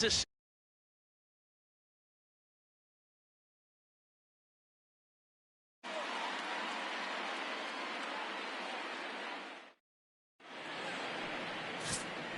This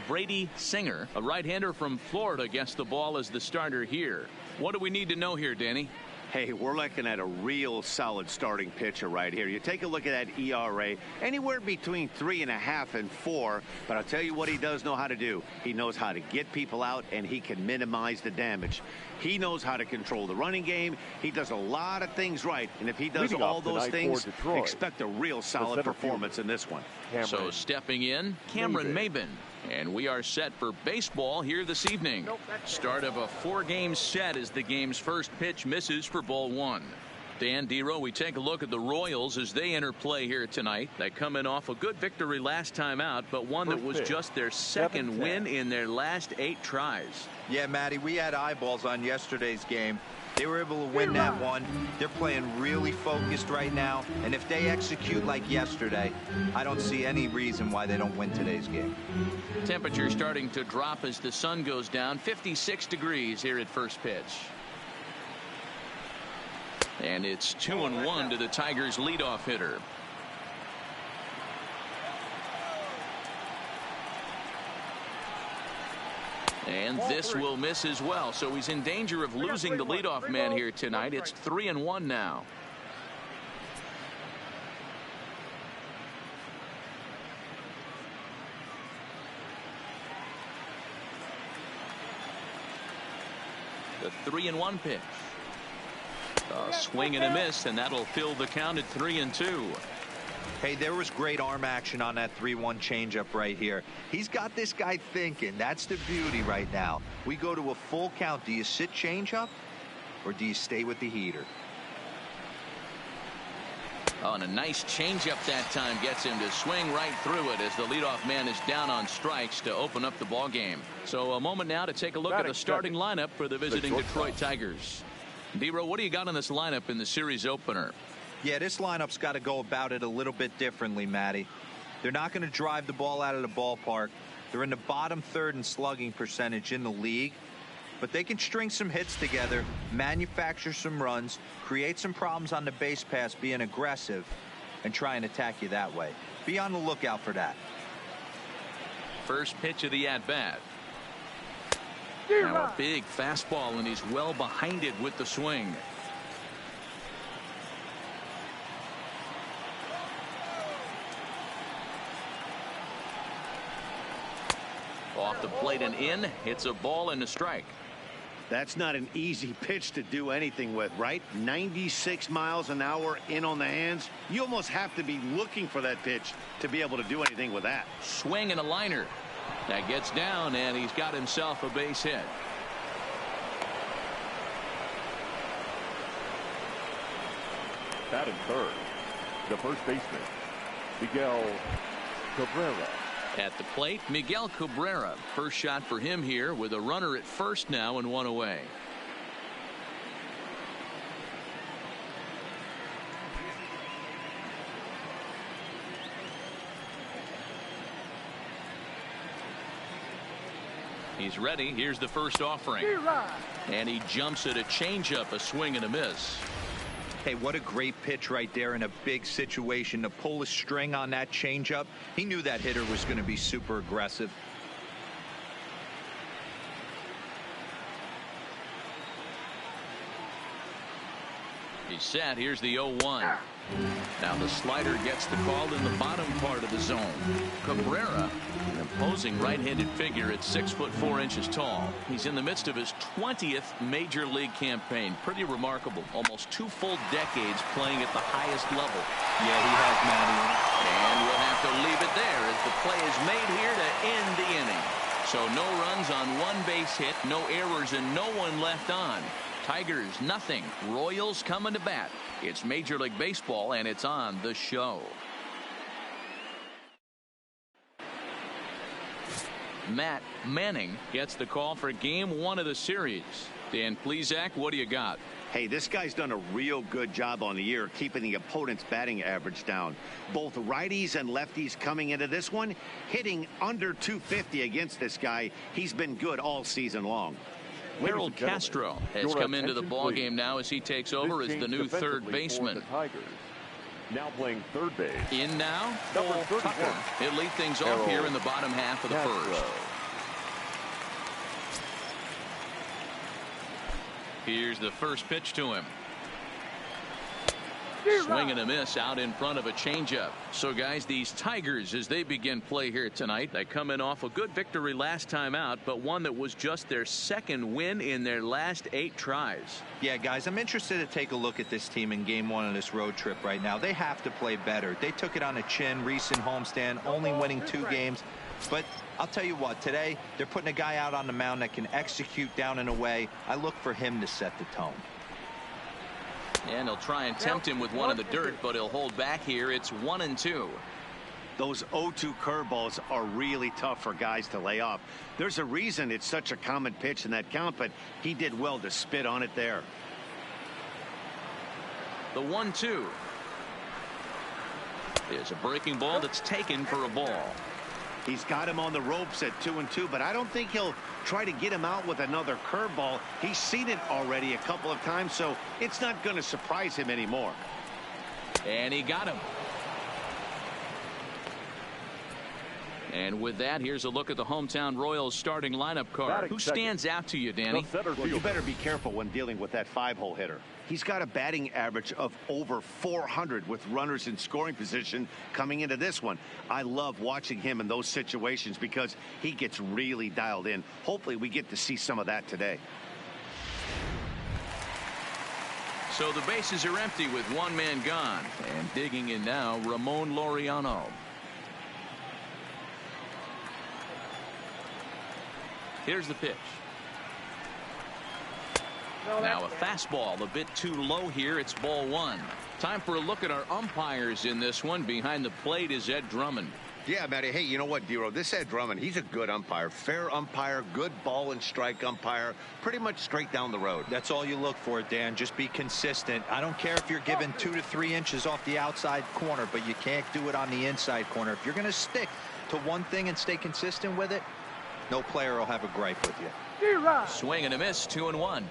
Brady Singer, a right-hander from Florida, gets the ball as the starter here. What do we need to know here, Danny? Hey, we're looking at a real solid starting pitcher right here. You take a look at that ERA, anywhere between 3.5 and 4. But I'll tell you what he does know how to do. He knows how to get people out, and he can minimize the damage. He knows how to control the running game. He does a lot of things right. And if he does all those things, expect a real solid performance in this one. So stepping in, Cameron Maben. And we are set for baseball here this evening. Start of a 4-game set as the game's first pitch misses for ball 1. Dan Dero, we take a look at the Royals as they enter play here tonight. They come in off a good victory last time out, but one that was just their second win in their last 8 tries. Yeah, Matty, we had eyeballs on yesterday's game. They were able to win that one. They're playing really focused right now, and if they execute like yesterday, I don't see any reason why they don't win today's game. Temperature starting to drop as the sun goes down. 56 degrees here at first pitch. And it's 2-1 to the Tigers' leadoff hitter. And this will miss as well, so he's in danger of losing the leadoff man here tonight. It's 3-1 now. The 3-1 pitch. A swing and a miss, and that'll fill the count at 3-2. Hey, there was great arm action on that 3-1 changeup right here. He's got this guy thinking. That's the beauty right now. We go to a full count. Do you sit changeup or do you stay with the heater? Oh, and a nice changeup that time gets him to swing right through it as the leadoff man is down on strikes to open up the ball game. So a moment now to take a look at the starting lineup for the visiting Detroit Tigers. Dero, what do you got in this lineup in the series opener? Yeah, this lineup's got to go about it a little bit differently, Matty. They're not going to drive the ball out of the ballpark. They're in the bottom third in slugging percentage in the league. But they can string some hits together, manufacture some runs, create some problems on the base pass, being aggressive, and try and attack you that way. Be on the lookout for that. First pitch of the at-bat. Now a big fastball, and he's well behind it with the swing. Off the plate and in. It's a ball and a strike. That's not an easy pitch to do anything with, right? 96 miles an hour in on the hands. You almost have to be looking for that pitch to be able to do anything with that. Swing and a liner. That gets down, and he's got himself a base hit. Batting third, the first baseman, Miguel Cabrera. At the plate, Miguel Cabrera. First shot for him here with a runner at first now and one away. He's ready. Here's the first offering. And he jumps at a changeup, a swing and a miss. Hey, what a great pitch right there in a big situation to pull a string on that changeup. He knew that hitter was going to be super aggressive. He's set. Here's the 0-1. Now the slider gets the call in the bottom part of the zone. Cabrera, an imposing right-handed figure at 6'4" tall. He's in the midst of his 20th major league campaign. Pretty remarkable. Almost 2 full decades playing at the highest level. Yeah, he has, Matty. And we'll have to leave it there as the play is made here to end the inning. So no runs on 1 base hit, no errors, and no one left on. Tigers nothing. Royals coming to bat. It's Major League Baseball, and it's on the show. Matt Manning gets the call for game 1 of the series. Dan Plesac, what do you got? Hey, this guy's done a real good job on the year keeping the opponent's batting average down. Both righties and lefties coming into this one, hitting under 250 against this guy. He's been good all season long. Harold Castro has come into the ball game now as he takes over as the new third baseman. Now playing third base. In now, Tucker. He'll lead things off here in the bottom half of the first. Here's the first pitch to him. Swing and a miss out in front of a changeup. So, guys, these Tigers, as they begin play here tonight, they come in off a good victory last time out, but one that was just their second win in their last 8 tries. Yeah, guys, I'm interested to take a look at this team in game 1 of this road trip right now. They have to play better. They took it on the chin, recent homestand, only winning 2 games. But I'll tell you what, today they're putting a guy out on the mound that can execute down and away. I look for him to set the tone. And he'll try and tempt him with one in the dirt, but he'll hold back here. It's 1-2. Those 0-2 curveballs are really tough for guys to lay off. There's a reason it's such a common pitch in that count, but he did well to spit on it there. The 1-2 is a breaking ball that's taken for a ball. He's got him on the ropes at 2-2, but I don't think he'll try to get him out with another curveball. He's seen it already a couple of times, so it's not going to surprise him anymore. And he got him. And with that, here's a look at the hometown Royals starting lineup card. Who stands out to you, Danny? Well, you better be careful when dealing with that 5-hole hitter. He's got a batting average of over 400 with runners in scoring position coming into this one. I love watching him in those situations because he gets really dialed in. Hopefully we get to see some of that today. So the bases are empty with one man gone. And digging in now, Ramon Laureano. Here's the pitch. Now a fastball a bit too low here. It's ball 1. Time for a look at our umpires in this one. Behind the plate is Ed Drummond. Yeah, Matty. Hey, you know what, Dero? This Ed Drummond, he's a good umpire. Fair umpire, good ball and strike umpire. Pretty much straight down the road. That's all you look for, Dan. Just be consistent. I don't care if you're given 2 to 3 inches off the outside corner, but you can't do it on the inside corner. If you're going to stick to one thing and stay consistent with it, no player will have a gripe with you. Swing and a miss, 2-1.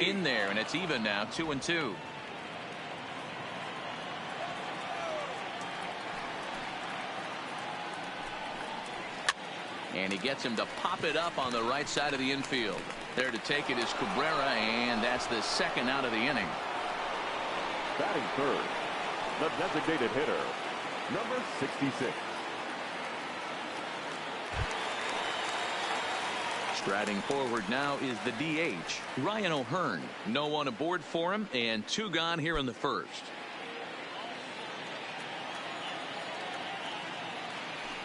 In there, and it's even now, 2-2. And he gets him to pop it up on the right side of the infield. There to take it is Cabrera, and that's the second out of the inning. Batting third, the designated hitter, number 66. Striding forward now is the DH, Ryan O'Hearn. No one aboard for him, and 2 gone here in the first.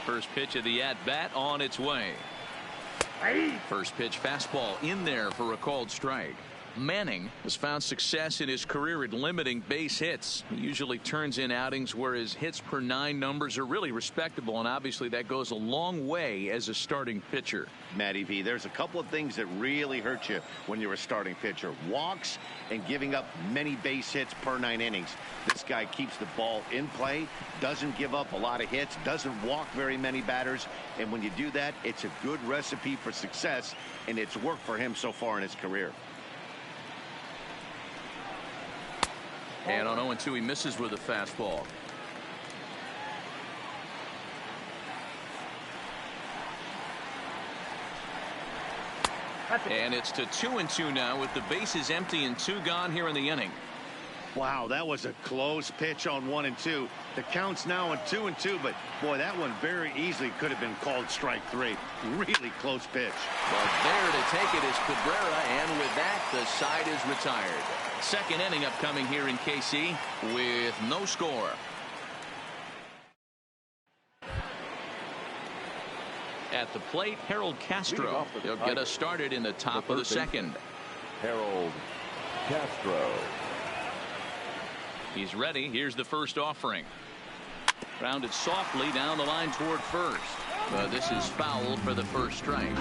First pitch of the at-bat on its way. First pitch fastball in there for a called strike. Manning has found success in his career at limiting base hits. He usually turns in outings where his hits per 9 numbers are really respectable, and obviously that goes a long way as a starting pitcher. Matty V, there's a couple of things that really hurt you when you're a starting pitcher. Walks and giving up many base hits per 9 innings. This guy keeps the ball in play, doesn't give up a lot of hits, doesn't walk very many batters, and when you do that, it's a good recipe for success, and it's worked for him so far in his career. And on 0-2, he misses with a fastball. And it's to 2-2 now with the bases empty and 2 gone here in the inning. Wow, that was a close pitch on 1-2. The count's now at 2-2, but boy, that one very easily could have been called strike 3. Really close pitch. But there to take it is Cabrera, and with that, the side is retired. Second inning upcoming here in KC with no score. At the plate, Harold Castro. He'll get us started in the top of the second. Harold Castro. He's ready. Here's the first offering. Grounded softly down the line toward first. But this is foul for the first strike.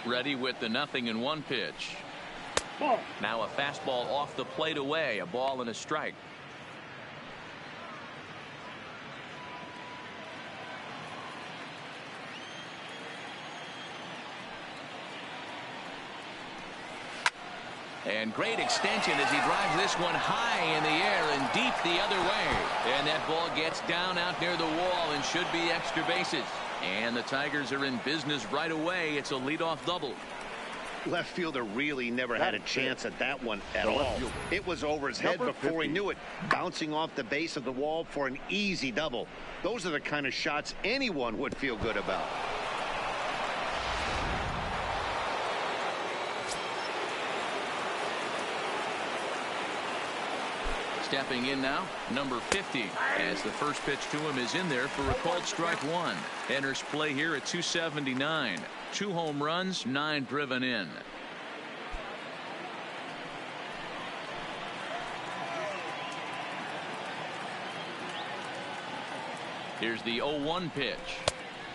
Ready with the 0-1 pitch. Now a fastball off the plate away. A ball and a strike. And great extension as he drives this one high in the air and deep the other way. And that ball gets down out near the wall and should be extra bases. And the Tigers are in business right away. It's a leadoff double. Left fielder really never had a chance at that one at all. It was over his head before he knew it, bouncing off the base of the wall for an easy double. Those are the kind of shots anyone would feel good about. Stepping in now, number 50, as the first pitch to him is in there for a called strike one. Enters play here at 279. 2 home runs, 9 driven in. Here's the 0-1 pitch.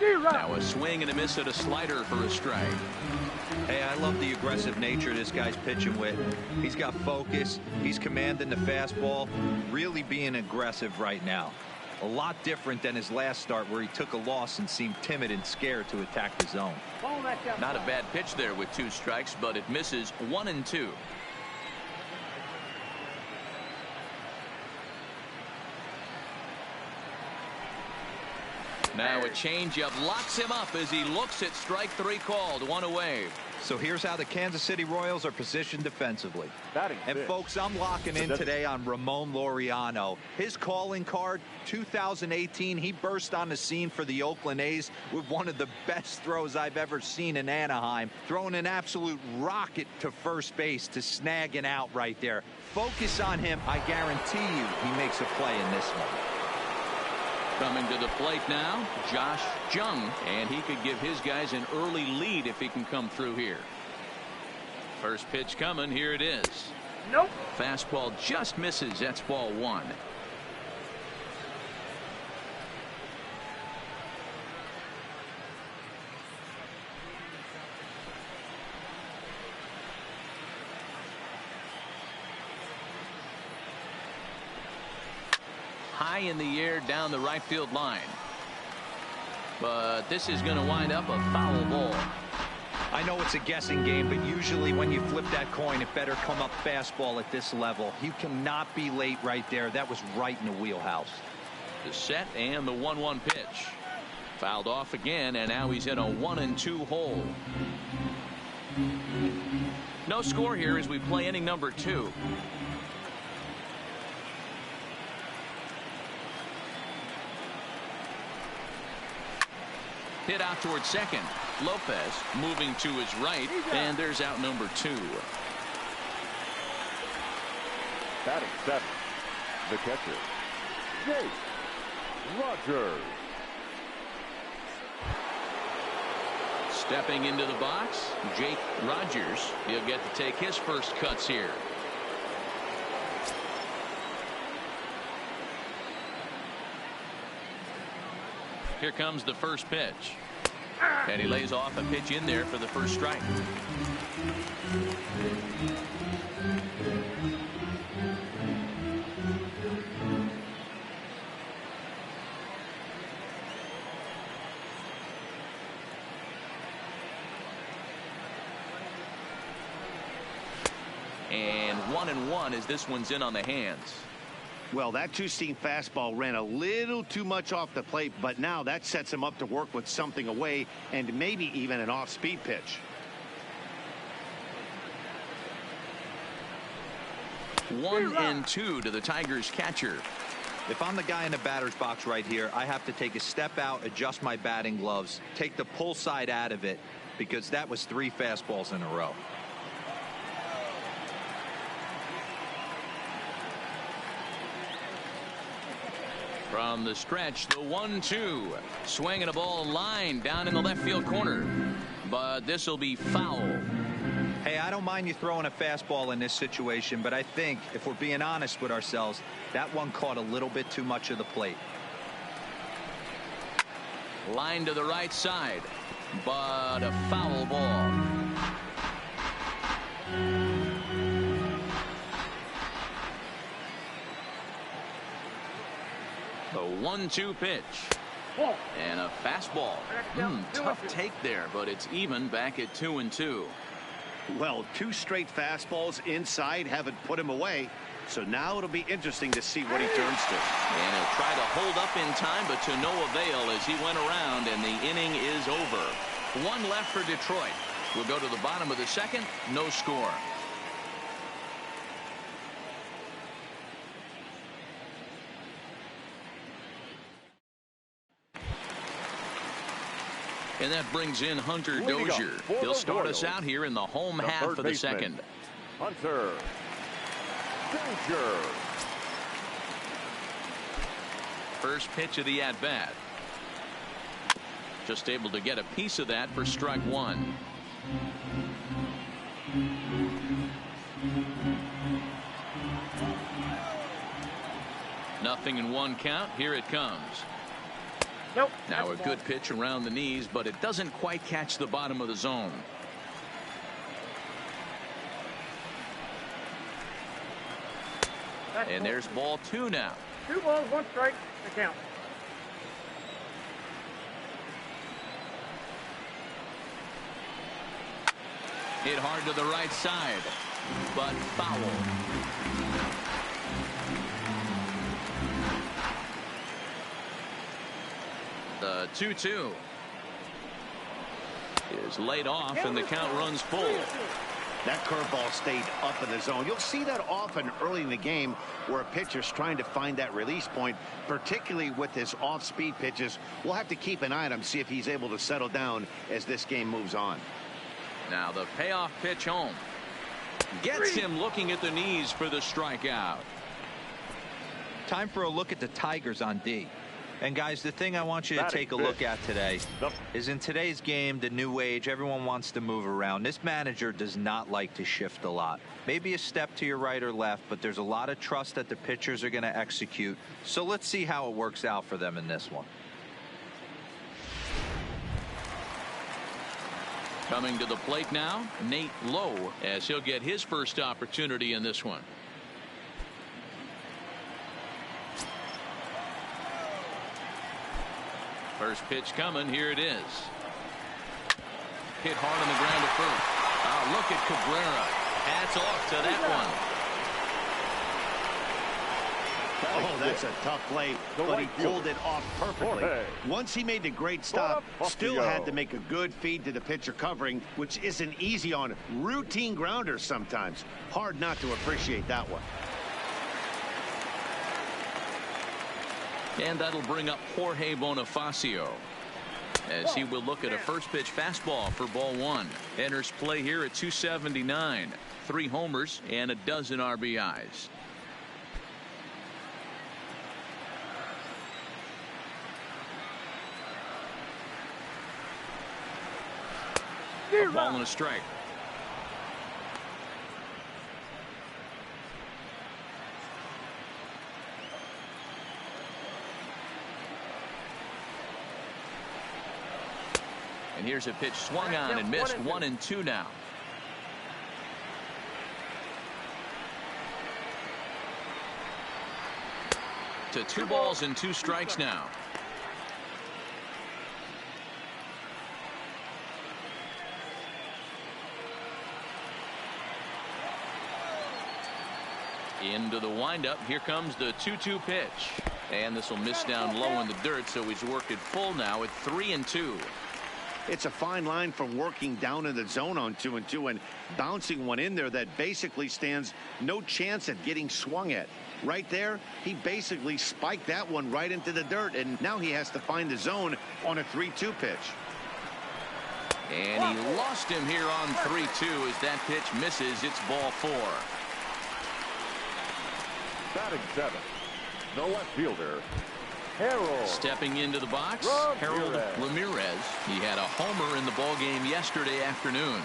Now a swing and a miss at a slider for a strike. Hey, I love the aggressive nature this guy's pitching with. He's got focus. He's commanding the fastball. Really being aggressive right now. A lot different than his last start where he took a loss and seemed timid and scared to attack the zone. Not a bad pitch there with 2 strikes, but it misses 1-2. Now a changeup locks him up as he looks at strike 3 called. 1 away. So here's how the Kansas City Royals are positioned defensively. And folks, I'm locking in today on Ramon Laureano. His calling card, 2018, he burst on the scene for the Oakland A's with one of the best throws I've ever seen in Anaheim, throwing an absolute rocket to first base to snag an out right there. Focus on him. I guarantee you he makes a play in this one. Coming to the plate now, Josh Jung, and he could give his guys an early lead if he can come through here. First pitch coming, here it is. Nope. Fastball just misses. That's ball 1. High in the air down the right field line. But this is going to wind up a foul ball. I know it's a guessing game, but usually when you flip that coin, it better come up fastball at this level. You cannot be late right there. That was right in the wheelhouse. The set and the 1-1 pitch. Fouled off again, and now he's in a 1-2 hole. No score here as we play inning number 2. Hit out towards second. Lopez moving to his right, and there's out number 2. Batting 7, the catcher, Jake Rogers. Stepping into the box, Jake Rogers. He'll get to take his first cuts here. Here comes the first pitch. And he lays off a pitch in there for the first strike. And 1-1 as this one's in on the hands. Well, that 2-seam fastball ran a little too much off the plate, but now that sets him up to work with something away and maybe even an off-speed pitch. 1-2 to the Tigers catcher. If I'm the guy in the batter's box right here, I have to take a step out, adjust my batting gloves, take the pull side out of it, because that was 3 fastballs in a row. From the stretch, the 1-2. Swinging a ball line down in the left field corner. but this will be foul. Hey, I don't mind you throwing a fastball in this situation, but I think if we're being honest with ourselves, that one caught a little bit too much of the plate. Line to the right side, but a foul ball. The 1-2 pitch. And a fastball. Tough take there, but it's even back at 2-2. Well, 2 straight fastballs inside haven't put him away. So now it'll be interesting to see what he turns to. And he'll try to hold up in time, but to no avail as he went around, and the inning is over. 1 left for Detroit. We'll go to the bottom of the second. No score. And that brings in Hunter Dozier. He'll start us out here in the home half of the second. Hunter Dozier. First pitch of the at-bat. Just able to get a piece of that for strike 1. Nothing in 1 count. Here it comes. Nope. Now a good pitch around the knees, but it doesn't quite catch the bottom of the zone. And there's ball 2 now. 2 balls, 1 strike, the count. Hit hard to the right side, but foul. The 2-2 is laid off, and the count runs full. That curveball stayed up in the zone. You'll see that often early in the game where a pitcher's trying to find that release point, particularly with his off-speed pitches. We'll have to keep an eye on him, see if he's able to settle down as this game moves on. Now the payoff pitch home. Gets him looking at the knees for the strikeout. Time for a look at the Tigers on D. And guys, the thing I want you to take a look at today is in today's game, the new age, everyone wants to move around. This manager does not like to shift a lot. Maybe a step to your right or left, but there's a lot of trust that the pitchers are going to execute. So let's see how it works out for them in this one. Coming to the plate now, Nate Lowe, as he'll get his first opportunity in this one. First pitch coming. Here it is. Hit hard on the ground to first. Look at Cabrera. Hats off to that one. Oh, that's a tough play, but he pulled it off perfectly. Once he made the great stop, still had to make a good feed to the pitcher covering, which isn't easy on routine grounders sometimes. Hard not to appreciate that one. And that'll bring up Jorge Bonifacio as he will look at a first pitch fastball for ball 1. Enters play here at 279. 3 homers and a dozen RBIs. A ball and a strike. And here's a pitch swung on and missed. 1-2 now. To 2 balls and 2 strikes now. Into the windup. Here comes the 2-2 pitch. And this will miss down low in the dirt, so he's worked it full now at 3-2. It's a fine line from working down in the zone on 2-2 and bouncing one in there that basically stands no chance at getting swung at. Right there, he basically spiked that one right into the dirt, and now he has to find the zone on a 3-2 pitch. And he lost him here on 3-2 as that pitch misses. It's ball 4. Batting 7, the left fielder, Stepping into the box, Harold Ramirez. He had a homer in the ball game yesterday afternoon.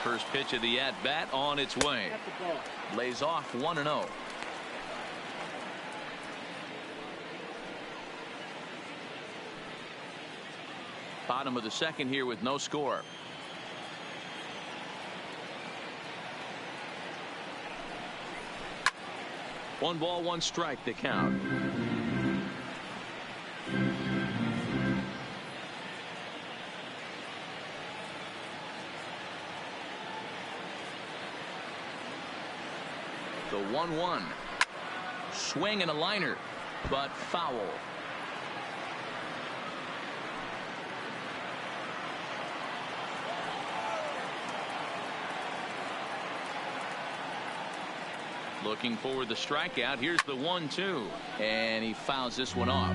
First pitch of the at-bat on its way. Lays off 1-0. Bottom of the second here with no score. One ball, one strike to count. The 1-1. Swing and a liner, but foul. Looking for the strikeout. Here's the 1-2, and he fouls this one off.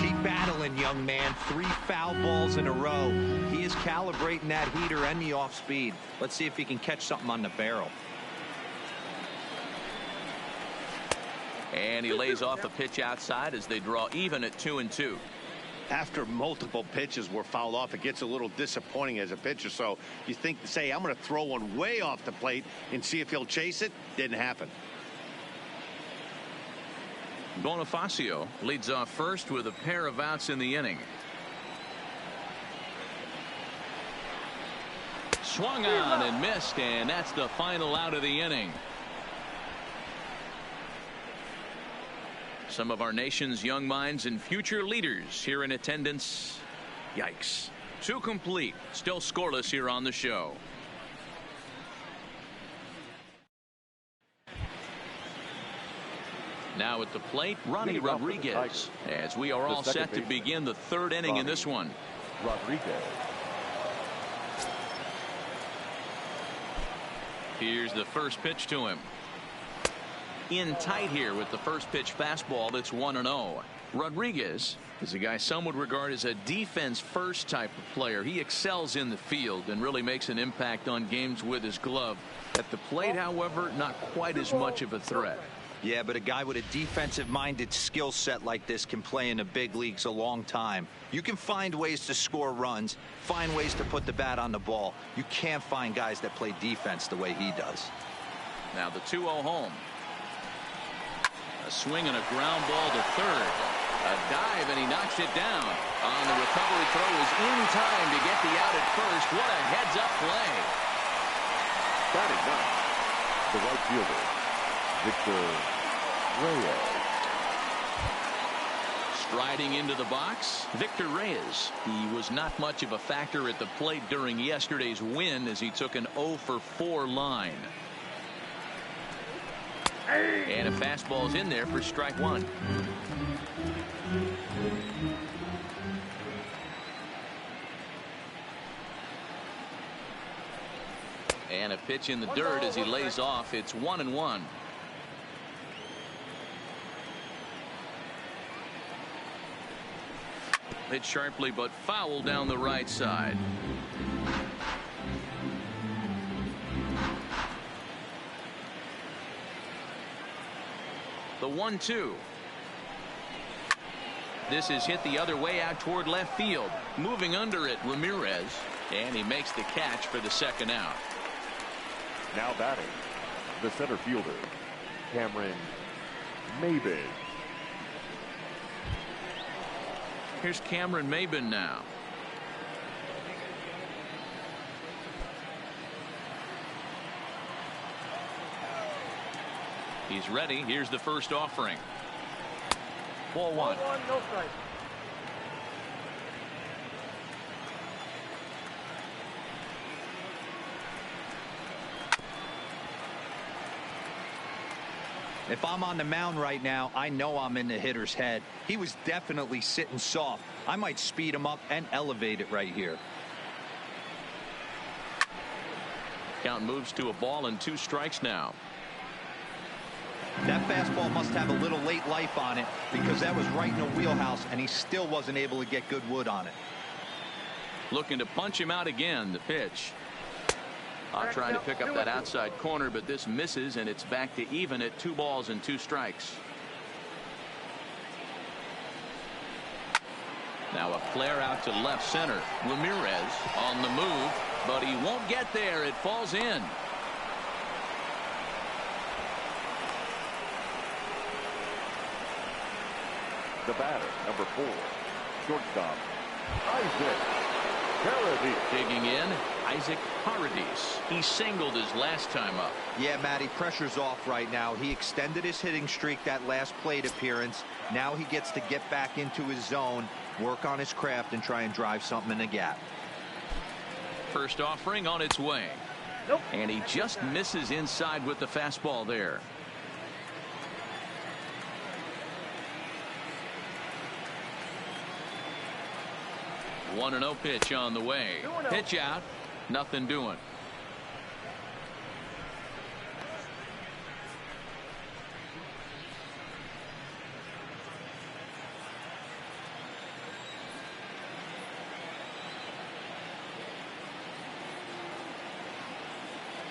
Keep battling, young man. 3 foul balls in a row. He is calibrating that heater and the off speed. Let's see if he can catch something on the barrel. And he lays off a pitch outside as they draw even at 2-2. After multiple pitches were fouled off, it gets a little disappointing as a pitcher. So you think, say, I'm going to throw one way off the plate and see if he'll chase it. Didn't happen. Bonifacio leads off first with a pair of outs in the inning. Swung on and missed, and that's the final out of the inning. Some of our nation's young minds and future leaders here in attendance. Yikes. 2 complete. Still scoreless here on the show. Now at the plate, Ronnie Rodriguez, as we are all set to begin the 3rd inning in this one. Rodriguez. Here's the first pitch to him. In tight here with the first pitch fastball. That's 1-0. Rodriguez is a guy some would regard as a defense first type of player. He excels in the field and really makes an impact on games with his glove. At the plate, however, not quite as much of a threat. Yeah, but a guy with a defensive minded skill set like this can play in the big leagues a long time. You can find ways to score runs, find ways to put the bat on the ball. You can't find guys that play defense the way he does. Now the 2-0 home. A swing and a ground ball to third. A dive, and he knocks it down. On the recovery throw is in time to get the out at first. What a heads-up play. Batting ninth, the right fielder, Victor Reyes. Striding into the box, Victor Reyes. He was not much of a factor at the plate during yesterday's win as he took an 0-for-4 line. And a fastball's in there for strike 1. And a pitch in the dirt as he lays off. It's 1-1. Hit sharply but foul down the right side. The 1-2. This is hit the other way out toward left field. Moving under it, Ramirez. And he makes the catch for the second out. Now batting, the center fielder, Cameron Maybin. Here's Cameron Maybin now. He's ready. Here's the first offering. Ball 1. No strike. If I'm on the mound right now, I know I'm in the hitter's head. He was definitely sitting soft. I might speed him up and elevate it right here. Count moves to a ball and 2 strikes now. That fastball must have a little late life on it because that was right in the wheelhouse, and he still wasn't able to get good wood on it. Looking to punch him out again. The pitch. Trying to pick up that outside corner, but this misses, and it's back to even at 2 balls and 2 strikes. Now a flare out to left center. Ramirez on the move, but he won't get there. It falls in. The batter, number 4, shortstop, Isaac Paradis. Digging in, Isaac Paradis. He singled his last time up. Yeah, Matty, pressure's off right now. He extended his hitting streak that last plate appearance. Now he gets to get back into his zone, work on his craft, and try and drive something in the gap. First offering on its way. Nope. And he just misses inside with the fastball there. One and 0 pitch on the way. Pitch out. Nothing doing.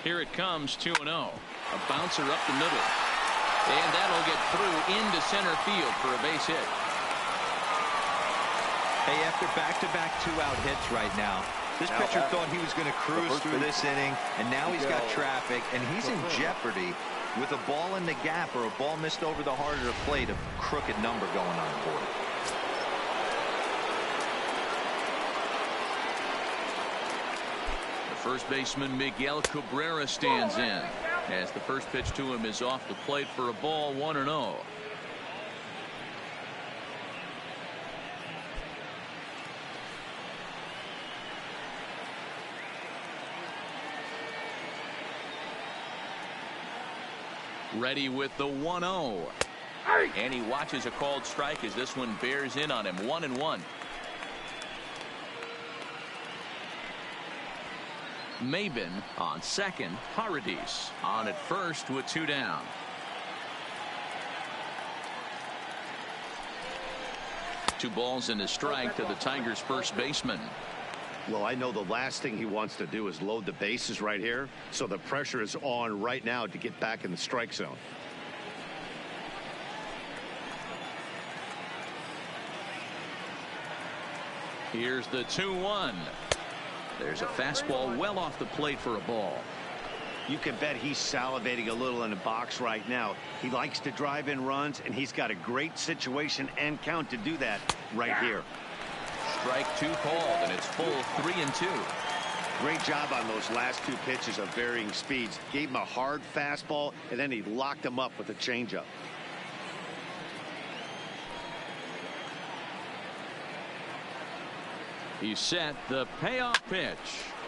Here it comes, 2-0. A bouncer up the middle. And that'll get through into center field for a base hit. Hey, after back-to-back 2-out hits right now, this pitcher thought he was going to cruise through this inning, and now he's got traffic, and he's in jeopardy with a ball in the gap or a ball missed over the heart of the plate, a crooked number going on the board. The first baseman Miguel Cabrera stands in as the first pitch to him is off the plate for a ball. 1-0. Ready with the 1-0. And he watches a called strike as this one bears in on him. 1-1. Maben on second. Paradis on at first with 2 down. Two balls and a strike to the Tigers' first baseman. Well, I know the last thing he wants to do is load the bases right here, so the pressure is on right now to get back in the strike zone. Here's the 2-1. There's a fastball well off the plate for a ball. You can bet he's salivating a little in the box right now. He likes to drive in runs, and he's got a great situation and count to do that right here. Strike 2 called, and it's full 3-2. Great job on those last 2 pitches of varying speeds. Gave him a hard fastball, and then he locked him up with a changeup. He's set. The payoff pitch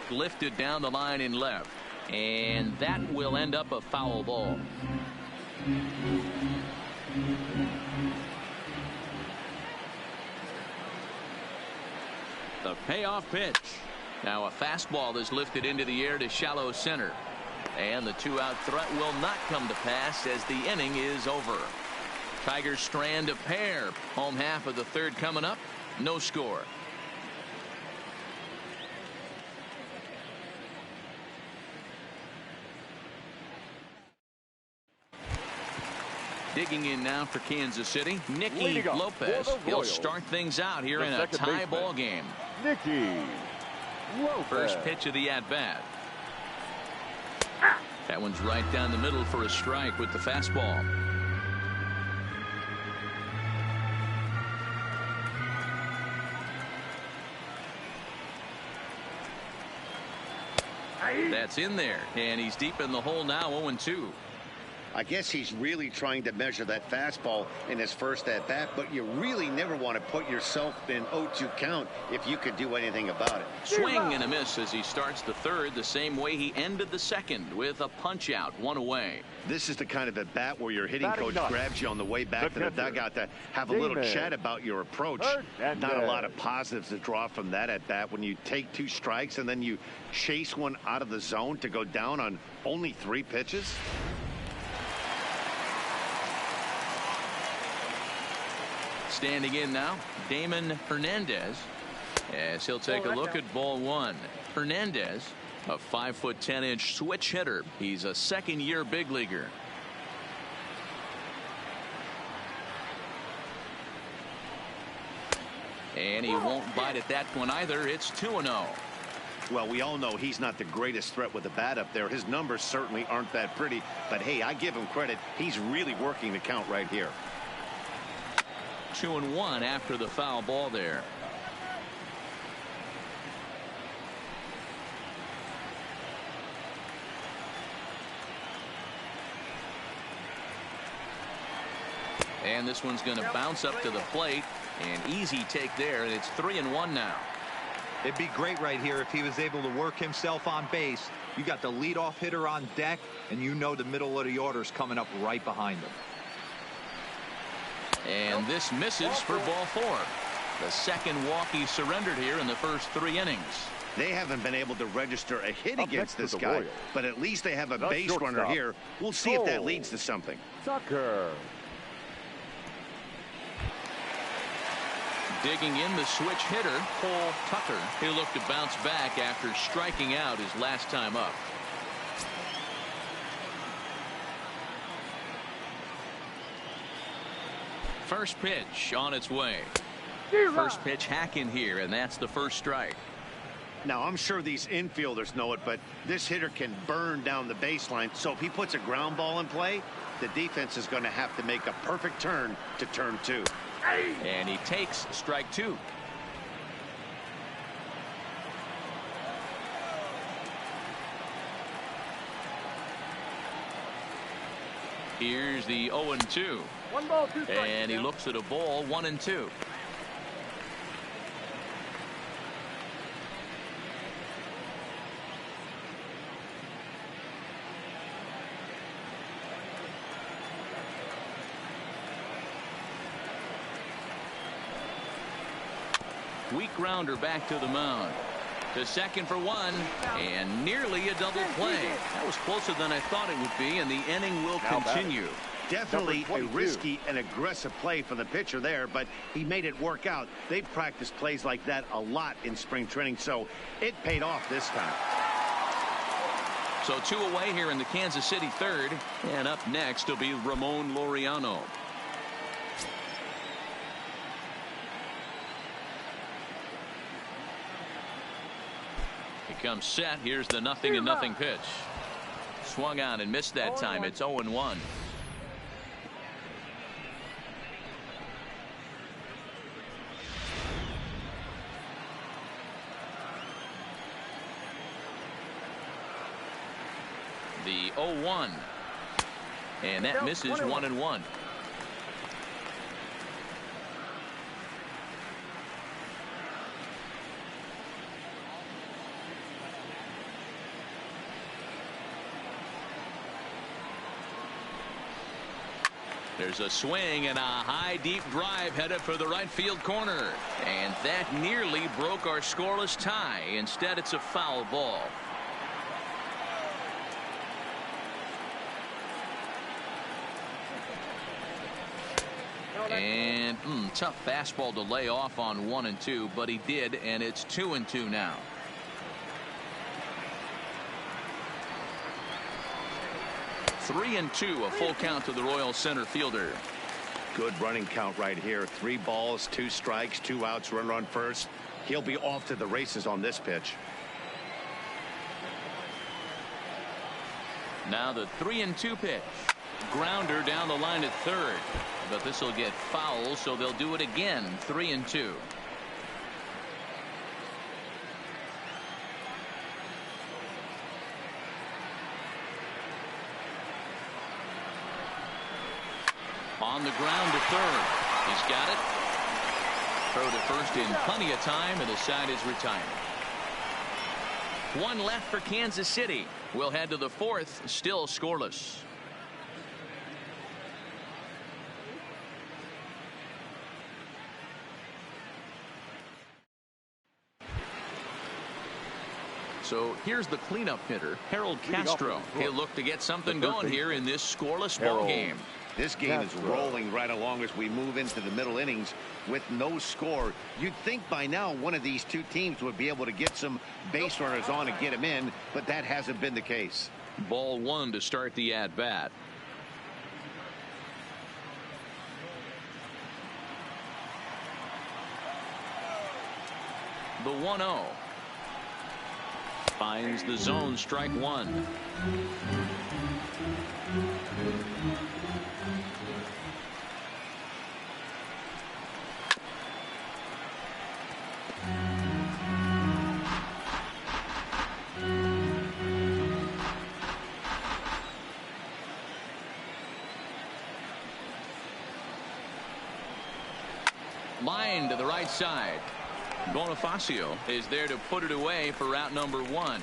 lifted down the line in left, and that will end up a foul ball. The payoff pitch. Now a fastball is lifted into the air to shallow center, and the 2-out threat will not come to pass as the inning is over. Tigers strand a pair. Home half of the third coming up. No score. Digging in now for Kansas City, Nicky Lopez. He'll start things out here in a tie ball game. Nicky Lopez. First pitch of the at-bat. That one's right down the middle for a strike with the fastball. That's in there, and he's deep in the hole now. 0-2. I guess he's really trying to measure that fastball in his first at-bat, but you really never want to put yourself in 0-2 count if you could do anything about it. Swing and a miss as he starts the third the same way he ended the second with a punch-out, 1 away. This is the kind of at-bat where your hitting coach grabs you on the way back to the dugout to have a little chat about your approach. Not a lot of positives to draw from that at-bat when you take 2 strikes and then you chase one out of the zone to go down on only 3 pitches. Standing in now, Damon Hernandez, as he'll take a look at ball one. Hernandez, a 5'10" switch hitter. He's a second-year big leaguer. And he won't bite at that one either. It's 2-0. Well, we all know he's not the greatest threat with the bat up there. His numbers certainly aren't that pretty. But, hey, I give him credit. He's really working the count right here. 2-1 after the foul ball there. And this one's going to bounce up to the plate. An easy take there, and it's 3-1 now. It'd be great right here if he was able to work himself on base. You got the leadoff hitter on deck, and you know the middle of the order's coming up right behind him. And this misses for ball four. The second walk he surrendered here in the first 3 innings. They haven't been able to register a hit against this guy, Royals, but at least they have a base runner here. We'll see if that leads to something. Tucker. Digging in, the switch hitter, Paul Tucker. He'll look to bounce back after striking out his last time up. First pitch on its way. First pitch hack in here, and that's the first strike. Now, I'm sure these infielders know it, but this hitter can burn down the baseline. So if he puts a ground ball in play, the defense is going to have to make a perfect turn to turn 2. And he takes strike 2. Here's the 0-2. 1 ball, 2 strikes. And he looks at a ball, 1-2. Weak grounder back to the mound. To second for 1, and nearly a double play. That was closer than I thought it would be, and the inning will continue. Definitely a risky and aggressive play for the pitcher there, but he made it work out. They've practiced plays like that a lot in spring training, so it paid off this time. So 2 away here in the Kansas City third, and up next will be Ramon Laureano. He comes set. Here's the 0-0 pitch. Swung on and missed that time. It's 0-1. The 0-1. And that misses 1-1. There's a swing and a high deep drive headed for the right field corner, and that nearly broke our scoreless tie. Instead, it's a foul ball. And tough fastball to lay off on 1 and 2, but he did, and it's 2 and 2 now. Three and 2, a full count to the Royal center fielder. Good running count right here. 3 balls, 2 strikes, 2 outs, runner on first. He'll be off to the races on this pitch. Now the 3-2 pitch. Grounder down the line at third, but this will get foul, so they'll do it again. 3-2. On the ground to third. He's got it. Throw to first in plenty of time, and the side is retired. 1 left for Kansas City. We'll head to the 4th, still scoreless. So here's the cleanup hitter, Harold Castro. He'll look to get something going here in this scoreless ball game. This game is rolling right along as we move into the middle innings with no score. You'd think by now one of these two teams would be able to get some base runners on and get them in, but that hasn't been the case. Ball one to start the at-bat. The 1-0. Finds the zone, strike one. Line to the right side. Bonifacio is there to put it away for route number one.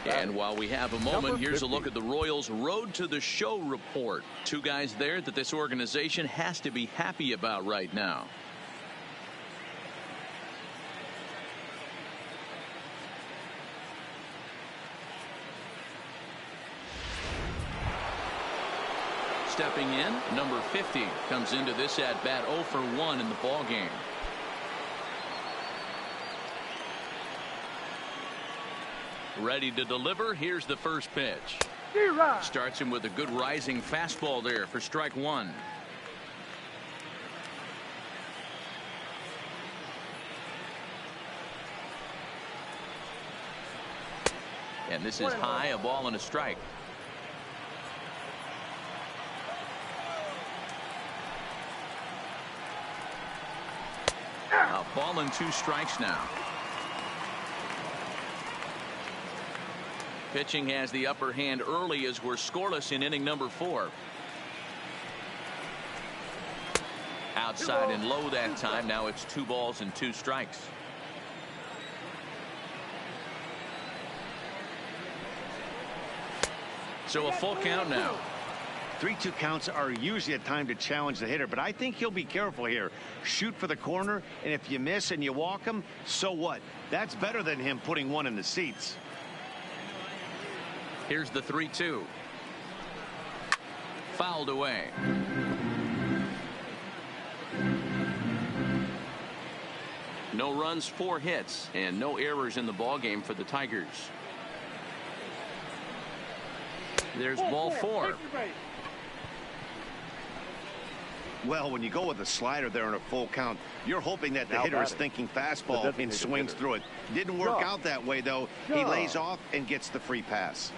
And while we have a moment, here's a look at the Royals' Road to the Show report. Two guys there that this organization has to be happy about right now. Stepping in, number 50 comes into this at bat 0 for 1 in the ball game. Ready to deliver. Here's the first pitch. Starts him with a good rising fastball there for strike one. And this is high, a ball and a strike. A ball and 2 strikes now. Pitching has the upper hand early as we're scoreless in inning number 4. Outside and low that time. Now it's 2 balls and 2 strikes. So a full count now. 3-2 counts are usually a time to challenge the hitter, but I think he'll be careful here. Shoot for the corner, and if you miss and you walk him, so what? That's better than him putting one in the seats. Here's the 3-2. Fouled away. No runs, 4 hits, and no errors in the ballgame for the Tigers. There's ball 4. Well, when you go with a slider there in a full count, you're hoping that the hitter is thinking fastball and swings through it. Didn't work out that way, though. He lays off and gets the free pass.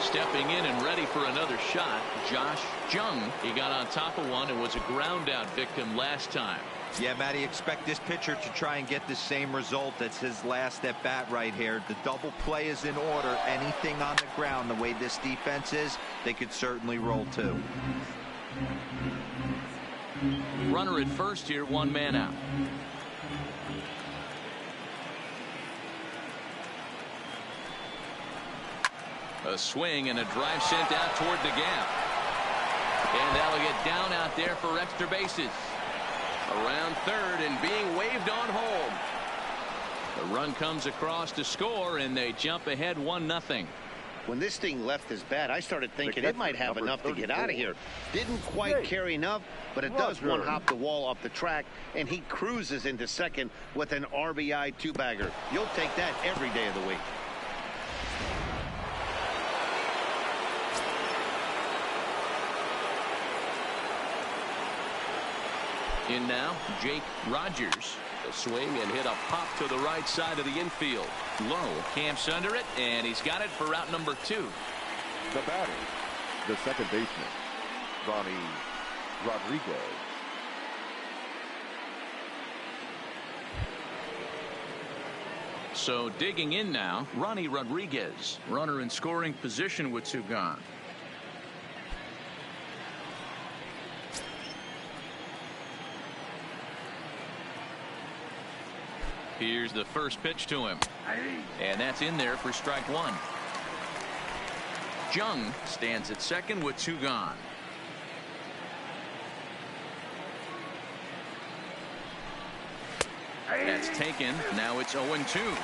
Stepping in and ready for another shot, Josh Jung. He got on top of one and was a ground out victim last time. Yeah, Matty, expect this pitcher to try and get the same result. That's his last at bat right here. The double play is in order. Anything on the ground, the way this defense is, they could certainly roll too. Runner at first here, 1 man out. A swing and a drive sent out toward the gap. And that'll get down out there for extra bases. Around third and being waved on home. The run comes across to score, and they jump ahead 1-0. When this thing left his bat, I started thinking it might have enough to get out of here. Didn't quite carry enough, but it does one-hop the wall off the track, and he cruises into second with an RBI 2-bagger. You'll take that every day of the week. In now, Jake Rogers. A swing and hit a pop to the right side of the infield. Low camps under it, and he's got it for route number 2. The batter, the second baseman, Ronnie Rodriguez. So digging in now, Ronnie Rodriguez. Runner in scoring position with 2 gone. Here's the first pitch to him. And that's in there for strike 1. Jung stands at second with 2 gone. That's taken. Now it's 0-2.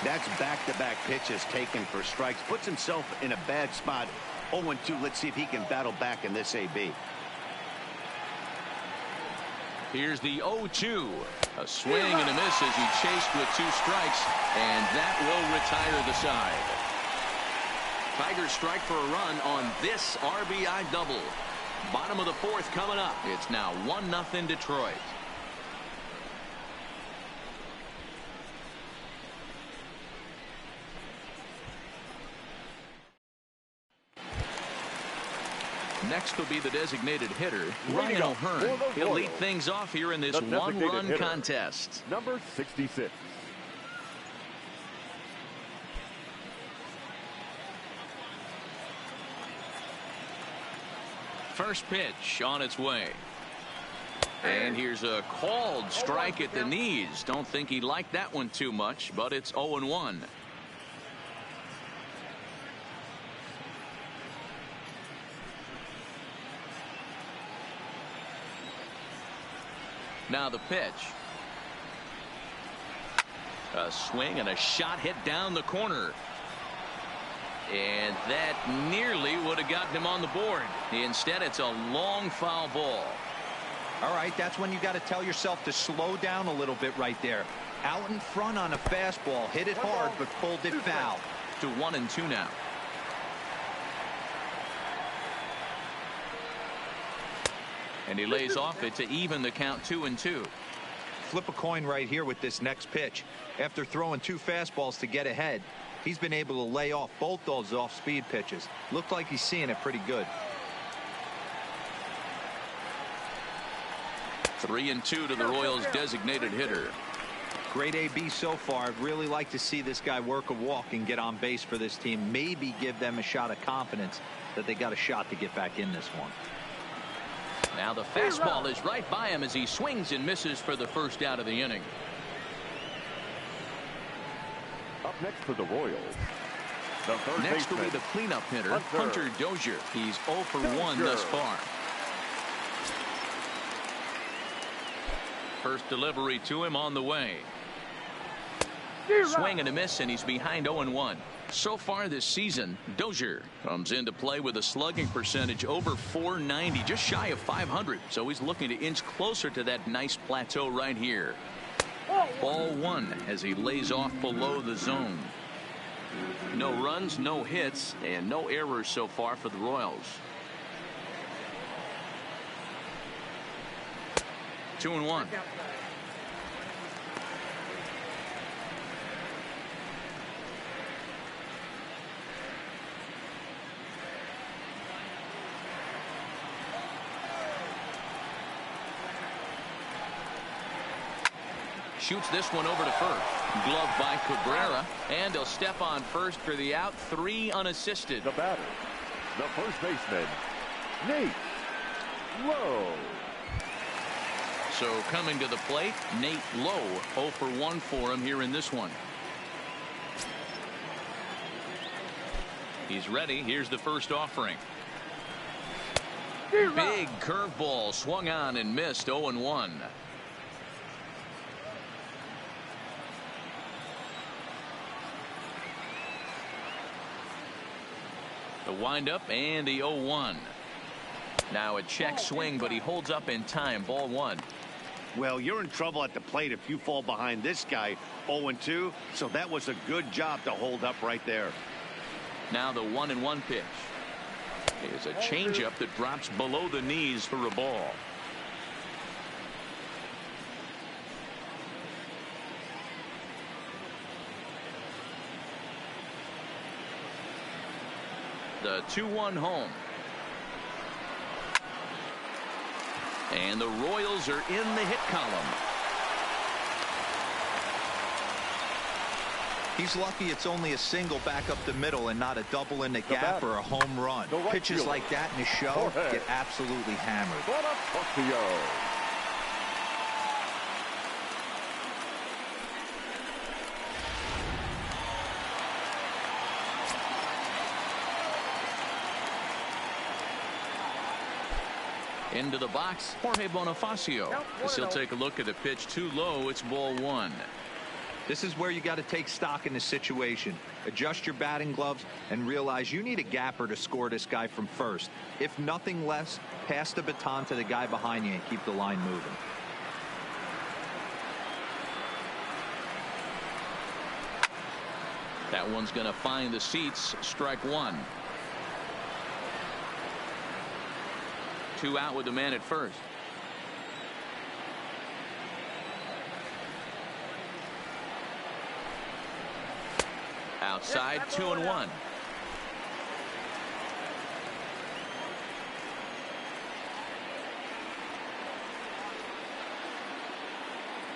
That's back-to-back pitches taken for strikes. Puts himself in a bad spot. 0-2. Let's see if he can battle back in this AB. Here's the 0-2. A swing and a miss as he chased with 2 strikes, and that will retire the side. Tigers strike for a run on this RBI double. Bottom of the 4th coming up. It's now 1-0 Detroit. Next will be the designated hitter, Ryan O'Hearn. He'll lead things off here in this one-run contest. Number 66. First pitch on its way. And here's a called strike at the knees. Don't think he liked that one too much, but it's 0-1. Now the pitch. A swing and a shot hit down the corner. And that nearly would have gotten him on the board. Instead, it's a long foul ball. All right, that's when you got to tell yourself to slow down a little bit right there. Out in front on a fastball, hit it hard, but pulled it foul. To 1-2 now. And he lays off it to even the count 2-2. Flip a coin right here with this next pitch. After throwing 2 fastballs to get ahead, he's been able to lay off both those off-speed pitches. Looked like he's seeing it pretty good. 3-2 to the Royals' designated hitter. Great AB so far. I'd really like to see this guy work a walk and get on base for this team. Maybe give them a shot of confidence that they got a shot to get back in this one. Now the fastball is right by him as he swings and misses for the first out of the inning. Up next for the Royals, the third Next will be baseman, the cleanup hitter, Hunter Dozier. He's 0 for 1 thus far. First delivery to him on the way. Swing and a miss, and he's behind 0-1. So far this season, Dozier comes into play with a slugging percentage over .490, just shy of .500. So he's looking to inch closer to that nice plateau right here. Ball 1 as he lays off below the zone. No runs, no hits, and no errors so far for the Royals. 2-1. Shoots this one over to first. Glove by Cabrera, and he'll step on first for the out. 3 unassisted. the batter, the first baseman, Nate Lowe. So coming to the plate, Nate Lowe, 0 for 1 for him here in this one. He's ready. Here's the first offering. Big curveball swung on and missed. 0-1. The windup and the 0-1. Now a check swing, but he holds up in time. Ball 1. Well, you're in trouble at the plate if you fall behind this guy. 0-2. So that was a good job to hold up right there. Now the 1-1 pitch is a changeup that drops below the knees for a ball. The 2-1 home. And the Royals are in the hit column. He's lucky it's only a single back up the middle and not a double in the gap or a home run. Pitches like that in the show get absolutely hammered. Into the box, Jorge Bonifacio. As he'll take a look at the pitch too low. It's ball 1. This is where you got to take stock in the situation. Adjust your batting gloves and realize you need a gapper to score this guy from first. If nothing less, pass the baton to the guy behind you and keep the line moving. That one's going to find the seats. Strike one. 2 out with the man at first. Outside, 2-1.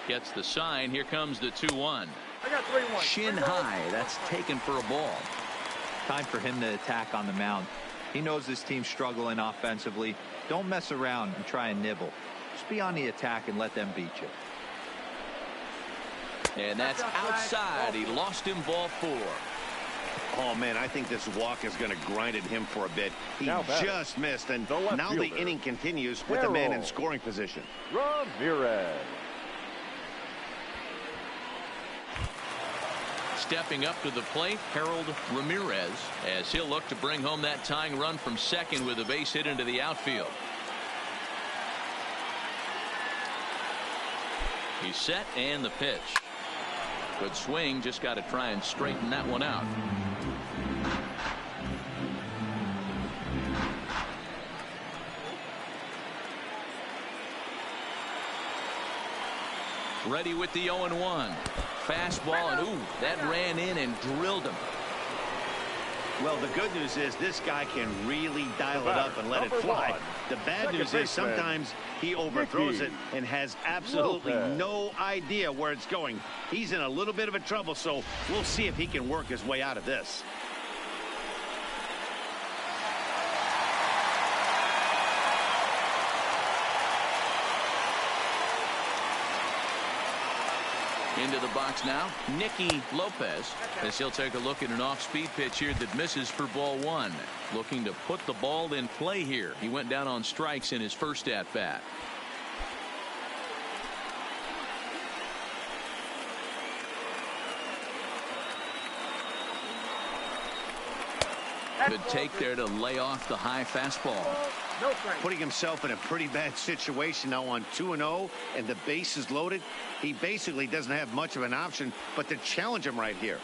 Gets the sign. Here comes the 2-1. I got 3-1. Shin high. That's taken for a ball. Time for him to attack on the mound. He knows this team's struggling offensively. Don't mess around and try and nibble. Just be on the attack and let them beat you. And that's outside. He lost him, ball 4. Oh, man, I think this walk is going to grind at him for a bit. He just missed, and now the inning continues with the man in scoring position. Ramirez. Stepping up to the plate, Harold Ramirez, as he'll look to bring home that tying run from second with a base hit into the outfield. He's set, and the pitch. Good swing, just got to try and straighten that one out. Ready with the 0-1. Fastball, and ooh, that ran in and drilled him. Well, the good news is this guy can really dial it up and let it fly. The bad news is sometimes he overthrows it and has absolutely no idea where it's going. He's in a little bit of a trouble, so we'll see if he can work his way out of this. Into the box now, Nicky Lopez, as he'll take a look at an off-speed pitch here that misses for ball 1. Looking to put the ball in play here. He went down on strikes in his first at-bat. Good take there to lay off the high fastball. Putting himself in a pretty bad situation now on 2-0, and the base is loaded. He basically doesn't have much of an option but to challenge him right here.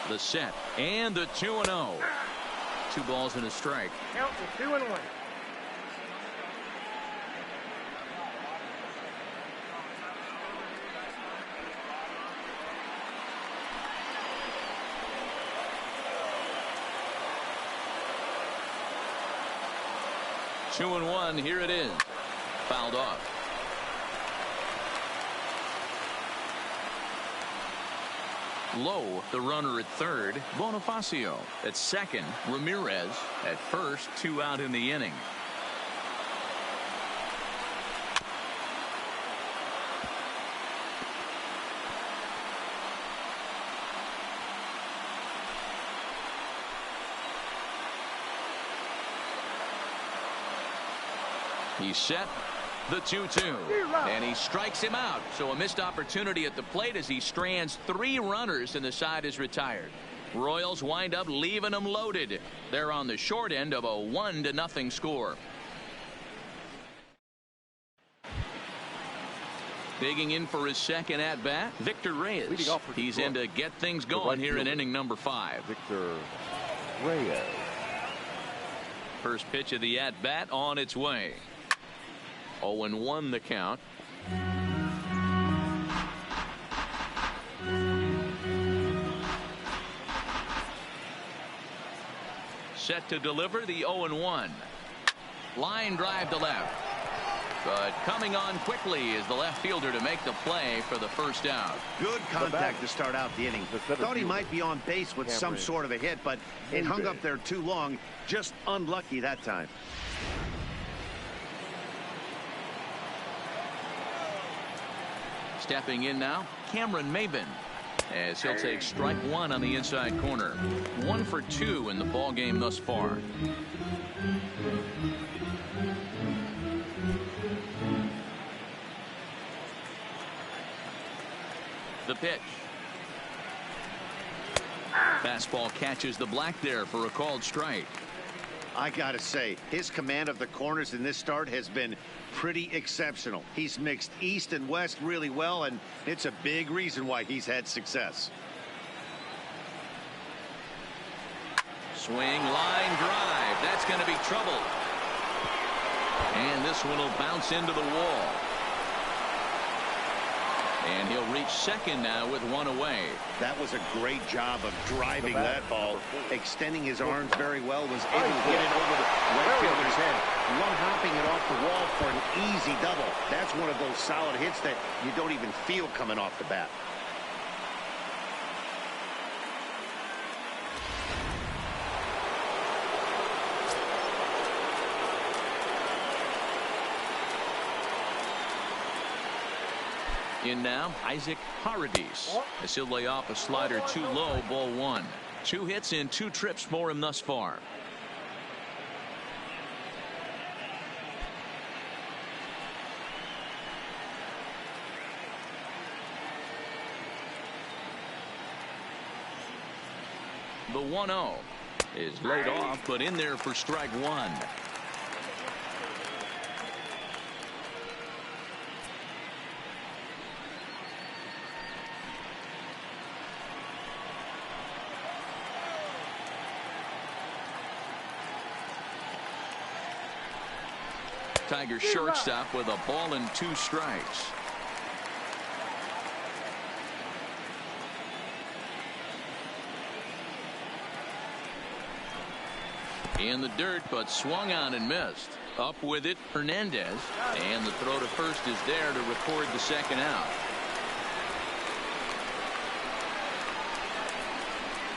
The set and the 2-0. 2 balls and a strike. Count to 2-1. Two and 1. Here it is. Fouled off. Low, the runner at third. Bonifacio at second. Ramirez at first. 2 out in the inning. He's set. The 2-2. And he strikes him out. So a missed opportunity at the plate as he strands 3 runners and the side is retired. Royals wind up leaving them loaded. They're on the short end of a 1-0 score. Digging in for his second at bat, Victor Reyes. He's in to get things going here in inning number 5. Victor Reyes. First pitch of the at bat on its way. 0-1 the count. Set to deliver the 0-1. Line drive to left. But coming on quickly is the left fielder to make the play for the first out. Good contact to start out the inning. Thought he might be on base with some sort of a hit, but it hung up there too long. Just unlucky that time. Stepping in now, Cameron Maben, as he'll take strike 1 on the inside corner. 1 for 2 in the ball game thus far. The pitch. Fastball catches the black there for a called strike. I gotta say, his command of the corners in this start has been pretty exceptional. He's mixed east and west really well, and it's a big reason why he's had success. Swing, line drive. That's going to be trouble. And this one will bounce into the wall. And he'll reach second now with one away. That was a great job of driving that ball. Extending his arms very well. Was able to get it over the right fielder's head. One-hopping it off the wall for an easy double. That's one of those solid hits that you don't even feel coming off the bat. In now, Isaac Paradis, as he'll lay off a slider too low, ball one. 2 hits in 2 trips for him thus far. The 1-0 is laid off, but in there for strike one. Tigers shortstop with a ball and 2 strikes. In the dirt, but swung on and missed. Up with it, Hernandez. And the throw to first is there to record the second out.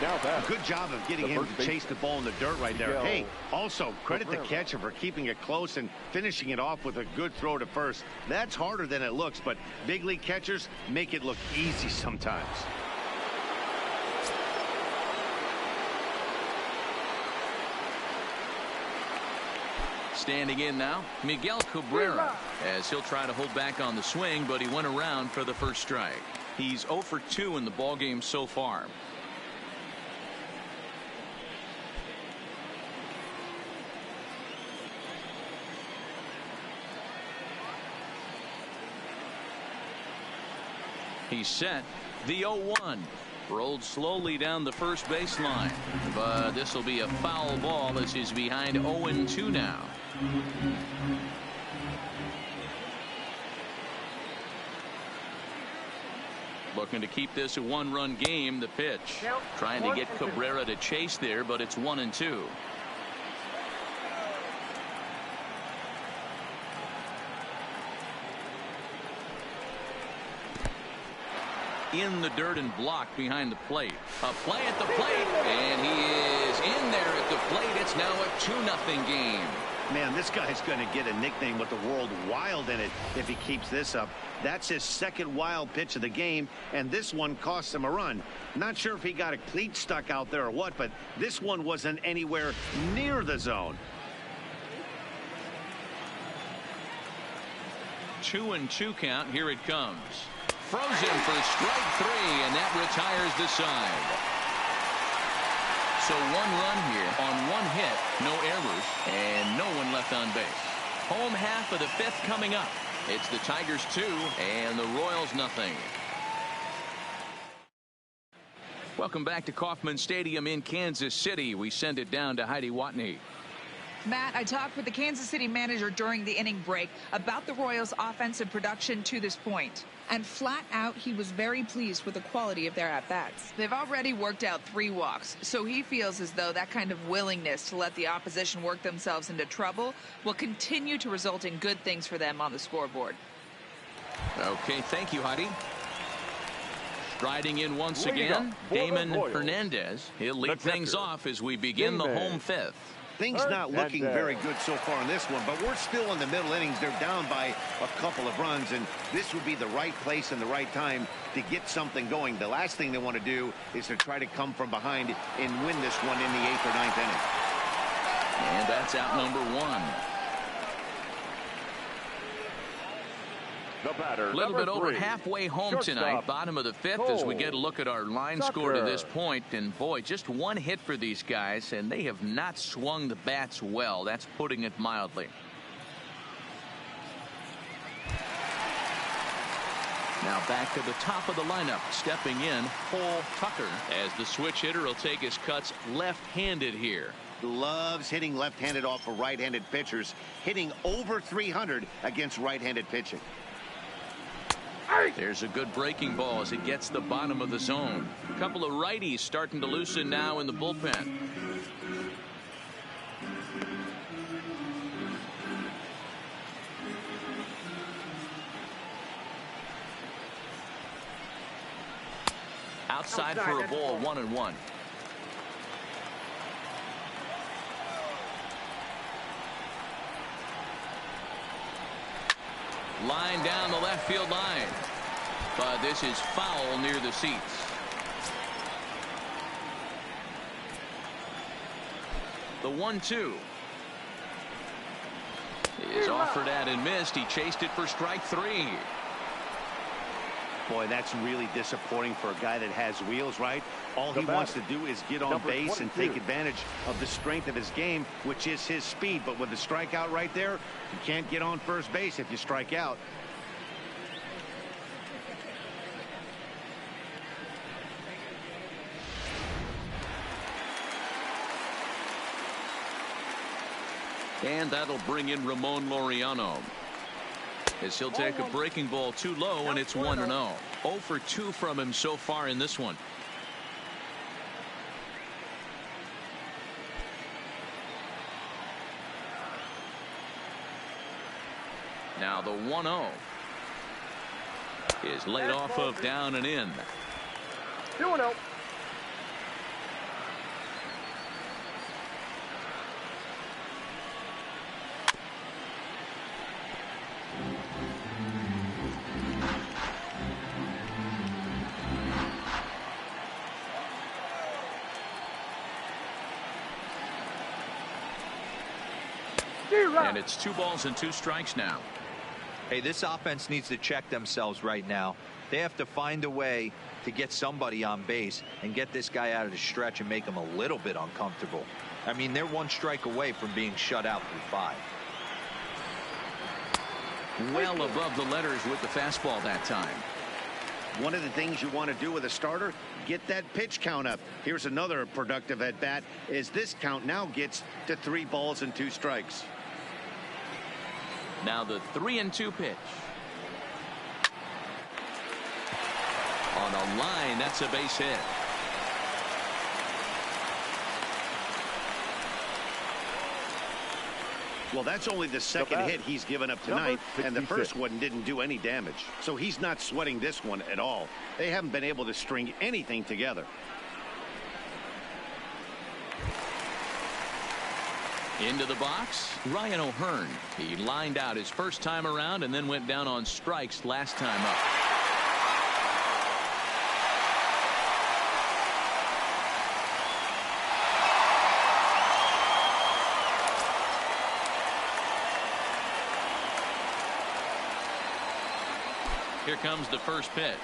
Now that good job of getting him to chase the ball in the dirt right there. Hey, also credit the catcher for keeping it close and finishing it off with a good throw to first. That's harder than it looks, but big league catchers make it look easy sometimes. Standing in now, Miguel Cabrera, as he'll try to hold back on the swing, but he went around for the first strike. He's 0 for 2 in the ballgame so far. He's set. The 0-1 rolled slowly down the first baseline, but this will be a foul ball as he's behind 0-2 now. Looking to keep this a 1-run game. The pitch, trying to get Cabrera to chase there, but it's 1-2. In the dirt and blocked behind the plate. A play at the plate, and he is in there at the plate. It's now a 2-0 game. Man, this guy's going to get a nickname with the word wild in it if he keeps this up. That's his second wild pitch of the game, and this one cost him a run. Not sure if he got a cleat stuck out there or what, but this one wasn't anywhere near the zone. 2-2 count. Here it comes. Frozen for strike 3, and that retires the side. So 1 run here on 1 hit, no errors, and no one left on base. Home half of the 5th coming up. It's the Tigers 2 and the Royals nothing. Welcome back to Kauffman Stadium in Kansas City. We send it down to Heidi Watney. Matt, I talked with the Kansas City manager during the inning break about the Royals' offensive production to this point. And flat out, he was very pleased with the quality of their at-bats. They've already worked out 3 walks, so he feels as though that kind of willingness to let the opposition work themselves into trouble will continue to result in good things for them on the scoreboard. Okay, thank you, Heidi. Striding in once again, Damon Hernandez. He'll lead things off as we begin the home 5th. Things not looking very good so far in this one, but we're still in the middle innings. They're down by a couple of runs, and this would be the right place and the right time to get something going. The last thing they want to do is to try to come from behind and win this one in the 8th or 9th inning. And that's out number 1. The batter, A little bit number over 3, halfway home shortstop, tonight, bottom of the 5th, as we get a look at our line score to this point. And boy, just one hit for these guys, and they have not swung the bats well. That's putting it mildly. Now back to the top of the lineup, stepping in, Cole Tucker, as the switch hitter will take his cuts left-handed here. Loves hitting left-handed off of right-handed pitchers, hitting over 300 against right-handed pitching. There's a good breaking ball as it gets the bottom of the zone. A couple of righties starting to loosen now in the bullpen. Outside for a ball, 1-1. Line down the left field line, but this is foul near the seats. The 1-2 is offered at and missed. He chased it for strike 3. Boy, that's really disappointing for a guy that has wheels, right? All he wants to do is get on base and take advantage of the strength of his game, which is his speed. But with the strikeout right there, you can't get on first base if you strike out. And that'll bring in Ramon Laureano, as he'll take a breaking ball too low, and it's 1-0. 0 for 2 from him so far in this one. Now the 1-0 is laid off of down and in. 2-0. And it's 2 balls and 2 strikes now. Hey, this offense needs to check themselves right now. They have to find a way to get somebody on base and get this guy out of the stretch and make him a little bit uncomfortable. I mean, they're 1 strike away from being shut out through 5. Well above the letters with the fastball that time. One of the things you want to do with a starter, get that pitch count up. Here's another productive at bat, is this count now gets to 3 balls and 2 strikes. Now the 3-2 pitch. On a line, that's a base hit. Well, that's only the second hit he's given up tonight, and the first one didn't do any damage. So he's not sweating this one at all. They haven't been able to string anything together. Into the box, Ryan O'Hearn. He lined out his first time around and then went down on strikes last time up. Here comes the first pitch.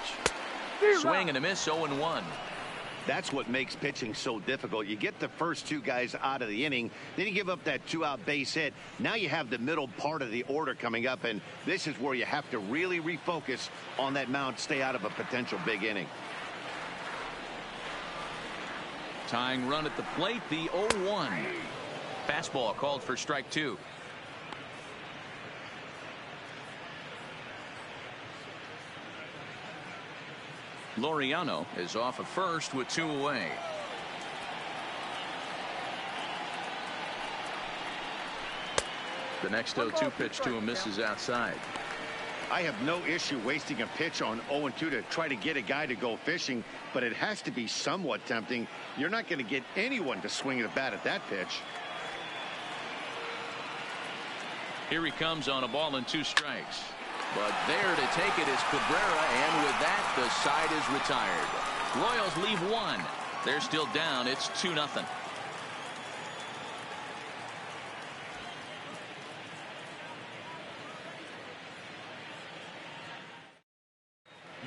Swing and a miss, 0-1. That's what makes pitching so difficult. You get the first 2 guys out of the inning, then you give up that 2-out base hit. Now you have the middle part of the order coming up, and this is where you have to really refocus on that mound, stay out of a potential big inning. Tying run at the plate, the 0-1. Fastball called for strike 2. Laureano is off of first with 2 away. The next 0-2 pitch to him misses outside. I have no issue wasting a pitch on 0-2 to try to get a guy to go fishing, but it has to be somewhat tempting. You're not going to get anyone to swing the bat at that pitch. Here he comes on a ball and 2 strikes. But there to take it is Cabrera, and with that, the side is retired. Royals leave 1. They're still down. It's 2-0.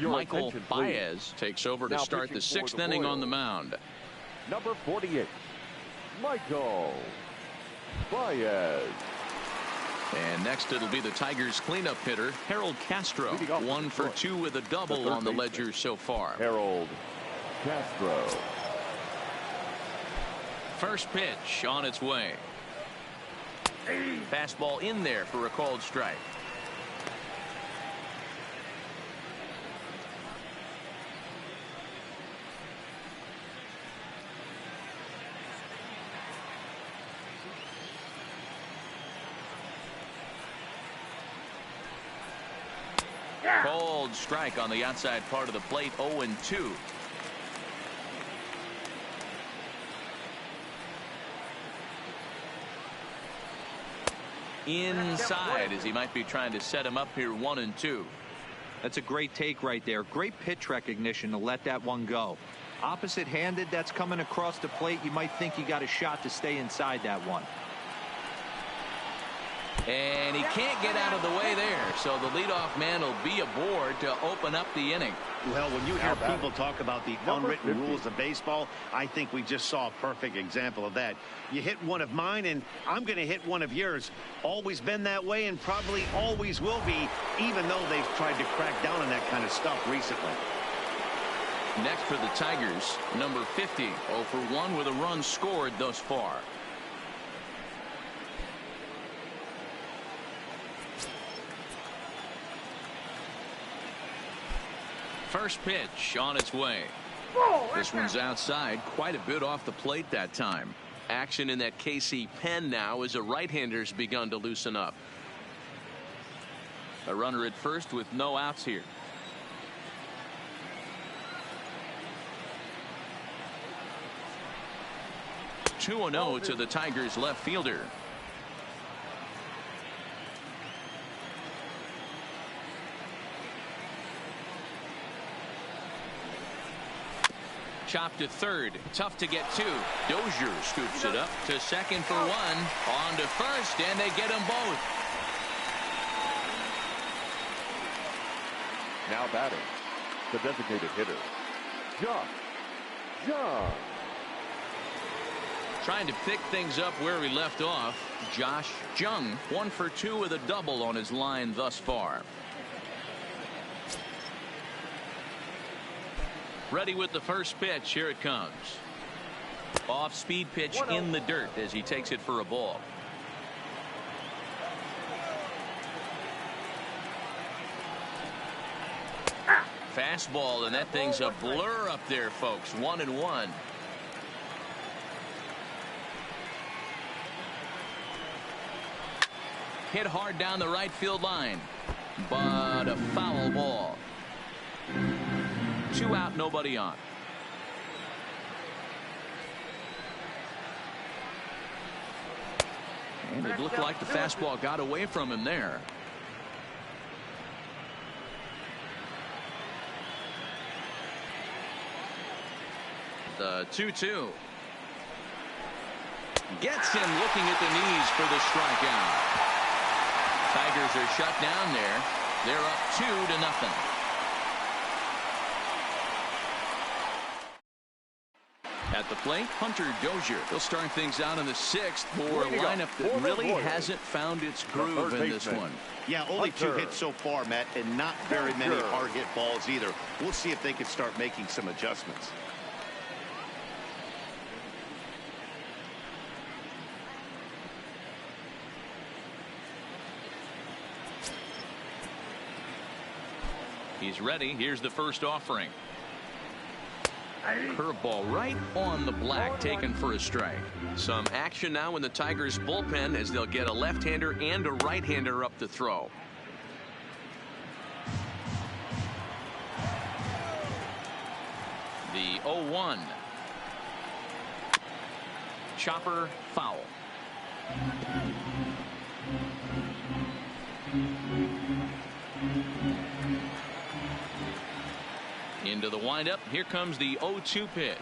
Your Michael attention, please. Baez takes over to Now start the pitching for 6th the inning on Royals. the mound. Number 48, Michael Baez. And next it'll be the Tigers cleanup hitter, Harold Castro. Leading off 1 for Detroit, 2 with a double third on the baseman, ledger so far. Harold Castro. First pitch on its way. Fastball in there for a called strike. Called strike on the outside part of the plate. 0-2. Inside, as he might be trying to set him up here. 1-2. That's a great take right there. Great pitch recognition to let that one go. Opposite handed, that's coming across the plate. You might think you got a shot to stay inside that one. And he can't get out of the way there, so the leadoff man will be aboard to open up the inning. Well, when you hear Now people talk about the Number unwritten 50. rules of baseball, I think we just saw a perfect example of that. You hit one of mine, and I'm going to hit one of yours. Always been that way, and probably always will be, even though they've tried to crack down on that kind of stuff recently. Next for the Tigers, number 50, 0 for 1 with a run scored thus far. First pitch on its way. This one's outside, quite a bit off the plate that time. Action in that KC pen now as a right-hander's begun to loosen up. A runner at first with no outs here. Two 2-0 to the Tigers left fielder. Chopped to third. Tough to get to. Dozier scoops it up to second for 1. On to first, and they get them both. Now batting, the designated hitter, Josh Jung. Trying to pick things up where he left off. Josh Jung, 1 for 2 with a double on his line thus far. Ready with the first pitch. Here it comes. Off speed pitch in the dirt as he takes it for a ball. Fastball, and that thing's a blur up there, folks. 1-1. Hit hard down the right field line, but a foul ball. 2 out, nobody on. And it looked like the fastball got away from him there. The 2-2. Gets him looking at the knees for the strikeout. Tigers are shut down there. They're up 2-0. At the plate, Hunter Dozier. He'll start things out in the 6th for a lineup that really hasn't found its groove in this one. Yeah, only 2 hits so far, Matt, and not very many hard hit balls either. We'll see if they can start making some adjustments. He's ready. Here's the first offering. Curveball right on the black, taken for a strike. Some action now in the Tigers bullpen as they'll get a left-hander and a right-hander up to throw. The 0-1. Chopper foul. Into the windup. Here comes the 0-2 pitch.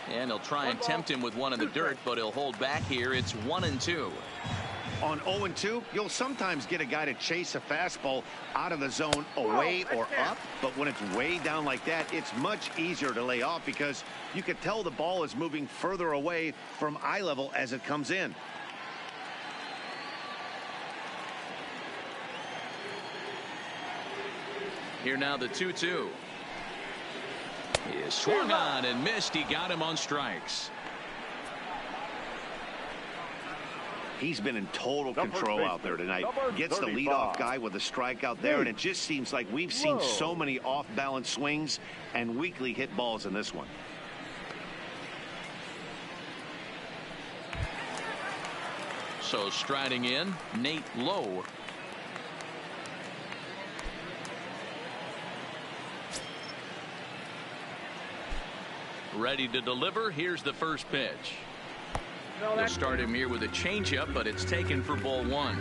And he'll try and tempt him with one in the dirt, but he'll hold back here. It's 1-2. On 0-2, you'll sometimes get a guy to chase a fastball out of the zone away or up, but when it's way down like that, it's much easier to lay off because you can tell the ball is moving further away from eye level as it comes in. Here now the 2-2. He is swung on and missed. He got him on strikes. He's been in total control out there tonight. Gets the leadoff guy with a strikeout there, and it just seems like we've seen so many off-balance swings and weakly hit balls in this one. So striding in, Nate Lowe. Ready to deliver. Here's the first pitch. They'll start him here with a changeup, but it's taken for ball one.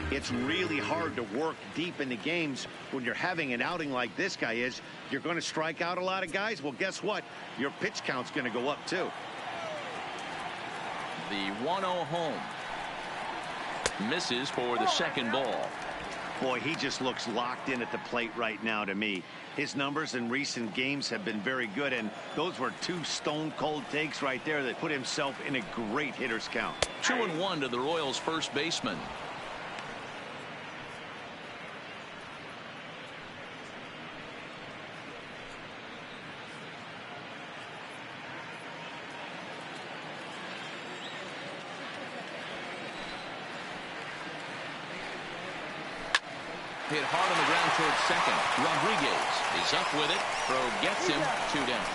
It's really hard to work deep into games when you're having an outing like this guy is. You're going to strike out a lot of guys. Well, guess what? Your pitch count's going to go up, too. The 1-0 home. Misses for the second ball. Boy, he just looks locked in at the plate right now to me. His numbers in recent games have been very good, and those were two stone-cold takes right there that put himself in a great hitter's count. 2-1 to the Royals' first baseman. Hit hard on the ground towards second. Rodriguez is up with it. Throw gets him. 2 down.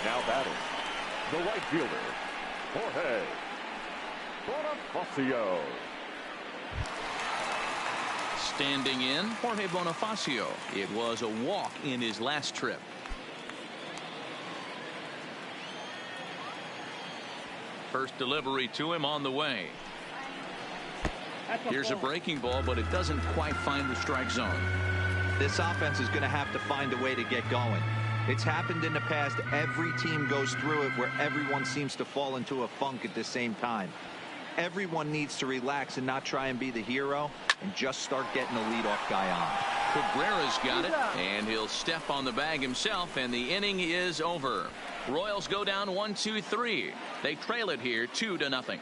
Now batting, the right fielder, Jorge Bonifacio. Standing in, Jorge Bonifacio. It was a walk in his last trip. First delivery to him on the way. Here's a breaking ball, but it doesn't quite find the strike zone. This offense is going to have to find a way to get going. It's happened in the past. Every team goes through it where everyone seems to fall into a funk at the same time. Everyone needs to relax and not try and be the hero and just start getting the leadoff guy on. Cabrera's got it, and he'll step on the bag himself, and the inning is over. Royals go down 1-2-3. They trail it here 2-0.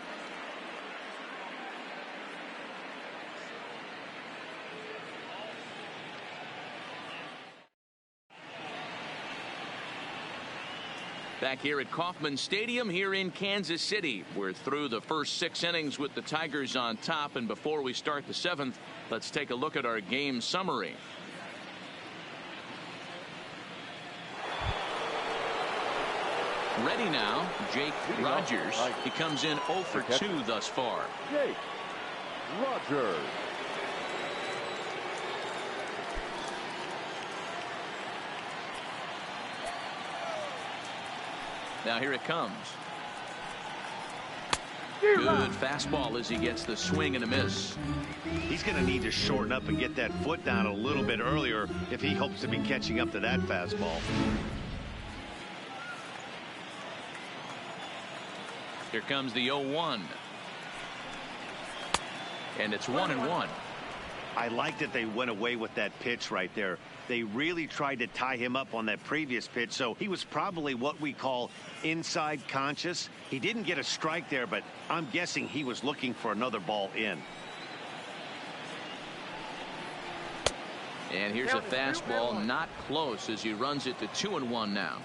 Back here at Kauffman Stadium here in Kansas City. We're through the first 6 innings with the Tigers on top, and before we start the 7th, let's take a look at our game summary. Ready now, Jake Rogers. He comes in 0 for 2 thus far. Jake Rogers. Now here it comes. Good fastball as he gets the swing and a miss. He's going to need to shorten up and get that foot down a little bit earlier if he hopes to be catching up to that fastball. Here comes the 0-1. And it's 1-1. I like that they went away with that pitch right there. They really tried to tie him up on that previous pitch, so he was probably what we call inside conscious. He didn't get a strike there, but I'm guessing he was looking for another ball in. And here's a fastball not close as he runs it to 2-1 now.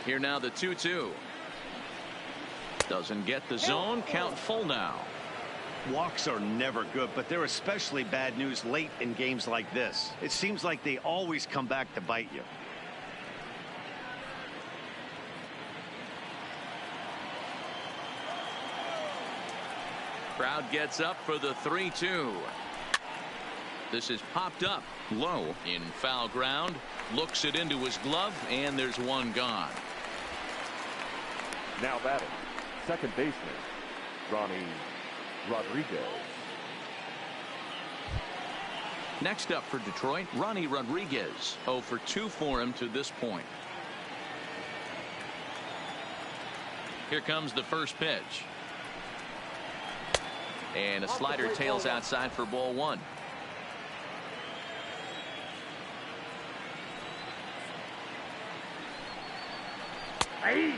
Here now the 2-2. Doesn't get the zone. Count full now. Walks are never good, but they're especially bad news late in games like this. It seems like they always come back to bite you. Crowd gets up for the 3-2. This is popped up low in foul ground. Looks it into his glove, and there's one gone. Now batting, second baseman, Ronnie Rodriguez. Next up for Detroit, Ronnie Rodriguez. 0 for 2 for him to this point. Here comes the first pitch. And a slider tails outside for ball 1.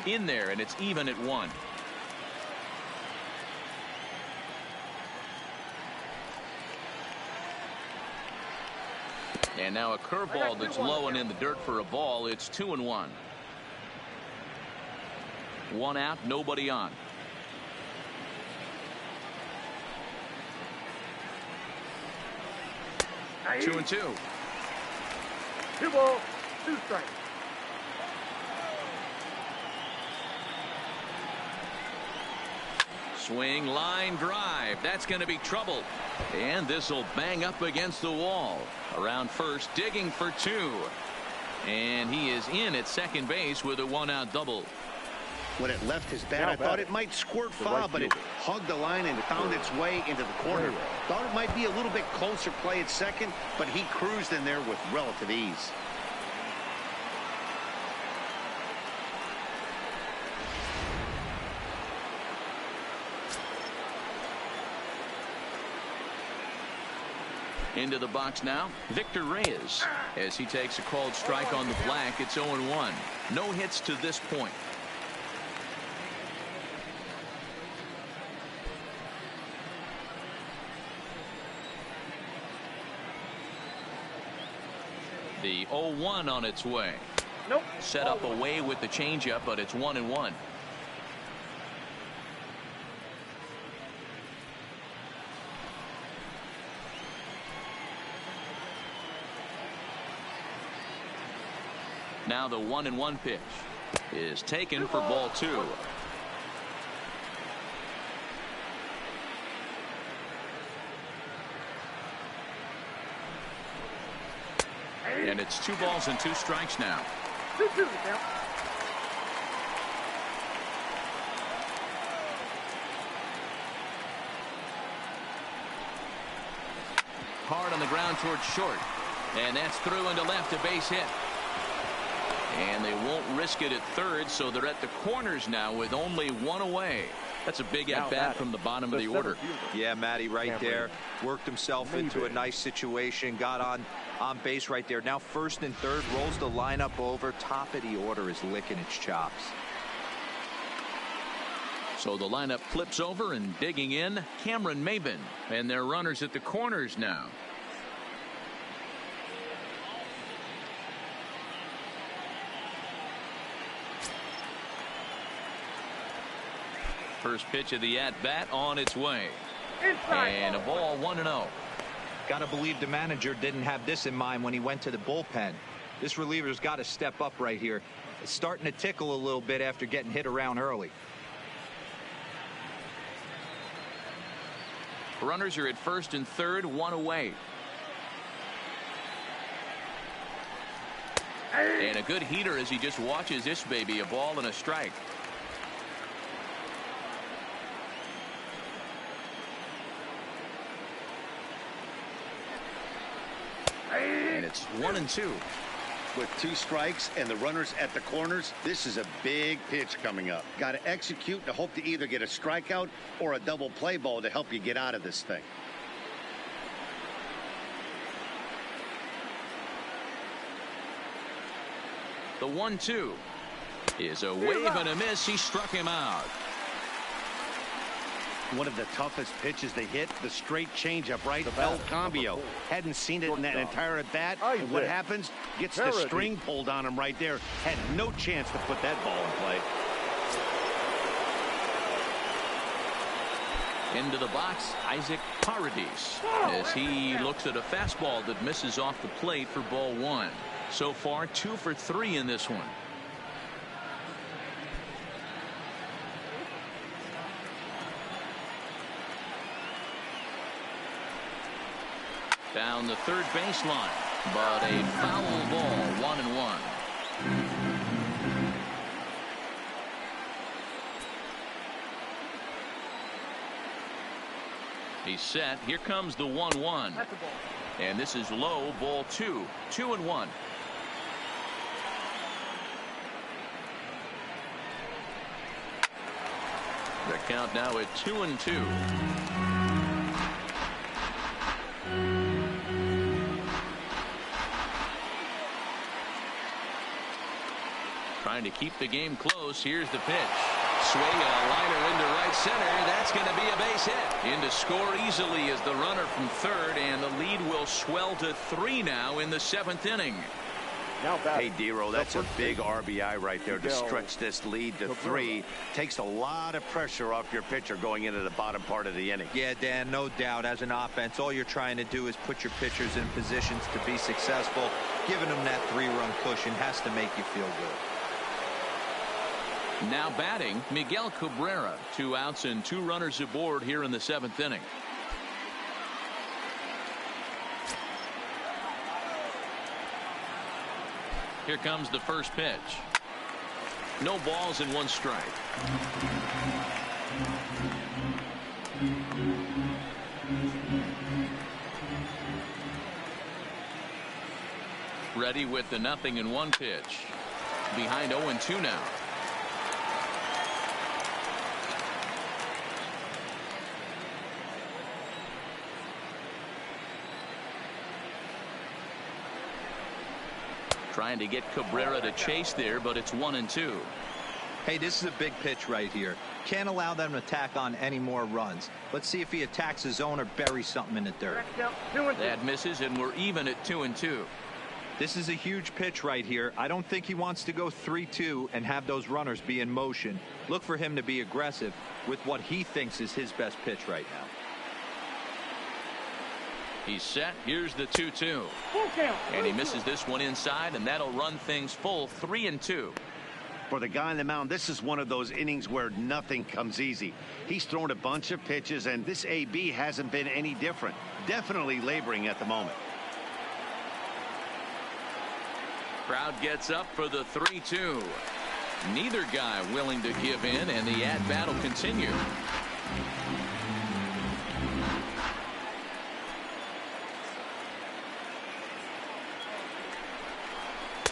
In there, and it's even at 1. And now a curveball that's low and in the dirt for a ball. It's 2-1. 1 out, nobody on. 2-2. 2 balls, 2 strikes. Swing, line drive. That's going to be trouble. And this will bang up against the wall. Around first, digging for 2. And he is in at second base with a 1-out double. When it left his bat, I thought it might squirt foul, but it hugged the line and found its way into the corner. Thought it might be a little bit closer play at second, but he cruised in there with relative ease. Into the box now, Victor Reyes. As he takes a called strike on the black, it's 0-1. No hits to this point. The 0-1 on its way. Nope. Set up away with the changeup, but it's 1-1. Now the 1-1 pitch is taken for ball 2. And it's 2 balls and 2 strikes now. 2-2 count. Hard on the ground towards short. And that's through into left, a base hit. And they won't risk it at third, so they're at the corners now with only 1 away. That's a big at-bat from the bottom of the order. Yeah, Matty, right there. Worked himself into a nice situation. Got on base right there. Now first and third. Rolls the lineup over. Top of the order is licking its chops. So the lineup flips over, and digging in, Cameron Maben. And their runners at the corners now. First pitch of the at-bat on its way. And a ball 1-0. Gotta believe the manager didn't have this in mind when he went to the bullpen. This reliever's got to step up right here. It's starting to tickle a little bit after getting hit around early. Runners are at first and third, 1 away. And a good heater as he just watches this baby, a ball and a strike. And it's 1-2. With 2 strikes and the runners at the corners, this is a big pitch coming up. Got to execute and hope to either get a strikeout or a double play ball to help you get out of this thing. The 1-2 is a wave and a miss. He struck him out. One of the toughest pitches they hit, the straight changeup, right? El Cambio. Hadn't seen it in that entire at bat. And what happens? Gets the string pulled on him right there. Had no chance to put that ball in play. Into the box, Isaac Paradis, as he looks at a fastball that misses off the plate for ball 1. So far, 2 for 3 in this one. Down the third baseline, but a foul ball, 1-1. He's set. Here comes the 1-1. That's a ball. And this is low, ball 2. 2-1. The count now at 2-2. Trying to keep the game close. Here's the pitch. Swing and a liner into right center. That's going to be a base hit. In to score easily is the runner from third, and the lead will swell to 3 now in the 7th inning. Now hey, Dero, that's a big RBI right there to stretch this lead to 3. Takes a lot of pressure off your pitcher going into the bottom part of the inning. Yeah, Dan, no doubt. As an offense, all you're trying to do is put your pitchers in positions to be successful. Giving them that 3-run cushion has to make you feel good. Now batting, Miguel Cabrera. 2 outs and 2 runners aboard here in the 7th inning. Here comes the first pitch. No balls and 1 strike. Ready with the 0-1 pitch. Behind 0-2 now. Trying to get Cabrera to chase there, but it's 1-2. Hey, this is a big pitch right here. Can't allow them to tack on any more runs. Let's see if he attacks his zone or buries something in the dirt. That misses, and we're even at 2-2. This is a huge pitch right here. I don't think he wants to go 3-2 and have those runners be in motion. Look for him to be aggressive with what he thinks is his best pitch right now. He's set. Here's the 2-2. And he misses this one inside, and that'll run things full 3-2. For the guy on the mound, this is one of those innings where nothing comes easy. He's thrown a bunch of pitches, and this AB hasn't been any different. Definitely laboring at the moment. Crowd gets up for the 3-2. Neither guy willing to give in, and the at-bat will continue.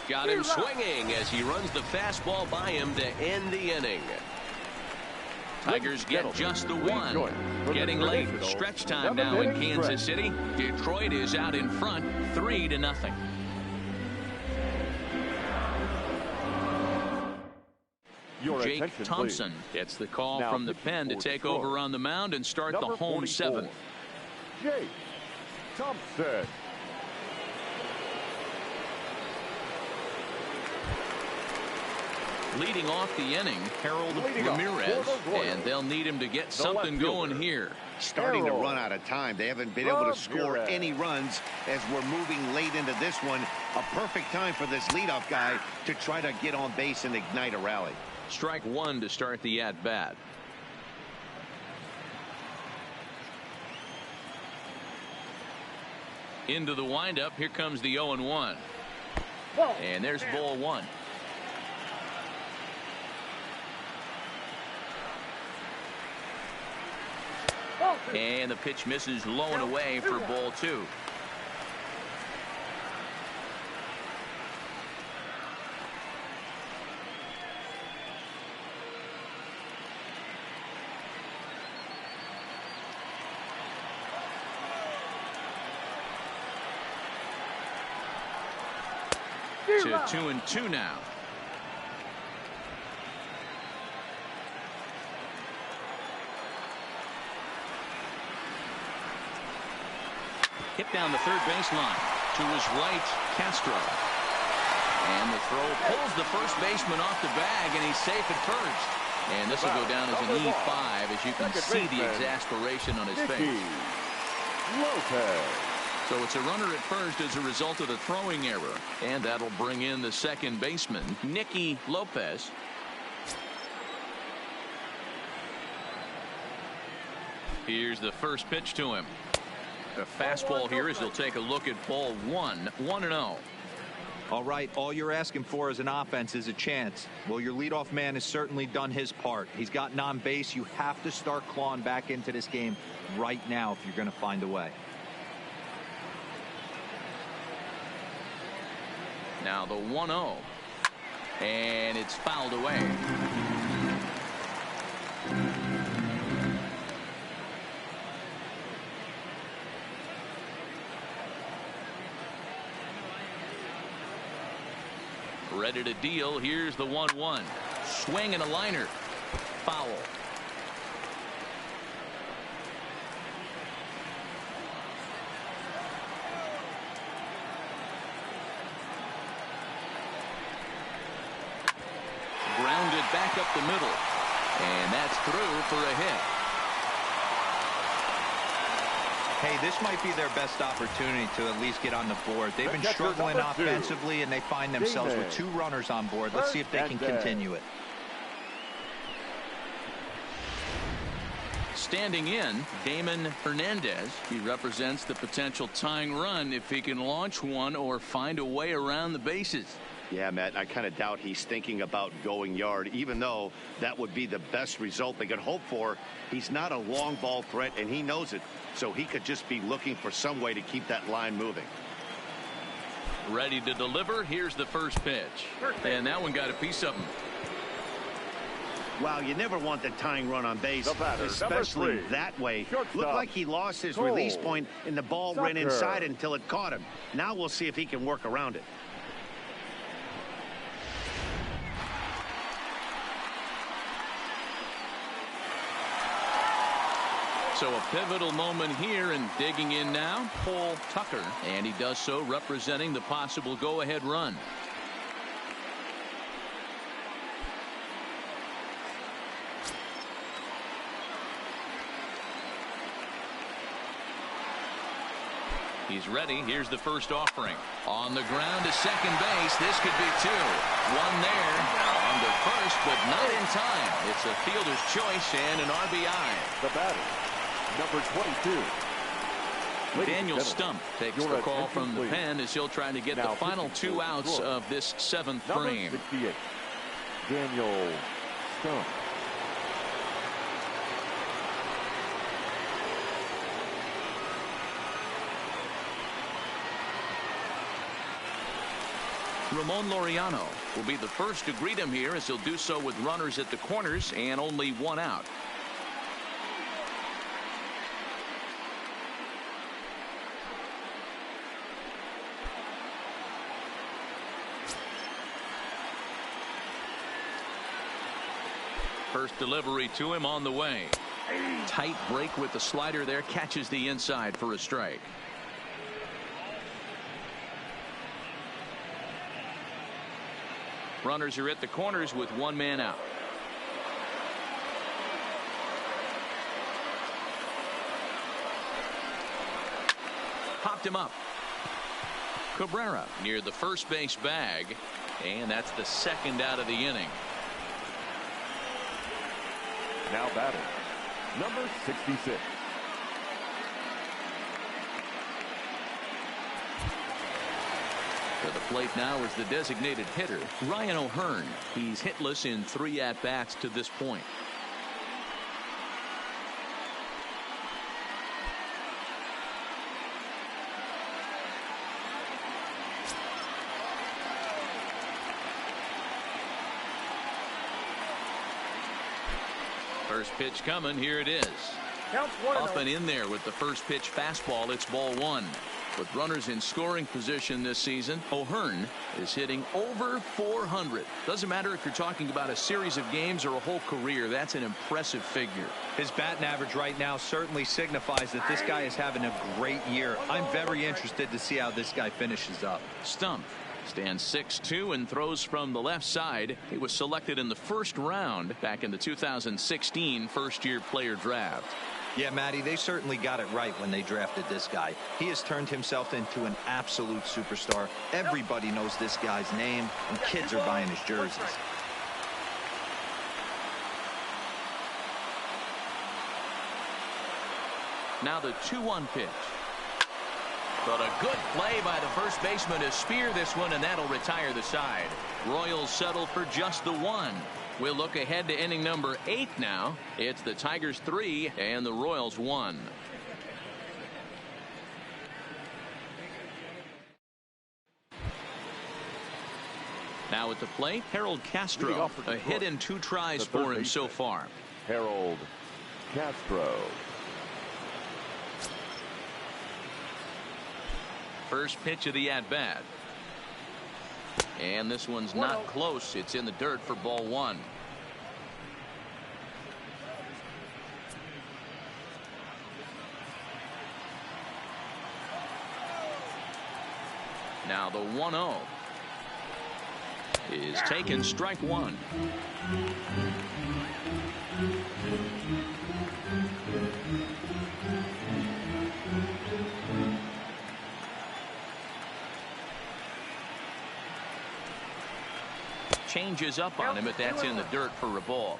Got him swinging as he runs the fastball by him to end the inning. Tigers get just the 1. Getting late. Stretch time now in Kansas City. Detroit is out in front 3-0. Jake Thompson gets the call from the pen to take over on the mound and start the home 7th. Jake Thompson. Leading off the inning, Harold Ramirez, and they'll need him to get something going here. Starting to run out of time. They haven't been able to score any runs as we're moving late into this one. A perfect time for this leadoff guy to try to get on base and ignite a rally. Strike 1 to start the at-bat. Into the windup. Here comes the 0-1. And there's ball 1. And the pitch misses low and away for ball 2. To 2-2 now. Hit down the third baseline to his right, Castro. And the throw pulls the first baseman off the bag, and he's safe at first. And this will go down as an E5, as you can see the exasperation on his face. So it's a runner at first as a result of the throwing error. And that'll bring in the second baseman, Nicky Lopez. Here's the first pitch to him. A fastball here as he'll take a look at ball 1. 1-0. All right, all you're asking for as an offense is a chance. Well, your leadoff man has certainly done his part. He's gotten on base. You have to start clawing back into this game right now if you're going to find a way. Now the 1-0. And it's fouled away. Ready to deal. Here's the 1-1. Swing and a liner. Foul. Grounded back up the middle. And that's through for a hit. Hey, this might be their best opportunity to at least get on the board. They've been struggling offensively, and they find themselves with 2 runners on board. Let's see if they can continue it. Standing in, Damon Hernandez. He represents the potential tying run if he can launch one or find a way around the bases. Yeah, Matt, I kind of doubt he's thinking about going yard, even though that would be the best result they could hope for. He's not a long ball threat, and he knows it, so he could just be looking for some way to keep that line moving. Ready to deliver. Here's the first pitch. And that one got a piece of him. Wow, you never want the tying run on base, especially that way. Looked like he lost his release point, and the ball ran inside until it caught him. Now we'll see if he can work around it. So a pivotal moment here, and digging in now, Paul Tucker. And he does so representing the possible go-ahead run. He's ready. Here's the first offering. On the ground to second base. This could be 2. One there. On to first, but not in time. It's a fielder's choice and an RBI. The batter, number 22. Daniel Stump takes the call from the pen as he'll try to get the final 2 outs of this 7th frame. 68, Daniel Stump. Ramon Laureano will be the first to greet him here, as he'll do so with runners at the corners and only 1 out. First delivery to him on the way. Tight break with the slider there, catches the inside for a strike. Runners are at the corners with 1 man out. Popped him up. Cabrera near the first base bag, and that's the 2nd out of the inning. Now batting, number 66. To the plate now is the designated hitter, Ryan O'Hearn. He's hitless in 3 at-bats to this point. First pitch coming. Here it is. Up and in there with the first pitch fastball. It's ball 1. With runners in scoring position this season, O'Hearn is hitting over 400. Doesn't matter if you're talking about a series of games or a whole career. That's an impressive figure. His batting average right now certainly signifies that this guy is having a great year. I'm very interested to see how this guy finishes up. Stump stands 6'2" and throws from the left side. He was selected in the 1st round back in the 2016 first-year player draft. Yeah, Matty, they certainly got it right when they drafted this guy. He has turned himself into an absolute superstar. Everybody knows this guy's name, and kids are buying his jerseys. Now the 2-1 pitch. But a good play by the first baseman to spear this one, and that'll retire the side. Royals settle for just the one. We'll look ahead to inning number 8 now. It's the Tigers 3 and the Royals 1. Now at the plate, Harold Castro. A hit and 2 tries for him so far. Harold Castro. First pitch of the at-bat. And this one's not close. It's in the dirt for ball 1. Now the 1-0 is taken, strike 1. Changes up on him, but that's in the dirt for a ball.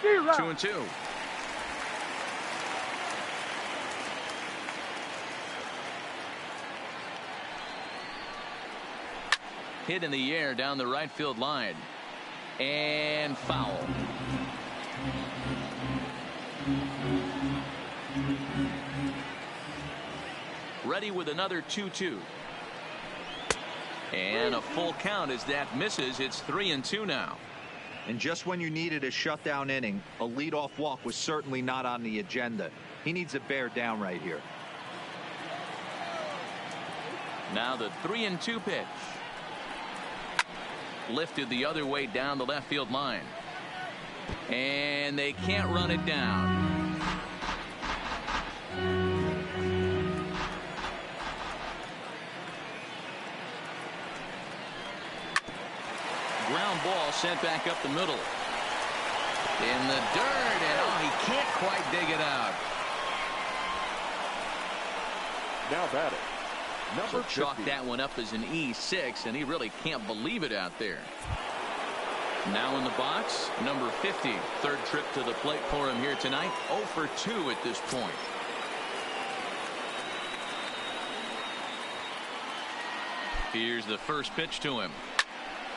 Two and 2. Hit in the air down the right field line. And foul. Ready with another 2-2. And a full count as that misses. It's 3-2 now. And just when you needed a shutdown inning, a leadoff walk was certainly not on the agenda. He needs to bear down right here. Now the 3-2 pitch. Lifted the other way down the left field line. And they can't run it down. Ground ball sent back up the middle. In the dirt, and oh, he can't quite dig it out. Now batting, number 50. Chalk that one up as an E6, and he really can't believe it out there. Now in the box, number 50. Third trip to the plate for him here tonight. 0 for 2 at this point. Here's the first pitch to him.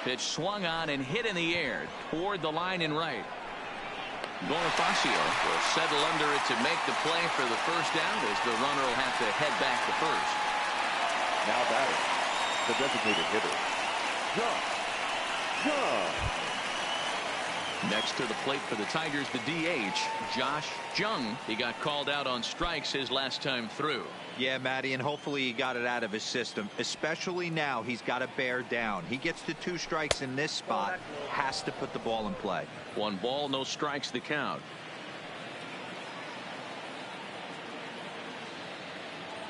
Pitch swung on and hit in the air toward the line and right. Bonifacio will settle under it to make the play for the first out as the runner will have to head back to first. Now batting, the designated hitter, Josh Jung. Next to the plate for the Tigers, the DH, Josh Jung. He got called out on strikes his last time through. Yeah, Matty, and hopefully he got it out of his system. Especially now, he's got to bear down. He gets to 2 strikes in this spot, has to put the ball in play. 1 ball, no strikes the count.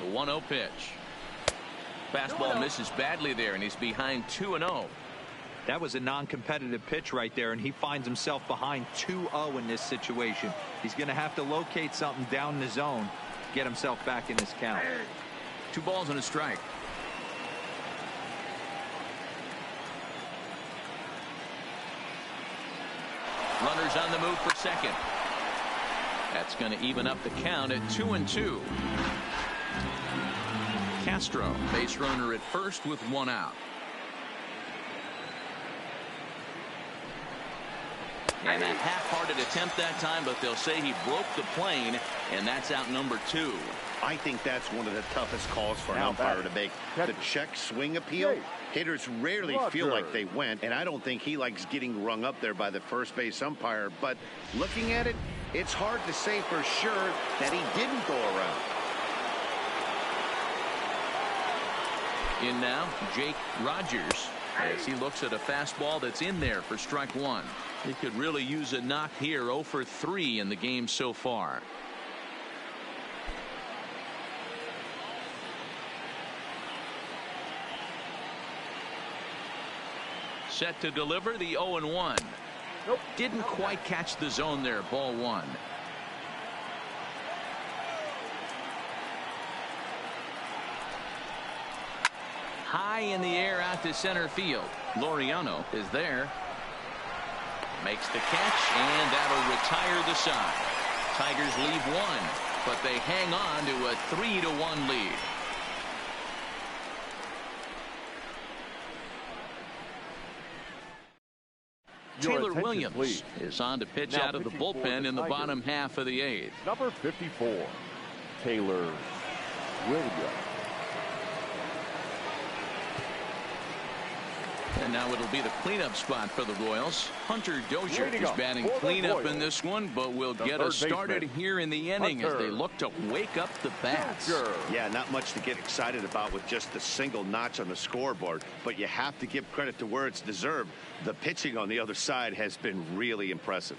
The 1-0 pitch. Fastball misses badly there, and he's behind 2-0. That was a non-competitive pitch right there, and he finds himself behind 2-0 in this situation. He's going to have to locate something down the zone, get himself back in this count. 2 balls and a strike. Runners on the move for second. That's going to even up the count at 2-2. Castro, base runner at first with 1 out. And a half-hearted attempt that time, but they'll say he broke the plane, and that's out number 2. I think that's one of the toughest calls for an umpire to make. The check swing appeal. Hitters rarely feel like they went, and I don't think he likes getting rung up there by the first base umpire. But looking at it, it's hard to say for sure that he didn't go around. In now, Jake Rogers, as he looks at a fastball that's in there for strike 1. He could really use a knock here. 0 for 3 in the game so far. Set to deliver the 0-1. Nope. Didn't quite catch the zone there. Ball 1. High in the air out to center field. Laureano is there. Makes the catch, and that'll retire the side. Tigers leave one, but they hang on to a 3-1 lead. Taylor Williams is on to pitch out of the bullpen in the bottom half of the 8th. Number 54, Taylor Williams. And now it'll be the cleanup spot for the Royals. Hunter Dozier is batting cleanup in this one, but will get us started here in the inning as they look to wake up the bats. Yeah, not much to get excited about with just a single notch on the scoreboard, but you have to give credit to where it's deserved. The pitching on the other side has been really impressive.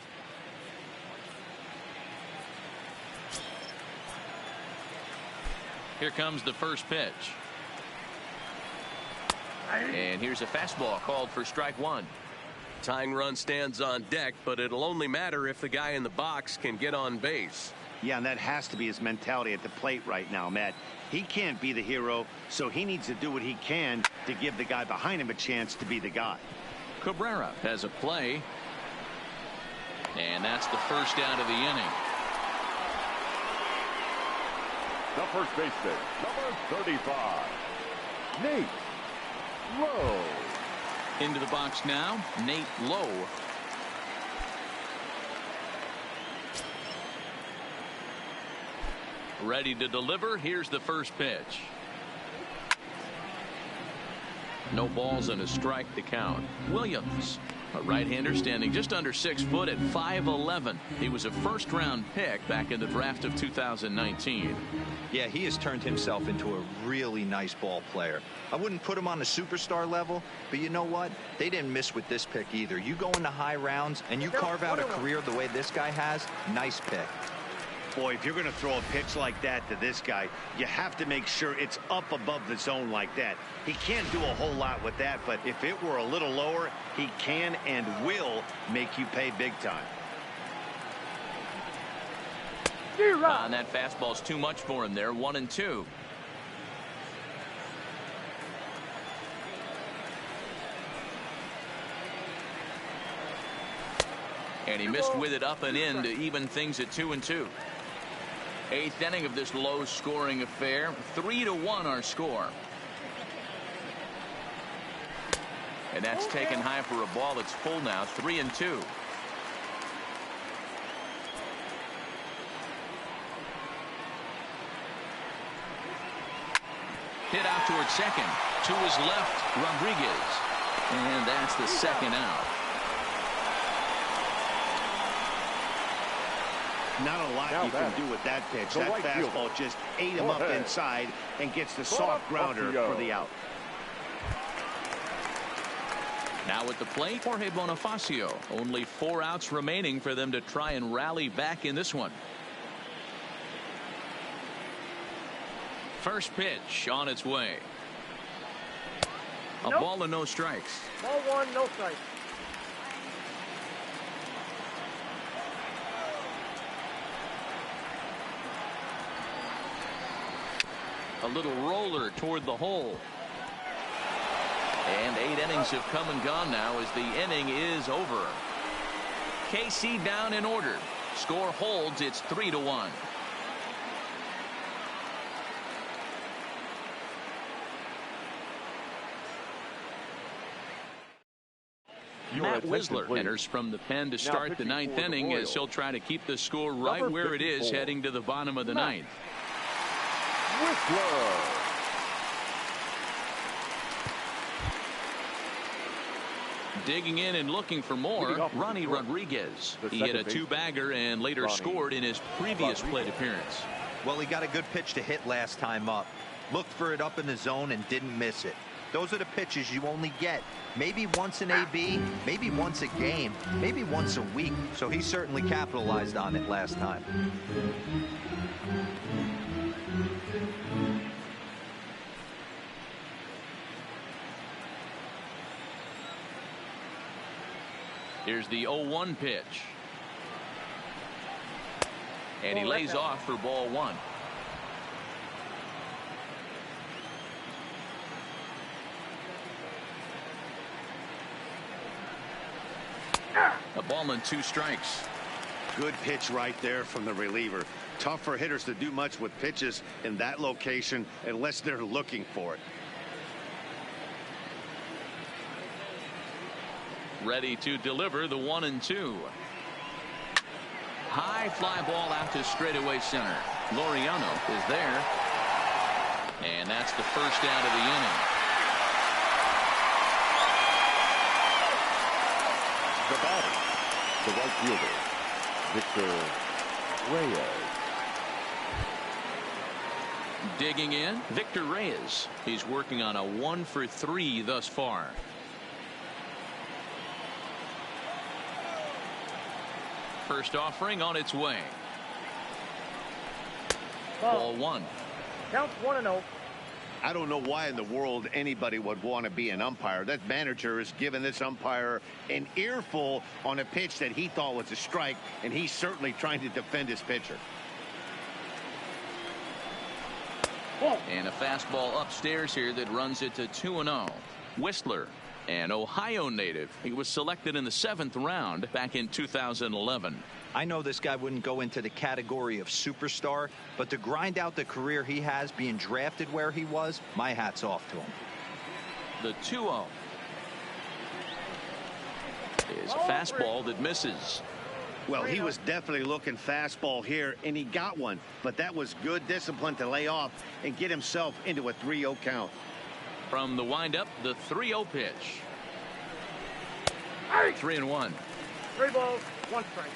Here comes the first pitch. And here's a fastball called for strike one. Tying run stands on deck, but it'll only matter if the guy in the box can get on base. Yeah, and that has to be his mentality at the plate right now, Matt. He can't be the hero, so he needs to do what he can to give the guy behind him a chance to be the guy. Cabrera has a play. And that's the first out of the inning. The first baseman, number 35, Nate Lowe. Into the box now, Nate Lowe. Ready to deliver. Here's the first pitch. No balls and a strike to count. Williams, a right-hander standing just under 6 foot at 5'11". He was a first-round pick back in the draft of 2019. Yeah, he has turned himself into a really nice ball player. I wouldn't put him on the superstar level, but you know what? They didn't miss with this pick either. You go into high rounds and you carve out a career the way this guy has, nice pick. Boy, if you're going to throw a pitch like that to this guy, you have to make sure it's up above the zone like that. He can't do a whole lot with that, but if it were a little lower, he can and will make you pay big time. And that fastball's too much for him there. 1-2. And he missed with it up and in to even things at 2-2. 8th inning of this low-scoring affair. 3-1 our score. And that's taken high for a ball that's full now. 3-2. Hit out towards second. To his left, Rodriguez. And that's the second out. Not a lot you can do with that pitch. That fastball just ate him up inside and gets the soft grounder for the out. Now at the plate, Jorge Bonifacio. Only 4 outs remaining for them to try and rally back in this one. First pitch on its way. A ball and no strikes. Ball 1, no strikes. A little roller toward the hole. And 8 innings have come and gone now as the inning is over. KC down in order. Score holds. It's 3-1. Matt Wisler enters from the pen to start the 9th inning as he'll try to keep the score right where it is heading to the bottom of the 9th. Whistler. Digging in and looking for more, Ronnie Rodriguez. He hit a 2-bagger and later scored in his previous plate appearance. Well, he got a good pitch to hit last time up. Looked for it up in the zone and didn't miss it. Those are the pitches you only get maybe once an AB, maybe once a game, maybe once a week. So he certainly capitalized on it last time. Here's the 0-1 pitch. And he lays off for ball 1. A ball and 2 strikes. Good pitch right there from the reliever. Tough for hitters to do much with pitches in that location unless they're looking for it. Ready to deliver the 1-2. High fly ball out to straightaway center. Laureano is there. And that's the first out of the inning. The batter, the right fielder, Victor Reyes. Digging in, Victor Reyes. He's working on a 1-for-3 thus far. First offering on its way. Ball 1. Count 1-0. I don't know why in the world anybody would want to be an umpire. That manager is giving this umpire an earful on a pitch that he thought was a strike, and he's certainly trying to defend his pitcher. And a fastball upstairs here that runs it to 2-0. Whistler, an Ohio native. He was selected in the 7th round back in 2011. I know this guy wouldn't go into the category of superstar, but to grind out the career he has being drafted where he was, my hat's off to him. The 2-0 is a fastball that misses. Well, he was definitely looking fastball here, and he got one. But that was good discipline to lay off and get himself into a 3-0 count. From the windup, the 3-0 pitch. 3-1. 3 balls, 1 strike.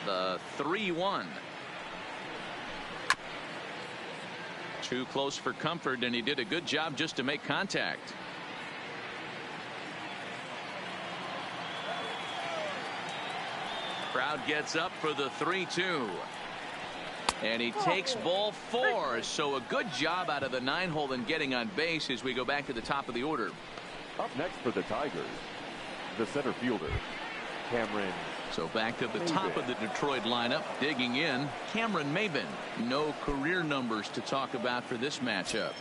The 3-1. Too close for comfort, and he did a good job just to make contact. Crowd gets up for the 3-2. And he takes ball 4. So a good job out of the 9-hole in getting on base as we go back to the top of the order. Up next for the Tigers, the center fielder, Cameron. So back to the top of the Detroit lineup, digging in, Cameron Maybin. No career numbers to talk about for this matchup.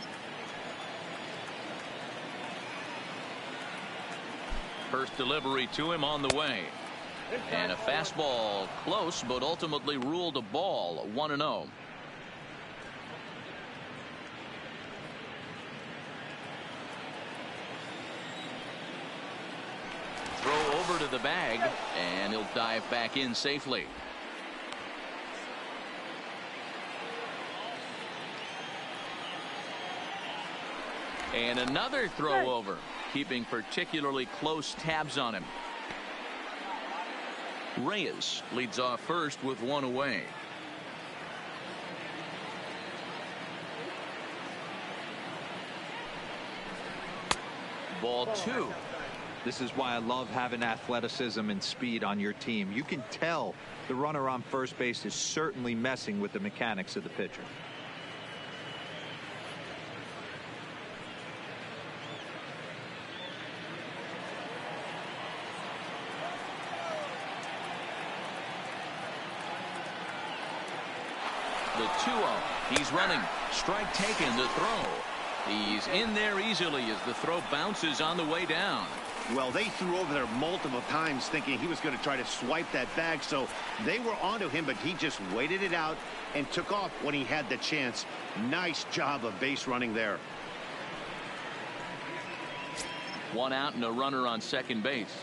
First delivery to him on the way. And a fastball close, but ultimately ruled a ball. 1-0. Throw over to the bag, and he'll dive back in safely. And another throw over, keeping particularly close tabs on him. Reyes leads off first with 1 away. Ball 2. This is why I love having athleticism and speed on your team. You can tell the runner on first base is certainly messing with the mechanics of the pitcher. The 2-0. He's running. Strike taken. The throw. He's in there easily as the throw bounces on the way down. Well, they threw over there multiple times thinking he was going to try to swipe that bag, so they were onto him, but he just waited it out and took off when he had the chance. Nice job of base running there. 1 out and a runner on second base.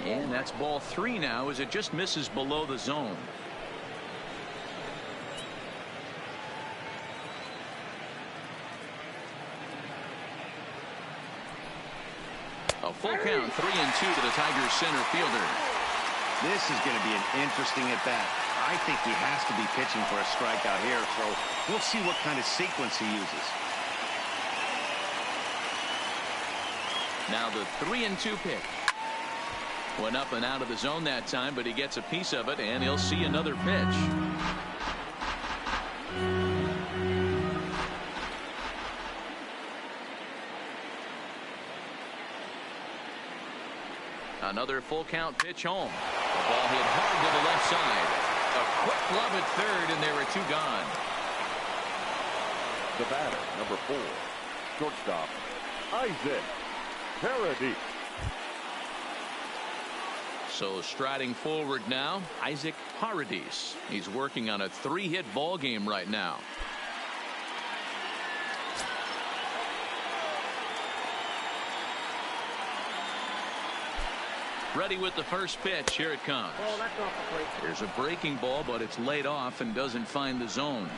And that's ball 3 now as it just misses below the zone. A full count, 3-2 to the Tigers center fielder. This is going to be an interesting at bat. I think he has to be pitching for a strikeout here, so we'll see what kind of sequence he uses. Now the 3-2 pitch. Went up and out of the zone that time, but he gets a piece of it, and he'll see another pitch. Another full count pitch home. The ball hit hard to the left side. A quick glove at third, and there are two gone. The batter, number 4, shortstop, Isaac Paradis. So striding forward now, Isaac Paradis. He's working on a 3-hit ball game right now. Ready with the first pitch. Here it comes. Oh, that's off the plate. Here's a breaking ball, but it's laid off and doesn't find the zone.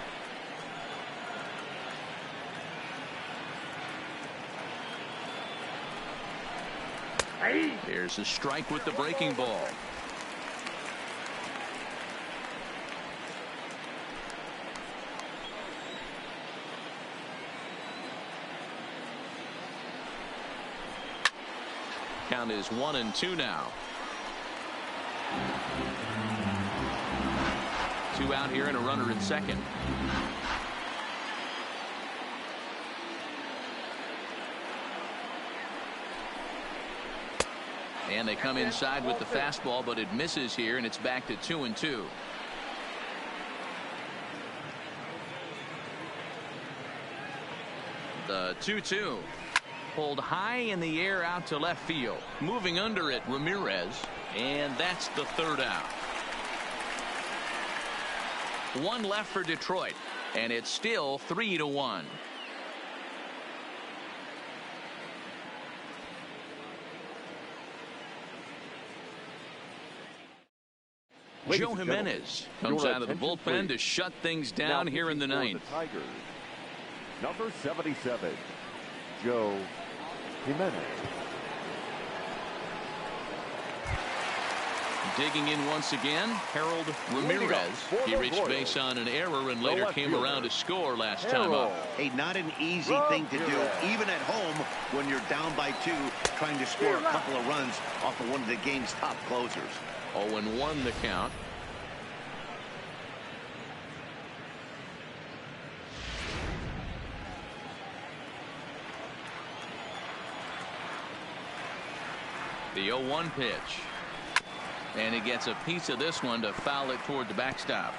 Hey. Here's a strike with the breaking ball. Count is 1-2 now. 2 out here and a runner in second. And they come inside with the fastball, but it misses here, and it's back to 2-2. The 2-2. Pulled high in the air out to left field. Moving under it, Ramirez. And that's the third out. 1 left for Detroit. And it's still 3-1. Joe Jimenez comes out of the bullpen to shut things down here in the ninth. The Tigers, number 77, Joe Jimenez. Digging in once again, Harold Ramirez. He reached base on an error and later came around to score last time up. Hey, not an easy thing to do, even at home when you're down by 2, trying to score a couple of runs off of one of the game's top closers. 0-1 the count. The 0-1 pitch. And he gets a piece of this one to foul it toward the backstop.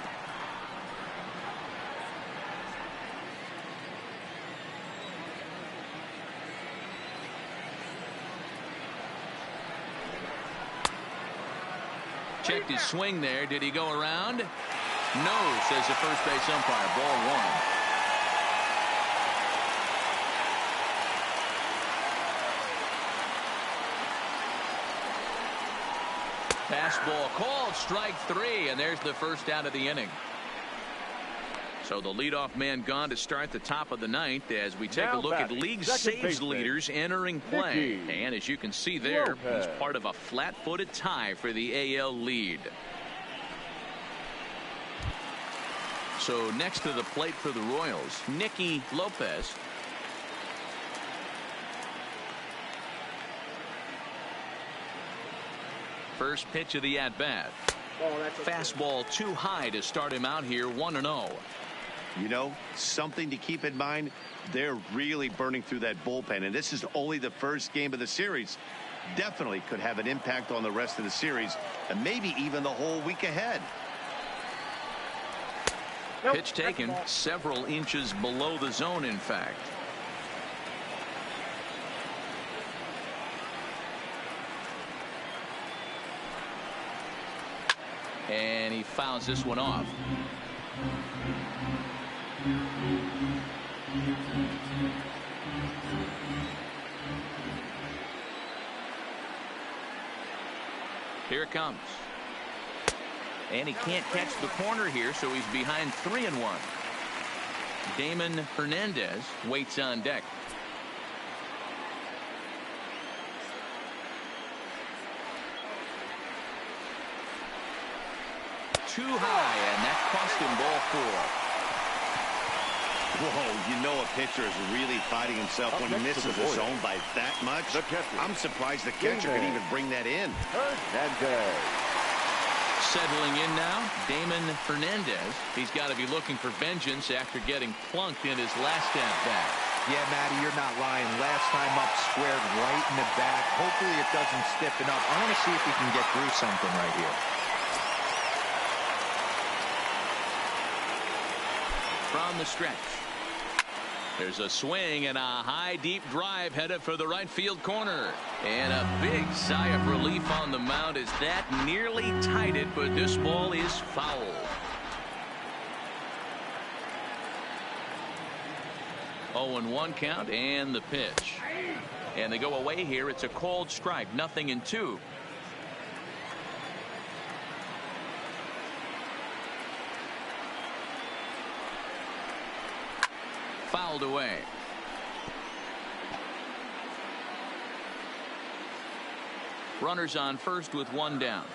Checked his swing there. Did he go around? No, says the first base umpire. Ball 1. Fastball called, strike 3, and there's the first out of the inning. So the leadoff man gone to start the top of the ninth as we take a look at league saves leaders entering play. And as you can see there, he's part of a flat-footed tie for the AL lead. So next to the plate for the Royals, Nicky Lopez. First pitch of the at-bat. Fastball too high to start him out here 1-0. You know, something to keep in mind, they're really burning through that bullpen, and this is only the first game of the series. Definitely could have an impact on the rest of the series and maybe even the whole week ahead. Pitch taken several inches below the zone, in fact. And he fouls this one off. Here it comes. And he can't catch the corner here, so he's behind 3-1. Damon Hernandez waits on deck. Too high, and that cost him ball 4. Whoa, you know a pitcher is really fighting himself when he misses the zone by that much. I'm surprised the catcher can even bring that in. Settling in now, Damon Hernandez. He's got to be looking for vengeance after getting plunked in his last at-bat. Yeah, Matty, you're not lying. Last time up, squared right in the back. Hopefully it doesn't stiffen up. I want to see if he can get through something right here. From the stretch. There's a swing and a high, deep drive headed for the right field corner. And a big sigh of relief on the mound as that nearly tied it, but this ball is foul. 0-1 count and the pitch. And they go away here. It's a called strike. 0-2. Fouled away. Runners on first with one down.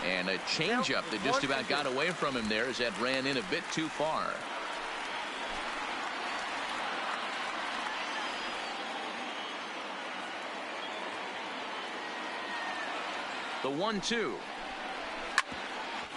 And a changeup that just about got away from him there as that ran in a bit too far. The 1-2.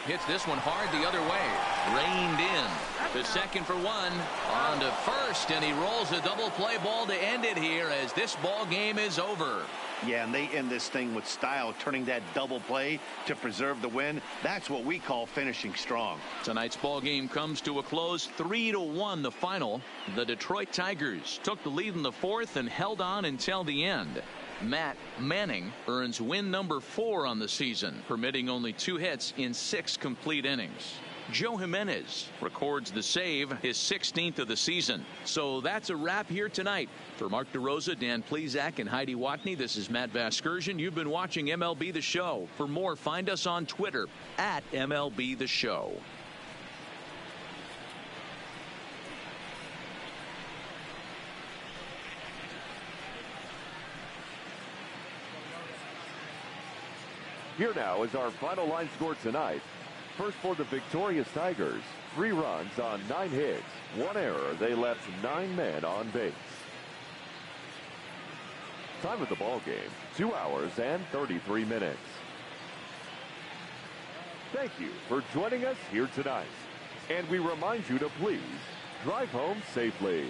Hits this one hard the other way. Reined in. The second for one. On to first, and he rolls a double play ball to end it here as this ball game is over. Yeah, and they end this thing with style, turning that double play to preserve the win. That's what we call finishing strong. Tonight's ball game comes to a close. 3-1 the final. The Detroit Tigers took the lead in the fourth and held on until the end. Matt Manning earns win number 4 on the season, permitting only 2 hits in 6 complete innings. Joe Jimenez records the save, his 16th of the season. So that's a wrap here tonight. For Mark DeRosa, Dan Plesac, and Heidi Watney, this is Matt Vasgersian. You've been watching MLB The Show. For more, find us on Twitter at MLB The Show. Here now is our final line score tonight. First for the victorious Tigers, 3 runs on 9 hits, 1 error. They left 9 men on base. Time of the ball game, 2 hours and 33 minutes. Thank you for joining us here tonight. And we remind you to please drive home safely.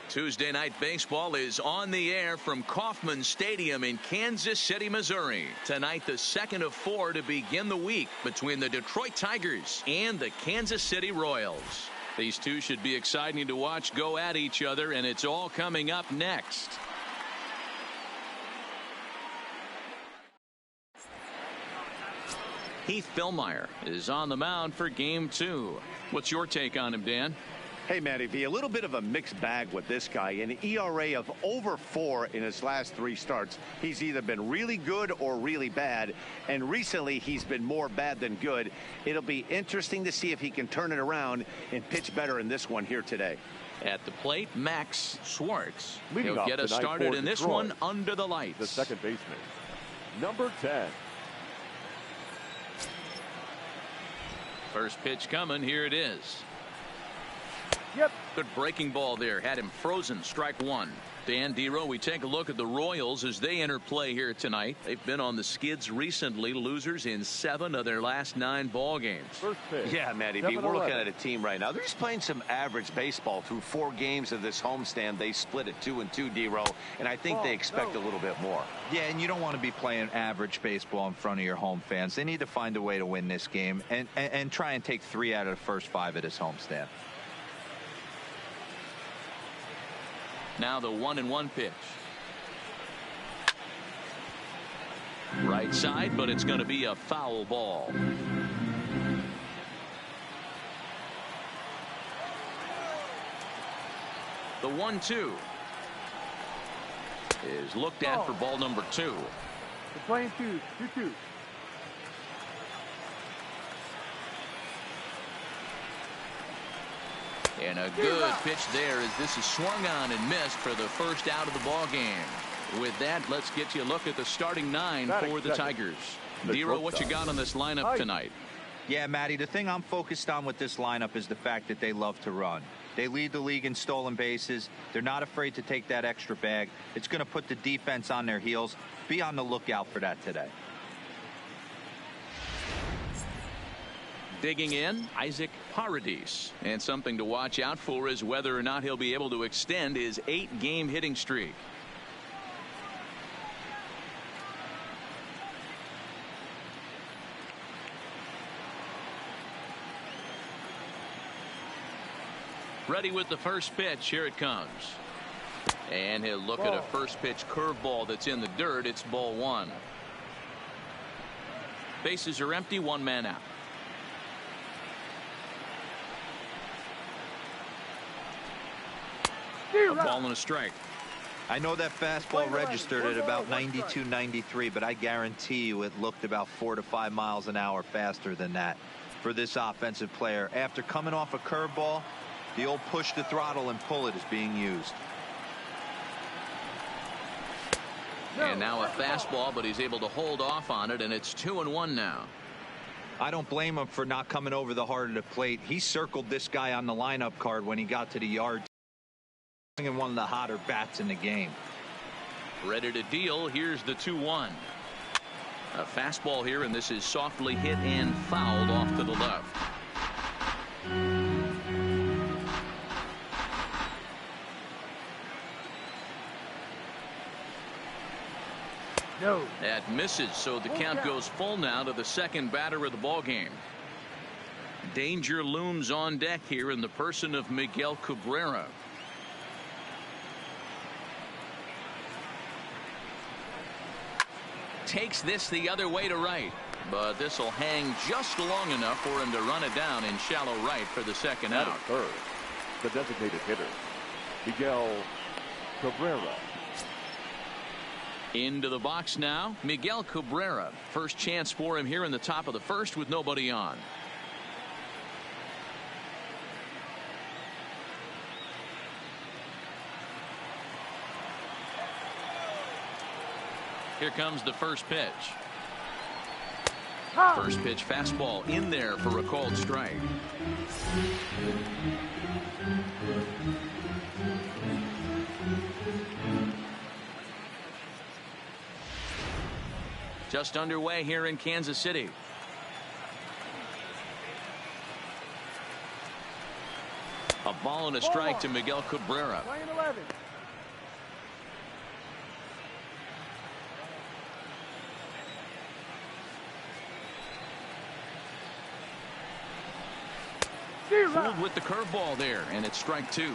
Tuesday Night Baseball is on the air from Kauffman Stadium in Kansas City, Missouri. Tonight, the second of 4 to begin the week between the Detroit Tigers and the Kansas City Royals. These two should be exciting to watch go at each other, and it's all coming up next. Heath Fillmyer is on the mound for Game 2. What's your take on him, Dan? Hey, Matty V, a little bit of a mixed bag with this guy. An ERA of over 4 in his last 3 starts. He's either been really good or really bad, and recently he's been more bad than good. It'll be interesting to see if he can turn it around and pitch better in this one here today. At the plate, Max Schwartz. Leading He'll off get us tonight started for in this Detroit, one under the lights. The second baseman, number 10. First pitch coming. Here it is. Yep. Good breaking ball there. Had him frozen. Strike one. Dan Dero, we take a look at the Royals as they enter play here tonight. They've been on the skids recently, losers in 7 of their last 9 ball games. First pitch. Yeah, Matty B, we're looking at a team right now. They're just playing some average baseball through 4 games of this homestand. They split at 2-2, Dero, and I think they expect a little bit more. Yeah, and you don't want to be playing average baseball in front of your home fans. They need to find a way to win this game and try and take 3 out of the first 5 at this homestand. Now the 1-1 pitch. Right side, but it's going to be a foul ball. The 1-2 is looked at for ball number 2. We're playing 2-2. And a good pitch there as this is swung on and missed for the first out of the ball game. With that, let's get you a look at the starting 9 for the Tigers. Dero, what you got on this lineup tonight? Yeah, Matty, the thing I'm focused on with this lineup is the fact that they love to run. They lead the league in stolen bases. They're not afraid to take that extra bag. It's going to put the defense on their heels. Be on the lookout for that today. Digging in, Isaac Paradis. And something to watch out for is whether or not he'll be able to extend his 8-game hitting streak. Ready with the first pitch. Here it comes. And he'll look at a first pitch curveball that's in the dirt. It's ball 1. Bases are empty. 1 man out. A ball and a strike. I know that fastball registered at about 92, 93, but I guarantee you it looked about 4 to 5 miles an hour faster than that for this offensive player. After coming off a curveball, the old push the throttle and pull it is being used. And now a fastball, but he's able to hold off on it, and it's 2-1 now. I don't blame him for not coming over the heart of the plate. He circled this guy on the lineup card when he got to the yard. One of the hotter bats in the game. Ready to deal. Here's the 2-1. A fastball here, and this is softly hit and fouled off to the left. No. That misses, so the count goes full now to the second batter of the ball game. Danger looms on deck here in the person of Miguel Cabrera. Takes this the other way to right, but this will hang just long enough for him to run it down in shallow right for the second out. At third, the designated hitter, Miguel Cabrera. Into the box now, Miguel Cabrera. First chance for him here in the top of the first with nobody on. Here comes the first pitch. First pitch fastball in there for a called strike. Just underway here in Kansas City. A ball and a strike to Miguel Cabrera. Playing 11. Fooled with the curveball there, and it's strike two.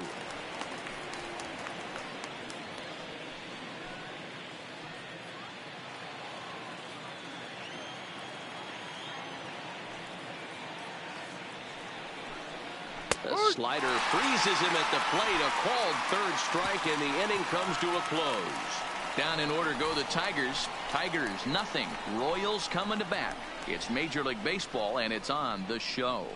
The slider freezes him at the plate. A called third strike, and the inning comes to a close. Down in order go the Tigers. Tigers, nothing. Royals coming to bat. It's Major League Baseball, and it's on the show.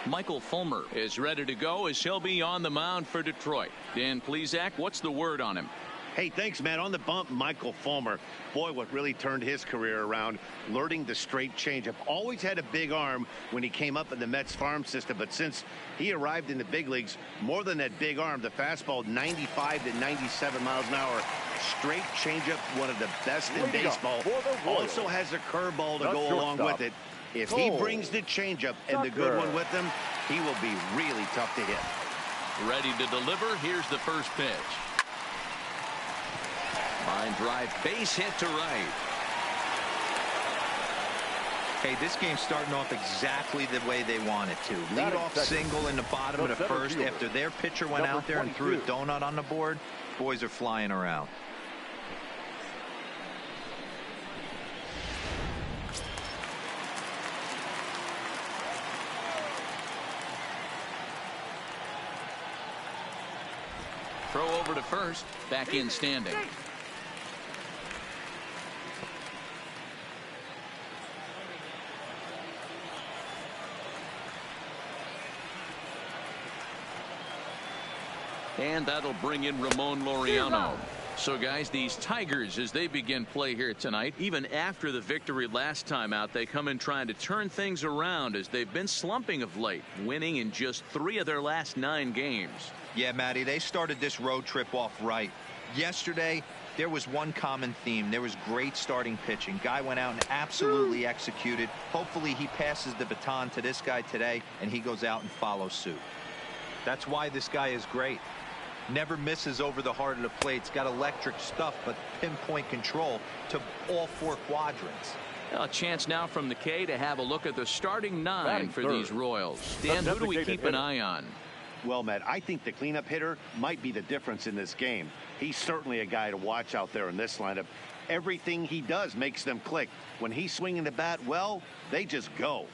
Michael Fulmer is ready to go as he'll be on the mound for Detroit. Dan Plesac, what's the word on him? Hey, thanks, Matt. On the bump, Michael Fulmer. Boy, what really turned his career around, learning the straight changeup. Always had a big arm when he came up in the Mets farm system, but since he arrived in the big leagues, more than that big arm, the fastball 95 to 97 miles an hour. Straight changeup, one of the best in baseball. Also has a curveball to go along with it. If he brings the changeup and the good one with him, he will be really tough to hit. Ready to deliver. Here's the first pitch. Line drive, base hit to right. Hey, this game's starting off exactly the way they want it to. Lead off single in the bottom of the first after their pitcher went out there and threw a donut on the board. Boys are flying around. Throw over to first. Back in standing. And that'll bring in Ramon Laureano. So, guys, these Tigers, as they begin play here tonight, even after the victory last time out, they come in trying to turn things around as they've been slumping of late, winning in just 3 of their last 9 games. Yeah, Matty, they started this road trip off right. Yesterday, there was one common theme. There was great starting pitching. Guy went out and absolutely executed. Hopefully he passes the baton to this guy today, and he goes out and follows suit. That's why this guy is great. Never misses over the heart of the plate. He's got electric stuff, but pinpoint control to all 4 quadrants. A chance now from the K to have a look at the starting 9 for these Royals. Dan, who do we keep an eye on? Well, Matt, I think the cleanup hitter might be the difference in this game. He's certainly a guy to watch out there in this lineup. Everything he does makes them click. When he's swinging the bat, well, they just go.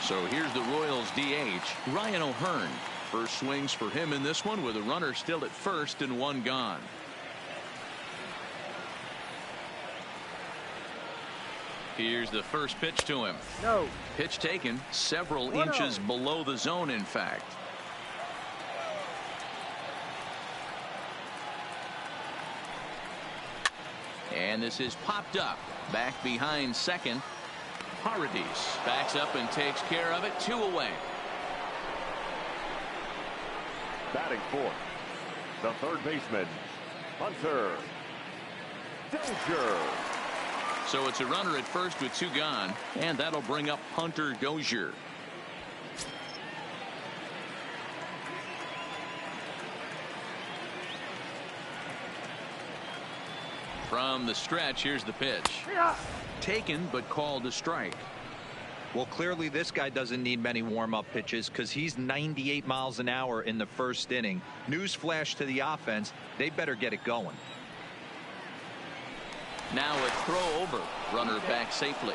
So here's the Royals DH, Ryan O'Hearn. First swings for him in this one with a runner still at first and 1 gone. Here's the first pitch to him. No. Pitch taken several inches below the zone, in fact. And this is popped up. Back behind second. Paradis backs up and takes care of it. 2 away. Batting fourth, the third baseman, Hunter Dozier. So it's a runner at first with 2 gone, and that'll bring up Hunter Dozier. From the stretch, here's the pitch. Taken, but called a strike. Well, clearly this guy doesn't need many warm-up pitches because he's 98 miles an hour in the first inning. Newsflash to the offense, they better get it going. Now a throw over. Runner back safely.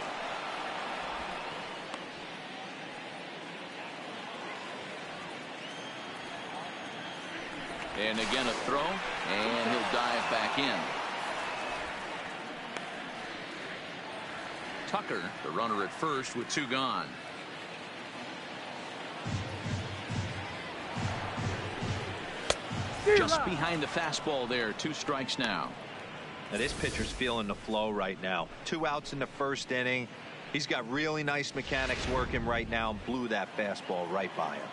And again a throw, and he'll dive back in. Tucker, the runner at first with 2 gone. Just behind the fastball there. 2 strikes now. Now this pitcher's feeling the flow right now. 2 outs in the first inning. He's got really nice mechanics working right now. Blew that fastball right by him.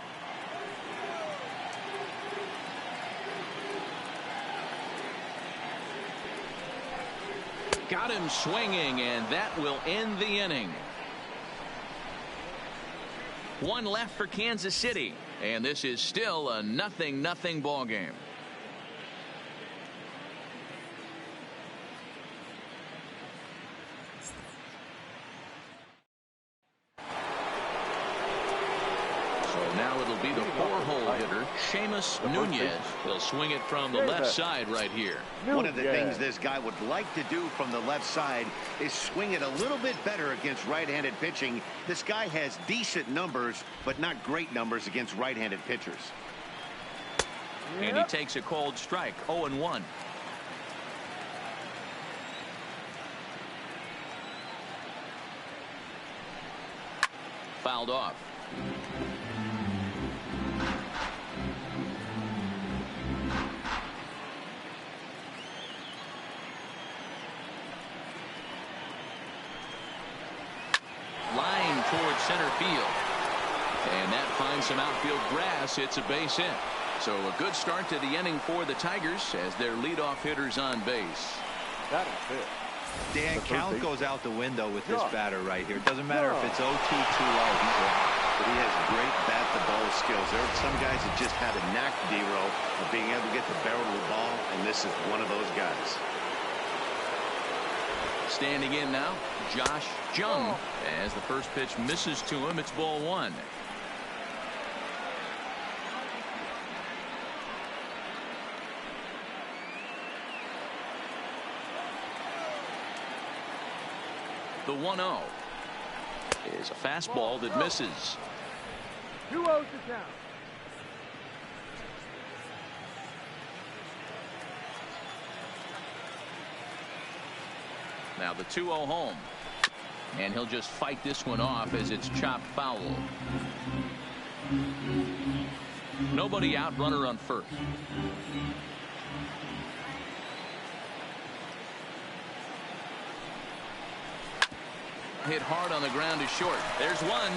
Got him swinging, and that will end the inning. One left for Kansas City, and this is still a 0-0 ball game. Now it'll be the 4-hole hitter, Seamus Nunez. He'll swing it from the left side right here. One of the things this guy would like to do from the left side is swing it a little bit better against right-handed pitching. This guy has decent numbers, but not great numbers against right-handed pitchers. And he takes a cold strike, 0-1. Fouled off. Line towards center field. And that finds some outfield grass. It's a base hit. So a good start to the inning for the Tigers as their leadoff hitter's on base. That'll fit. Dan, count goes out the window with this batter right here. It doesn't matter if it's 0-2, 2-0. He's out. But he has great bat-to-ball skills. There are some guys that just have a knack, D-Row, of being able to get the barrel of the ball, and this is one of those guys. Standing in now, Josh Jung. As the first pitch misses to him, it's ball one. The 1-0 is a fastball that misses. 2-0 to count. Now the 2-0 home. And he'll just fight this one off as it's chopped foul. Nobody out, runner on first. Hit hard on the ground is short. There's one.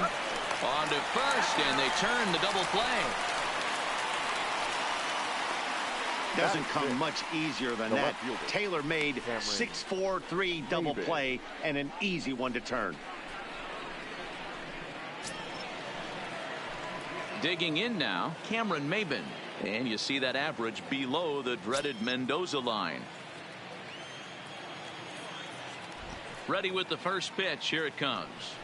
On to first, and they turn the double play. Doesn't come much easier than that. Taylor made 6-4-3 double play and an easy one to turn. Digging in now, Cameron Maben. And you see that average below the dreaded Mendoza line. Ready with the first pitch. Here it comes.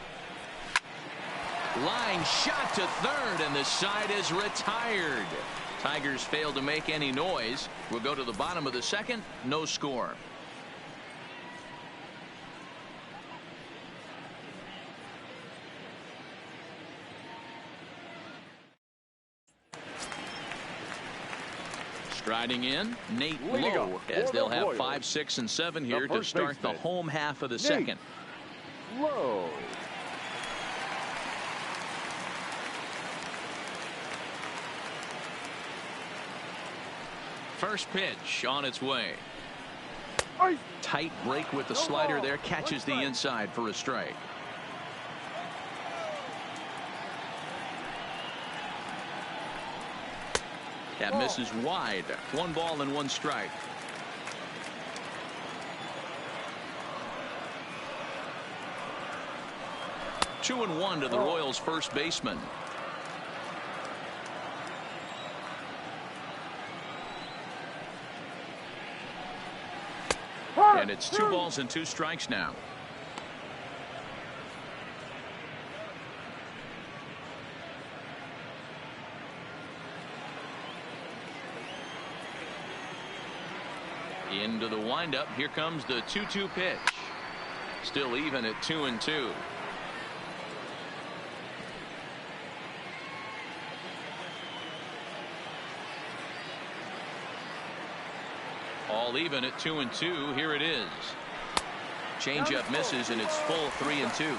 Line shot to third, and the side is retired. Tigers failed to make any noise. We'll go to the bottom of the second. No score. Striding in, Nate Lowe, as they'll have 5, 6, and 7 here to start the home half of the second. Lowe. First pitch on its way. Tight break with the slider there, catches the inside for a strike. That misses wide. 1 ball and 1 strike. Two and 1 to the Royals' first baseman. And it's 2 balls and 2 strikes now. Into the windup. Here comes the 2-2 pitch. Still even at 2-2. All even at 2-2. Here it is. Changeup misses, and it's full 3-2.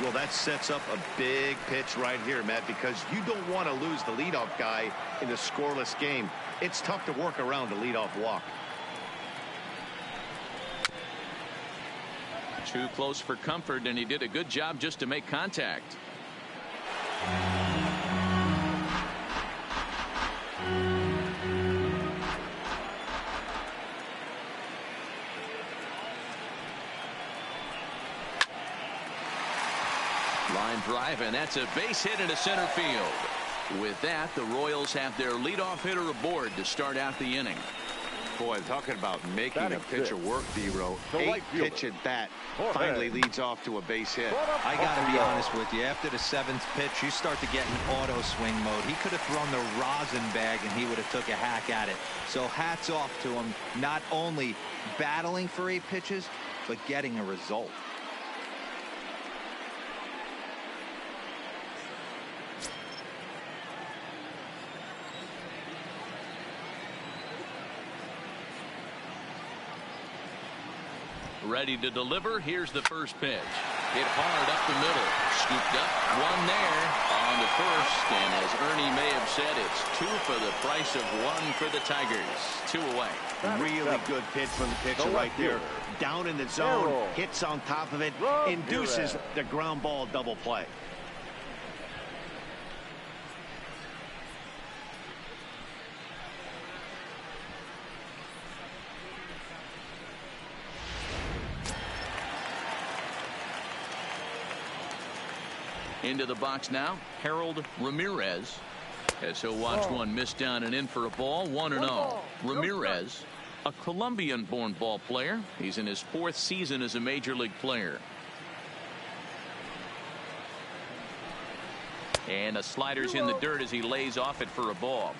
Well, that sets up a big pitch right here, Matt, because you don't want to lose the leadoff guy in a scoreless game. It's tough to work around a leadoff walk. Too close for comfort, and he did a good job just to make contact. Line drive, and that's a base hit into center field. With that, the Royals have their leadoff hitter aboard to start out the inning. Boy, talking about making a pitcher work, D-Row. The 8 right fielder. pitch at bat Jorge. finally leads off to a base hit. I got to be honest with you. After the 7th pitch, you start to get in auto swing mode. He could have thrown the rosin bag, and he would have took a hack at it. So hats off to him, not only battling for 8 pitches, but getting a result. Ready to deliver. Here's the first pitch. Hit hard up the middle. Scooped up. One there on the first. And as Ernie may have said, it's 2 for the price of 1 for the Tigers. 2 away. Really good pitch from the pitcher right there. Down in the zone. Hits on top of it. Induces the ground ball double play. Into the box now, Harold Ramirez. As he'll watch one miss down and in for a ball, 1-0. Ramirez, a Colombian-born ball player. He's in his 4th season as a major league player. And a slider's in the dirt as he lays off it for a ball.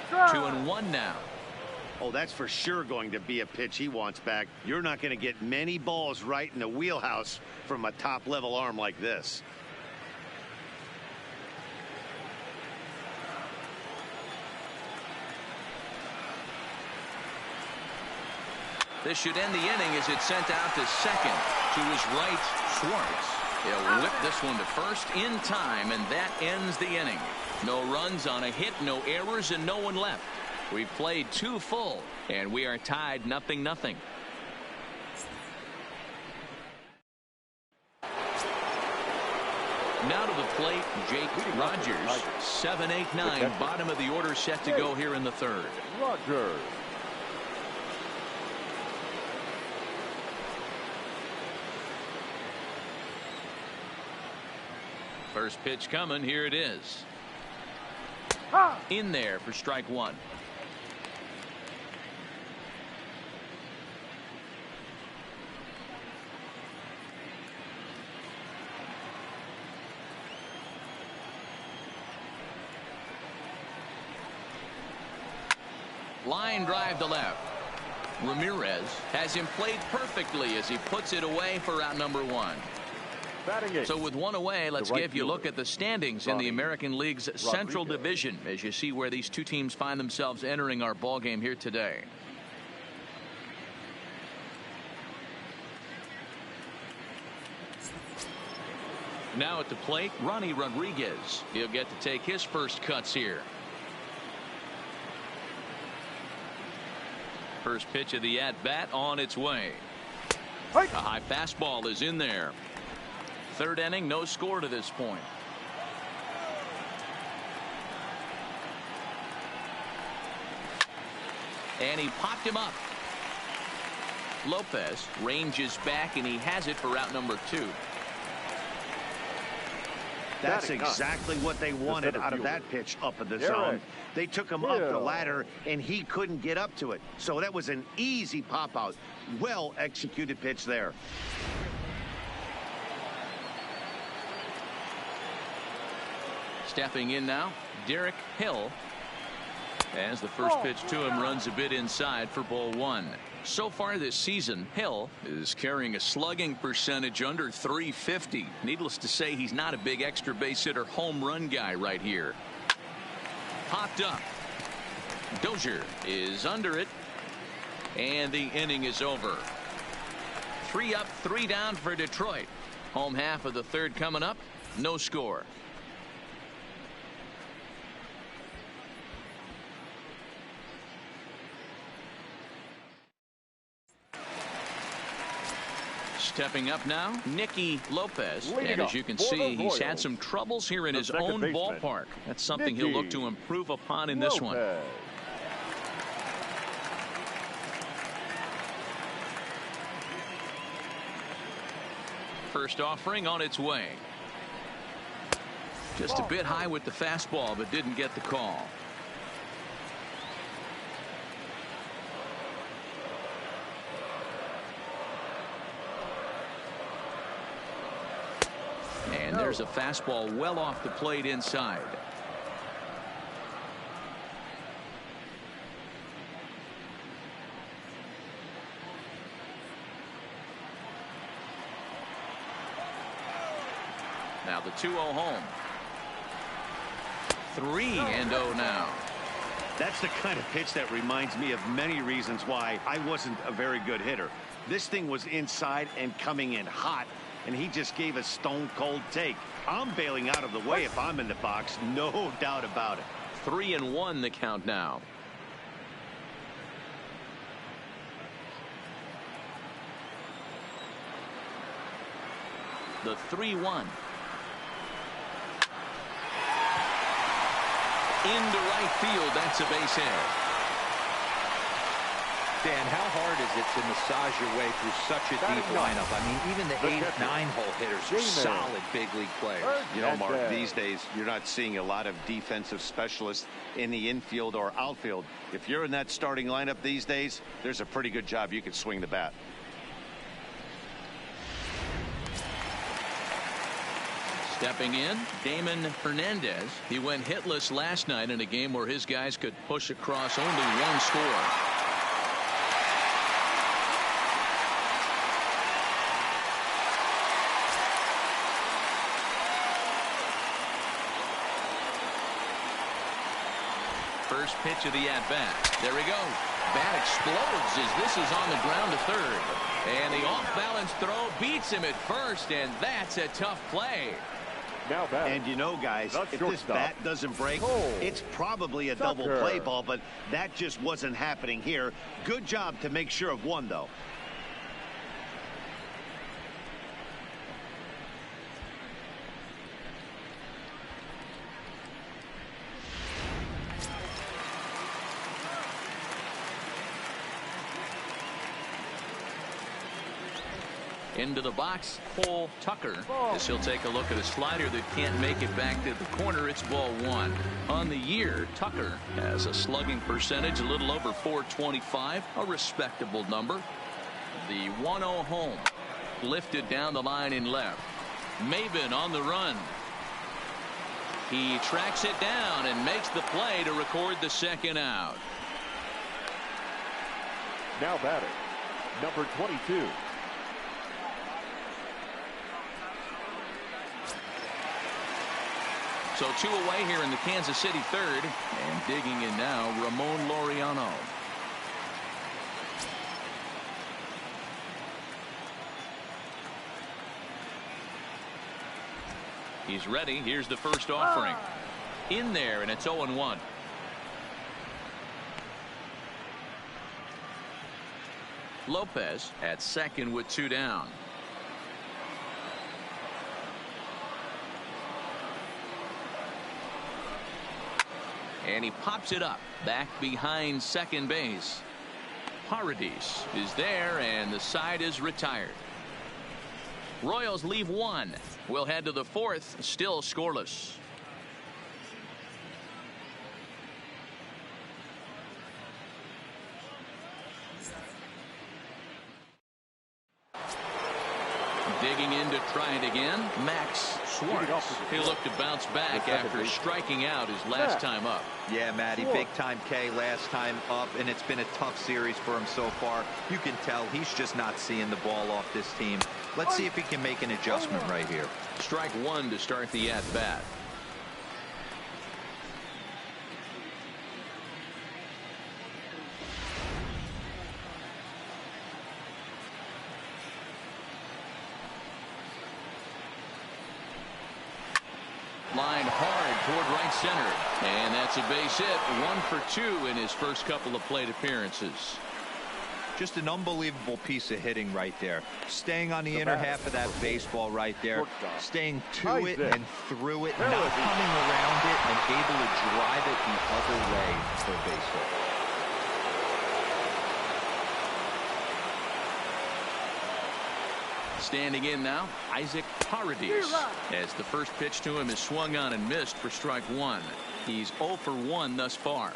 Two and one now. Oh, that's for sure going to be a pitch he wants back. You're not going to get many balls right in the wheelhouse from a top-level arm like this. This should end the inning as it's sent out to second. To his right, Schwartz. He'll whip this one to first in time, and that ends the inning. No runs on a hit, no errors, and no one left. We've played 2 full, and we are tied 0-0. Now to the plate, Jake Rogers. 7, 8, 9, bottom of the order set to go here in the 3rd. Rogers. First pitch coming. Here it is. In there for strike 1. Line drive to left. Ramirez has him played perfectly as he puts it away for out number 1. So with 1 away, let's give you a look at the standings in the American League's Central Division as you see where these 2 teams find themselves entering our ball game here today. Now at the plate, Ronnie Rodriguez. He'll get to take his first cuts here. First pitch of the at-bat on its way. A high fastball is in there. 3rd inning, no score to this point. And he popped him up. Lopez ranges back, and he has it for out number 2. That's exactly what they wanted out of that pitch up in the zone. They took him up the ladder, and he couldn't get up to it. So that was an easy pop-out. Well-executed pitch there. Stepping in now, Derek Hill. As the first pitch to him runs a bit inside for ball 1. So far this season, Hill is carrying a slugging percentage under .350. Needless to say, he's not a big extra base hitter home run guy right here. Popped up. Dozier is under it. And the inning is over. 3 up, 3 down for Detroit. Home half of the 3rd coming up. No score. Stepping up now, Nicky Lopez. And as you can see, he's had some troubles here in his own ballpark. That's something he'll look to improve upon in this one. First offering on its way. Just a bit high with the fastball, but didn't get the call. And there's a fastball well off the plate inside. Now the 2-0 home. 3-0 now. That's the kind of pitch that reminds me of many reasons why I wasn't a very good hitter. This thing was inside and coming in hot, and he just gave a stone-cold take. I'm bailing out of the way if I'm in the box, no doubt about it. 3-1 the count now. The 3-1. Into right field. That's a base hit. Dan, how hard is it to massage your way through such a deep lineup? I mean, even the 8, 9-hole hitters are solid big league players. You know, Mark, these days you're not seeing a lot of defensive specialists in the infield or outfield. If you're in that starting lineup these days, there's a pretty good job you can swing the bat. Stepping in, Damon Hernandez. He went hitless last night in a game where his guys could push across only one score. First pitch of the at-bat. There he goes. Bat explodes as this is on the ground to third. And the off-balance throw beats him at first, and that's a tough play. Now and you know, guys, if this bat doesn't break, it's probably a double play ball, but that just wasn't happening here. Good job to make sure of one, though. Into the box, Cole Tucker. As he'll take a look at a slider that can't make it back to the corner. It's ball 1. On the year, Tucker has a slugging percentage a little over .425, a respectable number. The 1-0 home. Lifted down the line in left. Maben on the run. He tracks it down and makes the play to record the second out. Now batting, number 22. So 2 away here in the Kansas City third. And digging in now, Ramon Laureano. He's ready. Here's the first offering. In there, and it's 0-1. Lopez at second with 2 down. And he pops it up back behind second base. Paradis is there, and the side is retired. Royals leave 1. We'll head to the 4th, still scoreless. Digging in to try it again, Max Schwartz. He'll look to bounce back after striking out his last time up. Yeah, Matty, big time K last time up, and it's been a tough series for him so far. You can tell he's just not seeing the ball off this team. Let's see if he can make an adjustment right here. Strike 1 to start the at-bat. Lined hard toward right center. And that's a base hit. 1 for 2 in his first couple of plate appearances. Just an unbelievable piece of hitting right there. Staying on the inner half of that baseball right there. Staying to it and through it. Not coming around it and able to drive it the other way for a base hit. Standing in now, Isaac Paradis, as the first pitch to him is swung on and missed for strike one. He's 0 for 1 thus far.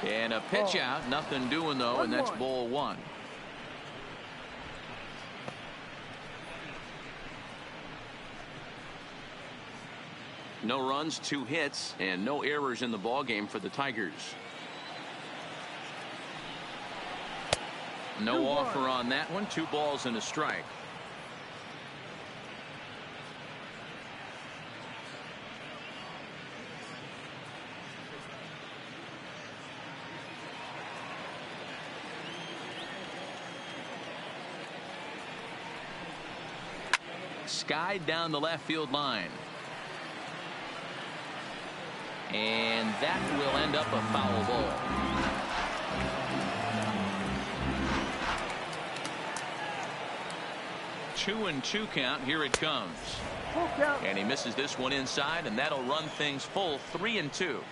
And a pitch out, nothing doing though, and that's ball one. No runs, 2 hits, and no errors in the ball game for the Tigers. No offer on that one. 2 balls and a strike. Skied down the left field line. And that will end up a foul ball. Two and 2 count. Here it comes. And he misses this one inside, and that'll run things full 3 and 2.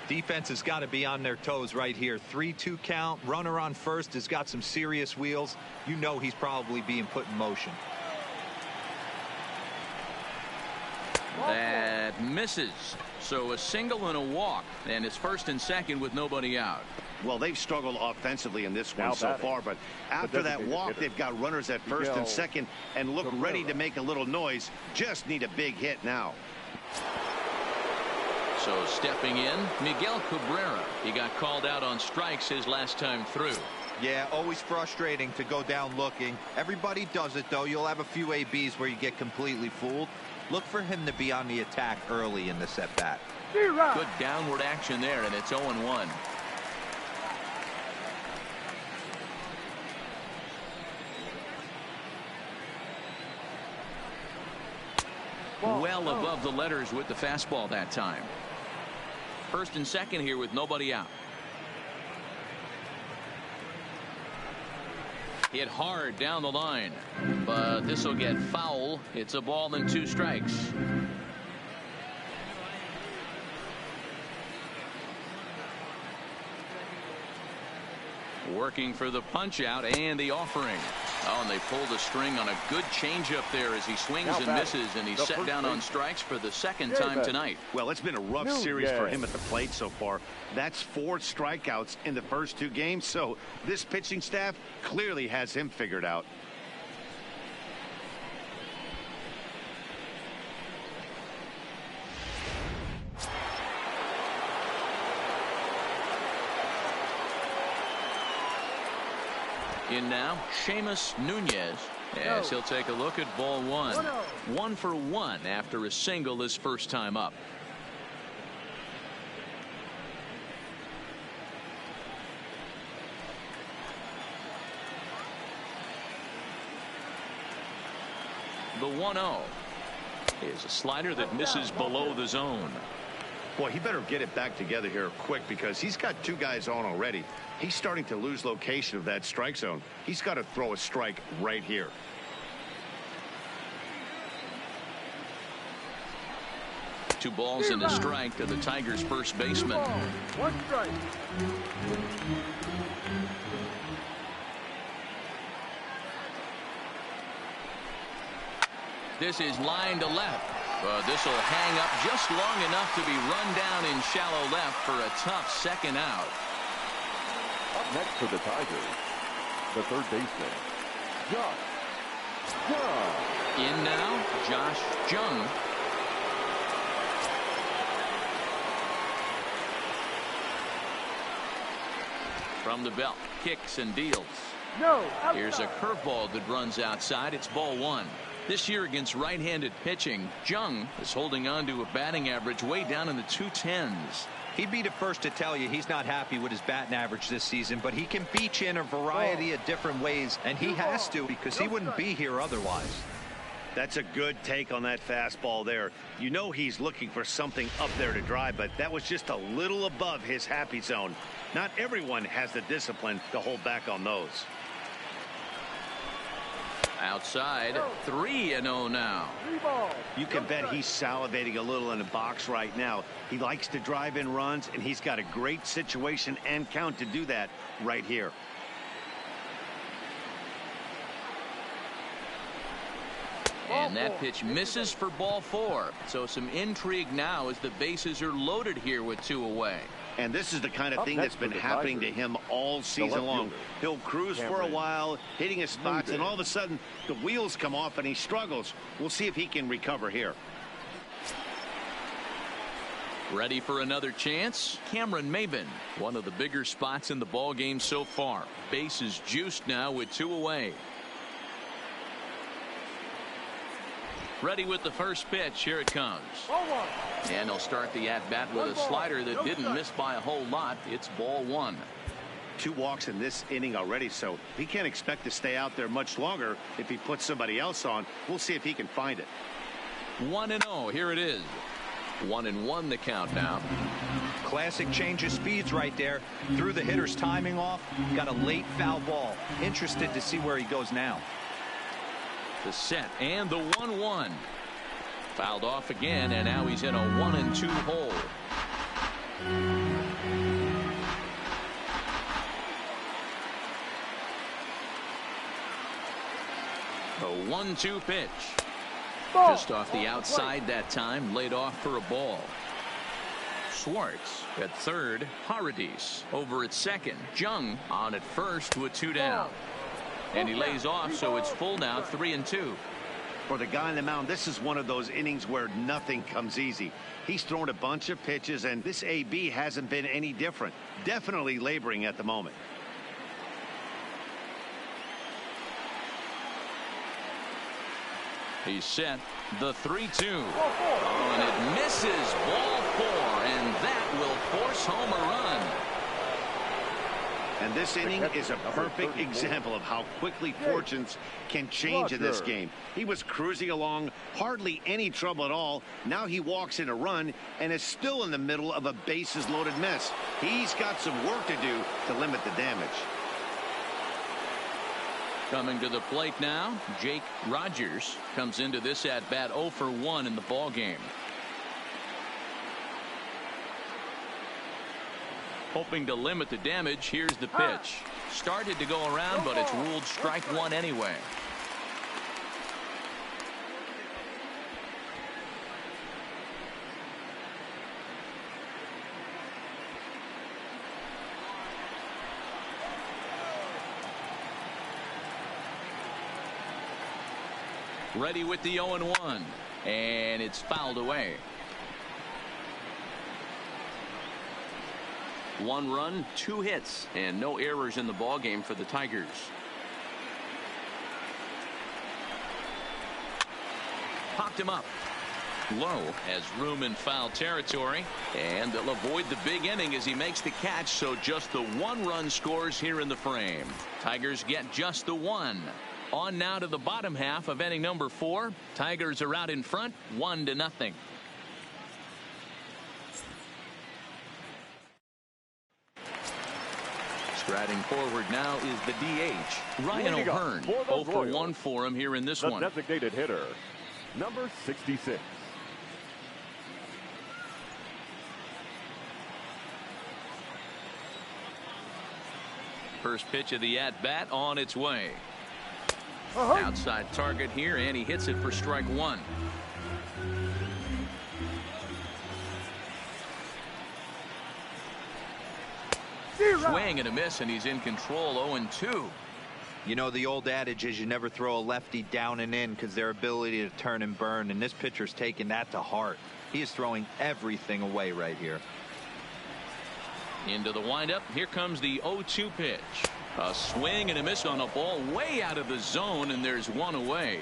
Defense has got to be on their toes right here. 3-2 count. Runner on first has got some serious wheels. You know he's probably being put in motion. That misses. So a single and a walk, and it's first and second with nobody out. Well, they've struggled offensively in this one so far, but after that walk, they've got runners at first and second and look ready to make a little noise. Just need a big hit now. So stepping in, Miguel Cabrera. He got called out on strikes his last time through. Yeah, always frustrating to go down looking. Everybody does it, though. You'll have a few ABs where you get completely fooled. Look for him to be on the attack early in this at-bat. Good downward action there, and it's 0-1. Well above the letters with the fastball that time. First and second here with nobody out. Hit hard down the line, but this will get foul. It's a ball and 2 strikes. Working for the punch out and the offering. Oh, and they pulled a string on a good changeup there as he swings and misses, and he's set down on strikes for the second time tonight. Well, it's been a rough series for him at the plate so far. That's 4 strikeouts in the first 2 games, so this pitching staff clearly has him figured out. In now, Seamus Nunez, as he'll take a look at ball 1. 1 for 1 after a single his first time up. The 1-0 is a slider that misses below the zone. Boy, he better get it back together here quick because he's got 2 guys on already. He's starting to lose location of that strike zone. He's got to throw a strike right here. Two balls and a strike to the Tigers' first baseman. 1 strike. This is line to left. This will hang up just long enough to be run down in shallow left for a tough second out. Up next for the Tigers, the third baseman, Josh Jung. In now, Josh Jung. From the belt, kicks and deals. No. Here's a curveball that runs outside. It's ball 1. This year against right-handed pitching, Jung is holding on to a batting average way down in the 210s. He'd be the first to tell you he's not happy with his batting average this season, but he can beat you in a variety of different ways, and he has to because he wouldn't be here otherwise. That's a good take on that fastball there. You know he's looking for something up there to drive, but that was just a little above his happy zone. Not everyone has the discipline to hold back on those. Outside, 3-0 now. You can bet he's salivating a little in the box right now. He likes to drive in runs, and he's got a great situation and count to do that right here. And that pitch misses for ball 4. So some intrigue now as the bases are loaded here with 2 away. And this is the kind of thing that's been happening to him all season long. He'll cruise for a while, hitting his spots, and all of a sudden the wheels come off and he struggles. We'll see if he can recover here. Ready for another chance? Cameron Maben, one of the bigger spots in the ball game so far. Bases juiced now with 2 away. Ready with the first pitch. Here it comes. And he'll start the at-bat with a slider that didn't miss by a whole lot. It's ball 1. 2 walks in this inning already, so he can't expect to stay out there much longer if he puts somebody else on. We'll see if he can find it. 1-0. Here it is. 1-1 the count now. Classic change of speeds right there. Threw the hitter's timing off. Got a late foul ball. Interested to see where he goes now. The set and the 1-1. Fouled off again, and now he's in a 1-2 hole. A 1-2 pitch. Just off the outside that time, laid off for a ball. Schwartz at third. Paradis over at second. Jung on at first with 2 down. And he lays off, so it's full now, 3-2. For the guy on the mound, this is one of those innings where nothing comes easy. He's thrown a bunch of pitches, and this AB hasn't been any different. Definitely laboring at the moment. He's set. The 3-2. Oh, and it misses. Ball 4, and that will force home a run. And this inning is a perfect example of how quickly fortunes can change in this game. He was cruising along, hardly any trouble at all. Now he walks in a run and is still in the middle of a bases-loaded mess. He's got some work to do to limit the damage. Coming to the plate now, Jake Rogers comes into this at-bat 0 for 1 in the ball game. Hoping to limit the damage. Here's the pitch. Started to go around, but it's ruled strike 1 anyway. Ready with the 0-1, and it's fouled away. 1 run, 2 hits, and no errors in the ball game for the Tigers. Popped him up. Low has room in foul territory, and they'll avoid the big inning as he makes the catch, so just the 1 run scores here in the frame. Tigers get just the 1. On now to the bottom half of inning number 4. Tigers are out in front, 1-0. Striding forward now is the DH, Ryan O'Hearn. 0 for 1 for him here in this one. Designated hitter, number 66. First pitch of the at-bat on its way. Outside target here, and he hits it for strike 1. Swing and a miss, and he's in control. 0-2. You know, the old adage is you never throw a lefty down and in because their ability to turn and burn, and this pitcher's taking that to heart. He is throwing everything away right here. Into the windup. Here comes the 0-2 pitch. A swing and a miss on a ball way out of the zone, and there's 1 away.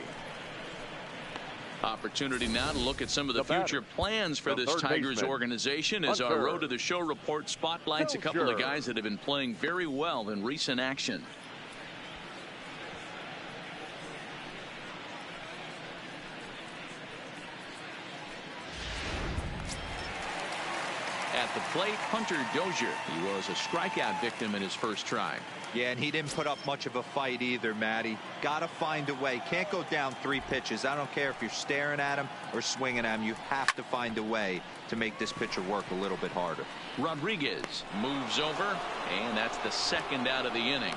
Opportunity now to look at some of the future plans for this Tigers organization as our Road to the Show report spotlights a couple of guys that have been playing very well in recent action. At the plate, Hunter Dozier. He was a strikeout victim in his first try. Yeah, and he didn't put up much of a fight either, Matty. Got to find a way. Can't go down 3 pitches. I don't care if you're staring at him or swinging at him. You have to find a way to make this pitcher work a little bit harder. Rodriguez moves over, and that's the second out of the inning.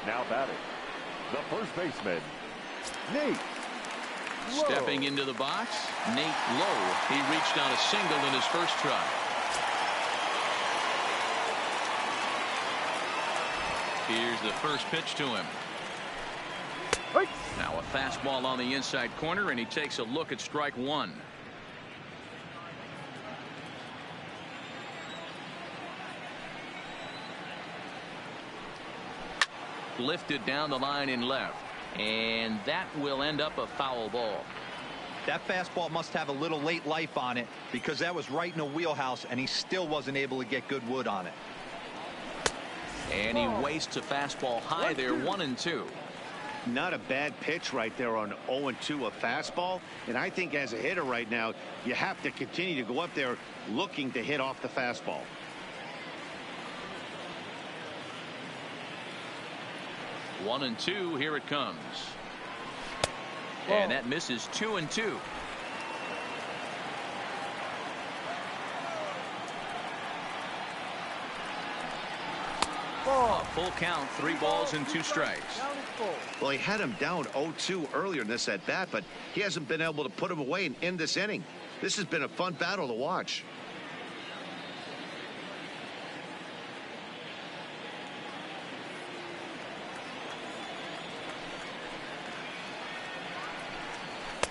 Now batting, the first baseman, Nate. Stepping into the box, Nate Lowe. He reached on a single in his first try. Here's the first pitch to him. Now a fastball on the inside corner, and he takes a look at strike 1. Lifted down the line in left, and that will end up a foul ball. That fastball must have a little late life on it, because that was right in the wheelhouse, and he still wasn't able to get good wood on it. And he wastes a fastball high there, 1-2. Not a bad pitch right there on 0-2, a fastball. And I think as a hitter right now, you have to continue to go up there looking to hit off the fastball. One and two, here it comes. And that misses 2-2. A full count, 3 balls and 2 strikes. Well, he had him down 0-2 earlier in this at bat, but he hasn't been able to put him away and end this inning. This has been a fun battle to watch.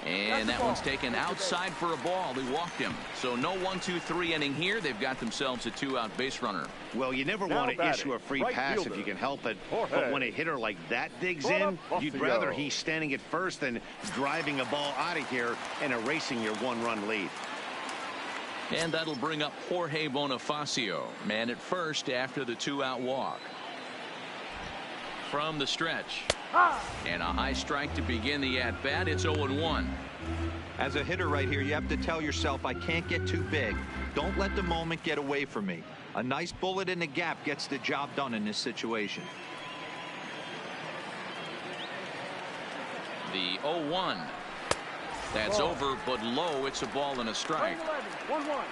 And that one's taken outside for a ball. They walked him. So no 1-2-3 inning here. They've got themselves a 2-out base runner. Well, you never want to issue a free pass if you can help it. But when a hitter like that digs in, you'd rather he's standing at first than driving a ball out of here and erasing your 1-run lead. And that'll bring up Jorge Bonifacio, man at first after the 2-out walk. From the stretch. And a high strike to begin the at-bat. It's 0-1. As a hitter right here, you have to tell yourself, I can't get too big. Don't let the moment get away from me. A nice bullet in the gap gets the job done in this situation. The 0-1. That's over, but low. It's a ball and a strike. 1-1.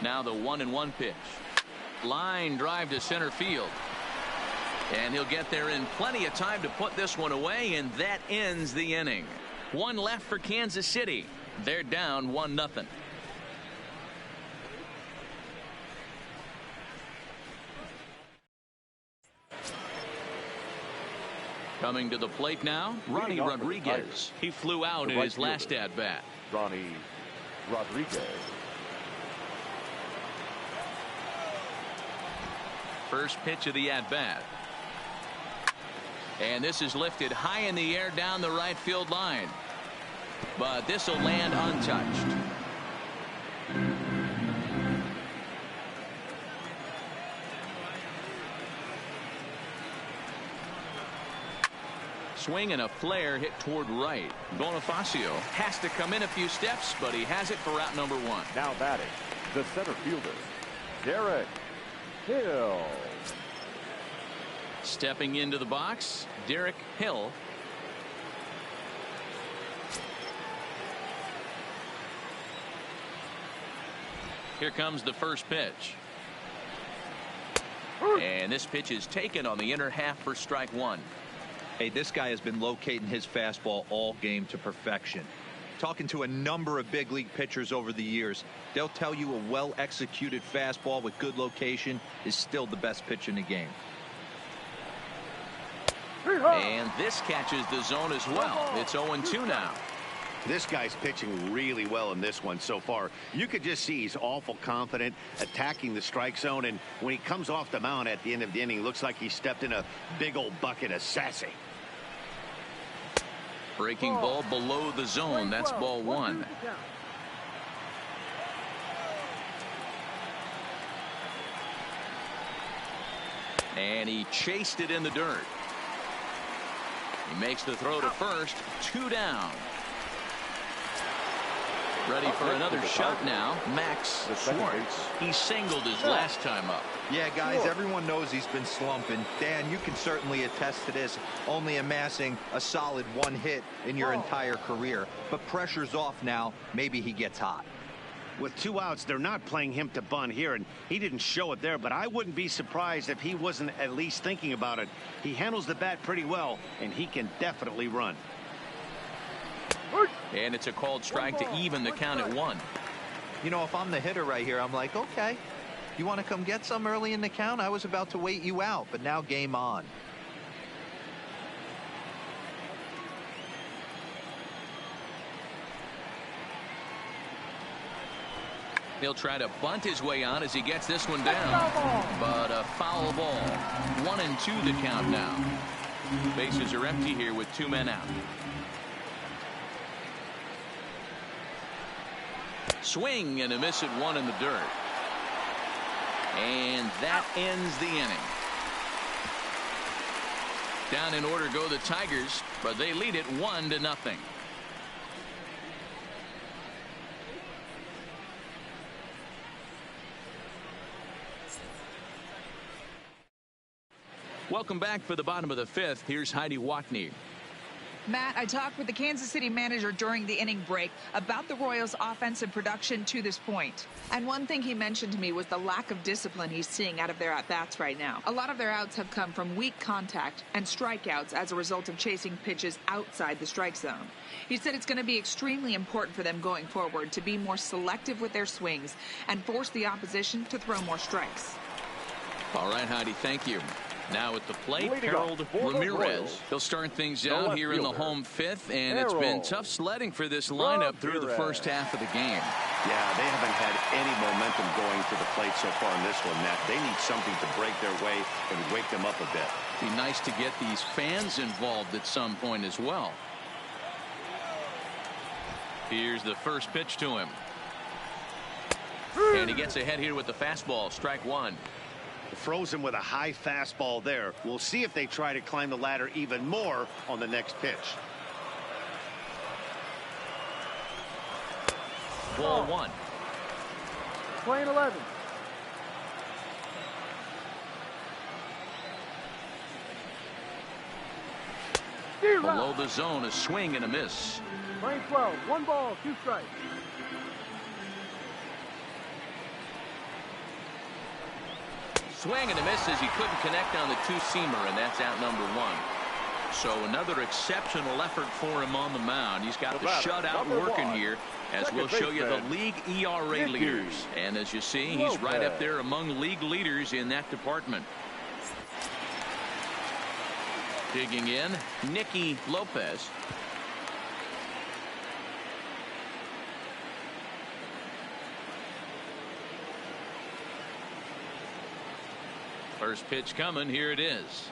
Now the 1-1 pitch. Line drive to center field. And he'll get there in plenty of time to put this one away, and that ends the inning. 1 left for Kansas City. They're down 1-0. Coming to the plate now, Ronnie Rodriguez. He flew out in his last at-bat. Ronnie Rodriguez. First pitch of the at-bat. And this is lifted high in the air down the right field line. But this will land untouched. Swing and a flare hit toward right. Bonifacio has to come in a few steps, but he has it for out number 1. Now batting, the center fielder, Derek Hill. Stepping into the box, Derek Hill. Here comes the first pitch. And this pitch is taken on the inner half for strike 1. Hey, this guy has been locating his fastball all game to perfection. Talking to a number of big league pitchers over the years, they'll tell you a well-executed fastball with good location is still the best pitch in the game. And this catches the zone as well. It's 0-2 now. This guy's pitching really well in this one so far. You could just see he's awful confident attacking the strike zone, and when he comes off the mound at the end of the inning, looks like he stepped in a big old bucket of sassy. Breaking ball below the zone. That's ball 1. And he chased it in the dirt. He makes the throw to first. 2 down. Ready for another shot now. Max Schwartz. He singled his last time up. Yeah, guys, everyone knows he's been slumping. Dan, you can certainly attest to this, only amassing a solid 1 hit in your entire career. But pressure's off now. Maybe he gets hot. With 2 outs, they're not playing him to bunt here, and he didn't show it there, but I wouldn't be surprised if he wasn't at least thinking about it. He handles the bat pretty well, and he can definitely run. And it's a called strike to even the count at 1. You know, if I'm the hitter right here, I'm like, okay, you want to come get some early in the count? I was about to wait you out, but now game on. He'll try to bunt his way on as he gets this one down. But a foul ball. 1-2 the count now. Bases are empty here with 2 men out. Swing and a miss at 1 in the dirt. And that ends the inning. Down in order go the Tigers, but they lead it 1-0. Welcome back for the bottom of the 5th. Here's Heidi Watney. Matt, I talked with the Kansas City manager during the inning break about the Royals' offensive production to this point. And one thing he mentioned to me was the lack of discipline he's seeing out of their at-bats right now. A lot of their outs have come from weak contact and strikeouts as a result of chasing pitches outside the strike zone. He said it's going to be extremely important for them going forward to be more selective with their swings and force the opposition to throw more strikes. All right, Heidi, thank you. Now at the plate, Harold Ramirez. He'll start things out here in the home 5th, and it's been tough sledding for this lineup through the first half of the game. Yeah, they haven't had any momentum going to the plate so far in this one, Matt. They need something to break their way and wake them up a bit. Be nice to get these fans involved at some point as well. Here's the first pitch to him. And he gets ahead here with the fastball. Strike 1. Frozen with a high fastball there. We'll see if they try to climb the ladder even more on the next pitch. Ball 1. Playing 11. Below the zone, a swing and a miss. Playing 12. 1 ball, 2 strikes. Swing and a miss as he couldn't connect on the 2-seamer, and that's out number 1. So another exceptional effort for him on the mound. He's got the shutout working here, as we'll show you the league ERA leaders. And as you see, he's right up there among league leaders in that department. Digging in, Nicky Lopez. First pitch coming. Here it is.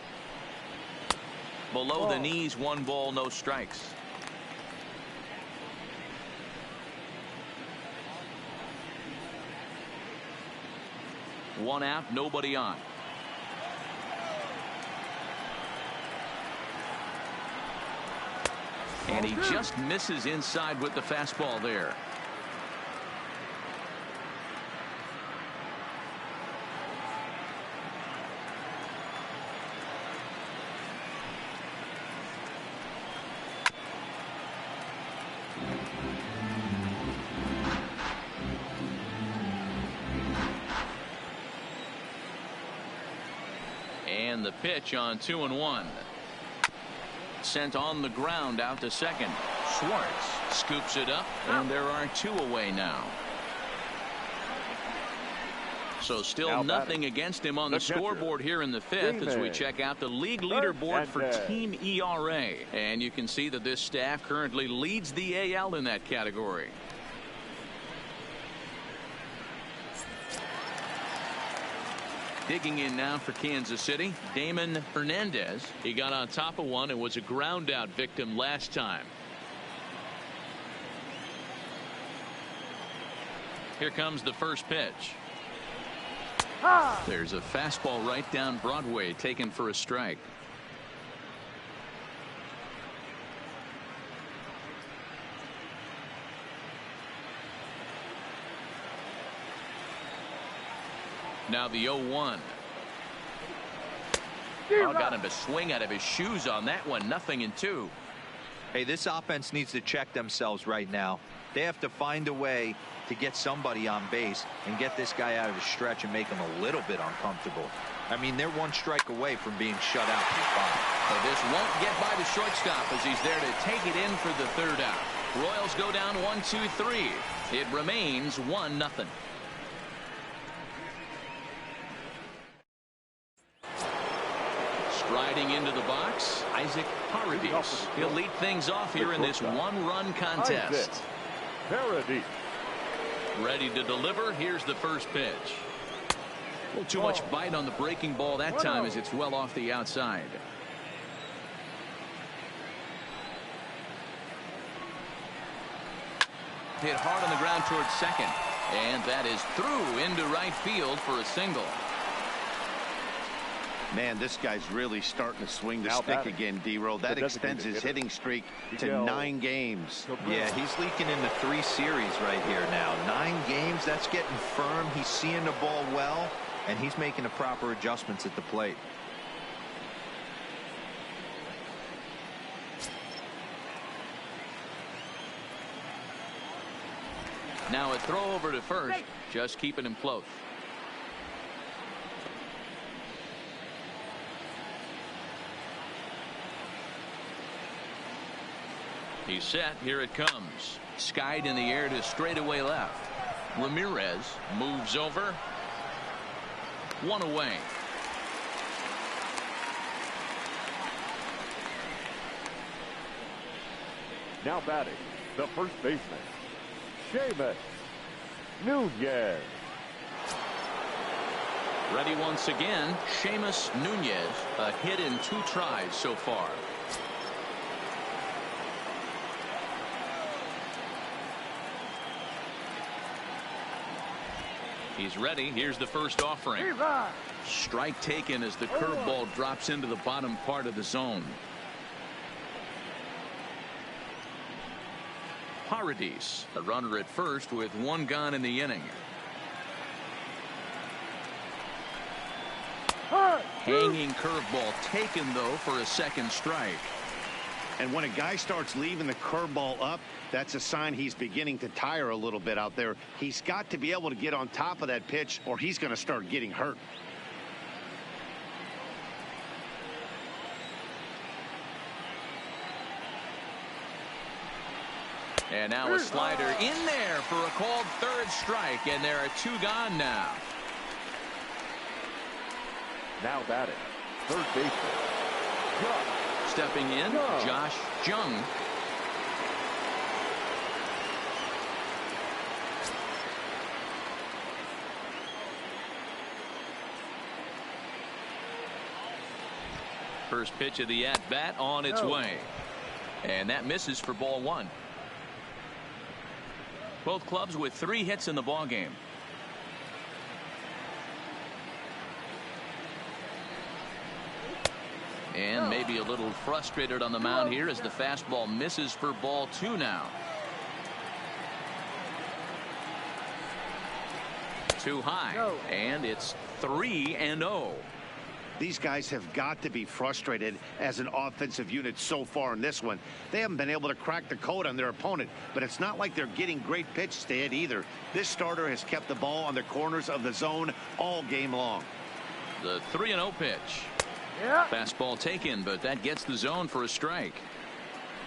Below the knees, 1 ball, no strikes. One out, nobody on. And he just misses inside with the fastball there. And the pitch on 2-1. Sent on the ground out to second. Schwartz scoops it up, and there are 2 away now. So still nothing against him on the scoreboard here in the 5th as we check out the league leaderboard for team ERA. And you can see that this staff currently leads the AL in that category. Digging in now for Kansas City, Damon Hernandez. He got on top of one and was a ground out victim last time. Here comes the first pitch. There's a fastball right down Broadway taken for a strike. Now the 0-1. Oh, got him to swing out of his shoes on that one. 0-2. Hey, this offense needs to check themselves right now. They have to find a way to get somebody on base and get this guy out of the stretch and make him a little bit uncomfortable. I mean, they're one strike away from being shut out from 5. So this won't get by the shortstop as he's there to take it in for the 3rd out. Royals go down 1-2-3. It remains 1-0. Striding into the box, Isaac Paradis. He'll lead things off here in this 1-run contest. Paradis. Ready to deliver. Here's the first pitch. A little too much bite on the breaking ball that time as it's well off the outside. Hit hard on the ground towards second. And that is through into right field for a single. Man, this guy's really starting to swing the stick again, D-Row. That extends his hitting streak to 9 games. Yeah, he's leaking into 3 series right here now. 9 games, that's getting firm. He's seeing the ball well, and he's making the proper adjustments at the plate. Now a throw over to first, just keeping him close. He's set. Here it comes. Skied in the air to straightaway left. Ramirez moves over. 1 away. Now batting, the first baseman, Seamus Nunez. Ready once again. Seamus Nunez. A hit in 2 tries so far. He's ready. Here's the first offering. Strike taken as the curveball drops into the bottom part of the zone. Paradis, a runner at first with 1 gone in the inning. Hanging curveball taken, though, for a 2nd strike. And when a guy starts leaving the curveball up, that's a sign he's beginning to tire a little bit out there. He's got to be able to get on top of that pitch or he's going to start getting hurt. And now a slider in there for a called 3rd strike, and there are 2 gone now. Now batting, third baseman, Stepping in, Josh Jung. First pitch of the at-bat on its way. And that misses for ball 1. Both clubs with 3 hits in the ballgame. And maybe a little frustrated on the mound here as the fastball misses for ball 2 now. Too high. And it's 3-0. These guys have got to be frustrated as an offensive unit so far in this one. They haven't been able to crack the code on their opponent, but it's not like they're getting great pitches to hit either. This starter has kept the ball on the corners of the zone all game long. The 3-0 pitch. Fastball taken, but that gets the zone for a strike.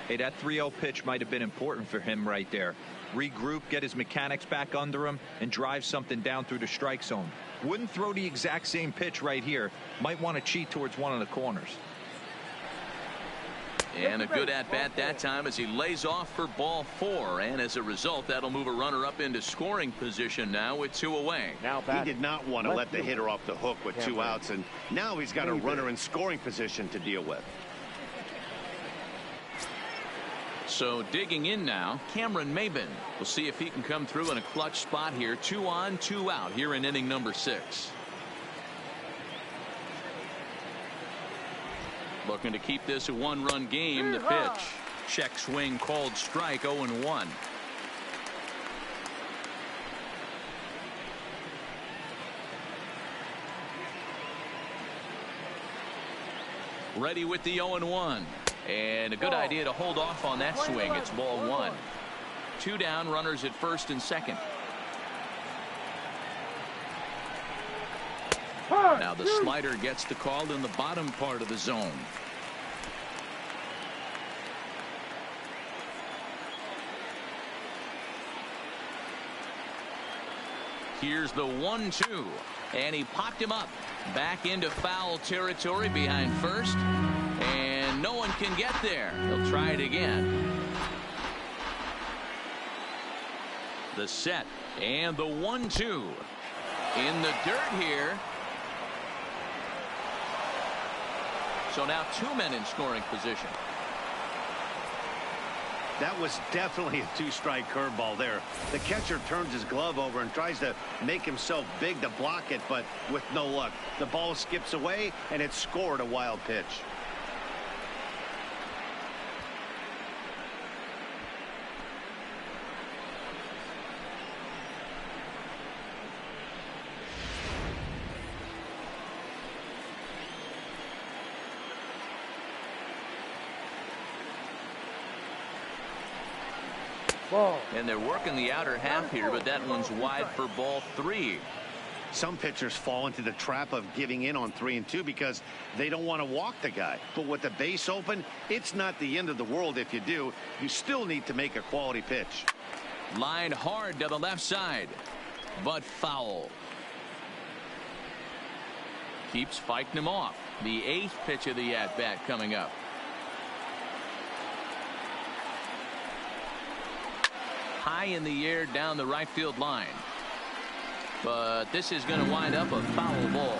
Hey, that 3-0 pitch might have been important for him right there. Regroup, get his mechanics back under him, and drive something down through the strike zone. Wouldn't throw the exact same pitch right here. Might want to cheat towards one of the corners. And a good at-bat that time as he lays off for ball 4. And as a result, that'll move a runner up into scoring position now with 2 away. Now he did not want to let the hitter off the hook with 2 outs, and now he's got a runner in scoring position to deal with. So digging in now, Cameron Maben. We'll see if he can come through in a clutch spot here. 2 on, 2 out here in inning number 6. Looking to keep this a one-run game. The pitch. Check swing called strike. 0-1. Ready with the 0-1. And a good idea to hold off on that swing. It's ball one. 2 down, runners at first and second. Now the slider gets the call in the bottom part of the zone. Here's the 1-2. And he popped him up. Back into foul territory behind first. And no one can get there. He'll try it again. The set. And the 1-2. In the dirt here. So now 2 men in scoring position. That was definitely a 2-strike curveball there. The catcher turns his glove over and tries to make himself big to block it, but with no luck. The ball skips away, and it's scored a wild pitch. Ball. And they're working the outer half here, but that one's wide for ball 3. Some pitchers fall into the trap of giving in on 3 and 2 because they don't want to walk the guy. But with the base open, it's not the end of the world if you do. You still need to make a quality pitch. Line hard to the left side, but foul. Keeps fighting him off. The 8th pitch of the at-bat coming up. High in the air down the right field line. But this is going to wind up a foul ball.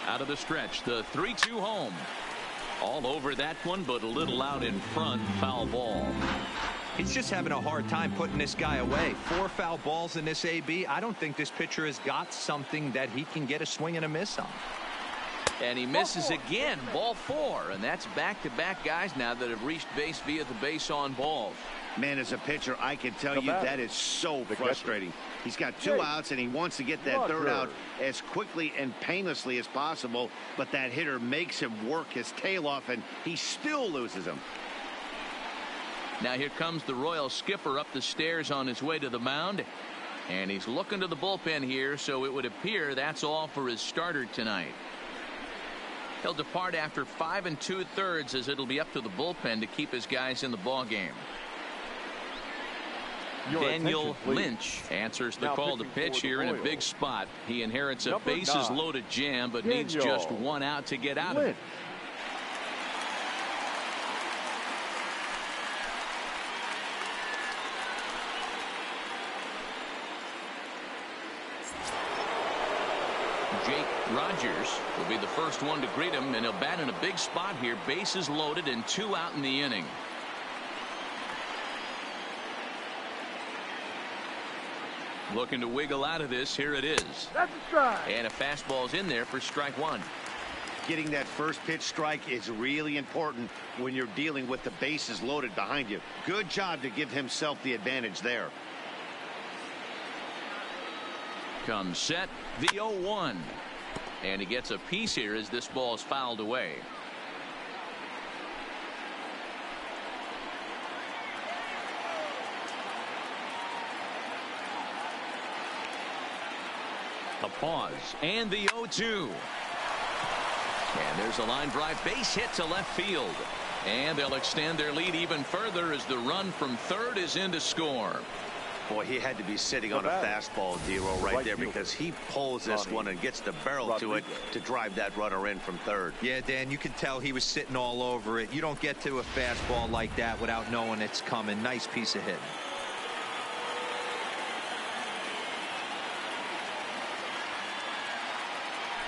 Out of the stretch, the 3-2 home. All over that one, but a little out in front. Foul ball. He's just having a hard time putting this guy away. 4 foul balls in this AB. I don't think this pitcher has got something that he can get a swing and a miss on. And he misses again. Ball 4. And that's back-to-back guys now that have reached base via the base on balls. Man, as a pitcher, I can tell you that is so frustrating. He's got 2 outs, and he wants to get that 3rd out as quickly and painlessly as possible. But that hitter makes him work his tail off, and he still loses him. Now here comes the Royal skipper up the stairs on his way to the mound. And he's looking to the bullpen here, so it would appear that's all for his starter tonight. He'll depart after 5 2/3 as it'll be up to the bullpen to keep his guys in the ball game. Daniel Lynch answers the call to pitch here in a big spot. He inherits a bases loaded jam, but needs just 1 out to get out of it. Jake Rogers will be the first one to greet him, and he'll bat in a big spot here. Bases loaded and 2 out in the inning. Looking to wiggle out of this. Here it is. That's a strike. And a fastball's in there for strike 1. Getting that first pitch strike is really important when you're dealing with the bases loaded behind you. Good job to give himself the advantage there. Comes set, the 0-1. And he gets a piece here as this ball's fouled away. A pause, and the 0-2. And there's a line drive base hit to left field. And they'll extend their lead even further as the run from third is in to score. Boy, he had to be sitting on a fastball, D-Roll, right there, because he pulls this one and gets the barrel to it to drive that runner in from third. Yeah, Dan, you can tell he was sitting all over it. You don't get to a fastball like that without knowing it's coming. Nice piece of hitting.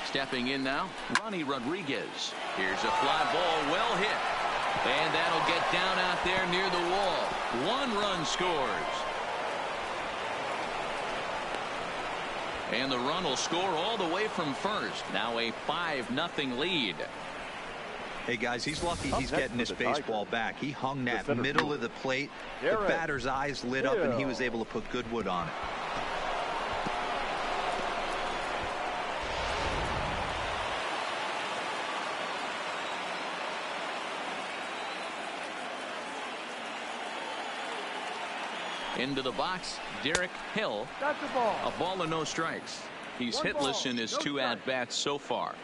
Stepping in now, Ronnie Rodriguez. Here's a fly ball, well hit. And that'll get down out there near the wall. 1 run scores. And the run will score all the way from first. Now a 5-0 lead. Hey, guys, he's lucky he's getting this baseball back. He hung that middle of the plate. The batter's eyes lit up, and he was able to put good wood on it. Into the box, Derek Hill. Got the ball. A ball and no strikes. He's hitless in his 2 at-bats so far.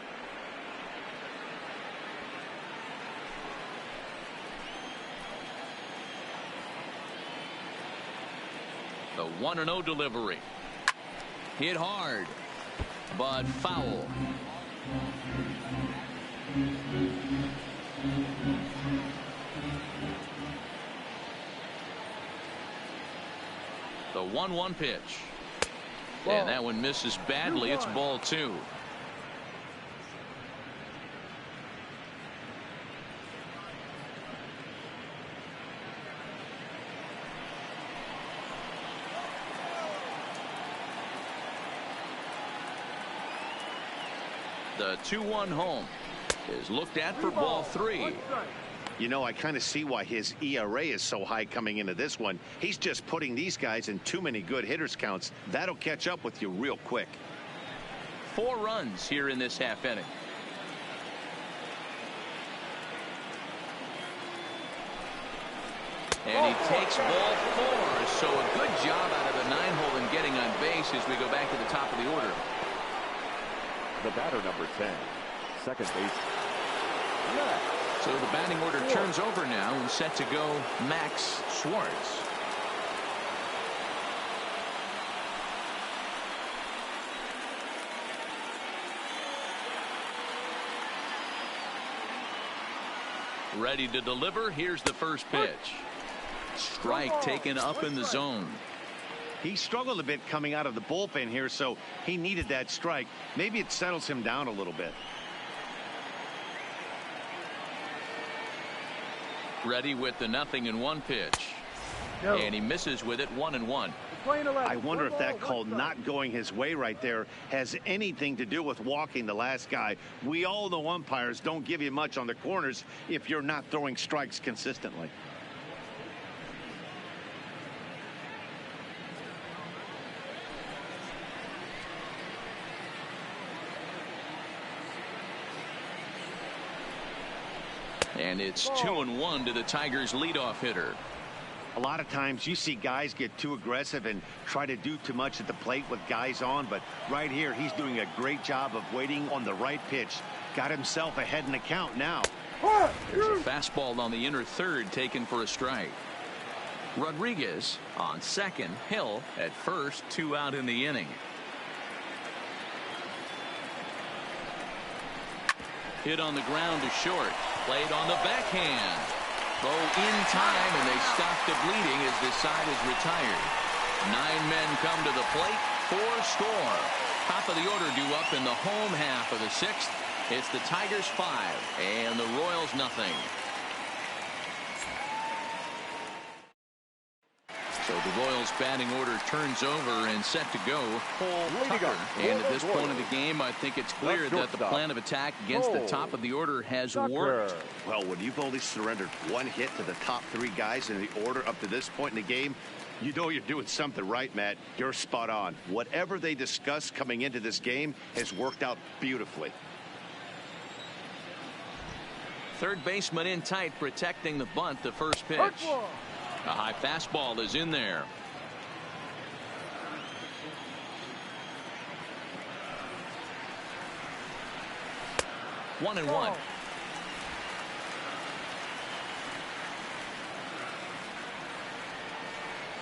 The 1-0 delivery. Hit hard, but foul. The 1-1 pitch. And that one misses badly. It's ball 2. The 2-1 home is looked at for ball 3. You know, I kind of see why his ERA is so high coming into this one. He's just putting these guys in too many good hitters counts. That'll catch up with you real quick. 4 runs here in this half inning. And he takes ball 4. So a good job out of the 9-hole in getting on base as we go back to the top of the order. The batter, number 10, second base. So the batting order turns over now and set to go Max Schwartz. Ready to deliver. Here's the first pitch. Strike taken up in the zone. He struggled a bit coming out of the bullpen here, so he needed that strike. Maybe it settles him down a little bit. Ready with the 0-1 pitch. And he misses with it. 1-1. I wonder if that call not going his way right there has anything to do with walking the last guy. We all know umpires don't give you much on the corners if you're not throwing strikes consistently. And it's 2-1 to the Tigers' leadoff hitter. A lot of times you see guys get too aggressive and try to do too much at the plate with guys on, but right here he's doing a great job of waiting on the right pitch. Got himself ahead in the count now. There's a fastball on the inner third taken for a strike. Rodriguez on second, Hill at first, 2 out in the inning. Hit on the ground to short. Played on the backhand. Throw in time, and they stop the bleeding as this side is retired. 9 men come to the plate. 4 score. Top of the order due up in the home half of the 6th. It's the Tigers 5 and the Royals nothing. So the Royals batting order turns over and set to go. And at this point of the game, I think it's clear that the plan of attack against the top of the order has worked. Well, when you've only surrendered 1 hit to the top 3 guys in the order up to this point in the game, you know you're doing something right, Matt. You're spot on. Whatever they discussed coming into this game has worked out beautifully. Third baseman in tight, protecting the bunt. The first pitch. A high fastball is in there. One and one.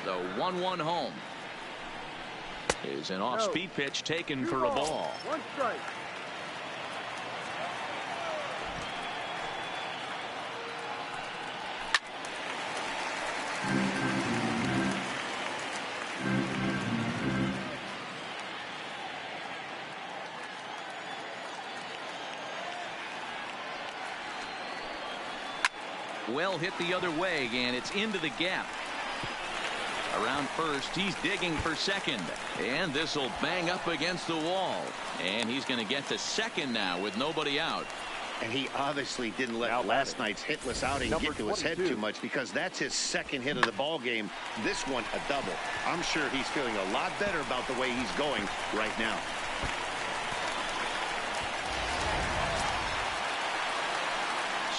The 1-1 home is an off-speed pitch taken for a ball. 1 strike. Well hit the other way, and it's into the gap. Around first, he's digging for second. And this will bang up against the wall. And he's going to get to second now with nobody out. And he obviously didn't let last night's hitless outing get to his head too much, because that's his second hit of the ball game. This one a double. I'm sure he's feeling a lot better about the way he's going right now.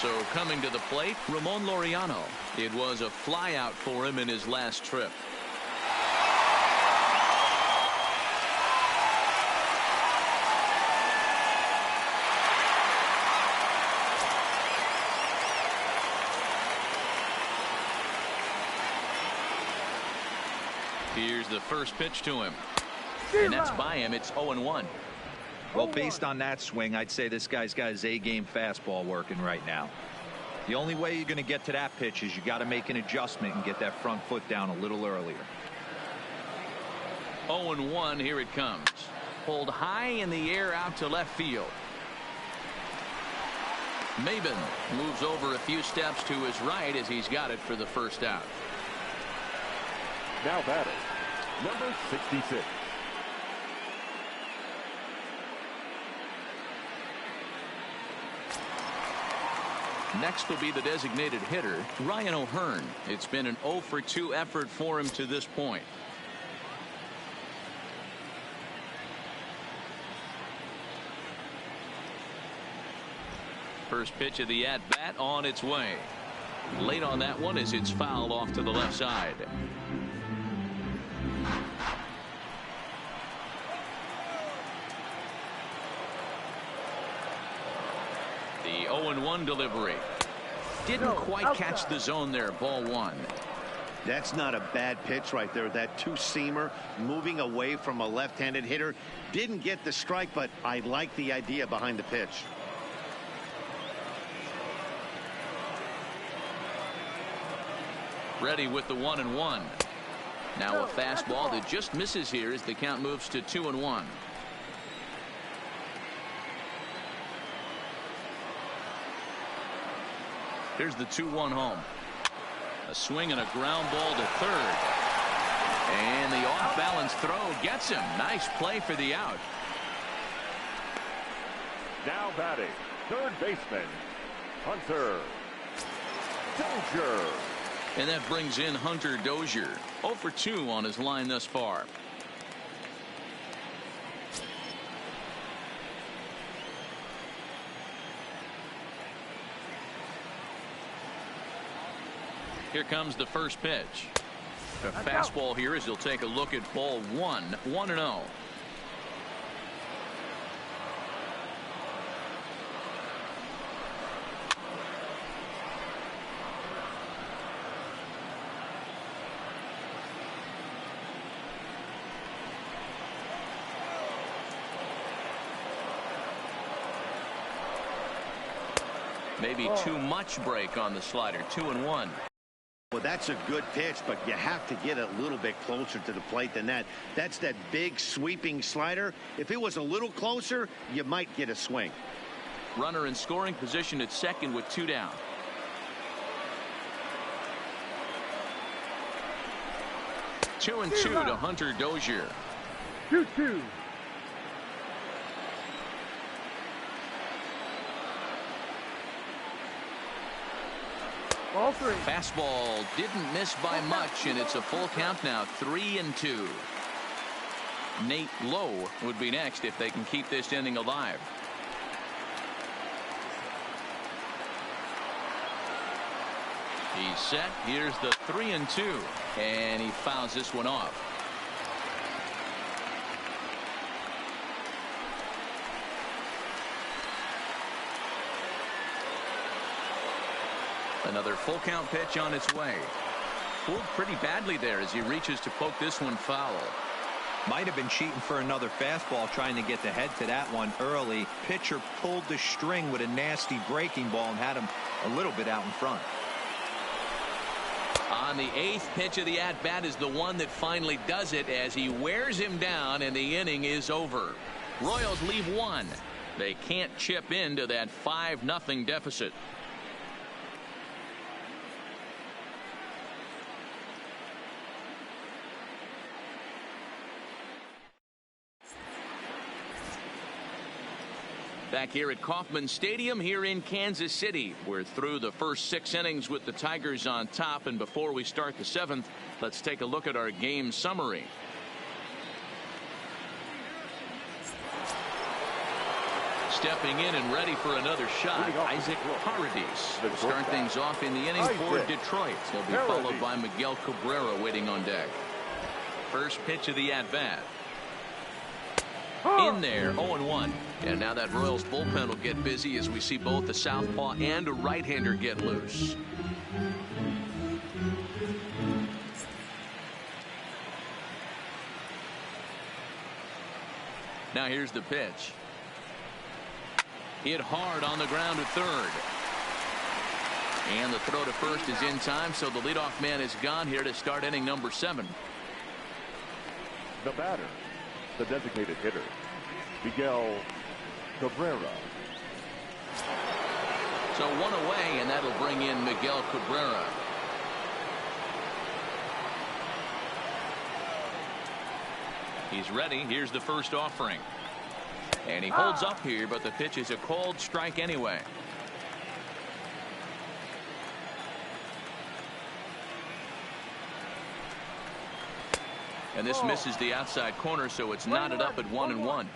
So coming to the plate, Ramon Laureano. It was a flyout for him in his last trip. Here's the first pitch to him. And that's by him. It's 0-1. Well, based on that swing, I'd say this guy's got his A-game fastball working right now. The only way you're going to get to that pitch is you got to make an adjustment and get that front foot down a little earlier. 0-1. Here it comes. Pulled high in the air out to left field. Maben moves over a few steps to his right as he's got it for the first out. Now batting, number 66. Next will be the designated hitter, Ryan O'Hearn. It's been an 0-for-2 effort for him to this point. First pitch of the at-bat on its way. Late on that one as it's fouled off to the left side. The 0-1 delivery. Didn't quite catch the zone there. Ball one. That's not a bad pitch right there. That two-seamer moving away from a left-handed hitter. Didn't get the strike, but I like the idea behind the pitch. Ready with the 1-1. Now a fastball that just misses here as the count moves to 2-1. Here's the 2-1 home. A swing and a ground ball to third. And the off-balance throw gets him. Nice play for the out. Now batting, third baseman, Hunter Dozier. And that brings in Hunter Dozier. 0-for-2 on his line thus far. Here comes the first pitch. A fastball here as he'll take a look at ball one. 1-0. Maybe too much break on the slider. 2-1. Well, that's a good pitch, but you have to get a little bit closer to the plate than that. That's that big sweeping slider. If it was a little closer, you might get a swing. Runner in scoring position at second with 2 down. Two and two to Hunter Dozier. 2-2. Ball three. Fastball didn't miss by much, and it's a full count now. 3-2. Nate Lowe would be next if they can keep this inning alive. He's set. Here's the 3-2, and he fouls this one off. Another full count pitch on its way. Fooled pretty badly there as he reaches to poke this one foul. Might have been cheating for another fastball, trying to get the head to that one early. Pitcher pulled the string with a nasty breaking ball and had him a little bit out in front. On the 8th pitch of the at-bat is the one that finally does it as he wears him down, and the inning is over. Royals leave one. They can't chip into that 5-0 deficit. Back here at Kauffman Stadium here in Kansas City. We're through the first 6 innings with the Tigers on top, and before we start the 7th, let's take a look at our game summary. Stepping in and ready for another shot, Isaac Paredes will start things off in the inning for Detroit. He'll be followed by Miguel Cabrera waiting on deck. First pitch of the at-bat. In there, 0-1. And now that Royals bullpen will get busy as we see both a southpaw and a right-hander get loose. Now here's the pitch. Hit hard on the ground to third. And the throw to first is in time, so the leadoff man is gone here to start inning number 7. The batter, the designated hitter, Miguel Cabrera. So 1 away, and that'll bring in Miguel Cabrera. He's ready. Here's the first offering. And he holds up here, but the pitch is a called strike anyway. And this misses the outside corner, so it's knotted up at 1-1.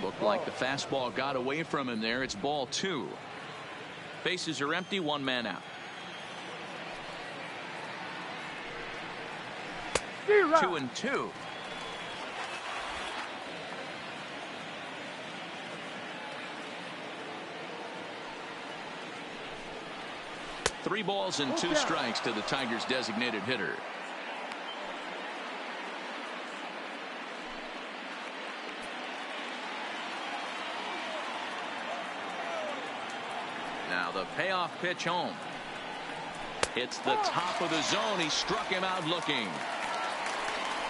Looked like the fastball got away from him there. It's ball 2. Bases are empty, 1 man out. 2-2. Three balls and 2 strikes to the Tigers' designated hitter. Now the payoff pitch home. Hits the top of the zone. He struck him out looking.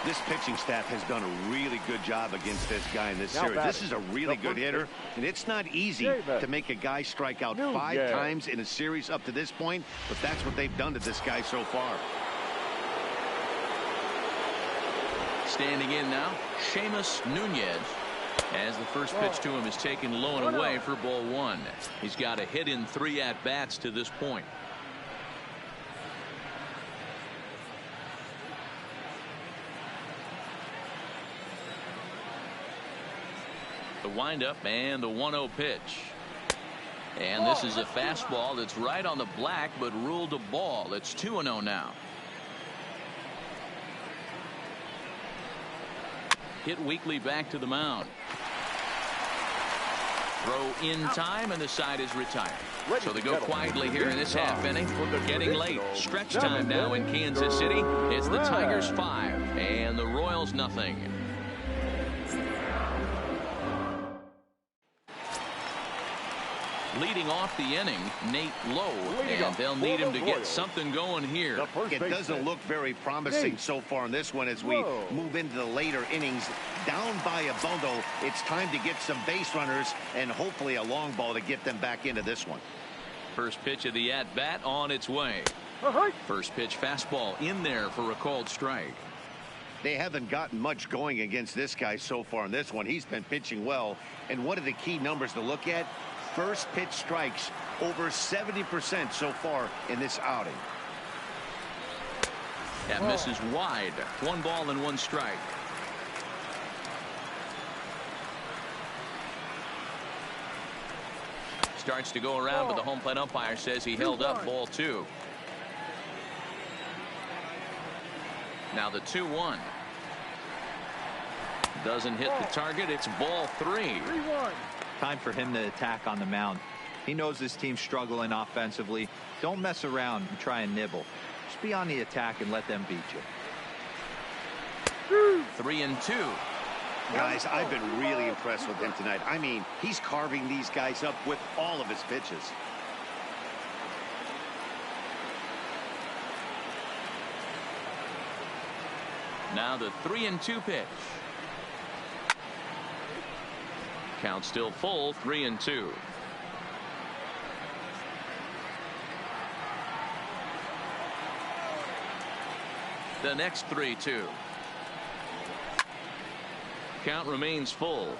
This pitching staff has done a really good job against this guy in this series. This is a really good hitter, and it's not easy to make a guy strike out 5 times in a series up to this point, but that's what they've done to this guy so far. Standing in now, Seamus Nunez, as the first pitch to him is taken low and away for ball 1. He's got a hit in 3 at-bats to this point. The windup and the 1-0 pitch. And this is a fastball that's right on the black, but ruled a ball. It's 2-0 now. Hit weakly back to the mound. Throw in time, and the side is retired. So they go quietly here in this half inning. Getting late. Stretch time now in Kansas City. It's the Tigers 5 and the Royals nothing. Leading off the inning, Nate Lowe, and they'll need him to get something going here. It doesn't look very promising so far in this one as we move into the later innings. Down by a bundle, it's time to get some base runners and hopefully a long ball to get them back into this one. First pitch of the at-bat on its way. First pitch fastball in there for a called strike. They haven't gotten much going against this guy so far in this one. He's been pitching well, and one of the key numbers to look at, first pitch strikes over 70% so far in this outing. That misses wide. 1 ball and 1 strike. Starts to go around, but the home plate umpire says he held up ball 2. Now the 2-1. Doesn't hit the target. It's ball 3. Time for him to attack on the mound. He knows his team's struggling offensively. Don't mess around and try and nibble. Just be on the attack and let them beat you. 3-2. Guys, I've been really impressed with him tonight. I mean, he's carving these guys up with all of his pitches. Now the 3-2 pitch. Count still full, 3-2. The next 3-2. Count remains full.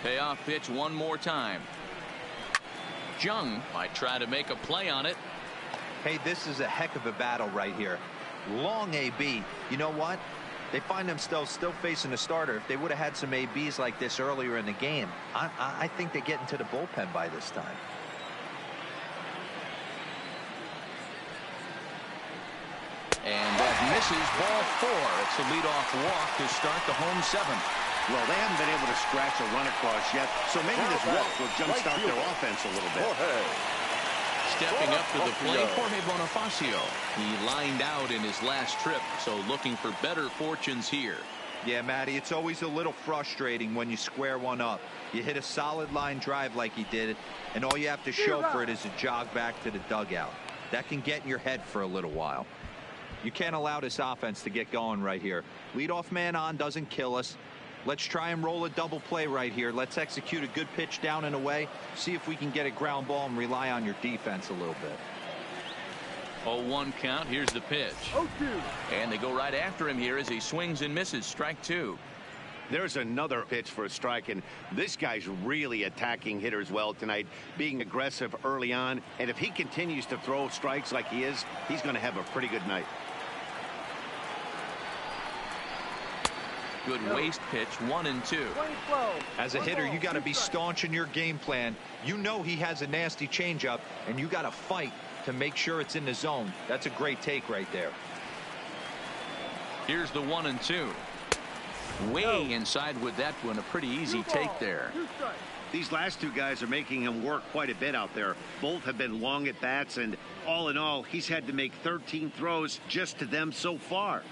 Payoff pitch one more time. Jung might try to make a play on it. Hey, this is a heck of a battle right here. Long AB. You know what? They find themselves still facing a starter. If they would have had some ABs like this earlier in the game, I think they get into the bullpen by this time. And that misses ball 4. It's a leadoff walk to start the home 7th. Well, they haven't been able to scratch a run across yet, so maybe this walk will jumpstart their offense a little bit. Stepping up to the plate, Jorge Bonifacio. He lined out in his last trip, so looking for better fortunes here. Yeah, Matty, it's always a little frustrating when you square one up. You hit a solid line drive like he did, and all you have to show for it is a jog back to the dugout. That can get in your head for a little while. You can't allow this offense to get going right here. Leadoff man on doesn't kill us. Let's try and roll a double play right here. Let's execute a good pitch down and away. See if we can get a ground ball and rely on your defense a little bit. 0-1 count. Here's the pitch. 0-2. And they go right after him here as he swings and misses. Strike 2. There's another pitch for a strike, and this guy's really attacking hitters well tonight, being aggressive early on. And if he continues to throw strikes like he is, he's going to have a pretty good night. Good waste pitch, 1-2. As a hitter, you got to be staunch in your game plan. You know he has a nasty changeup, and you got to fight to make sure it's in the zone. That's a great take right there. Here's the 1-2. Way inside with that one. A pretty easy take there. These last two guys are making him work quite a bit out there. Both have been long at bats, and all in all, he's had to make 13 throws just to them so far.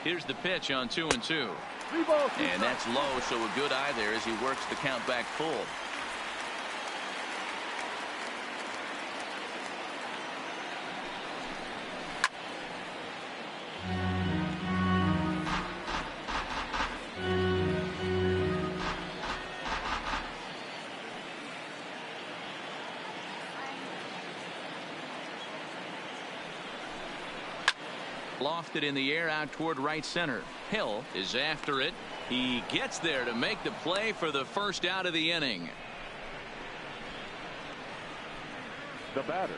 Here's the pitch on 2-2. And that's low, so a good eye there as he works the count back full. Lofted in the air out toward right center. Hill is after it. He gets there to make the play for the first out of the inning. The batter,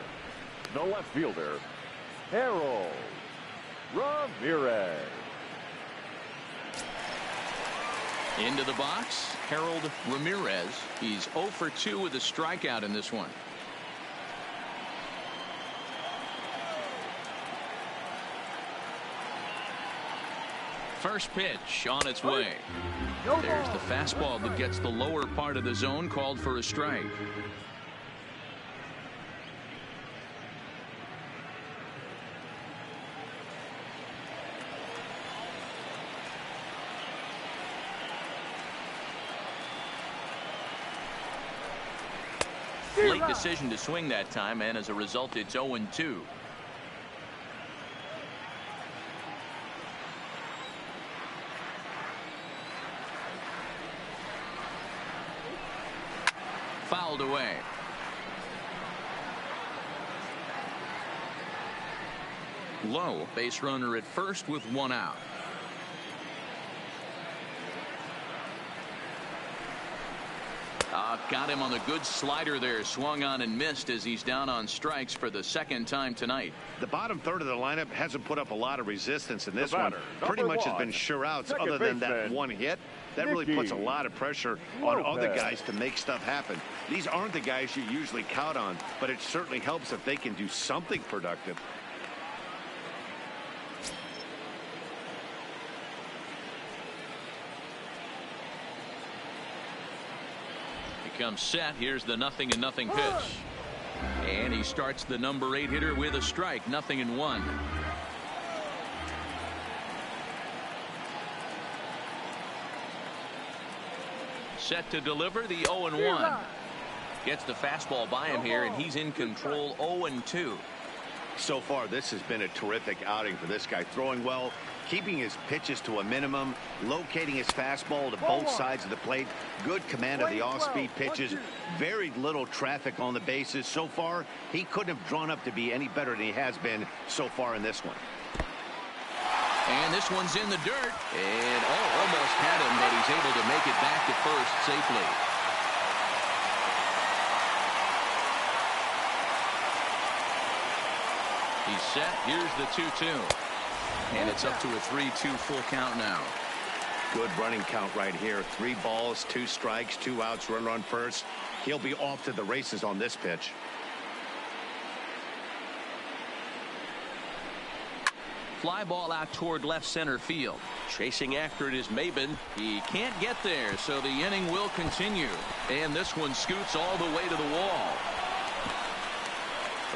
the left fielder, Harold Ramirez. Into the box, Harold Ramirez. He's 0 for 2 with a strikeout in this one. First pitch on its way. There's the fastball that gets the lower part of the zone, called for a strike. Late decision to swing that time, and as a result, it's 0-2. Fouled away. Low, base runner at first with 1 out. Got him on the good slider there. Swung on and missed as he's down on strikes for the second time tonight. The bottom third of the lineup hasn't put up a lot of resistance in this one. Pretty much has been sure outs other than that one hit. That really puts a lot of pressure on other guys to make stuff happen. These aren't the guys you usually count on, but it certainly helps if they can do something productive. Comes set. Here's the 0-0 pitch, and he starts the number 8 hitter with a strike. 0-1. Set to deliver the 0-1. Gets the fastball by him here, and he's in control. 0-2. So far, this has been a terrific outing for this guy. Throwing well, keeping his pitches to a minimum, locating his fastball to both sides of the plate. Good command of the off-speed pitches. Very little traffic on the bases. So far, he couldn't have drawn up to be any better than he has been so far in this one. And this one's in the dirt. And almost had him, but he's able to make it back to first safely. He's set. Here's the 2-2. And it's up to a 3-2 full count now. Good running count right here. 3 balls, 2 strikes, 2 outs, runner on first. He'll be off to the races on this pitch. Fly ball out toward left center field. Chasing after it is Maben. He can't get there, so the inning will continue. And this one scoots all the way to the wall.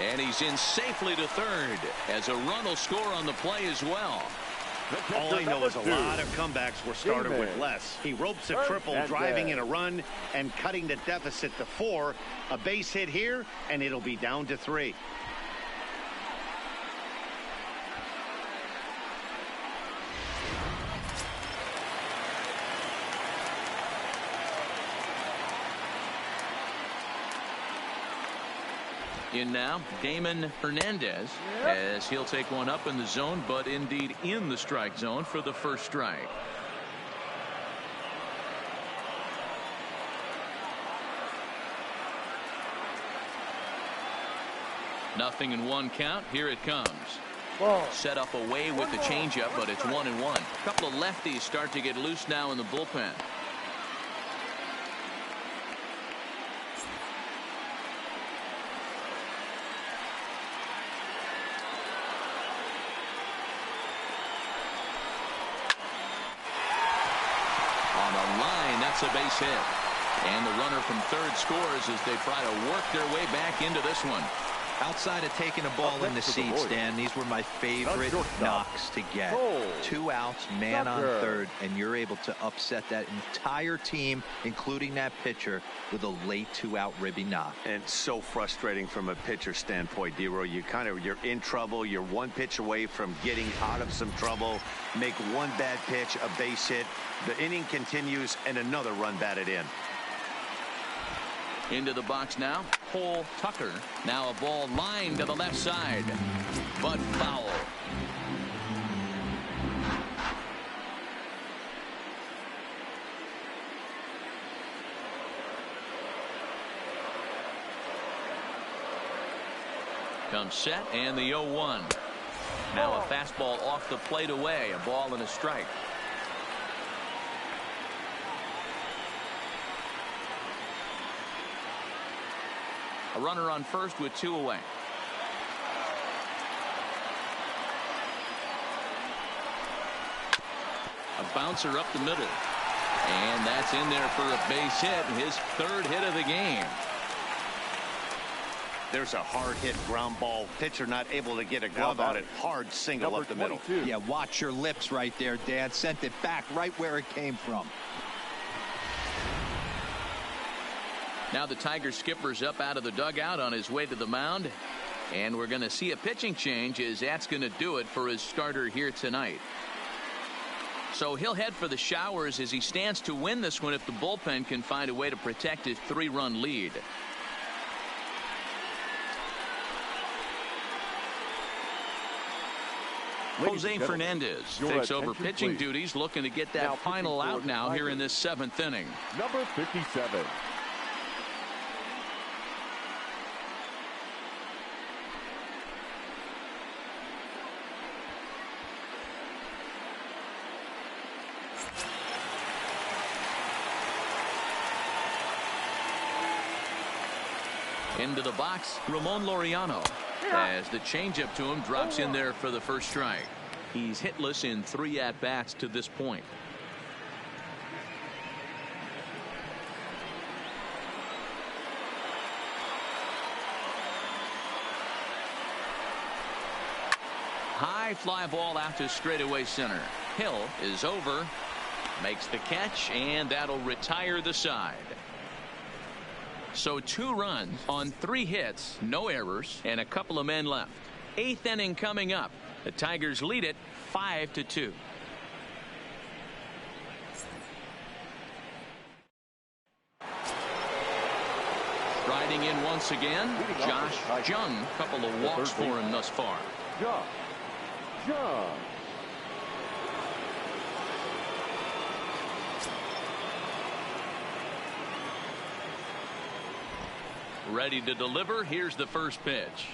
And he's in safely to third, as a run will score on the play as well. All I know is a lot of comebacks were started with less. He ropes a triple, driving in a run and cutting the deficit to 4. A base hit here, and it'll be down to 3. In now, Damon Hernandez, as he'll take one up in the zone, but indeed in the strike zone for the first strike. Nothing in 1 count. Here it comes. Ball. Set up away with the changeup, but it's 1-1. A couple of lefties start to get loose now in the bullpen. That's a base hit. And the runner from third scores as they try to work their way back into this one. Outside of taking a ball in the seats, Dan, these were my favorite knocks to get. 2 outs, man on third, and you're able to upset that entire team, including that pitcher, with a late 2-out ribby knock. And so frustrating from a pitcher standpoint, D-Roy. You're in trouble. You're 1 pitch away from getting out of some trouble. Make 1 bad pitch, a base hit. The inning continues, and another run batted in. Into the box now, Cole Tucker. Now a ball lined to the left side, but foul. Comes set, and the 0-1. Now a fastball off the plate away, a ball and a strike. A runner on first with 2 away. A bouncer up the middle. And that's in there for a base hit, and his 3rd hit of the game. There's a hard hit ground ball. Pitcher not able to get a glove on it. Hard single up the middle. Yeah, watch your lips right there, Dan. Sent it back right where it came from. Now the Tiger skipper's up out of the dugout on his way to the mound. And we're going to see a pitching change, as that's going to do it for his starter here tonight. So he'll head for the showers as he stands to win this one if the bullpen can find a way to protect his 3-run lead. Jose Fernandez takes over pitching duties, looking to get that final out now here in this 7th inning. Number 57. Into the box, Ramon Laureano, as the changeup to him drops in there for the first strike. He's hitless in 3 at-bats to this point. High fly ball out to straightaway center. Hill is over, makes the catch, and that'll retire the side. So 2 runs on 3 hits, no errors, and a couple of men left. 8th inning coming up. The Tigers lead it 5-2. Riding in once again, Josh Jung. Couple of walks for him thus far. Josh Jung. Ready to deliver. Here's the first pitch.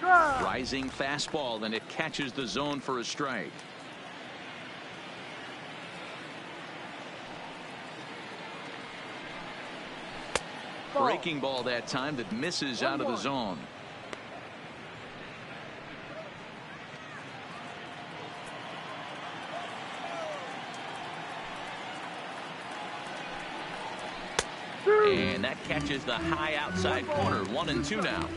Rising fastball, and it catches the zone for a strike. Breaking ball that time that misses out of the zone. And that catches the high outside corner. 1-2 now.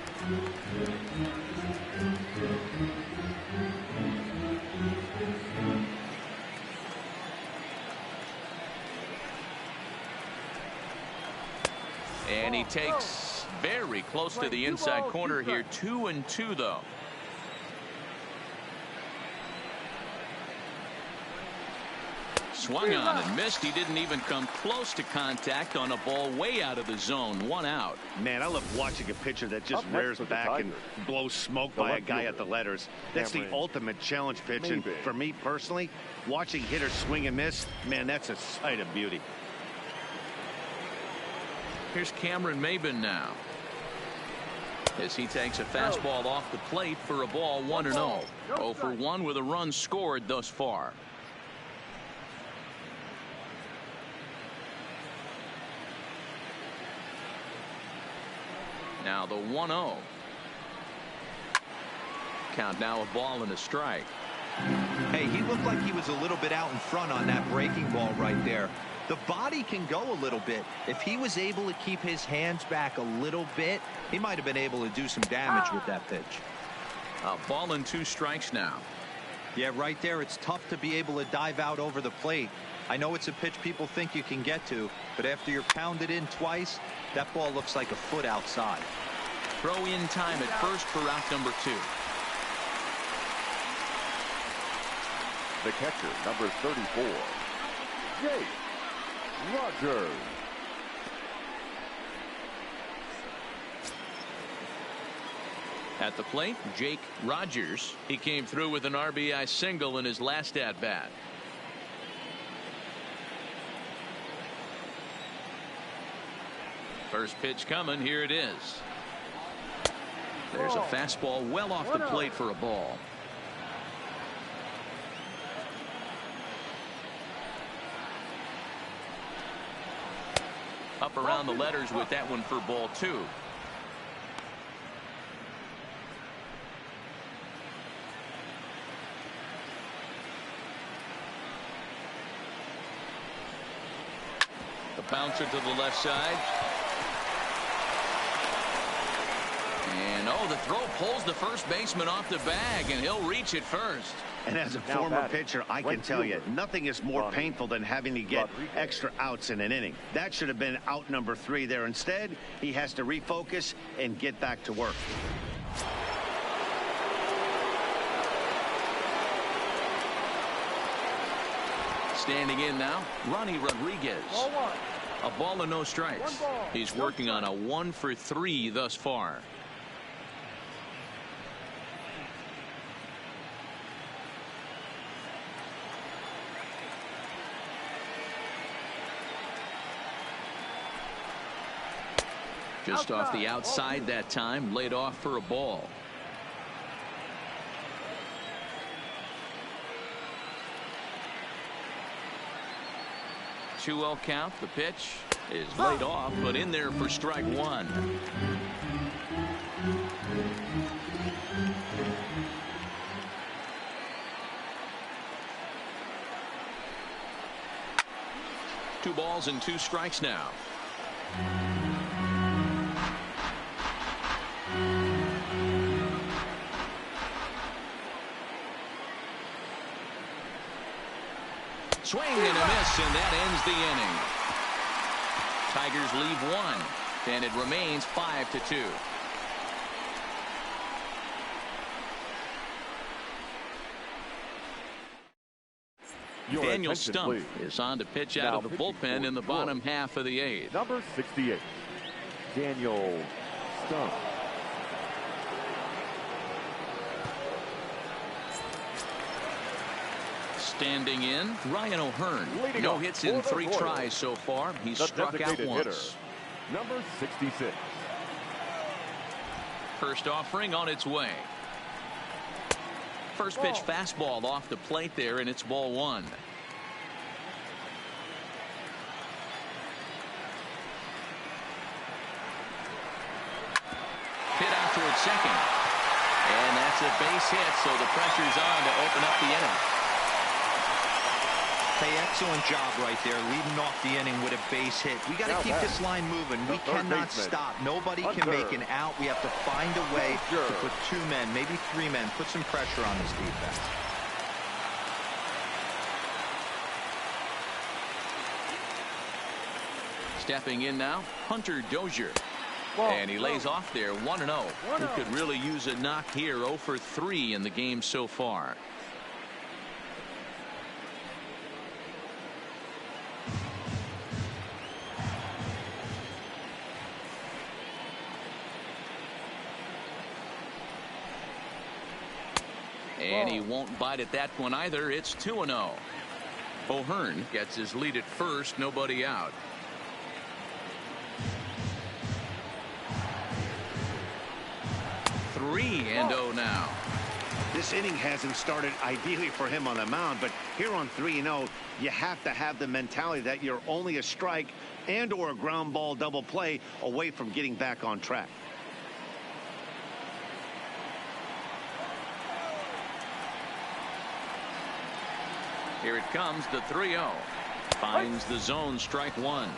And he takes very close to the inside corner here. 2-2 though. Swung on and missed. He didn't even come close to contact on a ball way out of the zone. 1 out. Man, I love watching a pitcher that just rears back and blows smoke by a guy at the letters. That's the ultimate challenge pitch. And for me personally, watching hitters swing and miss, man, that's a sight of beauty. Here's Cameron Maben now, as he takes a fastball off the plate for a ball. 1-0. 0 for 1 with a run scored thus far. Now the 1-0. Count now, a ball and a strike. Hey, he looked like he was a little bit out in front on that breaking ball right there. The body can go a little bit. If he was able to keep his hands back a little bit, he might have been able to do some damage with that pitch. A ball and 2 strikes now. Yeah, right there, it's tough to be able to dive out over the plate. I know it's a pitch people think you can get to, but after you're pounded in twice, that ball looks like a foot outside. Throw in time at first for out number 2. The catcher, number 34, Jake Rogers. At the plate, Jake Rogers. He came through with an RBI single in his last at bat. First pitch coming. Here it is. There's a fastball well off the plate for a ball. Up around the letters with that one for ball 2. The bouncer to the left side. And the throw pulls the first baseman off the bag, and he'll reach it first. And as a former pitcher, I can tell you, nothing is more painful than having to get extra outs in an inning. That should have been out number 3 there. Instead, he has to refocus and get back to work. Standing in now, Ronnie Rodriguez. A ball and no strikes. He's working on a 1 for 3 thus far. Just off the outside that time, laid off for a ball. Two-0 count. The pitch is laid off, but in there for strike 1. Two balls and 2 strikes now. Swing and a miss, and that ends the inning. Tigers leave 1, and it remains 5-2. Your Daniel attention, Stump please. is on to pitch out Now of the pitching bullpen for in the Detroit. bottom half of the 8th. Number 68, Daniel Stump. Standing in, Ryan O'Hearn. Leading No off hits in for the 3 Royals. tries so far. He's The struck out designated once. hitter, number 66. First offering on its way. First pitch fastball off the plate there, and it's ball 1. Hit out towards second. And that's a base hit, so the pressure's on to open up the inning. Hey, excellent job right there, leading off the inning with a base hit. We got to keep this line moving. We cannot stop. Nobody can make an out. We have to find a way to put 2 men, maybe 3 men, put some pressure on this defense. Stepping in now, Hunter Dozier. And he lays off there 1-0. He could really use a knock here. 0 for 3 in the game so far. And he won't bite at that one either. It's 2-0. O'Hearn gets his lead at first. Nobody out. Three and 0 now. This inning hasn't started ideally for him on the mound, but here on 3-0, you have to have the mentality that you're only a strike and or a ground ball double play away from getting back on track. Here it comes, the 3-0. Finds the zone, strike 1.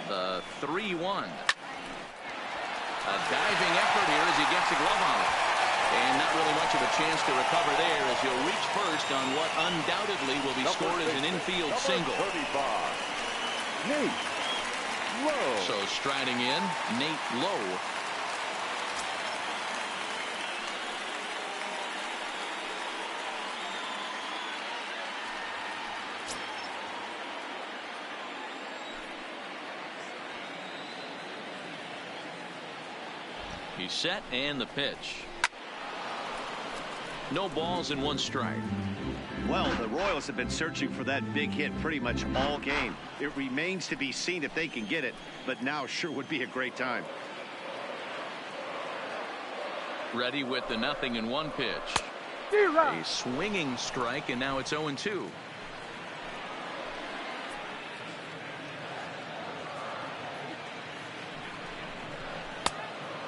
The 3-1. A diving effort here as he gets a glove on it. And not really much of a chance to recover there as he'll reach first on what undoubtedly will be scored as an infield single. 35, Nate Lowe. So striding in, Nate Lowe. He's set and the pitch. No balls and 1 strike. Well, the Royals have been searching for that big hit pretty much all game. It remains to be seen if they can get it, but now sure would be a great time. Ready with the 0-1 pitch. A swinging strike, and now it's 0-2.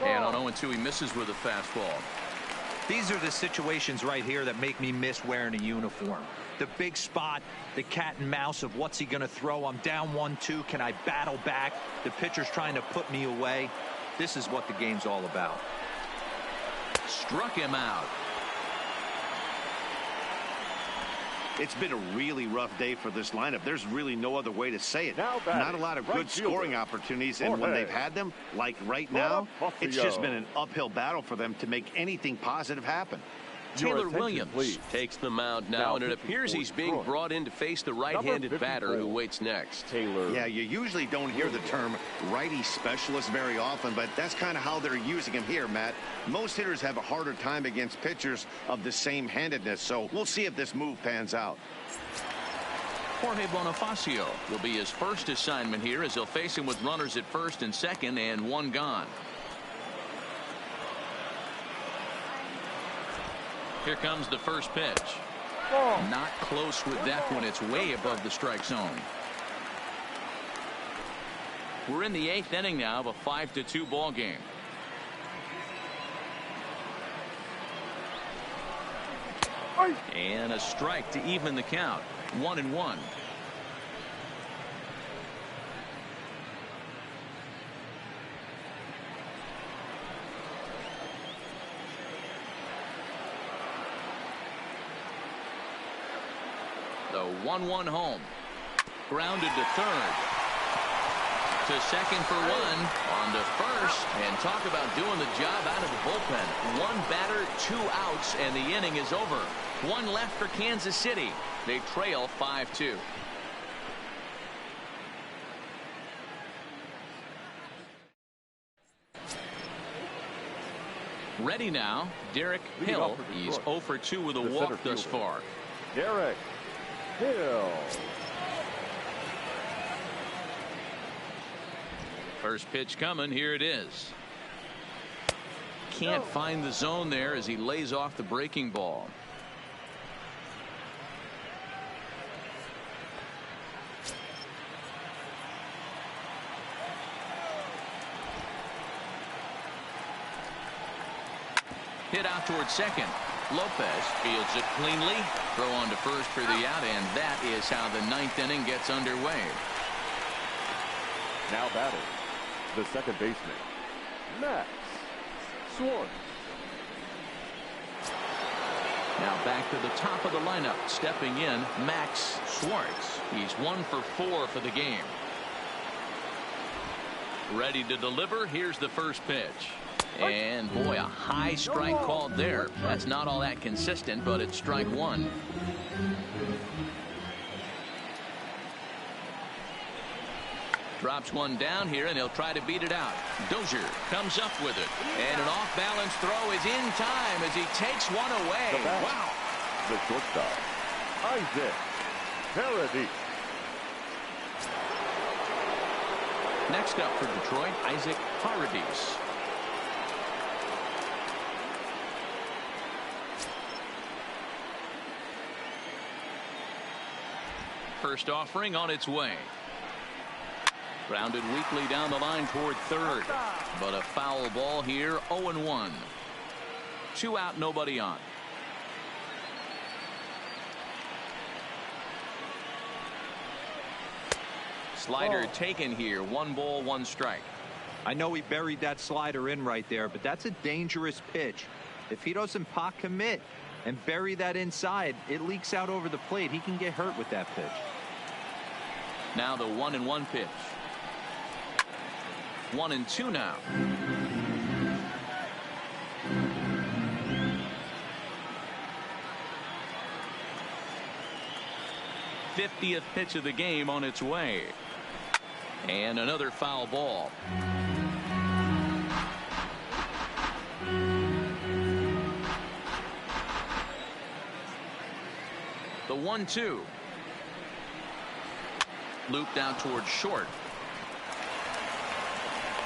And on 0-2, he misses with a fastball. These are the situations right here that make me miss wearing a uniform. The big spot, the cat and mouse of what's he going to throw. I'm down 1-2. Can I battle back? The pitcher's trying to put me away. This is what the game's all about. Struck him out. It's been a really rough day for this lineup. There's really no other way to say it. Now Not a lot of good scoring opportunities, and when they've had them, like right now, it's just been an uphill battle for them to make anything positive happen. Taylor Williams takes the mound now, and it appears he's being brought in to face the right-handed batter who waits next. Taylor. Yeah, you usually don't hear the term righty specialist very often, but that's kind of how they're using him here, Matt. Most hitters have a harder time against pitchers of the same handedness, so we'll see if this move pans out. Jorge Bonifacio will be his first assignment here as he'll face him with runners at first and second and 1 gone. Here comes the first pitch. Not close with that one. It's way above the strike zone. We're in the 8th inning now of a 5-2 ball game. And a strike to even the count. 1-1. The 1-1 home. Grounded to third. To second for one. On to first. And talk about doing the job out of the bullpen. One batter, 2 outs, and the inning is over. One left for Kansas City. They trail 5-2. Ready now, Derek Hill. He's 0 for 2 with a walk thus far. Derek Hill. First pitch coming. Here it is. Can't find the zone there as he lays off the breaking ball. Hit out towards second. Lopez fields it cleanly. Throw on to first for the out, and that is how the 9th inning gets underway. Now batting, the second baseman, Max Schwartz. Now back to the top of the lineup. Stepping in, Max Schwartz. He's 1 for 4 for the game. Ready to deliver. Here's the first pitch. And boy, a high strike called there. That's not all that consistent, but it's strike one. Drops one down here, and he'll try to beat it out. Dozier comes up with it. And an off-balance throw is in time as he takes one away. Wow. The shortstop, Isaac Paradis. Next up for Detroit, Isaac Paradis. First offering on its way. Grounded weakly down the line toward third. But a foul ball here, 0-1. 2 out, nobody on. Slider taken here. 1 ball, 1 strike. I know he buried that slider in right there, but that's a dangerous pitch. If he doesn't pot commit and bury that inside, it leaks out over the plate. He can get hurt with that pitch. Now the 1-1 pitch. 1-2 now. '50th pitch of the game on its way. And another foul ball. The 1-2. Looped out towards short.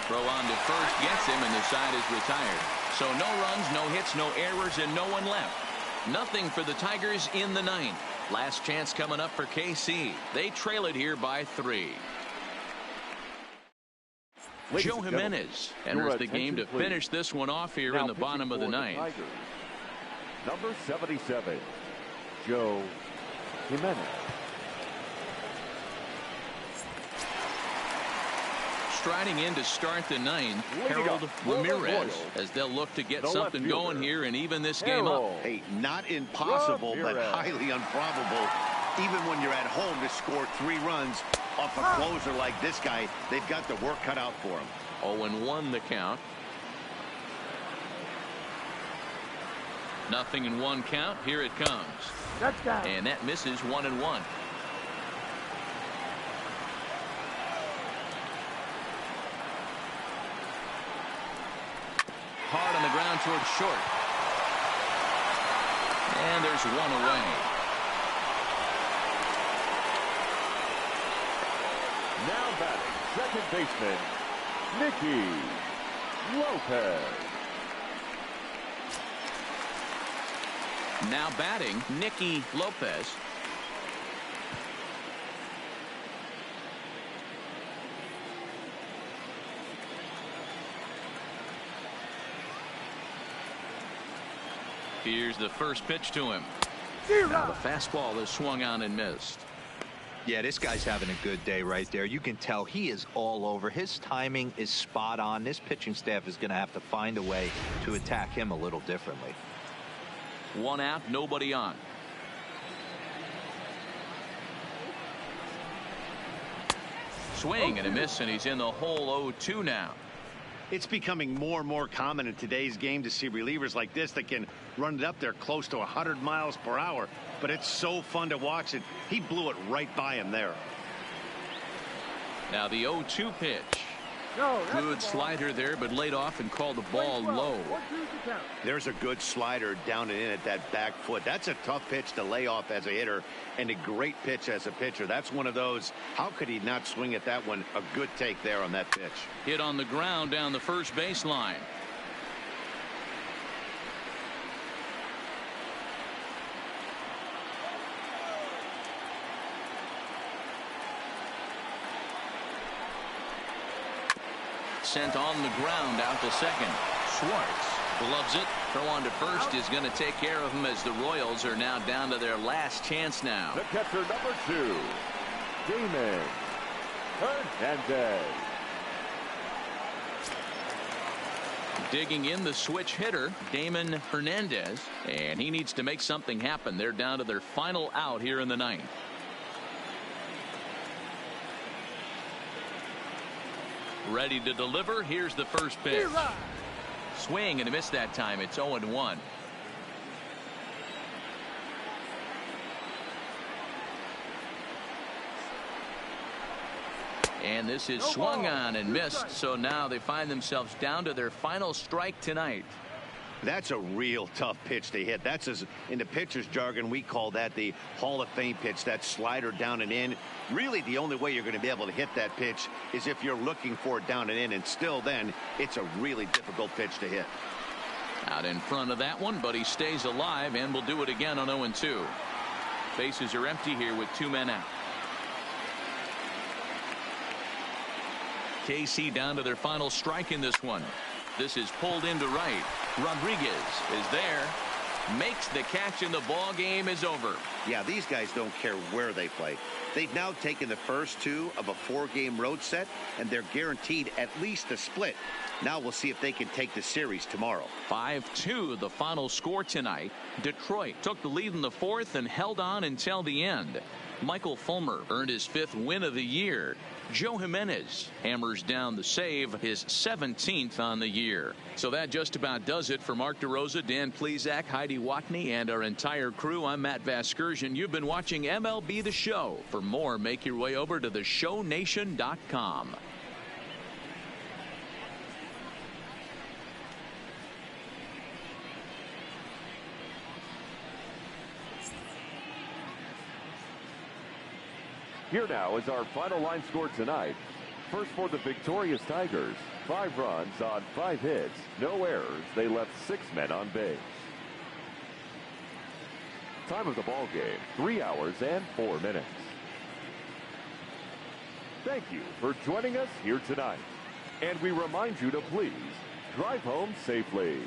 Throw on to first, gets him, and the side is retired. So no runs, no hits, no errors, and no one left. Nothing for the Tigers in the 9th. Last chance coming up for KC. They trail it here by 3. Joe Jimenez enters the game to finish this one off here in the bottom of the 9th. Tigers, number 77, Joe Jimenez. Striding in to start the 9th, Harold Ramirez, as they'll look to get something going here and even this game up. Hey, not impossible, but highly improbable. Even when you're at home to score 3 runs off a closer like this guy, they've got the work cut out for him. 0-1 the count. 0-1 count. Here it comes. And that misses 1-1. Hard on the ground towards short. And there's one away. Now batting, second baseman, Nicky Lopez. Now batting, Nicky Lopez. Here's the first pitch to him. Now the fastball is swung on and missed. Yeah, this guy's having a good day right there. You can tell he is all over. His timing is spot on. This pitching staff is going to have to find a way to attack him a little differently. 1 out, nobody on. swing and a miss, and he's in the hole 0-2 now. It's becoming more and more common in today's game to see relievers like this that can run it up there close to 100 miles per hour. But it's so fun to watch it. He blew it right by him there. Now the 0-2 pitch. No, good slider there, but laid off and called the ball low. There's a good slider down and in at that back foot. That's a tough pitch to lay off as a hitter, and a great pitch as a pitcher. That's one of those, how could he not swing at that one? A good take there on that pitch. Hit on the ground down the first baseline. Sent on the ground out to second. Schwartz gloves it. Throw on to first is going to take care of him as the Royals are now down to their last chance now. The catcher, number 2, Damon Hernandez. Digging in the switch hitter, Damon Hernandez, and he needs to make something happen. They're down to their final out here in the ninth. Ready to deliver. Here's the first pitch. Swing and a miss that time. It's 0-1. And this is swung on and missed. So now they find themselves down to their final strike tonight. That's a real tough pitch to hit. That's, as in the pitcher's jargon, we call that the Hall of Fame pitch, that slider down and in. Really, the only way you're going to be able to hit that pitch is if you're looking for it down and in, and still then, it's a really difficult pitch to hit. Out in front of that one, but he stays alive and will do it again on 0-2. Bases are empty here with 2 men out. KC down to their final strike in this one. This is pulled into right. Rodriguez is there, makes the catch, and the ball game is over. Yeah, these guys don't care where they play. They've now taken the first 2 of a 4-game road set, and they're guaranteed at least a split. Now we'll see if they can take the series tomorrow. 5-2 the final score tonight. Detroit took the lead in the 4th and held on until the end. Michael Fulmer earned his 5th win of the year. Joe Jimenez hammers down the save, his 17th on the year. So that just about does it for Mark DeRosa, Dan Plesac, Heidi Watney, and our entire crew. I'm Matt Vasgersian. You've been watching MLB The Show. For more, make your way over to theshownation.com. Here now is our final line score tonight. First for the victorious Tigers, 5 runs on 5 hits, no errors. They left 6 men on base. Time of the ball game, 3 hours and 4 minutes. Thank you for joining us here tonight. And we remind you to please drive home safely.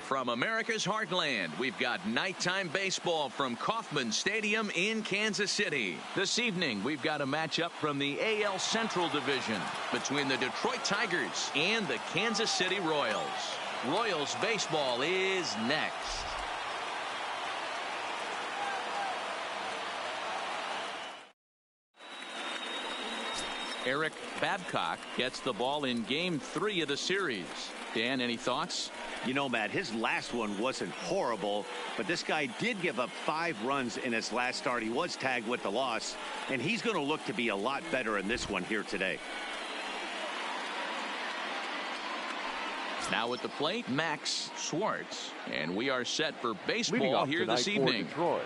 From America's heartland, we've got nighttime baseball from Kauffman Stadium in Kansas City. This evening, we've got a matchup from the AL Central Division between the Detroit Tigers and the Kansas City Royals. Royals baseball is next. Eric Babcock gets the ball in Game 3 of the series. Dan, any thoughts? You know, Matt, his last one wasn't horrible, but this guy did give up 5 runs in his last start. He was tagged with the loss, and he's going to look to be a lot better in this one here today. Now at the plate, Max Schwartz. And we are set for baseball here this evening. For Detroit,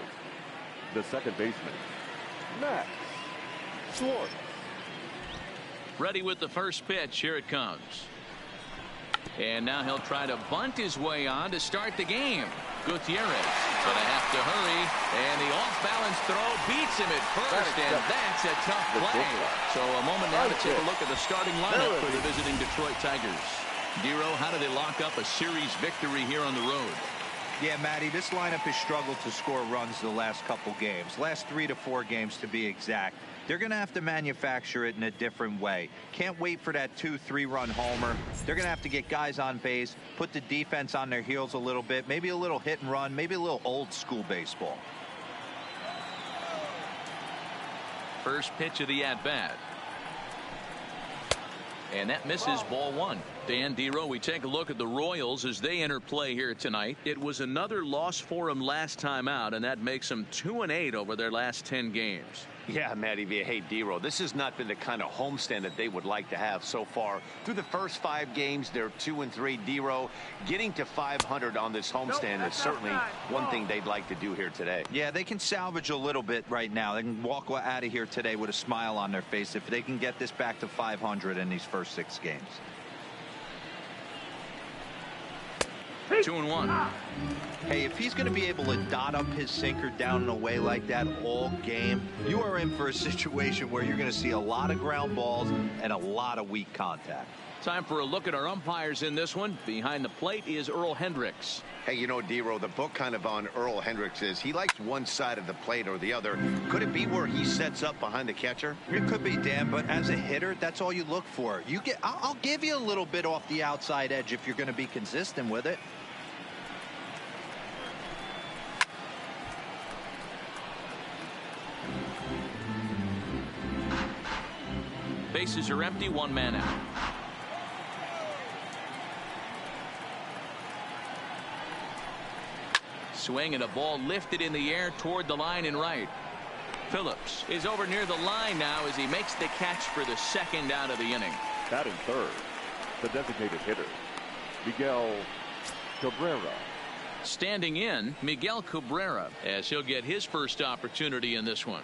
the second baseman, Max Schwartz. Ready with the first pitch. Here it comes. And now he'll try to bunt his way on to start the game. Gutierrez going to have to hurry. And the off-balance throw beats him at first. And that's a tough play. So a moment now to take a look at the starting lineup for the visiting Detroit Tigers. Dero, how do they lock up a series victory here on the road? Yeah, Matty, this lineup has struggled to score runs the last couple games. Last 3 to 4 games to be exact. They're going to have to manufacture it in a different way. Can't wait for that 2-3 run homer. They're going to have to get guys on base, put the defense on their heels a little bit, maybe a little hit and run, maybe a little old school baseball. First pitch of the at-bat. And that misses, ball 1. Dan, Dero, we take a look at the Royals as they enter play here tonight. It was another loss for them last time out, and that makes them 2-8 over their last 10 games. Yeah, Matty, hey, Dero, this has not been the kind of homestand that they would like to have so far. Through the first 5 games, they're 2-3. Dero, getting to 500 on this homestand is certainly one thing they'd like to do here today. Yeah, they can salvage a little bit right now. They can walk out of here today with a smile on their face if they can get this back to 500 in these first 6 games. 2-1. Hey, if he's going to be able to dot up his sinker down and away like that all game, you are in for a situation where you're going to see a lot of ground balls and a lot of weak contact. Time for a look at our umpires in this one. Behind the plate is Earl Hendricks. Hey, you know, Dero, the book kind of on Earl Hendricks is he likes one side of the plate or the other. Could it be where he sets up behind the catcher? It could be, Dan, but as a hitter, that's all you look for. I'll give you a little bit off the outside edge if you're going to be consistent with it. Bases are empty, 1 man out. Swing and a ball lifted in the air toward the line and right. Phillips is over near the line now as he makes the catch for the second out of the inning. Batting third, the designated hitter, Miguel Cabrera. Standing in, Miguel Cabrera, as he'll get his first opportunity in this one.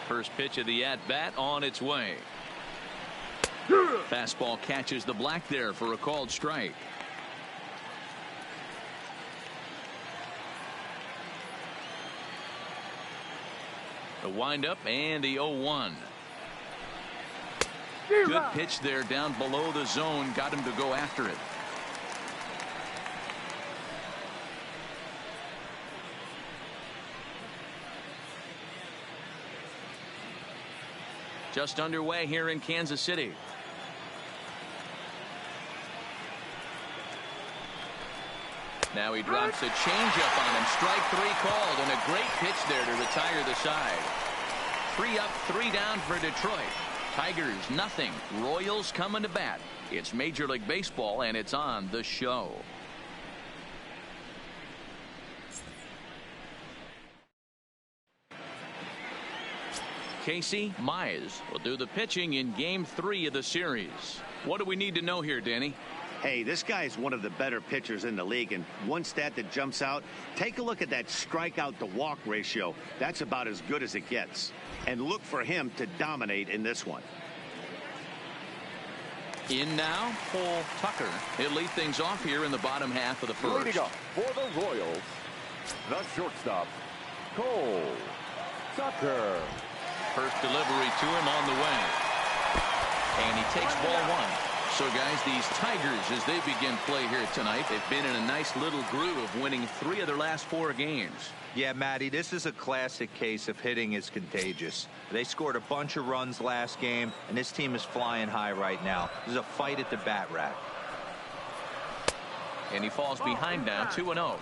First pitch of the at-bat on its way. Fastball catches the black there for a called strike. The windup and the 0-1. Good pitch there down below the zone. Got him to go after it. Just underway here in Kansas City. Now he drops a changeup on him. Strike 3 called, and a great pitch there to retire the side. 3 up, 3 down for Detroit. Tigers nothing. Royals coming to bat. It's Major League Baseball, and it's on the show. Casey Mize will do the pitching in Game 3 of the series. What do we need to know here, Danny? Hey, this guy is one of the better pitchers in the league, and one stat that jumps out, take a look at that strikeout to walk ratio. That's about as good as it gets. And look for him to dominate in this one. In now, Paul Tucker. He'll lead things off here in the bottom half of the first. Leading up for the Royals, the shortstop, Cole Tucker. First delivery to him on the way. And he takes ball one. So, guys, these Tigers, as they begin play here tonight, they've been in a nice little groove, winning 3 of their last 4 games. Yeah, Matty, this is a classic case of hitting is contagious. They scored a bunch of runs last game, and this team is flying high right now. There's a fight at the bat rack. And he falls behind now, 2-0.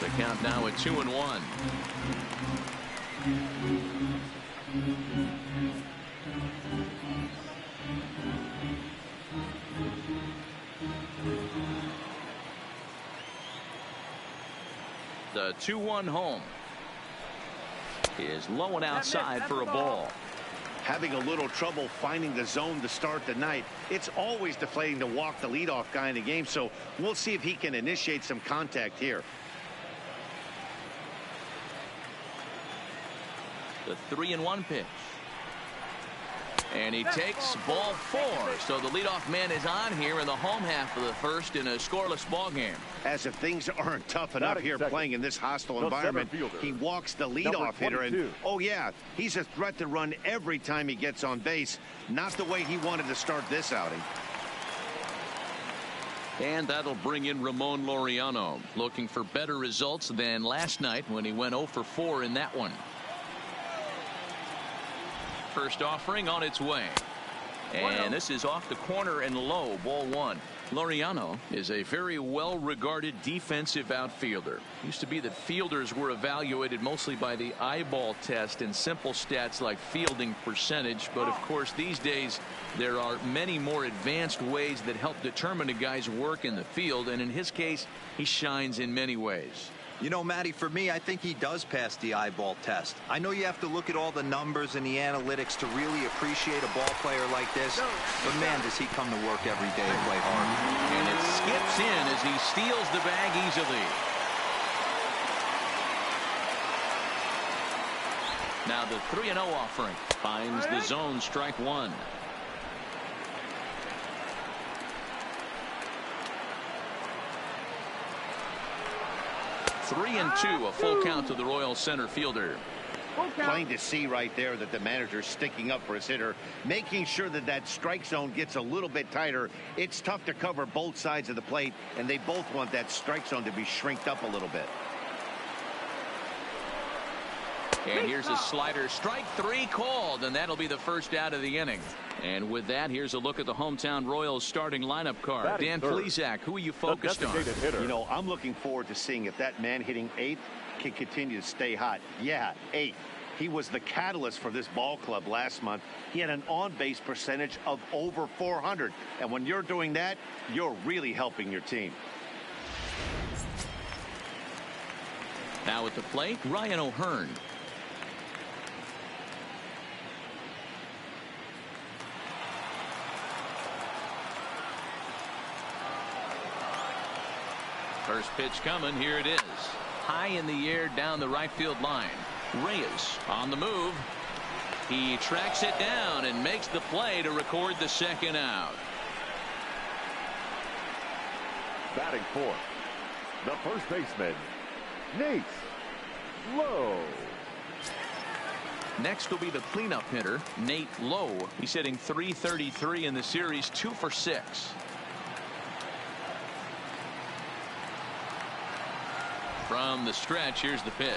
The count now at 2-1. The 2-1 home is low and outside for a ball. Having a little trouble finding the zone to start the night. It's always deflating to walk the leadoff guy in the game, so we'll see if he can initiate some contact here. The 3-1 pitch. And he takes ball 4. So the leadoff man is on here in the home half of the first in a scoreless ball game. As if things aren't tough enough here playing in this hostile environment, he walks the leadoff hitter. And, oh, yeah, he's a threat to run every time he gets on base. Not the way he wanted to start this outing. And that'll bring in Ramon Laureano, looking for better results than last night when he went 0 for 4 in that one. First offering on its way. And this is off the corner and low, ball 1. Laureano is a very well-regarded defensive outfielder. Used to be that fielders were evaluated mostly by the eyeball test and simple stats like fielding percentage. But, of course, these days there are many more advanced ways that help determine a guy's work in the field. And in his case, he shines in many ways. You know, Matty, for me, I think he does pass the eyeball test. I know you have to look at all the numbers and the analytics to really appreciate a ball player like this. But, man, does he come to work every day and play hard. And it skips in as he steals the bag easily. Now the 3-0 offering finds the zone, strike 1. 3-2, a full count to the Royals center fielder. Plain to see right there that the manager's sticking up for his hitter, making sure that that strike zone gets a little bit tighter. It's tough to cover both sides of the plate, and they both want that strike zone to be shrinked up a little bit. And here's a slider, strike 3 called, and that'll be the first out of the inning. And with that, here's a look at the hometown Royals starting lineup card. Dan Plesac, who are you focused on? You know, I'm looking forward to seeing if that man hitting 8th can continue to stay hot. Yeah, 8th. He was the catalyst for this ball club last month. He had an on-base percentage of over 400. And when you're doing that, you're really helping your team. Now at the plate, Ryan O'Hearn. First pitch coming. Here it is. High in the air down the right field line. Reyes on the move. He tracks it down and makes the play to record the second out. Batting fourth, the first baseman, Nate Lowe. Next will be the cleanup hitter, Nate Lowe. He's hitting .333 in the series, 2 for 6. From the stretch, here's the pitch.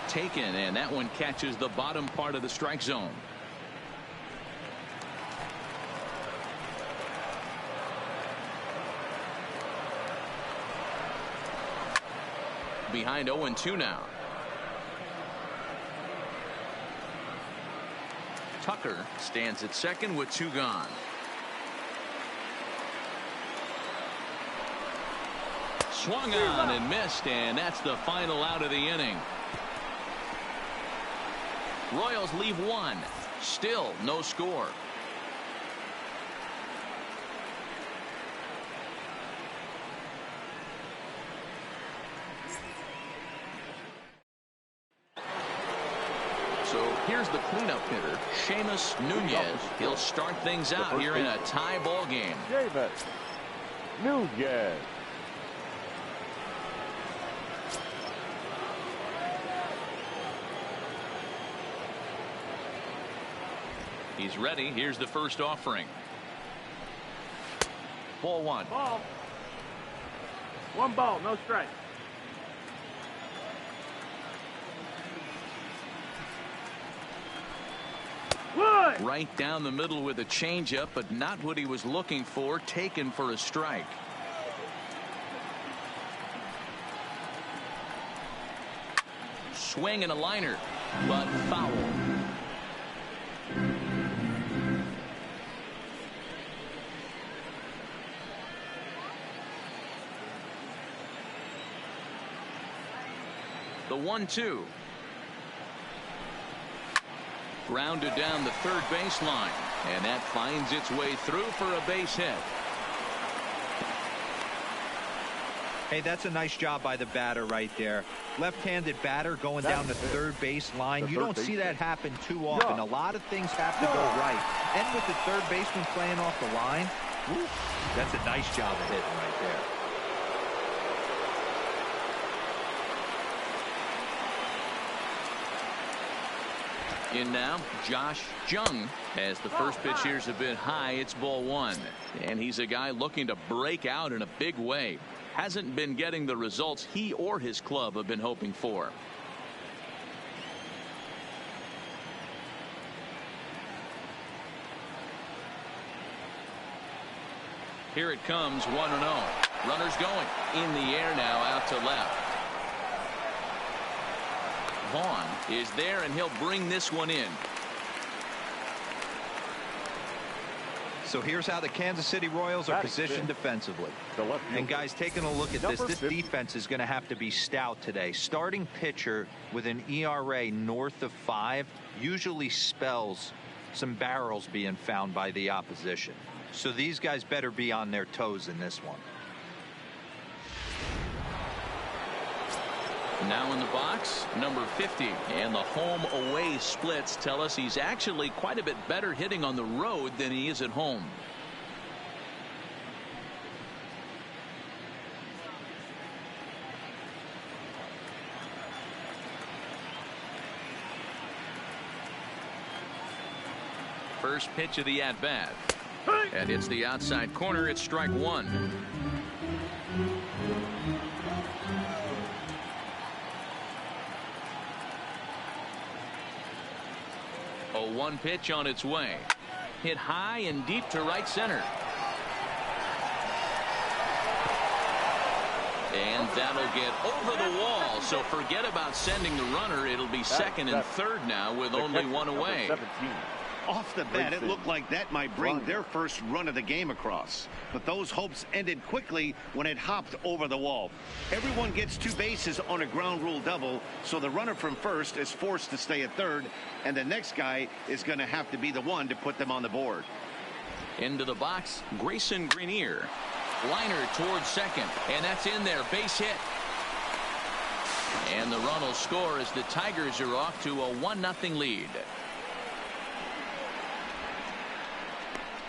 Taken, and that one catches the bottom part of the strike zone. Behind 0-2 now. Tucker stands at second with 2 gone. Swung on and missed, and that's the final out of the inning. Royals leave 1. Still no score. So here's the cleanup hitter, Seamus Nunez. He'll start things out here in a tie ball game. Seamus Nunez. He's ready. Here's the first offering. Ball one. Ball. One ball, no strike. Wood. Right down the middle with a changeup, but not what he was looking for. Taken for a strike. Swing and a liner, but foul. The 1-2. Grounded down the third baseline, and that finds its way through for a base hit. Hey, that's a nice job by the batter right there. Left-handed batter going down the third base line. You don't see that happen too often. A lot of things have to go right. And with the third baseman playing off the line, that's a nice job of hitting right there. In now, Josh Jung, as the first pitch here's a bit high. It's ball one, and he's a guy looking to break out in a big way. Hasn't been getting the results he or his club have been hoping for. Here it comes, 1-0. Runners going in the air now, out to left. Vaughn is there, and he'll bring this one in. So here's how the Kansas City Royals are positioned defensively. And guys, taking a look at this defense is going to have to be stout today. Starting pitcher with an ERA north of 5 usually spells some barrels being found by the opposition. So these guys better be on their toes in this one. Now in the box, number 50, and the home-away splits tell us he's actually quite a bit better hitting on the road than he is at home. First pitch of the at-bat, and it's the outside corner. It's strike one. A 1 pitch on its way. Hit high and deep to right center. And that'll get over the wall. So forget about sending the runner. It'll be second and third now with only one away. Off the bat, it looked like that might bring their first run of the game across. But those hopes ended quickly when it hopped over the wall. Everyone gets 2 bases on a ground rule double, so the runner from first is forced to stay at third, and the next guy is going to have to be the one to put them on the board. Into the box, Grayson Greenier. Liner towards second, and that's in there. Base hit. And the run will score as the Tigers are off to a 1-0 lead.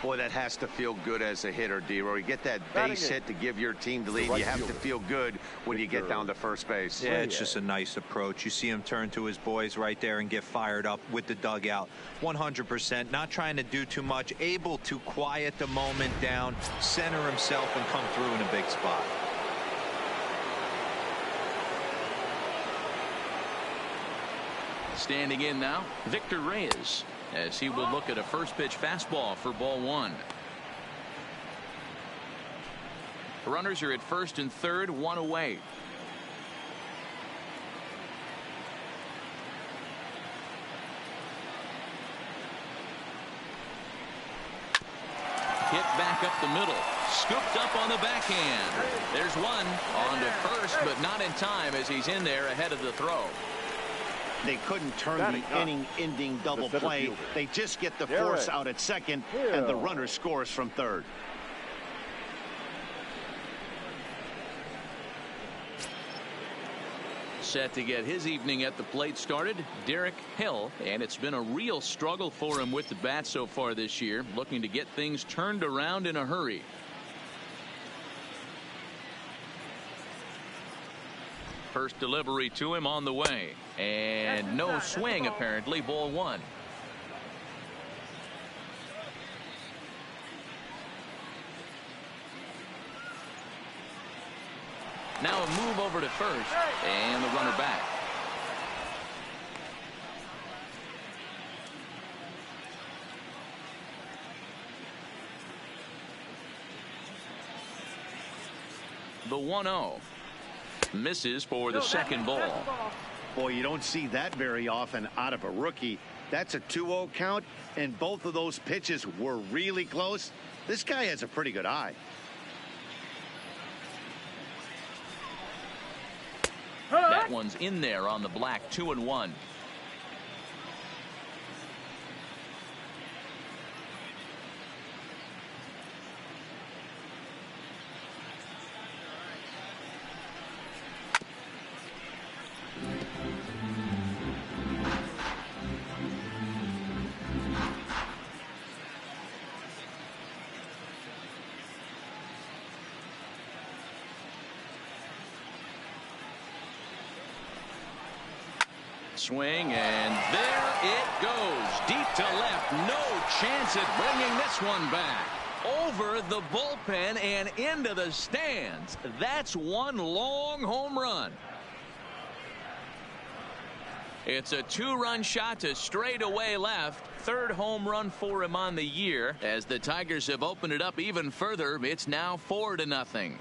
Boy, that has to feel good as a hitter, D-Roy. You get that base hit to give your team the lead. You have to feel good when you get down to first base. Yeah, it's just a nice approach. You see him turn to his boys right there and get fired up with the dugout. 100%. Not trying to do too much. Able to quiet the moment down, center himself, and come through in a big spot. Standing in now, Victor Reyes, as he will look at a first pitch fastball for ball one. Runners are at first and third, 1 away. Hit back up the middle, scooped up on the backhand. There's one on to first, but not in time as he's in there ahead of the throw. They couldn't turn the inning-ending double play. They just get the force out at second, and the runner scores from third. set to get his evening at the plate started, Derek Hill, and it's been a real struggle for him with the bat so far this year, looking to get things turned around in a hurry. First delivery to him on the way, and no swing apparently. Ball one. Now a move over to first, and the runner back. The 1-0. Misses for the second ball. Boy, you don't see that very often out of a rookie. That's a 2-0 count, and both of those pitches were really close. This guy has a pretty good eye. That one's in there on the black. 2-1. Swing, and there it goes. Deep to left. No chance at bringing this one back. Over the bullpen and into the stands. That's one long home run. It's a 2-run shot to straightaway left. Third home run for him on the year. As the Tigers have opened it up even further, it's now 4-0.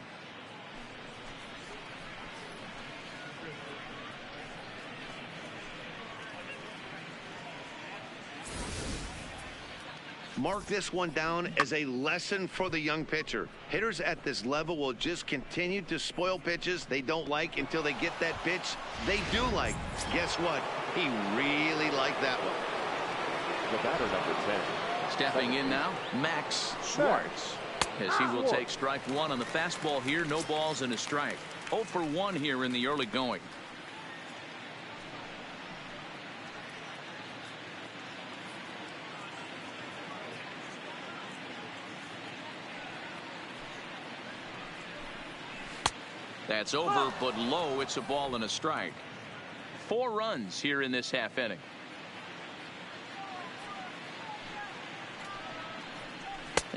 Mark this one down as a lesson for the young pitcher. Hitters at this level will just continue to spoil pitches they don't like until they get that pitch they do like. Guess what? He really liked that one. The batter, number 10. Stepping in now, Max Schwartz, as he will take strike one on the fastball here. No balls and a strike. 0 for 1 here in the early going. That's over, but low. It's a ball and a strike. 4 runs here in this half inning.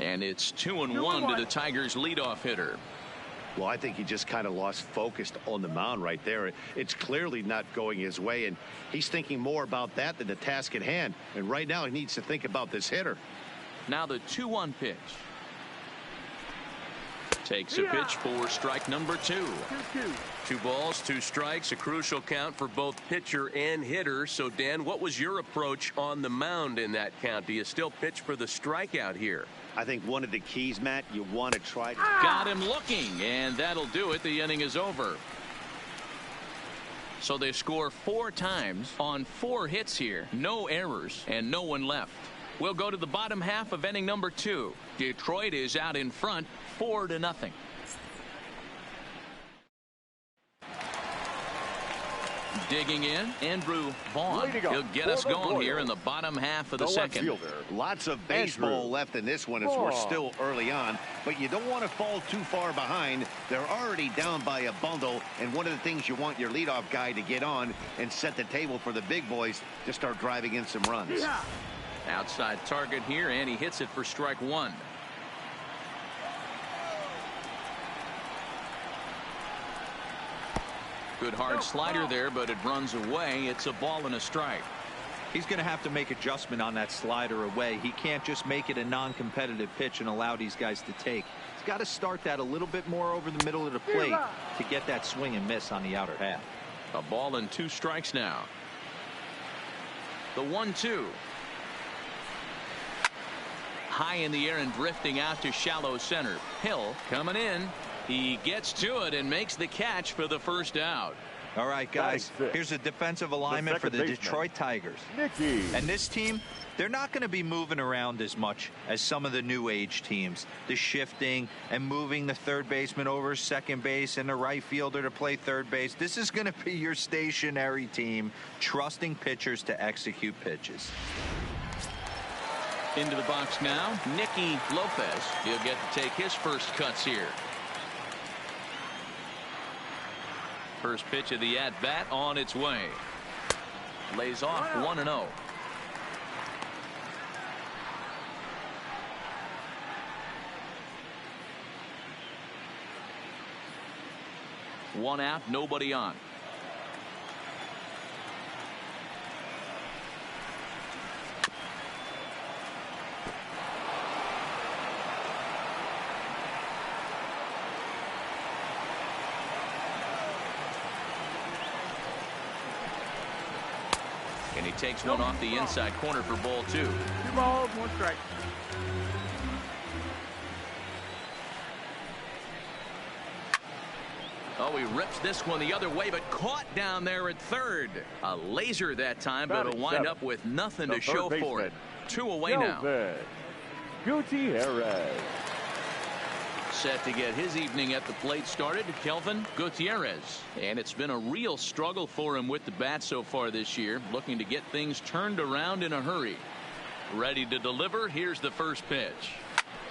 And it's 2-1 to the Tigers' leadoff hitter. Well, I think he just kind of lost focus on the mound right there. It's clearly not going his way, and he's thinking more about that than the task at hand. And right now he needs to think about this hitter. Now the 2-1 pitch. Takes a pitch for strike number 2. 2 balls, 2 strikes, a crucial count for both pitcher and hitter. So, Dan, what was your approach on the mound in that count? Do you still pitch for the strikeout here? I think one of the keys, Matt, you want to try to... Got him looking, and that'll do it. The inning is over. So they score 4 times on 4 hits here. No errors and no one left. We'll go to the bottom half of inning number 2. Detroit is out in front, 4-0. Digging in, Andrew Vaughn. He'll get us going here in the bottom half of the second. Lots of baseball left in this one as we're still early on, but you don't want to fall too far behind. They're already down by a bundle, and one of the things you want your leadoff guy to get on and set the table for the big boys to start driving in some runs. Outside target here, and he hits it for strike 1. Good hard slider there, but it runs away. It's a ball and a strike. He's going to have to make adjustment on that slider away. He can't just make it a non-competitive pitch and allow these guys to take. He's got to start that a little bit more over the middle of the plate to get that swing and miss on the outer half. A ball and 2 strikes now. The 1-2. High in the air and drifting out to shallow center. Hill coming in. He gets to it and makes the catch for the first out. All right, guys, here's a defensive alignment for the Detroit Tigers. And this team, they're not going to be moving around as much as some of the new age teams. The shifting and moving the third baseman over second base and the right fielder to play third base. This is going to be your stationary team, trusting pitchers to execute pitches. Into the box now, Nicky Lopez. He'll get to take his first cuts here. First pitch of the at-bat on its way. Lays off 1-0. One out, nobody on. And he takes one off the inside corner for ball 2. 2 balls, 1 strike. Oh, he rips this one the other way, but caught down there at third. A laser that time, but it'll wind up with nothing to show for it. 2 away now. Gutierrez. Set to get his evening at the plate started, Kelvin Gutierrez. And it's been a real struggle for him with the bat so far this year, looking to get things turned around in a hurry. Ready to deliver, here's the first pitch.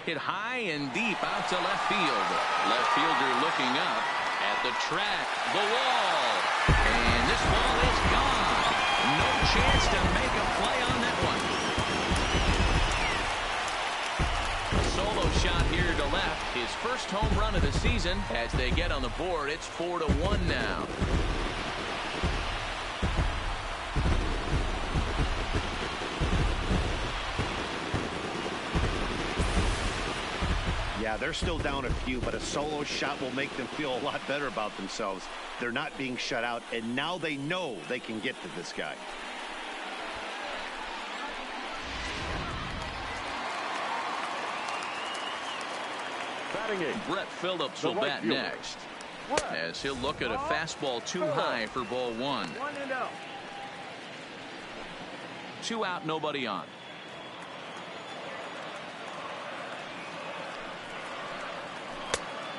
Hit high and deep out to left field. Left fielder looking up at the track, the wall. And this ball is gone. No chance to make a play on that one. Solo shot here to left. His first home run of the season. As they get on the board, it's 4-1 now. Yeah, they're still down a few, but a solo shot will make them feel a lot better about themselves. They're not being shut out, and now they know they can get to this guy. Brett Phillips will bat next, as he'll look at a fastball too high for ball 1. 1-0. 2 out, nobody on.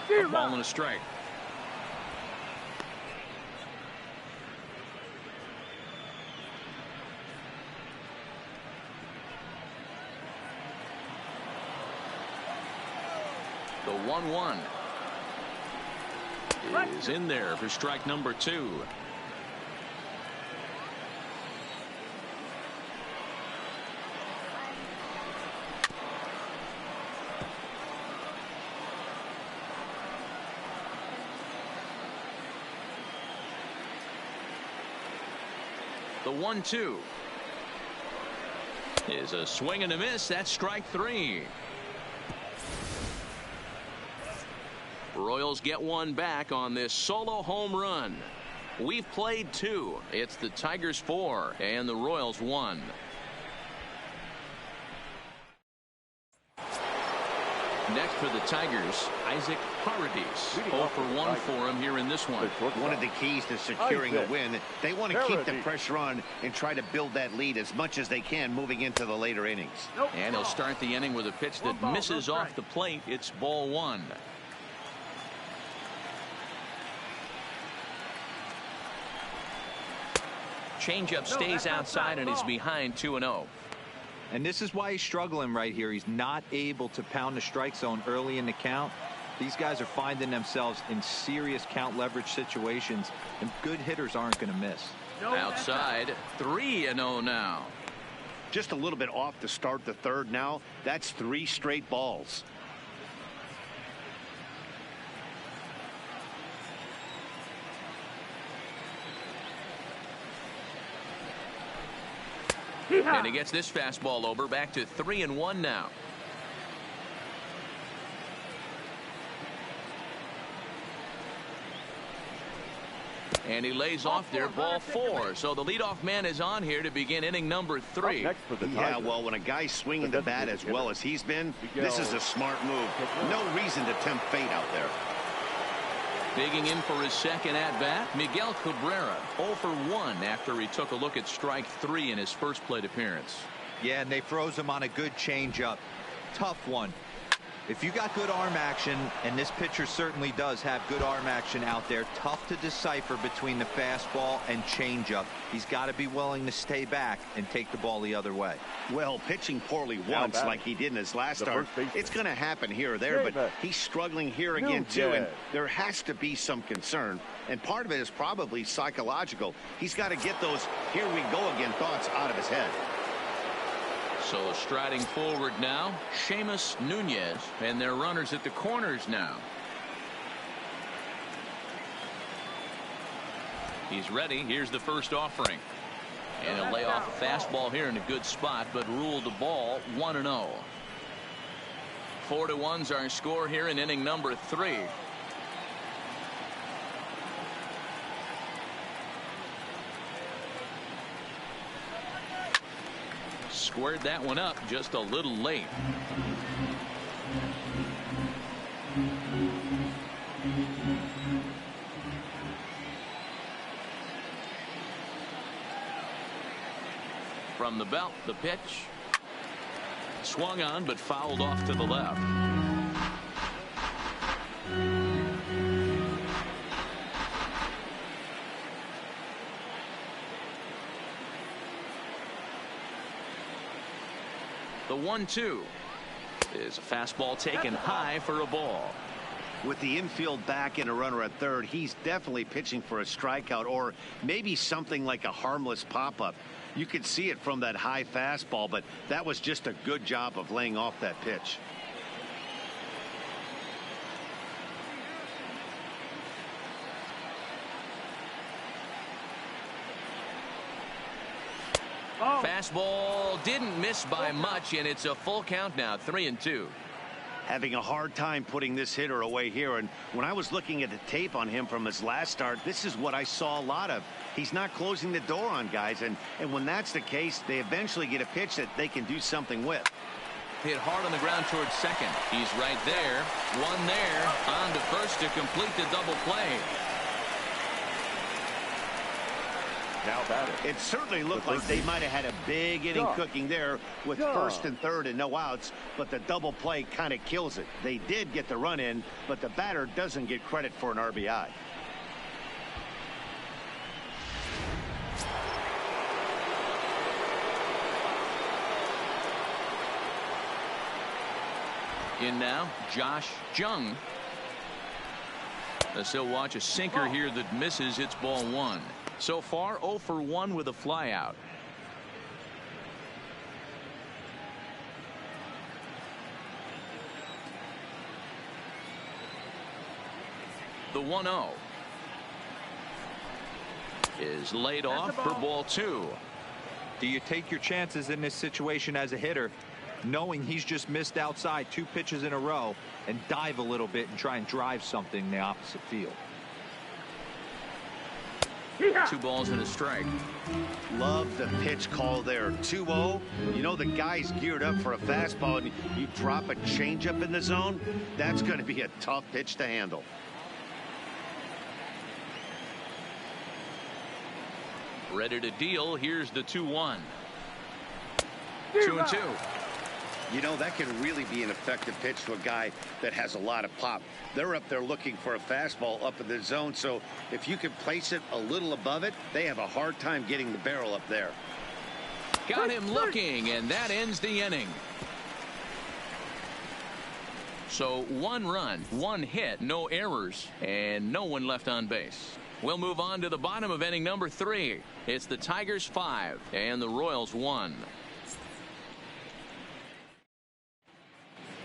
A ball and a strike. The 1-1 is in there for strike number 2. The 1-2 is a swing and a miss. That's strike 3. Royals get one back on this solo home run. We've played 2. It's the Tigers 4 and the Royals 1. Next for the Tigers, Isaac Paradis. 0 for 1 for him here in this one. One of the keys to securing a win, they want to keep the pressure on and try to build that lead as much as they can moving into the later innings. And he'll start the inning with a pitch that misses off the plate. It's ball 1. Changeup stays outside and is behind 2-0. And this is why he's struggling right here. He's not able to pound the strike zone early in the count. These guys are finding themselves in serious count leverage situations, and good hitters aren't going to miss. Outside, 3-0 now. Just a little bit off to start the third now. That's 3 straight balls. And he gets this fastball over, back to 3-1 now. And he lays off there, ball 4. So the leadoff man is on here to begin inning number 3. Yeah, well, when a guy's swinging the bat as well as he's been, this is a smart move. No reason to tempt fate out there. Digging in for his second at-bat, Miguel Cabrera, 0 for 1 after he took a look at strike 3 in his first plate appearance. Yeah, and they froze him on a good changeup. Tough one. If you got good arm action, and this pitcher certainly does have good arm action out there, tough to decipher between the fastball and changeup. He's got to be willing to stay back and take the ball the other way. Well, pitching poorly once like he did in his last start, it's going to happen here or there, but he's struggling here again too, and there has to be some concern, and part of it is probably psychological. He's got to get those here we go again thoughts out of his head. So striding forward now, Seamus Nunez, and their runners at the corners now. He's ready. Here's the first offering. And he'll lay off a fastball here in a good spot, but ruled the ball 1-0. 4-1's our score here in inning number 3. Squared that one up just a little late. From the belt, the pitch. Swung on, but fouled off to the left. The 1-2 is a fastball taken high for a ball. With the infield back and a runner at third, he's definitely pitching for a strikeout or maybe something like a harmless pop-up. You could see it from that high fastball, but that was just a good job of laying off that pitch. Fastball didn't miss by much, and it's a full count now, 3-2. Having a hard time putting this hitter away here, and when I was looking at the tape on him from his last start, this is what I saw a lot of. He's not closing the door on guys, and when that's the case, they eventually get a pitch that they can do something with. Hit hard on the ground towards second. He's right there. One there. On to first to complete the double play. Now batting. It certainly looked like they might have had a big inning cooking there with first and third and no outs, but the double play kind of kills it. They did get the run in, but the batter doesn't get credit for an RBI. In now, Josh Jung. As he'll watch a sinker here that misses. It's ball 1. So far 0 for 1 with a flyout. The 1-0 is laid off for ball 2. Do you take your chances in this situation as a hitter, knowing he's just missed outside 2 pitches in a row, and dive a little bit and try and drive something in the opposite field? 2 balls and a strike. Love the pitch call there. 2-0. You know the guy's geared up for a fastball, and you drop a changeup in the zone. That's going to be a tough pitch to handle. Ready to deal. Here's the 2-1. 2-2. You know, that can really be an effective pitch to a guy that has a lot of pop. They're up there looking for a fastball up in the zone, so if you can place it a little above it, they have a hard time getting the barrel up there. Got him looking, and that ends the inning. So 1 run, 1 hit, no errors, and no one left on base. We'll move on to the bottom of inning number 3. It's the Tigers 5 and the Royals 1.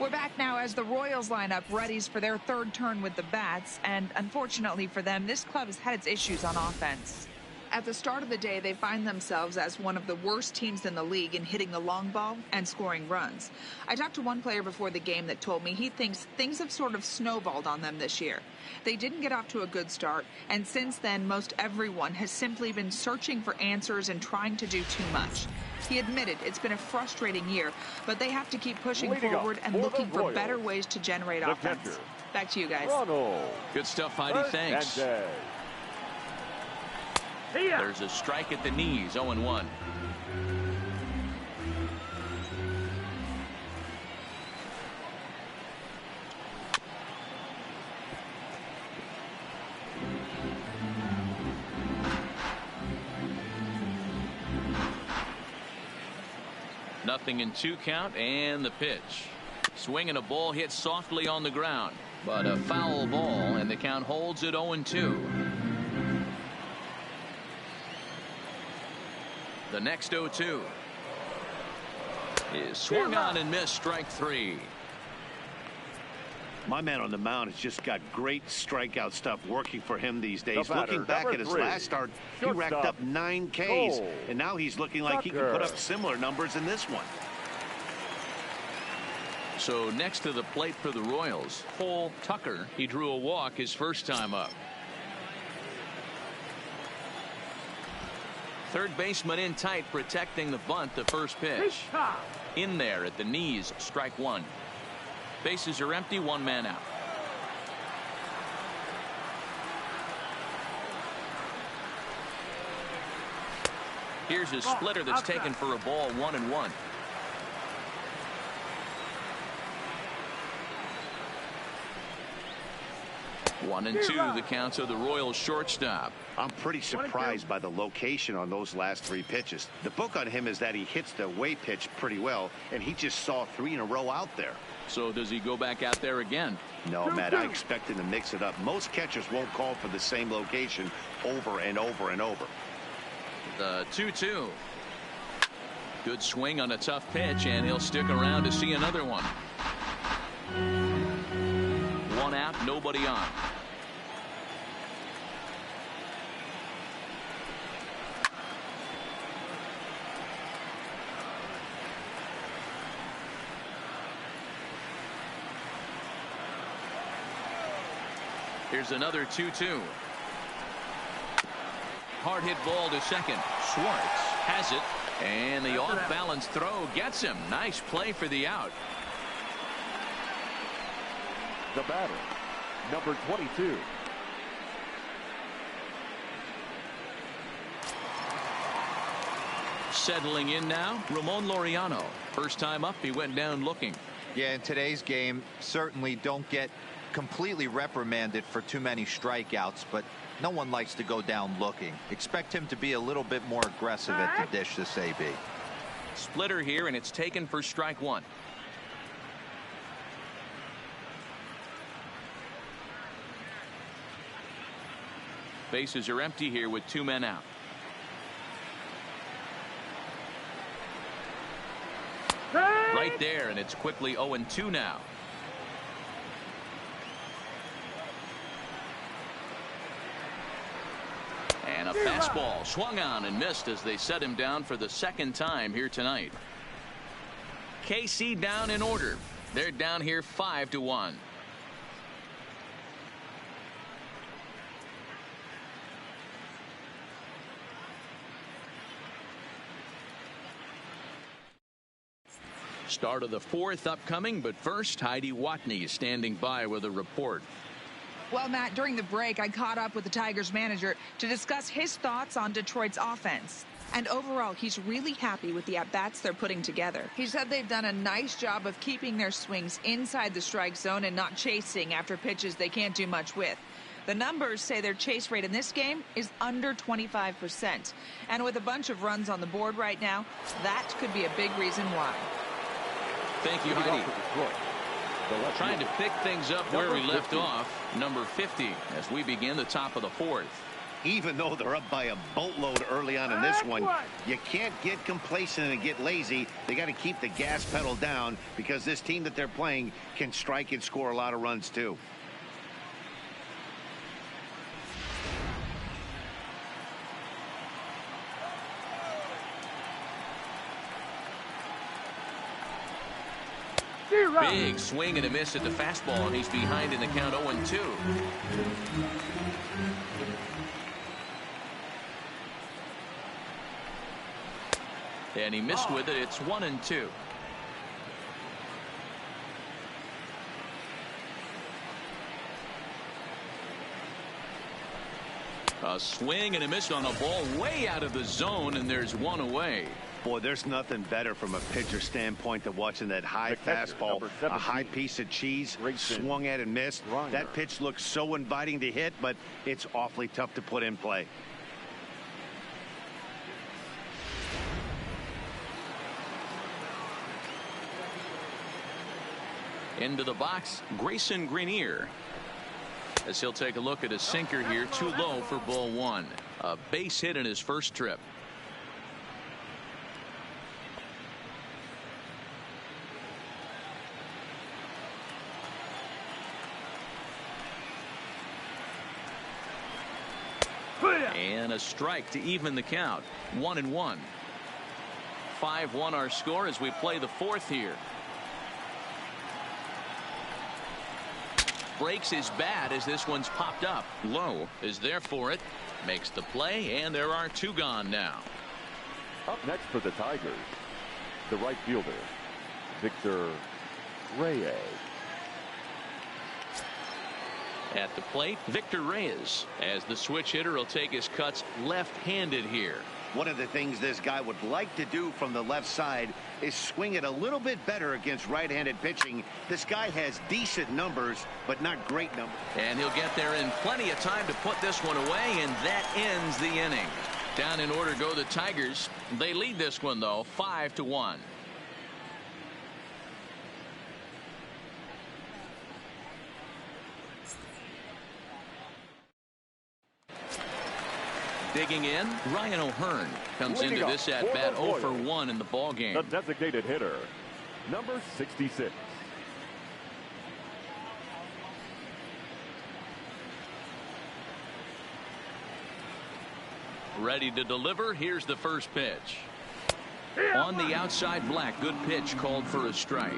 We're back now as the Royals line up readies for their 3rd turn with the bats, and unfortunately for them, this club has had its issues on offense. At the start of the day, they find themselves as one of the worst teams in the league in hitting the long ball and scoring runs. I talked to one player before the game that told me he thinks things have sort of snowballed on them this year. They didn't get off to a good start, and since then, most everyone has simply been searching for answers and trying to do too much. He admitted it's been a frustrating year, but they have to keep pushing forward and looking for better ways to generate offense. Back to you guys. Good stuff, Heidi. Thanks. There's a strike at the knees, 0-1. Nothing in 2 count, and the pitch. Swing and a ball hit softly on the ground, but a foul ball, and the count holds at 0-2. The next 0-2 is swung on and missed, strike 3. My man on the mound has just got great strikeout stuff working for him these days. Looking back at his last start, he racked up 9 Ks, and now he's looking like he can put up similar numbers in this one. So next to the plate for the Royals, Cole Tucker. He drew a walk his first time up. Third baseman in tight, protecting the bunt. The first pitch in there at the knees, strike 1. Bases are empty, 1 man out. Here's his splitter that's taken for a ball, 1-1. One and 2, the count of the Royals shortstop. I'm pretty surprised by the location on those last 3 pitches. The book on him is that he hits the away pitch pretty well, and he just saw 3 in a row out there. So does he go back out there again? No, Matt, I expect him to mix it up. Most catchers won't call for the same location over and over and over. The 2-2. Good swing on a tough pitch, and he'll stick around to see another one. 1 out, nobody on. Here's another 2-2. Hard hit ball to second. Schwartz has it, and the off-balance throw gets him. Nice play for the out. The batter, number 22. Settling in now, Ramon Laureano. First time up, he went down looking. Yeah, in today's game, certainly don't get completely reprimanded for too many strikeouts, but no one likes to go down looking. Expect him to be a little bit more aggressive at the dish this AB. Splitter here, and it's taken for strike 1. Bases are empty here with 2 men out. Right there, and it's quickly 0-2 now. And a fastball swung on and missed as they set him down for the 2nd time here tonight. KC down in order. They're down here 5-1. Start of the 4th upcoming, but first, Heidi Watney standing by with a report. Well, Matt, during the break, I caught up with the Tigers manager to discuss his thoughts on Detroit's offense. And overall, he's really happy with the at-bats they're putting together. He said they've done a nice job of keeping their swings inside the strike zone and not chasing after pitches they can't do much with. The numbers say their chase rate in this game is under 25%. And with a bunch of runs on the board right now, that could be a big reason why. Thank you, Heidi. Trying to pick things up where we left off, number 50, as we begin the top of the 4th. Even though they're up by a boatload early on in this one, you can't get complacent and get lazy. They got to keep the gas pedal down because this team that they're playing can strike and score a lot of runs too. Big swing and a miss at the fastball, and he's behind in the count 0-2. And he missed with it. It's 1-2. A swing and a miss on a ball way out of the zone, and there's one away. Boy, there's nothing better from a pitcher standpoint than watching that high fastball, a high piece of cheese, swung at and missed. That pitch looks so inviting to hit, but it's awfully tough to put in play. Into the box, Grayson Greenier. As he'll take a look at a sinker here, too low for ball one. A base hit in his first trip. And a strike to even the count. 1-1. 5-1 our score as we play the fourth here. Breaks his bat as this one's popped up. Low is there for it. Makes the play, and there are two gone now. Up next for the Tigers, the right fielder, Victor Reyes. At the plate, Victor Reyes, as the switch hitter will take his cuts left-handed here. One of the things this guy would like to do from the left side is swing it a little bit better against right-handed pitching. This guy has decent numbers, but not great numbers. And he'll get there in plenty of time to put this one away, and that ends the inning. Down in order go the Tigers. They lead this one, though, 5-1. Digging in, Ryan O'Hearn comes into this at bat 0 for 1 in the ball game. The designated hitter, number 66. Ready to deliver. Here's the first pitch. On the outside black, good pitch called for a strike.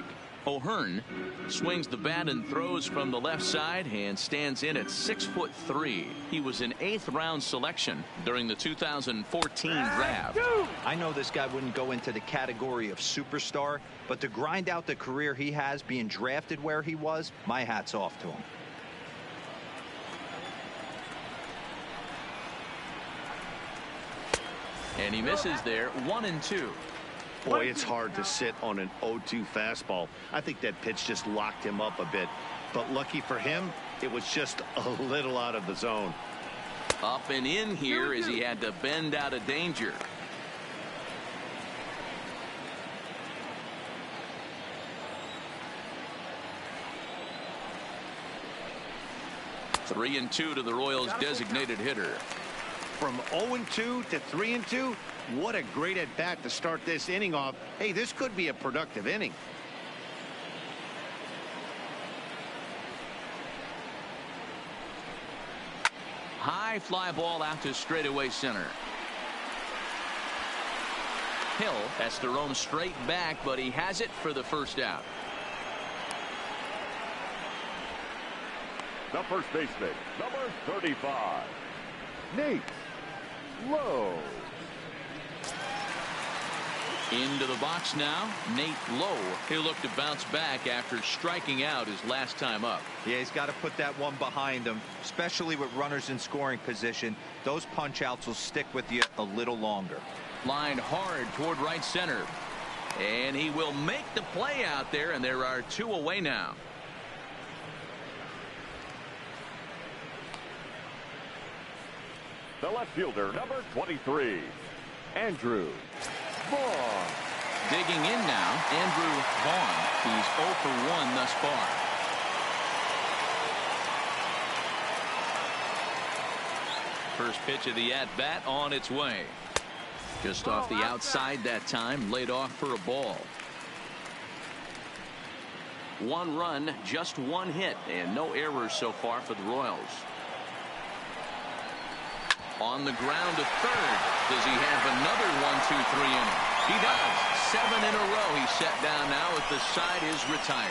O'Hearn swings the bat and throws from the left side and stands in at 6'3". He was an 8th round selection during the 2014 draft. I know this guy wouldn't go into the category of superstar, but to grind out the career he has being drafted where he was, my hat's off to him. And he misses there. 1-2. Boy, it's hard to sit on an 0-2 fastball. I think that pitch just locked him up a bit. But lucky for him, it was just a little out of the zone. Up and in here as he had to bend out of danger. Three and 2 to the Royals' designated hitter. From 0-2 to 3-2, what a great at bat to start this inning off. Hey, this could be a productive inning. High fly ball out to straightaway center. Hill has to roam straight back, but he has it for the first out. The first baseman, number 35, Nate Lowe. Into the box now, Nate Lowe. He'll look to bounce back after striking out his last time up. Yeah, he's got to put that one behind him, especially with runners in scoring position. Those punch outs will stick with you a little longer. Lined hard toward right center. And he will make the play out there, and there are two away now. The left fielder, number 23, Andrew Vaughn. Digging in now, Andrew Vaughn. He's 0 for 1 thus far. First pitch of the at-bat on its way. Just off the outside that time, laid off for a ball. One run, just one hit, and no errors so far for the Royals. On the ground to third. Does he have another 1-2-3 inning? He does. 7 in a row he's set down now if the side is retired.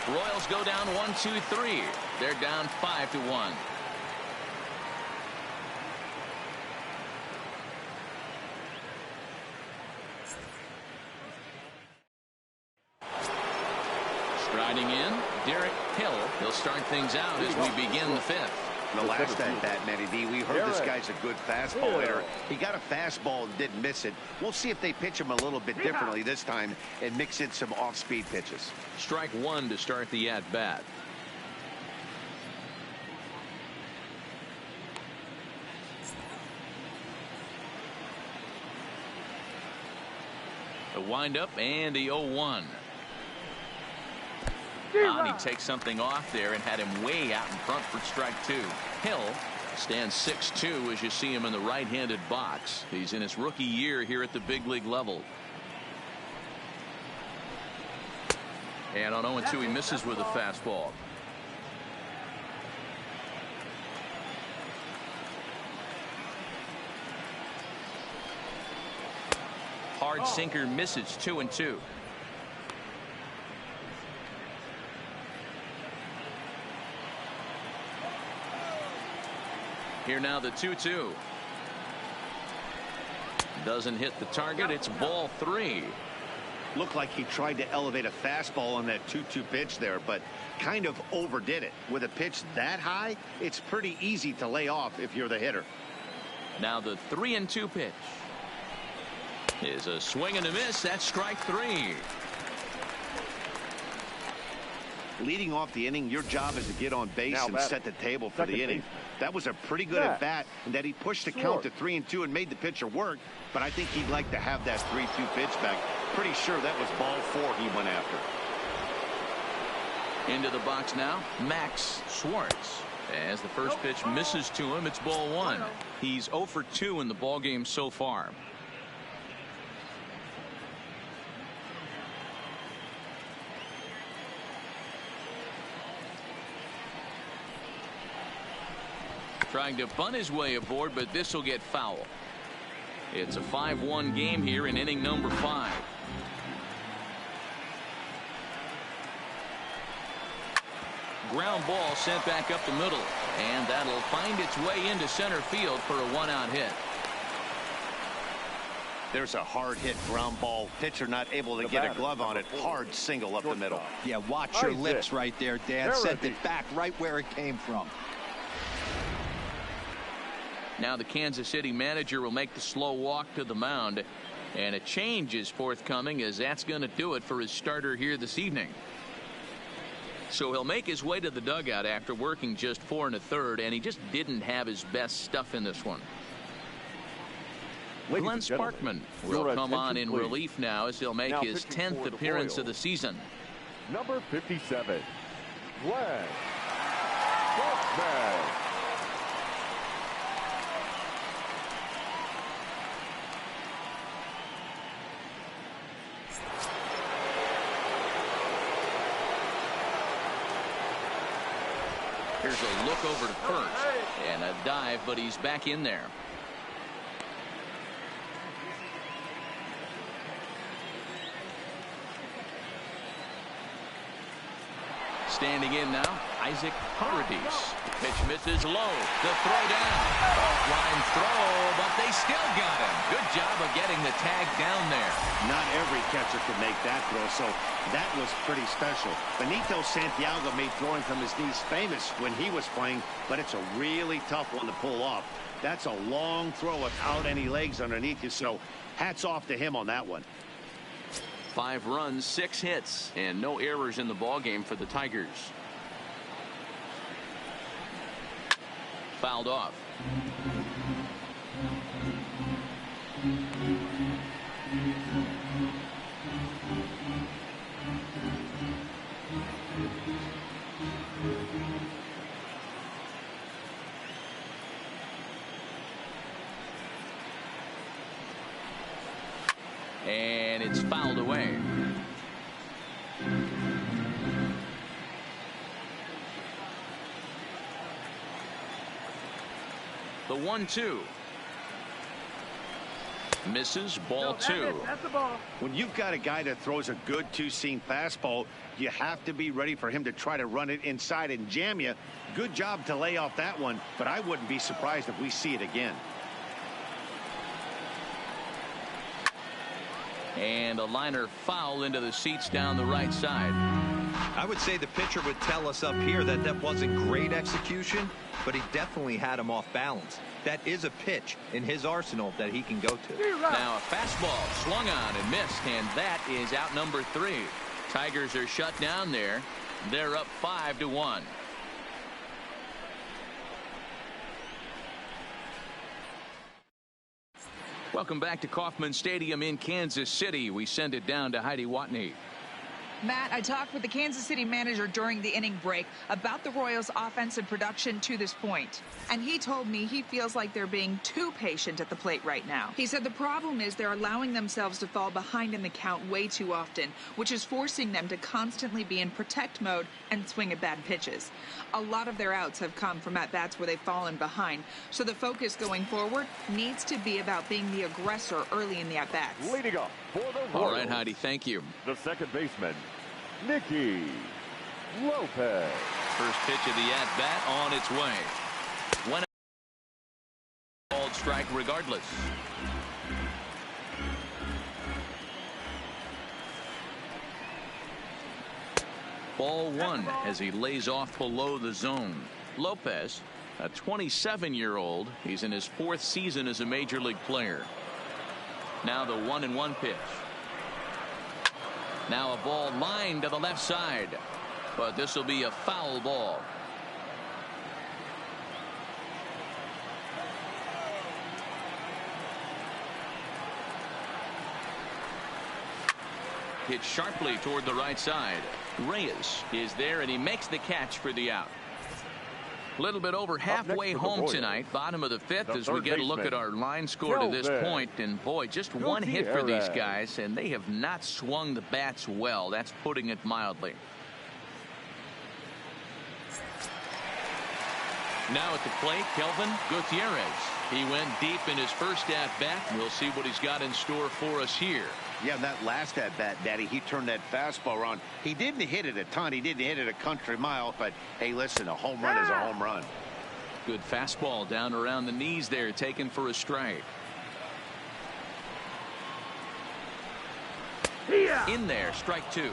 Royals go down 1-2-3. They're down 5-1. Striding in, Derek Hill. He'll start things out as we begin the 5th. The last at bat, Matty D, we heard this guy's a good fastball hitter. He got a fastball and didn't miss it. We'll see if they pitch him a little bit differently this time and mix in some off-speed pitches. Strike 1 to start the at-bat. The windup and the 0-1. He takes something off there and had him way out in front for strike 2. Hill stands 6'2" as you see him in the right-handed box. He's in his rookie year here at the big league level. And on 0-2 he misses with a fastball. Hard sinker misses. 2-2. Here now the 2-2. Doesn't hit the target. It's ball 3. Looked like he tried to elevate a fastball on that 2-2 pitch there, but kind of overdid it. With a pitch that high, it's pretty easy to lay off if you're the hitter. Now the 3-2 pitch is a swing and a miss. That's strike 3. Leading off the inning, your job is to get on base and set the table for the inning. That was a pretty good at bat, and that he pushed the count to 3-2 and made the pitcher work. But I think he'd like to have that 3-2 pitch back. Pretty sure that was ball 4 he went after. Into the box now, Max Schwartz. As the first pitch misses to him, it's ball 1. He's 0 for 2 in the ball game so far. Trying to bunt his way aboard, but this will get foul. It's a 5-1 game here in inning number 5. Ground ball sent back up the middle, and that'll find its way into center field for a 1-out hit. There's a hard hit ground ball. Pitcher not able to get a glove on it. Hard single up the middle. Yeah, watch your lips right there, Dan. Sent it back right where it came from. Now the Kansas City manager will make the slow walk to the mound, and a change is forthcoming, as that's going to do it for his starter here this evening. So he'll make his way to the dugout after working just 4 1/3, and he just didn't have his best stuff in this one. Glenn Sparkman will come on in relief now as he'll make his 10th appearance of the season. Number 57, Glenn Sparkman. Here's a look over to first and a dive, but he's back in there. Standing in now, Isaac Paradis. Pitch misses low. The throw down. Line throw, but they still got him. Good job of getting the tag down there. Not every catcher could make that throw, so that was pretty special. Benito Santiago made throwing from his knees famous when he was playing, but it's a really tough one to pull off. That's a long throw without any legs underneath you, so hats off to him on that one. 5 runs, 6 hits, and no errors in the ballgame for the Tigers. Fouled off. And it's fouled away. The 1-2. Misses. Ball That's two. it. That's the ball. When you've got a guy that throws a good two-seam fastball, you have to be ready for him to try to run it inside and jam you. Good job to lay off that one, but I wouldn't be surprised if we see it again. And a liner foul into the seats down the right side. I would say the pitcher would tell us up here that that wasn't great execution, but he definitely had him off balance. That is a pitch in his arsenal that he can go to. Now a fastball swung on and missed, and that is out number 3. Tigers are shut down there. They're up 5-1. Welcome back to Kauffman Stadium in Kansas City. We send it down to Heidi Watney. Matt, I talked with the Kansas City manager during the inning break about the Royals' offensive production to this point. And he told me he feels like they're being too patient at the plate right now. He said the problem is they're allowing themselves to fall behind in the count way too often, which is forcing them to constantly be in protect mode and swing at bad pitches. A lot of their outs have come from at-bats where they've fallen behind, so the focus going forward needs to be about being the aggressor early in the at-bats. Leading up for the Royals. All right, Heidi, thank you. The second baseman, Nicky Lopez. First pitch of the at-bat on its way. One called strike regardless. Ball one as he lays off below the zone. Lopez, a 27-year-old. He's in his 4th season as a major league player. Now the 1-1 pitch. Now a ball lined to the left side, but this will be a foul ball. Hit sharply toward the right side. Reyes is there, and he makes the catch for the out. A little bit over halfway home tonight, bottom of the 5th, as we get a look at our line score to this point. And boy, just one hit for these guys, and they have not swung the bats well. That's putting it mildly. Now at the plate, Kelvin Gutierrez. He went deep in his first at-bat. We'll see what he's got in store for us here. Yeah, that last at-bat, Daddy, he turned that fastball around. He didn't hit it a ton. He didn't hit it a country mile. But, hey, listen, a home run is a home run. Good fastball down around the knees there, taken for a strike. In there, strike 2.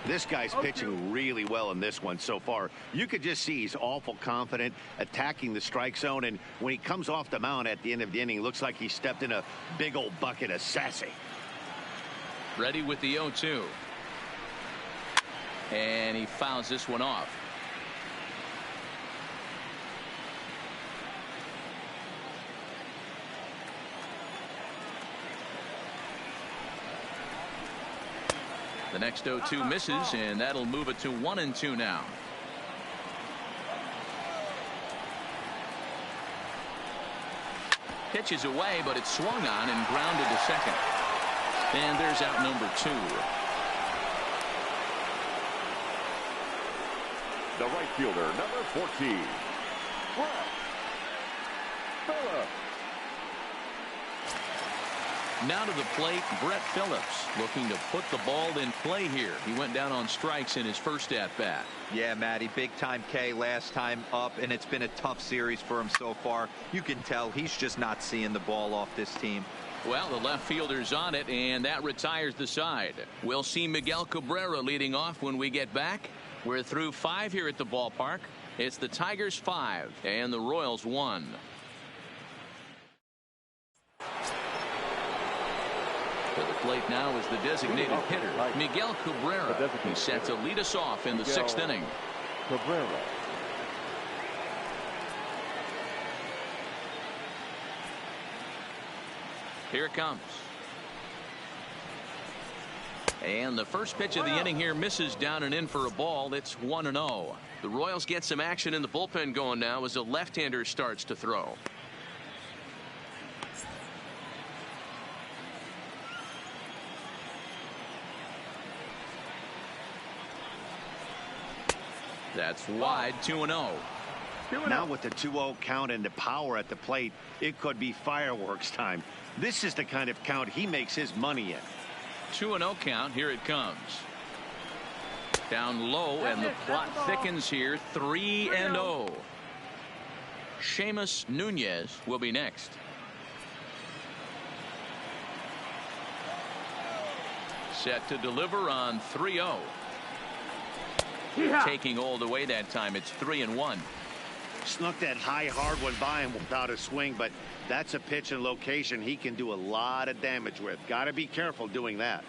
This guy's pitching really well in this one so far. You could just see he's awful confident, attacking the strike zone. And when he comes off the mound at the end of the inning, it looks like he stepped in a big old bucket of sassy. Ready with the 0-2. And he fouls this one off. The next 0-2 misses, and that'll move it to 1-2 now. Pitches away, but it's swung on and grounded to second. And there's out number 2. The right fielder, number 14, Brett Phillips. Now to the plate, Brett Phillips, looking to put the ball in play here. He went down on strikes in his first at-bat. Yeah, Matty, big-time K last time up, and it's been a tough series for him so far. You can tell he's just not seeing the ball off this team. Well, the left fielder's on it, and that retires the side. We'll see Miguel Cabrera leading off when we get back. We're through 5 here at the ballpark. It's the Tigers 5 and the Royals 1. To the plate now is the designated hitter, Miguel Cabrera. He's set to lead us off in the 6th inning. Cabrera. Here it comes. And the first pitch of the inning here misses down and in for a ball. It's 1-0. The Royals get some action in the bullpen going now as a left-hander starts to throw. That's wide, 2-0. Now with the 2-0 count and the power at the plate, it could be fireworks time. This is the kind of count he makes his money in. 2-0 count. Here it comes. Down low, and the plot thickens here. 3-0. Seamus Nunez will be next. Set to deliver on 3-0. Taking all the way that time. It's 3-1. Snuck that high hard one by him without a swing, but that's a pitch and location he can do a lot of damage with. Got to be careful doing that.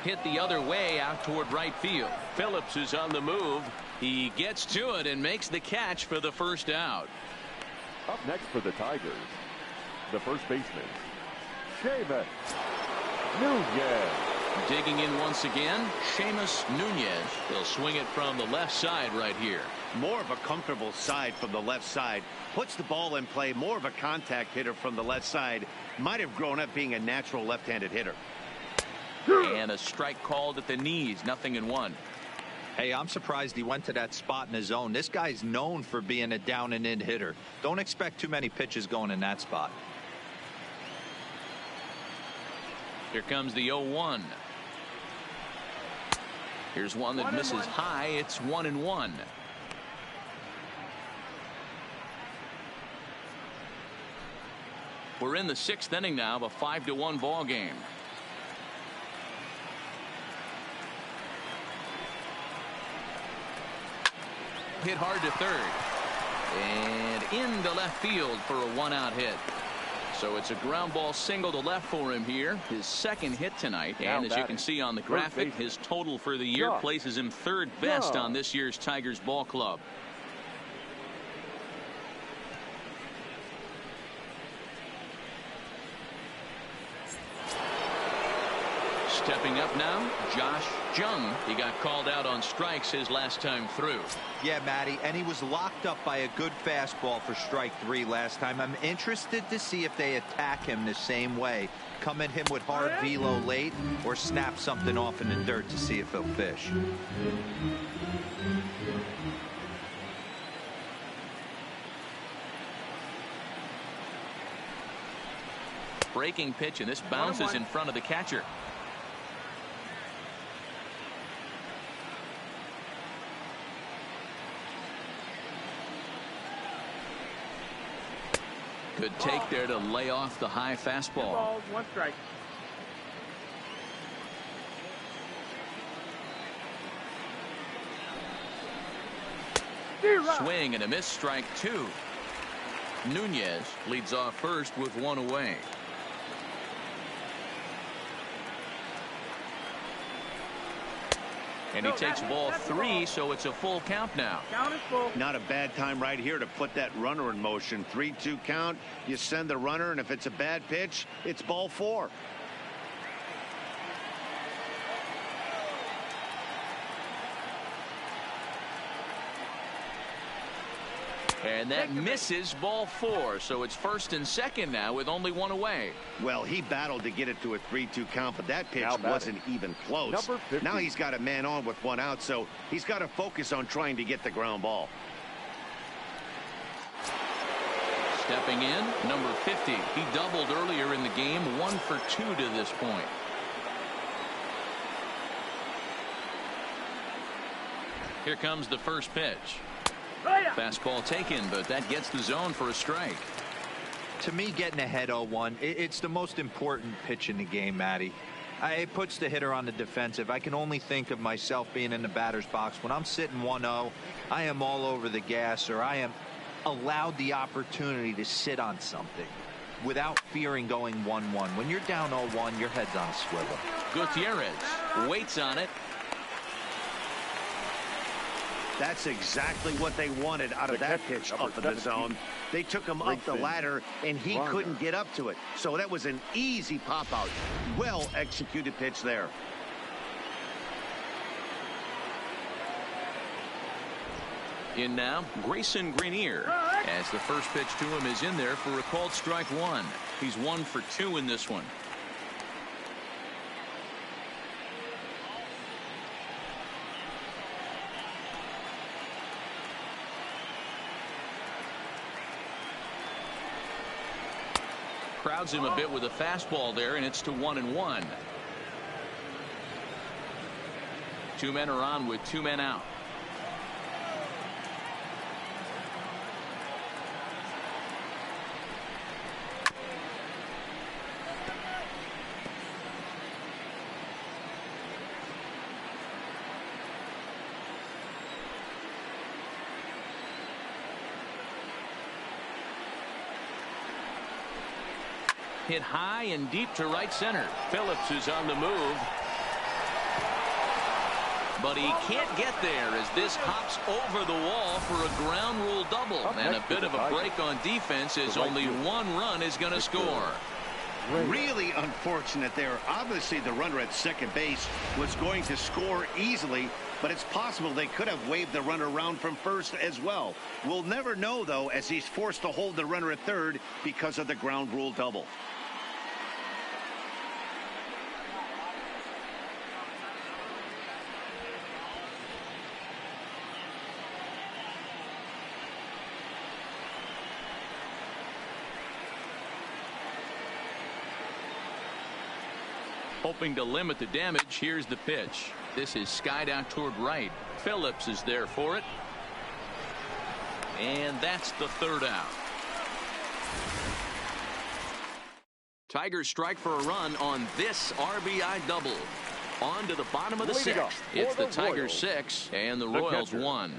Hit the other way out toward right field. Phillips is on the move. He gets to it and makes the catch for the first out. Up next for the Tigers, the first baseman, Seamus Nunez. Digging in once again, Seamus Nunez. He'll swing it from the left side right here. More of a comfortable side from the left side. Puts the ball in play. More of a contact hitter from the left side. Might have grown up being a natural left-handed hitter. And a strike called at the knees. 0-1. Hey, I'm surprised he went to that spot in his zone. This guy's known for being a down and in hitter. Don't expect too many pitches going in that spot. Here comes the 0-1. Here's one that misses high. It's 1-1. We're in the 6th inning now of a 5-1 ball game. Hit hard to third and into left field for a 1-out hit. So it's a ground ball single to left for him here, his second hit tonight. And as you can see on the graphic, his total for the year places him third best on this year's Tigers ball club. Stepping up now, Josh Jung. He got called out on strikes his last time through. Yeah, Matty, and he was locked up by a good fastball for strike 3 last time. I'm interested to see if they attack him the same way. Come at him with hard velo late or snap something off in the dirt to see if he'll fish. Breaking pitch, and this bounces in front of the catcher. Good take there to lay off the high fastball. 2 balls, 1 strike. Swing and a miss, strike 2. Nunez leads off first with 1 away. And he takes ball 3, so it's a full count now. Count is full. Not a bad time right here to put that runner in motion. 3-2 count. You send the runner, and if it's a bad pitch, it's ball 4. And that misses, ball 4. So it's first and second now with only 1 away. Well, he battled to get it to a 3-2 count, but that pitch wasn't even close. Now he's got a man on with 1 out, so he's got to focus on trying to get the ground ball. Stepping in, number 50. He doubled earlier in the game, 1 for 2 to this point. Here comes the first pitch. Fastball taken, but that gets the zone for a strike. To me, getting ahead 0-1, it's the most important pitch in the game, Matty. It puts the hitter on the defensive. I can only think of myself being in the batter's box. When I'm sitting 1-0, I am all over the gas, or I am allowed the opportunity to sit on something without fearing going 1-1. When you're down 0-1, your head's on a swivel. Gutierrez waits on it. That's exactly what they wanted out of that pitch up in the zone. They took him up the ladder, and he couldn't get up to it. So that was an easy pop-out. Well-executed pitch there. In now, Grayson Grenier, as the first pitch to him is in there for a called strike 1. He's 1 for 2 in this one. crowds him a bit with a fastball there, and it's to 1-1. Two men are on with two men out. Hit high and deep to right center. Phillips is on the move, but he can't get there as this hops over the wall for a ground rule double, and a bit of a break on defense as only one run is going to score. Really unfortunate there. Obviously the runner at second base was going to score easily, but it's possible they could have waved the runner around from first as well. We'll never know, though, as he's forced to hold the runner at third because of the ground rule double. Hoping to limit the damage, here's the pitch. This is skied out toward right. Phillips is there for it. And that's the third out. Tigers strike for a run on this RBI double. On to the bottom of the sixth. It's the Tigers 6 and the Royals 1.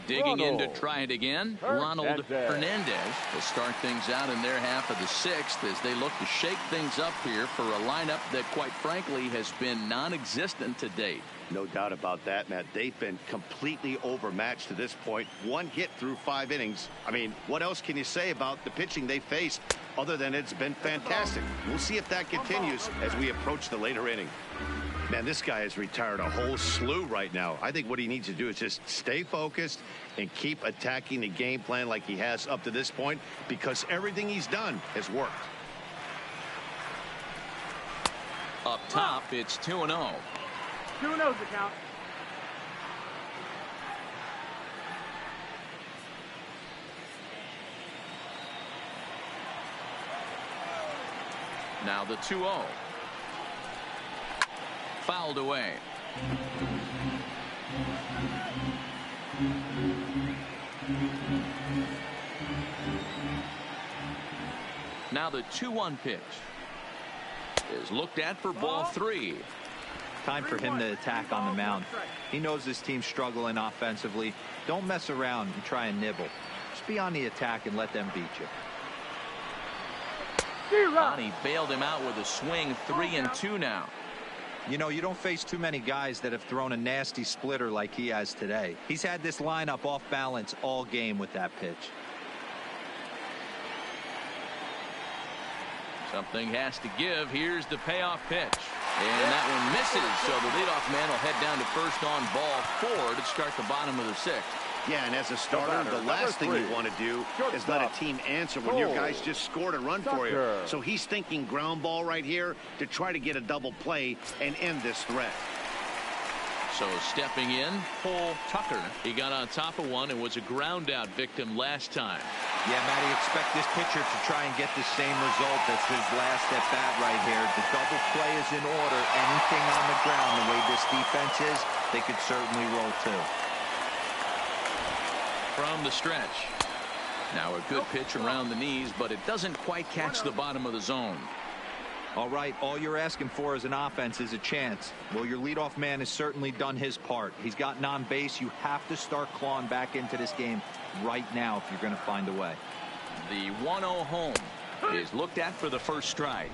Digging in to try it again, Ronald Hernandez will start things out in their half of the sixth as they look to shake things up here for a lineup that, quite frankly, has been non-existent to date. No doubt about that, Matt. They've been completely overmatched to this point. One hit through 5 innings. I mean, what else can you say about the pitching they faced other than it's been fantastic? We'll see if that continues as we approach the later inning. Man, this guy has retired a whole slew right now. I think what he needs to do is just stay focused and keep attacking the game plan like he has up to this point, because everything he's done has worked. Up top, it's 2-0. 2-0's the count. Now the 2-0. Fouled away. Now the 2-1 pitch is looked at for ball 3. Time for him to attack on the mound. He knows this team's struggling offensively. Don't mess around and try and nibble. Just be on the attack and let them beat you. Bonnie bailed him out with a swing. 3-2 now. You know, you don't face too many guys that have thrown a nasty splitter like he has today. He's had this lineup off balance all game with that pitch. Something has to give. Here's the payoff pitch. And that one misses, so the leadoff man will head down to first on ball 4 to start the bottom of the sixth. Yeah, and as a starter, the last thing you want to do is let a team answer when your guys just scored a run for you. So he's thinking ground ball right here to try to get a double play and end this threat. So stepping in, Cole Tucker. He got on top of one and was a ground out victim last time. Yeah, Matty, expect this pitcher to try and get the same result as his last at bat right here. The double play is in order. Anything on the ground, the way this defense is, they could certainly roll too. From the stretch. Now a good pitch around the knees, but it doesn't quite catch the bottom of the zone. All right, all you're asking for as an offense is a chance. Well, your leadoff man has certainly done his part. He's gotten on base. You have to start clawing back into this game right now if you're going to find a way. The 1-0 home is looked at for the first strike.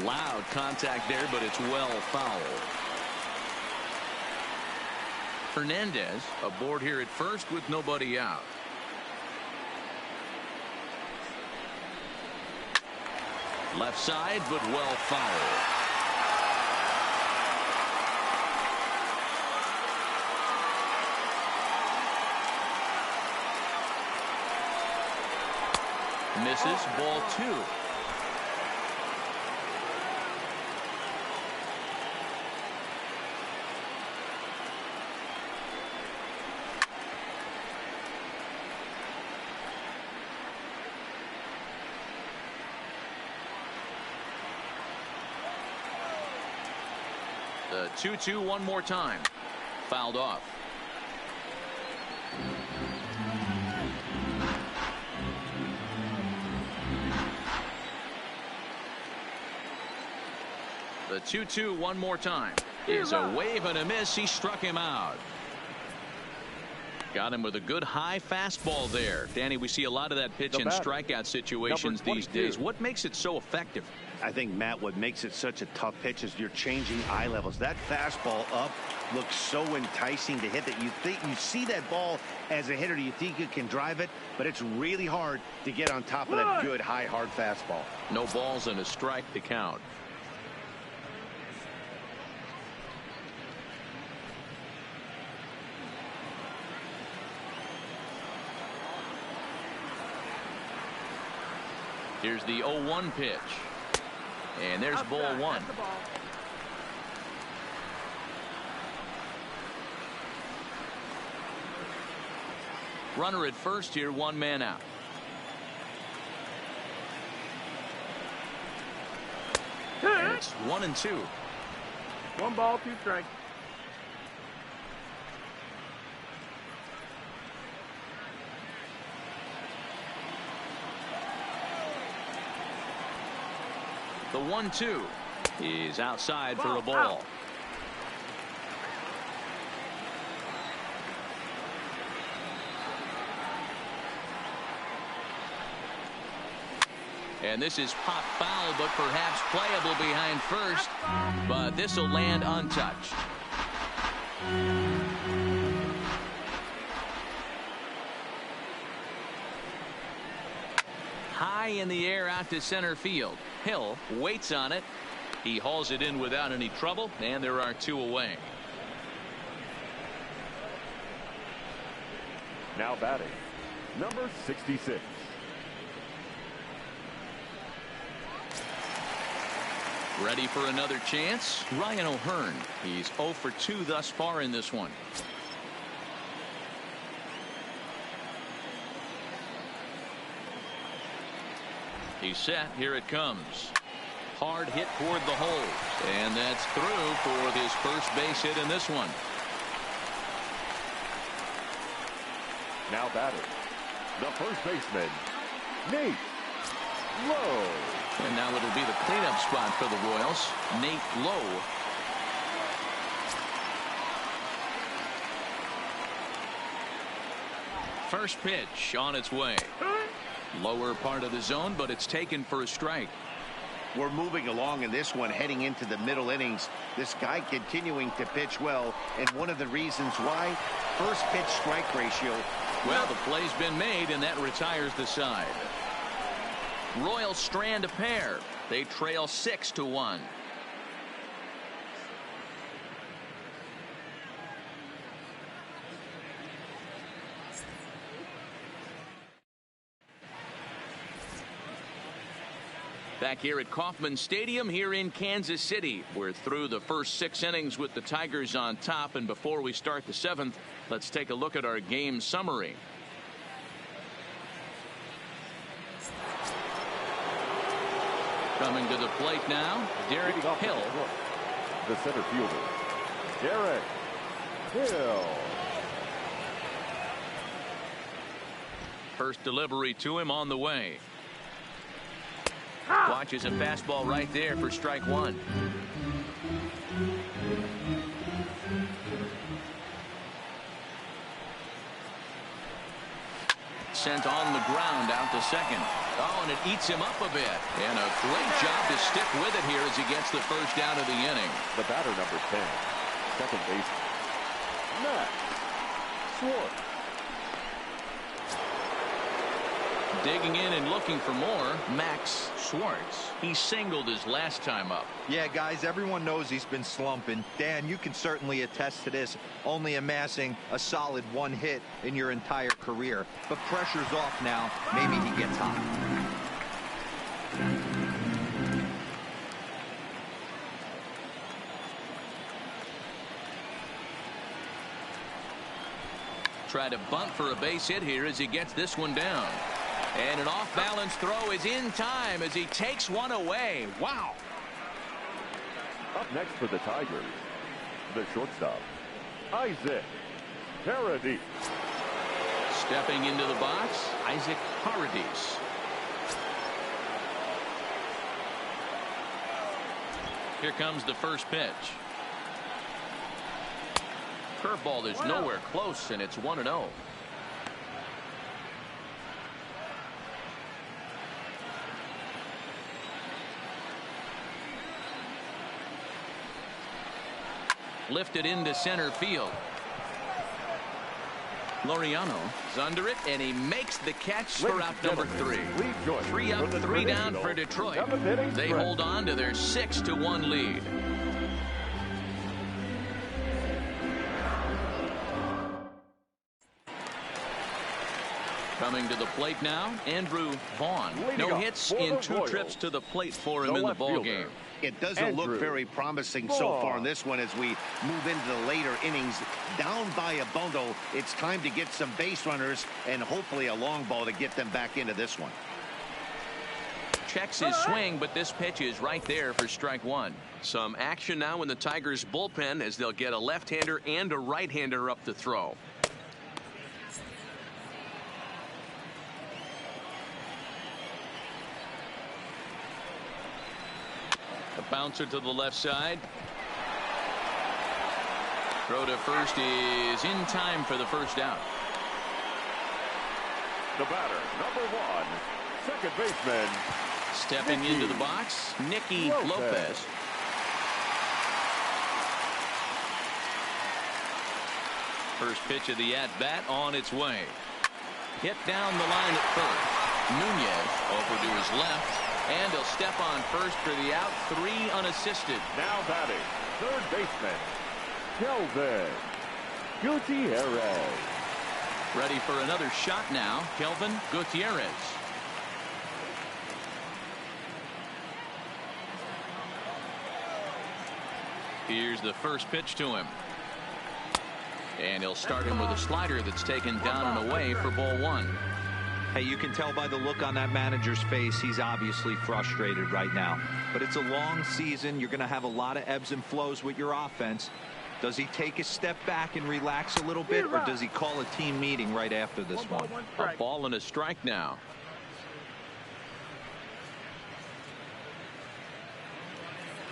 Loud contact there, but it's well fouled. Hernandez aboard here at first with nobody out. Left side, but well fouled. Misses, ball 2. The 2-2 one more time. Fouled off. The 2-2 one more time. Is a wave and a miss. He struck him out. Got him with a good high fastball there. Danny, we see a lot of that pitch in strikeout situations these days. What makes it so effective? I think, Matt, what makes it such a tough pitch is you're changing eye levels. That fastball up looks so enticing to hit that you think you see that ball as a hitter. You think you can drive it, but it's really hard to get on top of that good high hard fastball. No balls and a strike to count. Here's the 0-1 pitch. And there's ball one. Runner at first here, one man out. And it's 1-2. 1 ball, 2 strikes. The 1-2 is outside for a ball. Out. And this is pop foul, but perhaps playable behind first. But this will land untouched. High in the air out to center field. Hill waits on it. He hauls it in without any trouble, and there are 2 away. Now batting, number 66. Ready for another chance? Ryan O'Hearn. He's 0 for 2 thus far in this one. He's set. Here it comes. Hard hit toward the hole. And that's through for his first base hit in this one. Now batting, the first baseman, Nate Lowe. And now it'll be the cleanup spot for the Royals. Nate Lowe. First pitch on its way. Lower part of the zone, but it's taken for a strike. We're moving along in this one, heading into the middle innings. This guy continuing to pitch well, and one of the reasons why, first pitch strike ratio. Well, the play's been made, and that retires the side. Royals strand a pair. They trail 6-1. Back here at Kauffman Stadium here in Kansas City. We're through the first 6 innings with the Tigers on top, and before we start the 7th, let's take a look at our game summary. Coming to the plate now, Derek Hill. The center fielder, Derek Hill. First delivery to him on the way. Watches a fastball right there for strike 1. Sent on the ground out to second. Oh, and it eats him up a bit. And a great job to stick with it here as he gets the first out of the inning. The batter, number 10, second baseman, Matt Schwartz. Digging in and looking for more, Max Schwartz. He singled his last time up. Yeah, guys, everyone knows he's been slumping. Dan, you can certainly attest to this, only amassing a solid 1 hit in your entire career. But pressure's off now. Maybe he gets hot. Try to bunt for a base hit here as he gets this one down. And an off-balance throw is in time as he takes one away. Wow. Up next for the Tigers, The shortstop, Isaac Paradis. Stepping into the box, Isaac Paradis. Here comes the first pitch. Curveball is nowhere close, and it's 1-0. Lifted into center field. Laureano is under it, and he makes the catch for out number 3. 3 up, 3 down for Detroit. They hold on to their 6-1 lead. Coming to the plate now, Andrew Vaughn. No hits in 2 trips to the plate for him in the ballgame. It doesn't look very promising so far in this one as we move into the later innings. Down by a bundle, it's time to get some base runners and hopefully a long ball to get them back into this one. Checks his swing, but this pitch is right there for strike 1. Some action now in the Tigers bullpen as they'll get a left-hander and a right-hander up to throw. A bouncer to the left side. Throw to first is in time for the first out. The batter, number 1, second baseman. Stepping into the box, Nicky Lopez. First pitch of the at-bat on its way. Hit down the line at first. Nunez over to his left. And he'll step on first for the out, 3 unassisted. Now batting, third baseman, Kelvin Gutierrez. Ready for another shot now, Kelvin Gutierrez. Here's the first pitch to him. And he'll start him with a slider that's taken down and away for ball 1. Hey, you can tell by the look on that manager's face, he's obviously frustrated right now. But it's a long season. You're going to have a lot of ebbs and flows with your offense. Does he take a step back and relax a little bit, or does he call a team meeting right after this one? A ball and a strike now.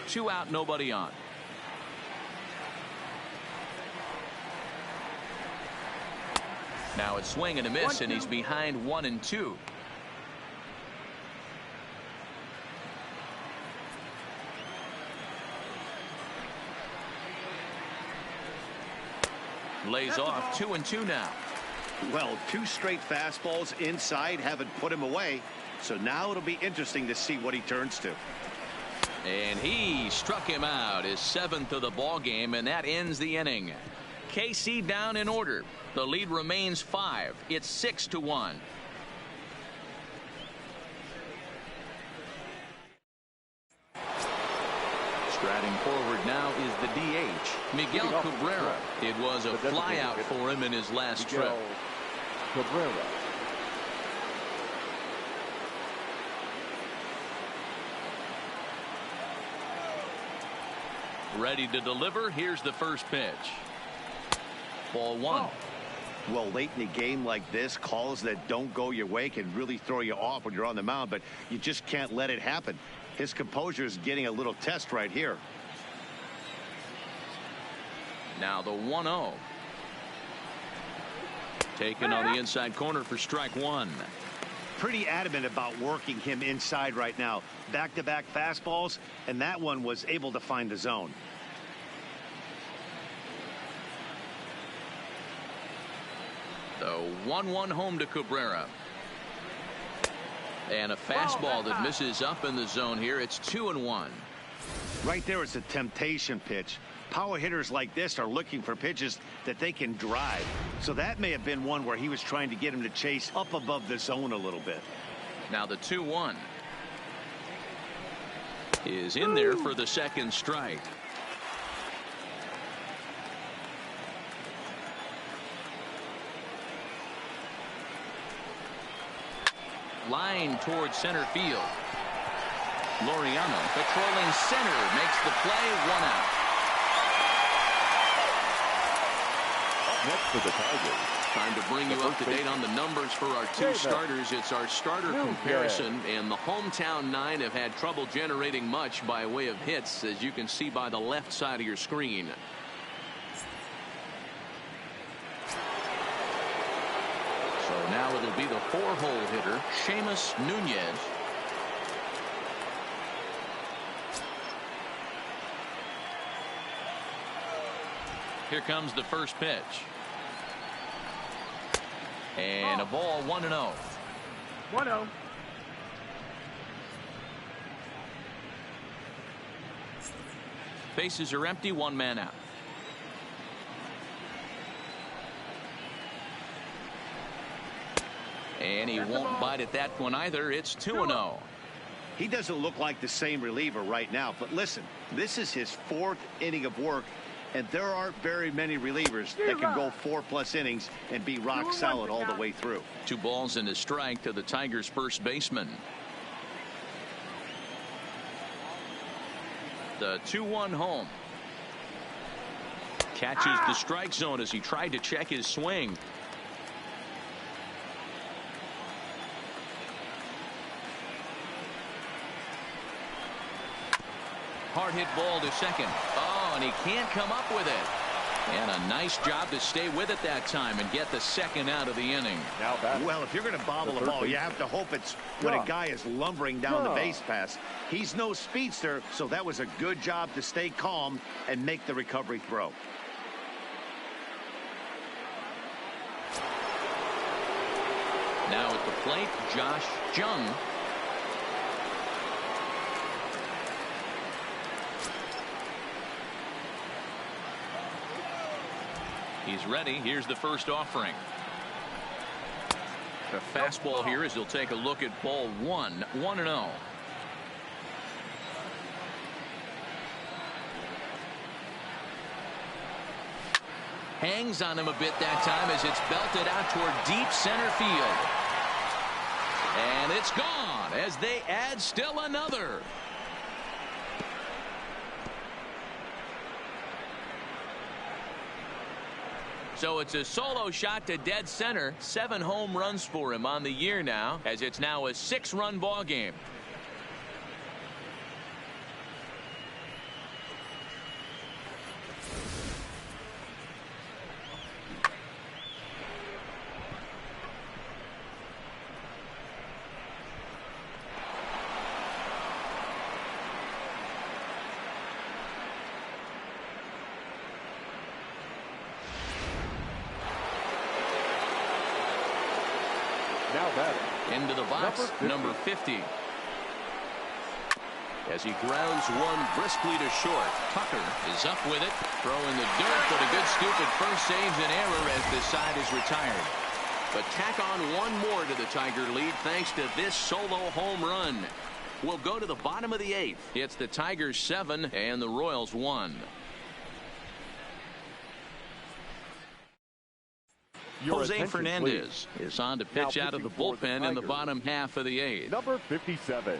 Two out, nobody on. Now it's swing and a miss, and he's behind 1-2. Lays off 2-2 now. Well, 2 straight fastballs inside haven't put him away. So now it'll be interesting to see what he turns to. And he struck him out, his 7th of the ball game, and that ends the inning. KC down in order. The lead remains 5. It's 6-1. Striding forward now is the DH, Miguel Cabrera. It was a flyout for him in his last trip. Cabrera. Ready to deliver. Here's the first pitch. Ball 1. Well, late in a game like this, calls that don't go your way can really throw you off when you're on the mound, but you just can't let it happen. His composure is getting a little test right here. Now the 1-0. Taken on the inside corner for strike 1. Pretty adamant about working him inside right now. Back-to-back fastballs, and that one was able to find the zone. The 1-1 home to Cabrera. And a fastball that misses up in the zone here. It's 2-1. Right there, it's a temptation pitch. Power hitters like this are looking for pitches that they can drive. So that may have been one where he was trying to get him to chase up above the zone a little bit. Now the 2-1 is in there for the second strike. Line towards center field. Laureano patrolling center makes the play, 1 out. next for the Tigers. Time to bring you up to date on the numbers for our two starters. It's our starter comparison, and the hometown nine have had trouble generating much by way of hits, as you can see by the left side of your screen. So now it'll be the four-hole hitter, Seamus Nunez. Here comes the first pitch. And a ball 1-0. 1-0. Bases are empty, one man out. And he won't bite at that one either. It's 2-0. He doesn't look like the same reliever right now, but listen, this is his fourth inning of work, and there aren't very many relievers that can go 4+ innings and be rock solid all the way through. 2 balls and a strike to the Tigers' first baseman. The 2-1 home. Catches the strike zone as he tried to check his swing. Hard hit ball to second. Oh, and he can't come up with it. And a nice job to stay with it that time and get the second out of the inning. Now well, if you're going to bobble the ball, you have to hope it's when a guy is lumbering down the base pass. He's no speedster, so that was a good job to stay calm and make the recovery throw. Now at the plate, Josh Jung. He's ready. Here's the first offering. The fastball here as he'll take a look at ball 1, 1-0. Hangs on him a bit that time as it's belted out toward deep center field. And it's gone as they add still another. So it's a solo shot to dead center. 7 home runs for him on the year now, as it's now a 6-run ball game. Into the box, number 50. As he grounds one briskly to short. Tucker is up with it, throwing the dirt, but a good scoop at first saves an error as the side is retired. But tack on one more to the Tiger lead thanks to this solo home run. We'll go to the bottom of the 8th. It's the Tigers 7 and the Royals 1. Jose Fernandez is on to pitch out of the bullpen in the bottom half of the 8th. Number 57.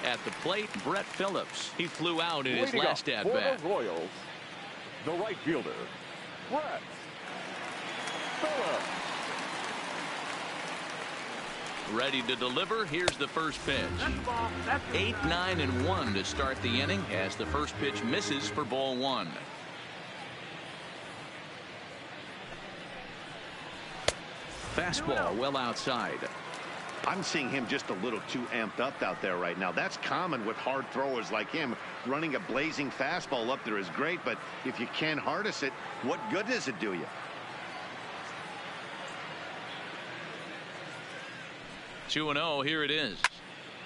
At the plate, Brett Phillips. He flew out in his last at-bat. For the Royals, the right fielder, Brett Phillips. Ready to deliver. Here's the first pitch. 8, 9, and 1 to start the inning as the first pitch misses for ball 1. Fastball well outside. I'm seeing him just a little too amped up out there right now. That's common with hard throwers like him. Running a blazing fastball up there is great, but if you can't harness it, what good does it do you? Two and 0. Here it is.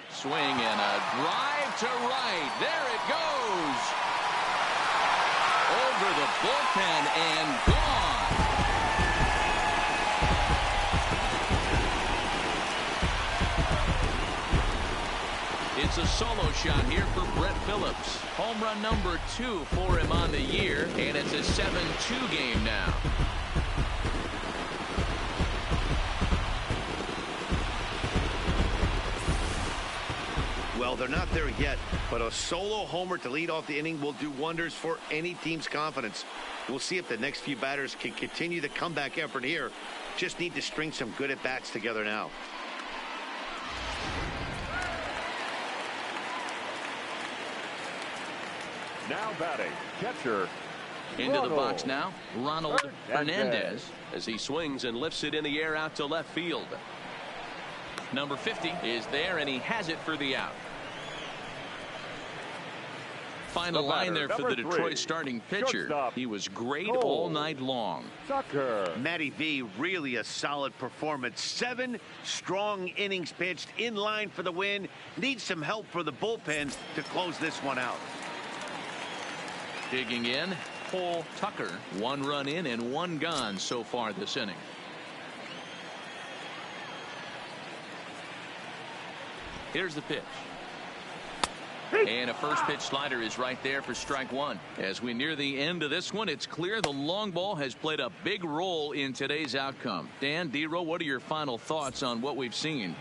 Swing and a drive to right. There it goes. Over the bullpen and gone. It's a solo shot here for Brett Phillips. Home run number 2 for him on the year, and it's a 7-2 game now. Well, No, they're not there yet, but a solo homer to lead off the inning will do wonders for any team's confidence. We'll see if the next few batters can continue the comeback effort here. Just need to string some good at-bats together now. Now batting, catcher. Into the box now, Ronald Hernandez, as he swings and lifts it in the air out to left field. Number 50 is there, and he has it for the out. Final line there for the Detroit starting pitcher. He was great all night long. Matty V, really a solid performance. 7 strong innings pitched, in line for the win. Needs some help for the bullpen to close this one out. Digging in, Cole Tucker. 1 run in and 1 gone so far this inning. Here's the pitch. And a first pitch slider is right there for strike 1. As we near the end of this one, it's clear the long ball has played a big role in today's outcome. Dan, D-Row, what are your final thoughts on what we've seen?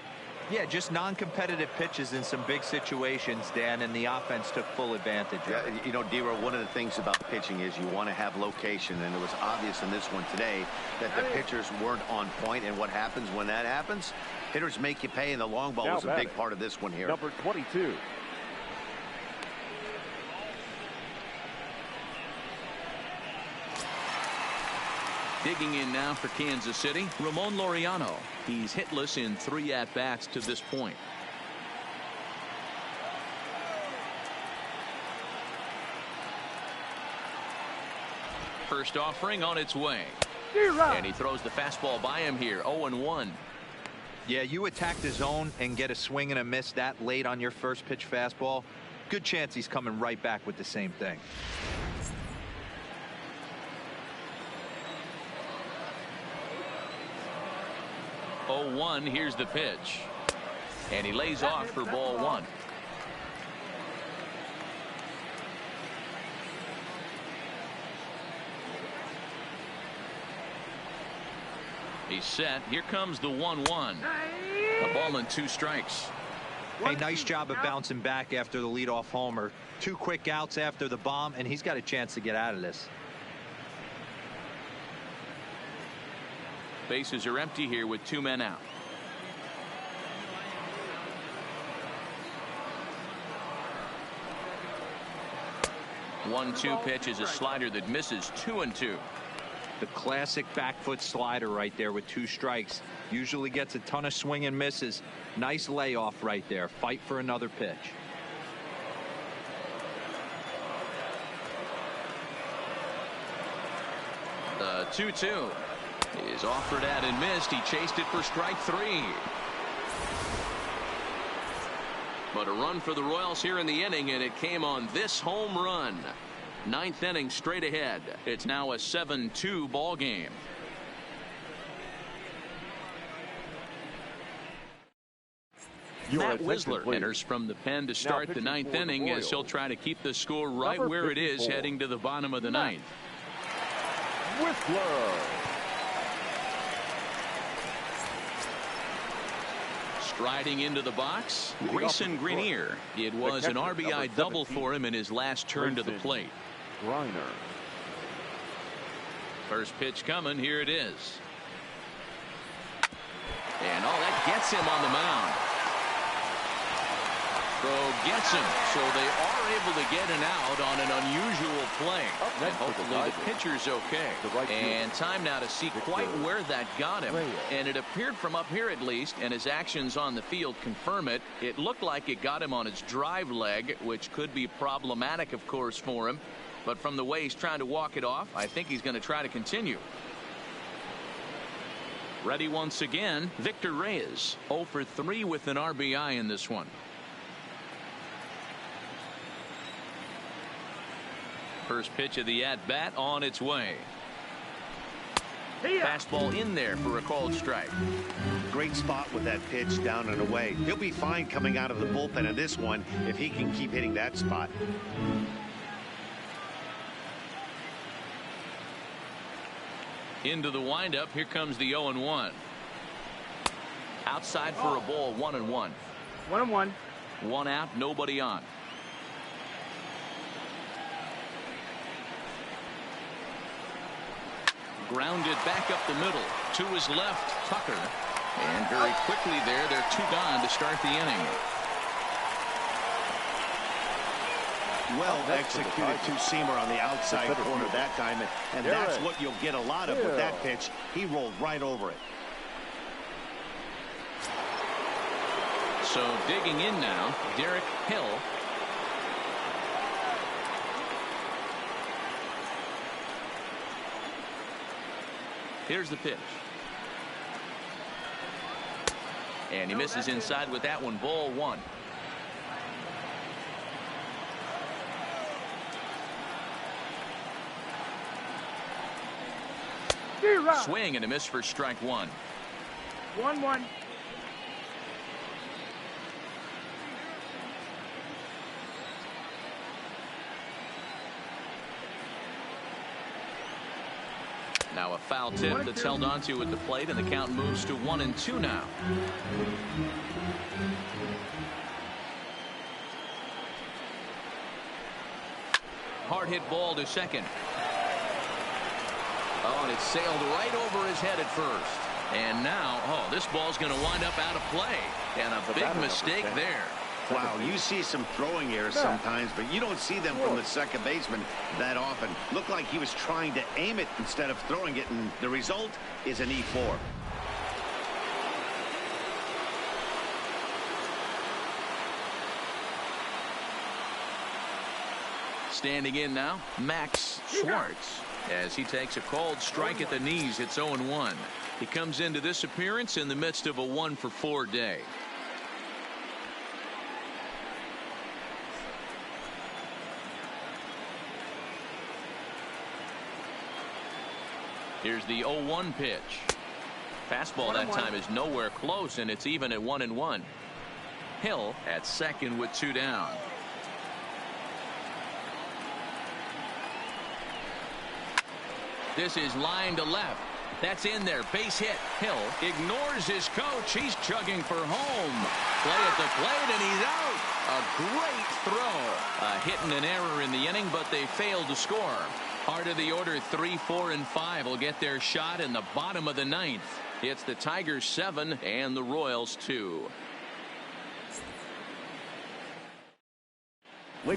Yeah, just non-competitive pitches in some big situations, Dan, and the offense took full advantage. Yeah, you know, D-Row, one of the things about pitching is you want to have location, and it was obvious in this one today that the pitchers weren't on point, and what happens when that happens? Hitters make you pay, and the long ball was a big part of this one here. Number 22. Digging in now for Kansas City, Ramon Laureano. He's hitless in 3 at-bats to this point. First offering on its way. And he throws the fastball by him here, 0-1. Yeah, you attack the zone and get a swing and a miss that late on your first pitch fastball. Good chance he's coming right back with the same thing. Here's the pitch, and he lays off for ball 1. He's set. Here comes the 1-1. A ball and 2 strikes. Hey, nice job of bouncing back after the leadoff homer. 2 quick outs after the bomb, and he's got a chance to get out of this. Bases are empty here with 2 men out. One-two pitch is a slider that misses, 2-2. The classic back foot slider right there with 2 strikes. Usually gets a ton of swing and misses. Nice layoff right there. Fight for another pitch. The 2-2 is offered at and missed. He chased it for strike 3. But a run for the Royals here in the inning, and it came on this home run. 9th inning straight ahead. It's now a 7-2 ball game. Matt Wisler enters from the pen to start the 9th inning as he'll try to keep the score right where it is heading to the bottom of the 9th. Whistler. Striding into the box, Grayson Greenier. It was an RBI double for him in his last turn to the plate. First pitch coming. Here it is. And that gets him on the mound. Throw gets him, so they are able to get an out on an unusual play. And hopefully the pitcher's okay. And time now to see quite where that got him. And it appeared from up here at least, and his actions on the field confirm it. It looked like it got him on his drive leg, which could be problematic, of course, for him. But from the way he's trying to walk it off, I think he's going to try to continue. Ready once again, Victor Reyes, 0 for 3 with an RBI in this one. First pitch of the at-bat on its way. Fastball in there for a called strike. Great spot with that pitch down and away. He'll be fine coming out of the bullpen in this one if he can keep hitting that spot. Into the windup. Here comes the 0-1. Outside for a ball, 1-1. 1-1. One out, nobody on. Grounded back up the middle. To his left, Tucker. And very quickly there, they're 2 gone to start the inning. Well executed two-seamer on the outside corner that time, and that's what you'll get a lot of with that pitch. He rolled right over it. So digging in now, Derek Hill. Here's the pitch. And he misses inside with that one. Ball 1. Swing and a miss for strike 1. 1-1. Now a foul tip that's held onto at the plate, and the count moves to 1-2 now. Hard hit ball to second. Oh, and it sailed right over his head at first. And now, oh, this ball's going to wind up out of play. And a big mistake there. Wow, you see some throwing errors sometimes, but you don't see them from the second baseman that often. Looked like he was trying to aim it instead of throwing it, and the result is an E4. Standing in now, Max Schwartz, as he takes a called strike at the knees. It's 0-1. He comes into this appearance in the midst of a 1-for-4 day. Here's the 0-1 pitch. Fastball that time is nowhere close, and it's even at 1-1. Hill at second with 2 down. This is line to left. That's in there. Base hit. Hill ignores his coach. He's chugging for home. Play at the plate, and he's out. A great throw. A hit and an error in the inning, but they failed to score. Heart of the order, 3, 4, and 5 will get their shot in the bottom of the 9th. It's the Tigers 7 and the Royals 2.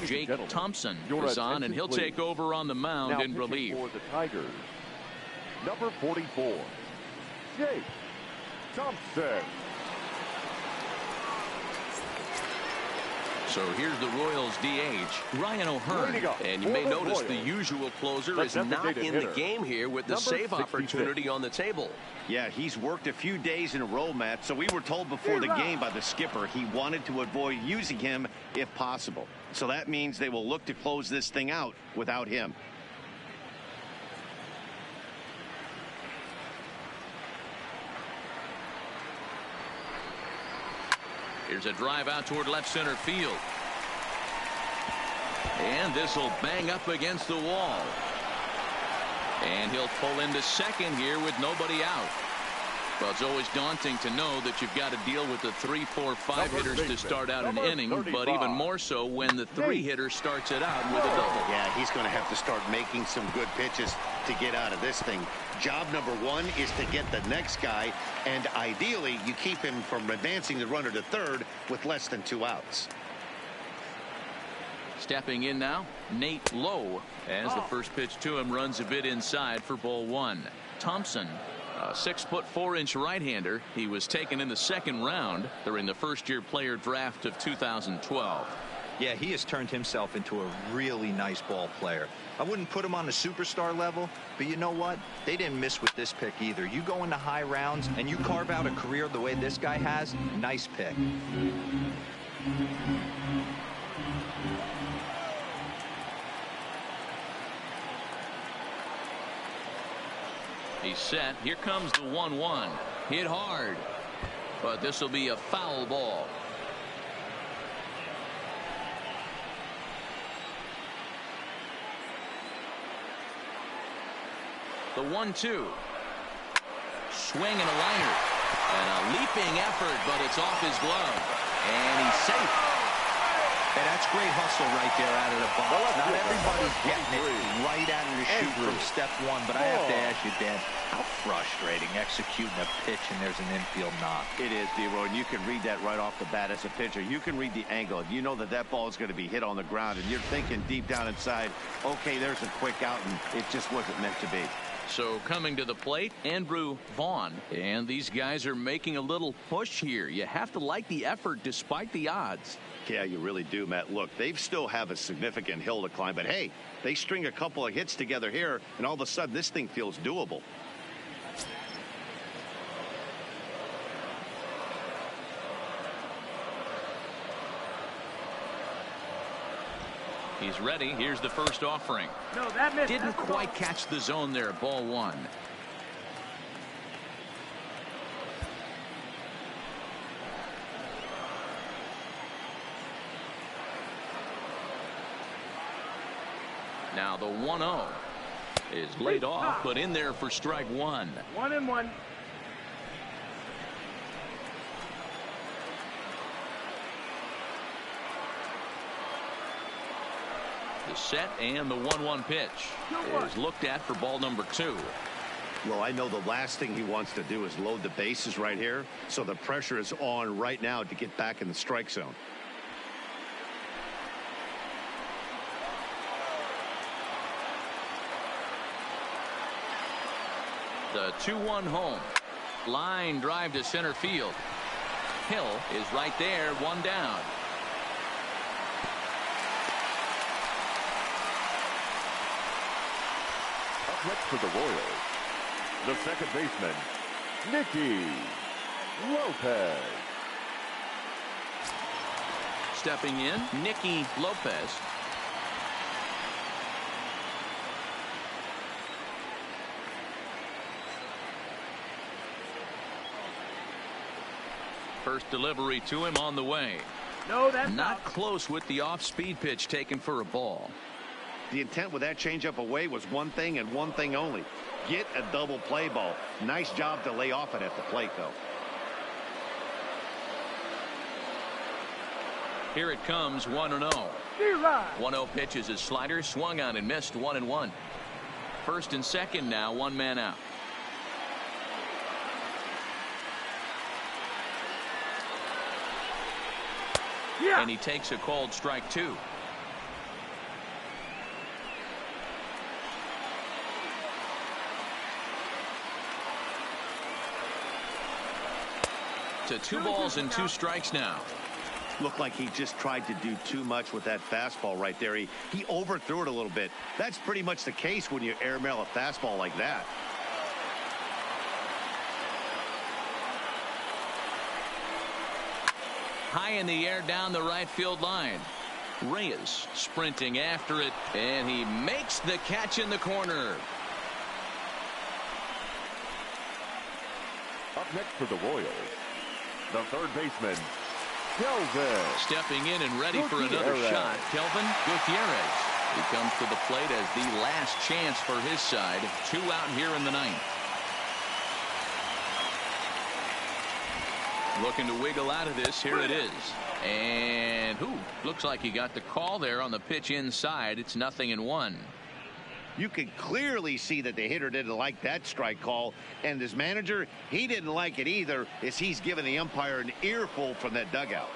Jake Thompson is on, and he'll take over on the mound in relief. For the Tigers, number 44, Jake Thompson. So here's the Royals DH, Ryan O'Hearn. And you may notice the usual closer is not in the game here with the save opportunity on the table. Yeah, he's worked a few days in a row, Matt, so we were told before the game by the skipper he wanted to avoid using him if possible. So that means they will look to close this thing out without him. Here's a drive out toward left center field. And this will bang up against the wall. And he'll pull into second here with nobody out. Well, it's always daunting to know that you've got to deal with the 3, 4, 5 hitters to start out an inning, but even more so when the 3-hitter starts it out with a double. Yeah, he's going to have to start making some good pitches to get out of this thing. Job number 1 is to get the next guy, and ideally you keep him from advancing the runner to third with less than 2 outs. Stepping in now, Nate Lowe, as the first pitch to him runs a bit inside for ball 1. Thompson, a 6'4" right-hander. He was taken in the 2nd round during the first-year player draft of 2012. Yeah, he has turned himself into a really nice ball player. I wouldn't put him on the superstar level, but you know what? They didn't miss with this pick either. You go into high rounds and you carve out a career the way this guy has, nice pick. He's set. Here comes the 1-1. Hit hard. But this will be a foul ball. The 1-2. Swing and a liner. And a leaping effort, but it's off his glove. And he's safe. Hey, that's great hustle right there out of the box. Not everybody's getting it right out of the chute from step one, but I have to ask you, Dan, how frustrating executing a pitch and there's an infield knock. It is, D-Roy, and you can read that right off the bat as a pitcher. You can read the angle. You know that that ball is going to be hit on the ground, and you're thinking deep down inside, okay, there's a quick out, and it just wasn't meant to be. So coming to the plate, Andrew Vaughn. And these guys are making a little push here. You have to like the effort despite the odds. Yeah, you really do, Matt. Look, they still have a significant hill to climb, but hey, they string a couple of hits together here, and all of a sudden this thing feels doable. He's ready. Here's the first offering. No, that missed. Didn't quite catch the zone there. Ball one. Now the 1-0 is laid off, but in there for strike one. 1-1. The set and the 1-1 pitch is looked at for ball number 2. Well, I know the last thing he wants to do is load the bases right here, so the pressure is on right now to get back in the strike zone. The 2-1 home. Line drive to center field. Hill is right there, one down. Up next for the Royals, the second baseman, Nicky Lopez. Stepping in, Nicky Lopez. First delivery to him on the way. No, that's not close with the off-speed pitch taken for a ball. The intent with that changeup away was one thing and one thing only. Get a double play ball. Nice job to lay off it at the plate, though. Here it comes, 1-0. 1-0 pitch is a slider, swung on and missed, 1-1. First and second now, one man out. Yeah. And he takes a called strike two. To 2 balls and 2 strikes now. Looked like he just tried to do too much with that fastball right there. He overthrew it a little bit. That's pretty much the case when you airmail a fastball like that. High in the air down the right field line. Reyes sprinting after it, and he makes the catch in the corner. Up next for the Royals, the third baseman, Kelvin. Stepping in and ready for another shot, Kelvin Gutierrez. He comes to the plate as the last chance for his side. 2 out here in the ninth. Looking to wiggle out of this. Here it is. And looks like he got the call there on the pitch inside. It's 0-1. You can clearly see that the hitter didn't like that strike call, and his manager, he didn't like it either, as he's giving the umpire an earful from that dugout.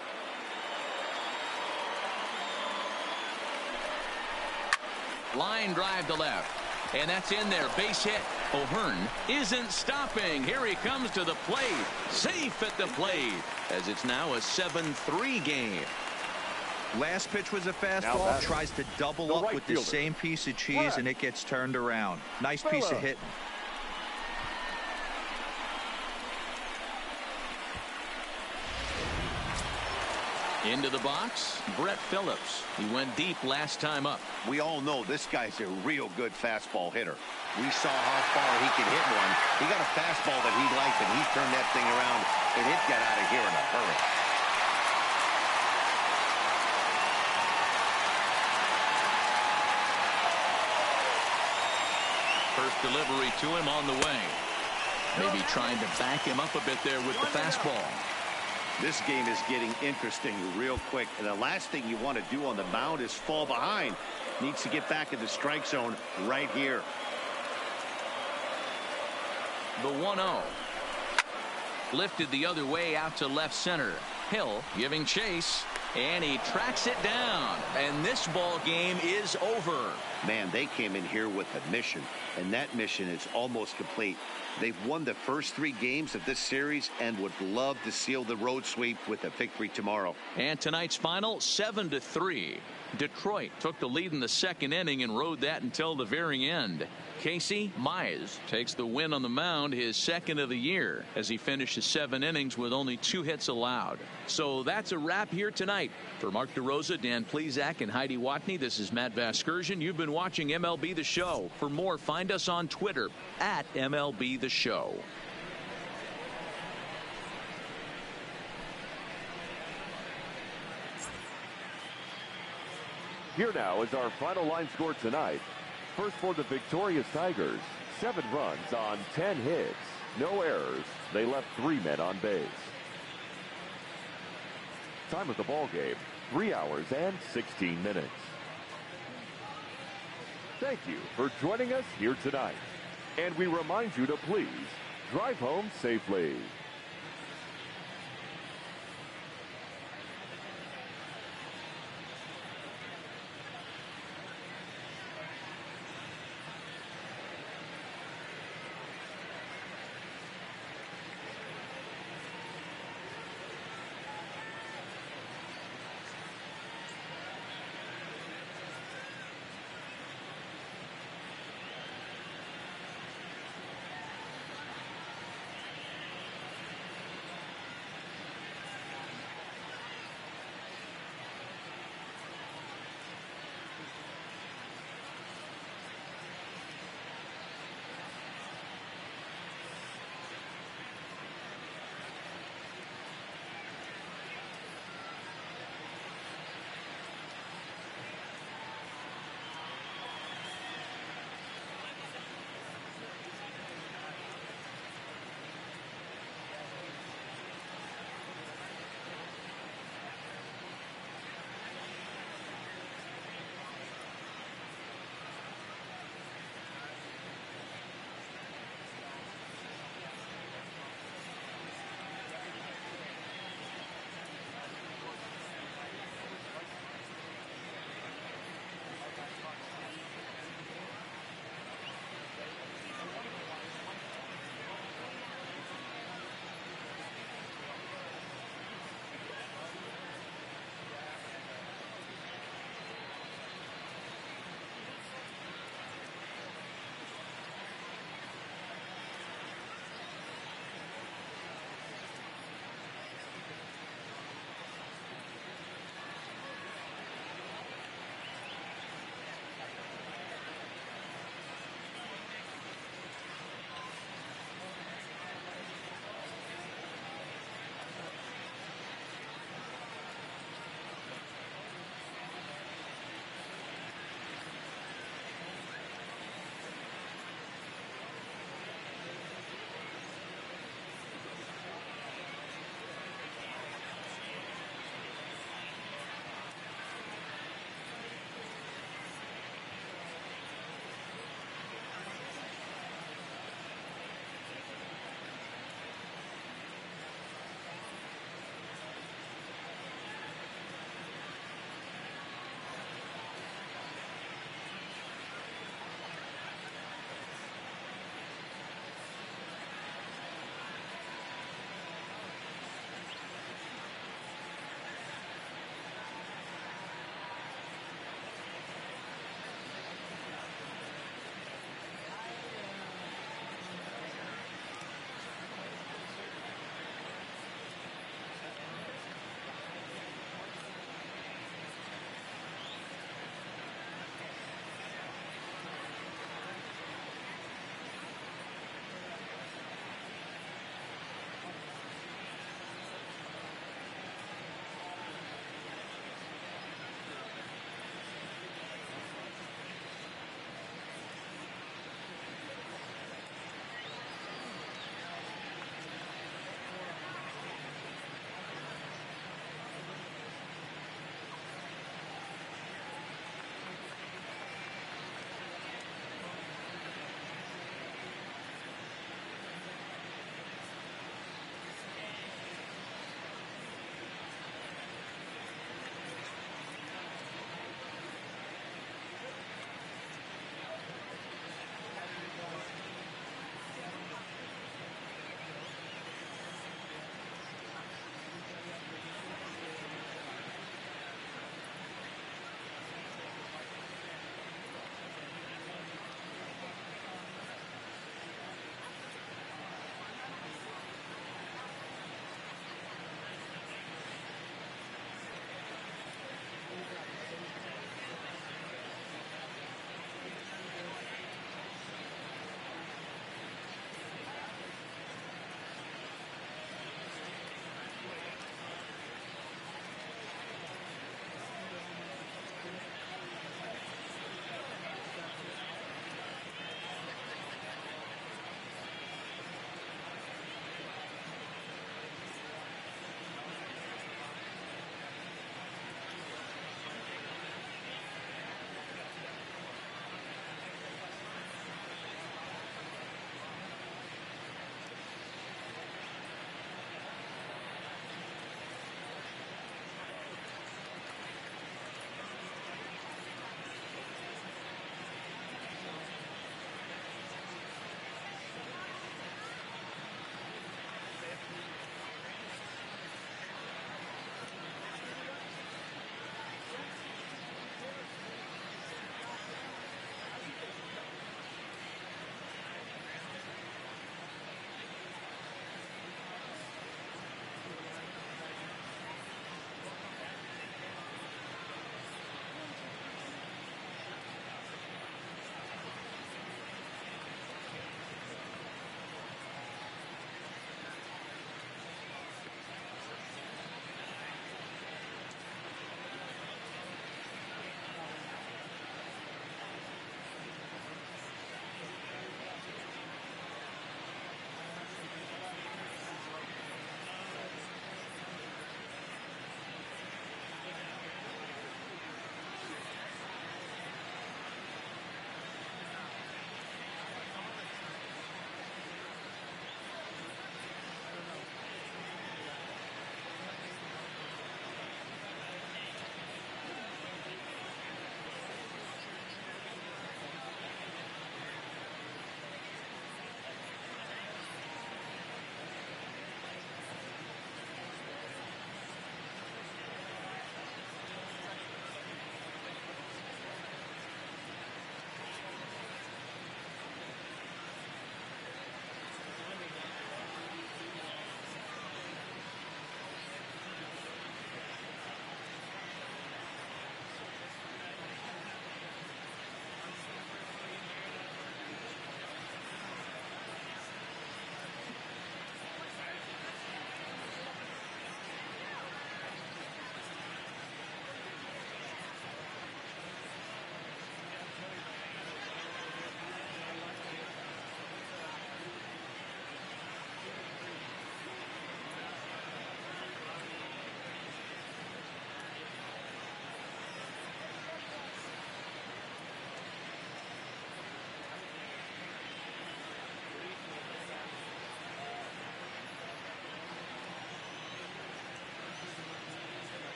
Line drive to left. And that's in there. Base hit. O'Hearn isn't stopping. Here he comes to the plate. Safe at the plate, as it's now a 7-3 game. Last pitch was a fastball. Tries to double up with the same piece of cheese, and it gets turned around. Nice piece of hitting. Into the box, Brett Phillips. He went deep last time up. We all know this guy's a real good fastball hitter. We saw how far he could hit one. He got a fastball that he liked, and he turned that thing around, and it got out of here in a hurry. First delivery to him on the way. Maybe trying to back him up a bit there with the fastball. This game is getting interesting real quick. And the last thing you want to do on the mound is fall behind. Needs to get back in the strike zone right here. The 1-0. Lifted the other way out to left center. Hill giving chase, and he tracks it down. And this ball game is over. Man, they came in here with a mission, and that mission is almost complete. They've won the first 3 games of this series and would love to seal the road sweep with a victory tomorrow. And tonight's final, 7-3. Detroit took the lead in the second inning and rode that until the very end. Casey Mize takes the win on the mound, his second of the year, as he finishes 7 innings with only 2 hits allowed. So that's a wrap here tonight. For Mark DeRosa, Dan Plesac, and Heidi Watney, this is Matt Vasgersian. You've been watching MLB The Show. For more, find us on Twitter at MLB The Show. Here now is our final line score tonight. First for the victorious Tigers, 7 runs on 10 hits, no errors. They left 3 men on base. Time of the ball game, 3 hours and 16 minutes. Thank you for joining us here tonight. And we remind you to please drive home safely.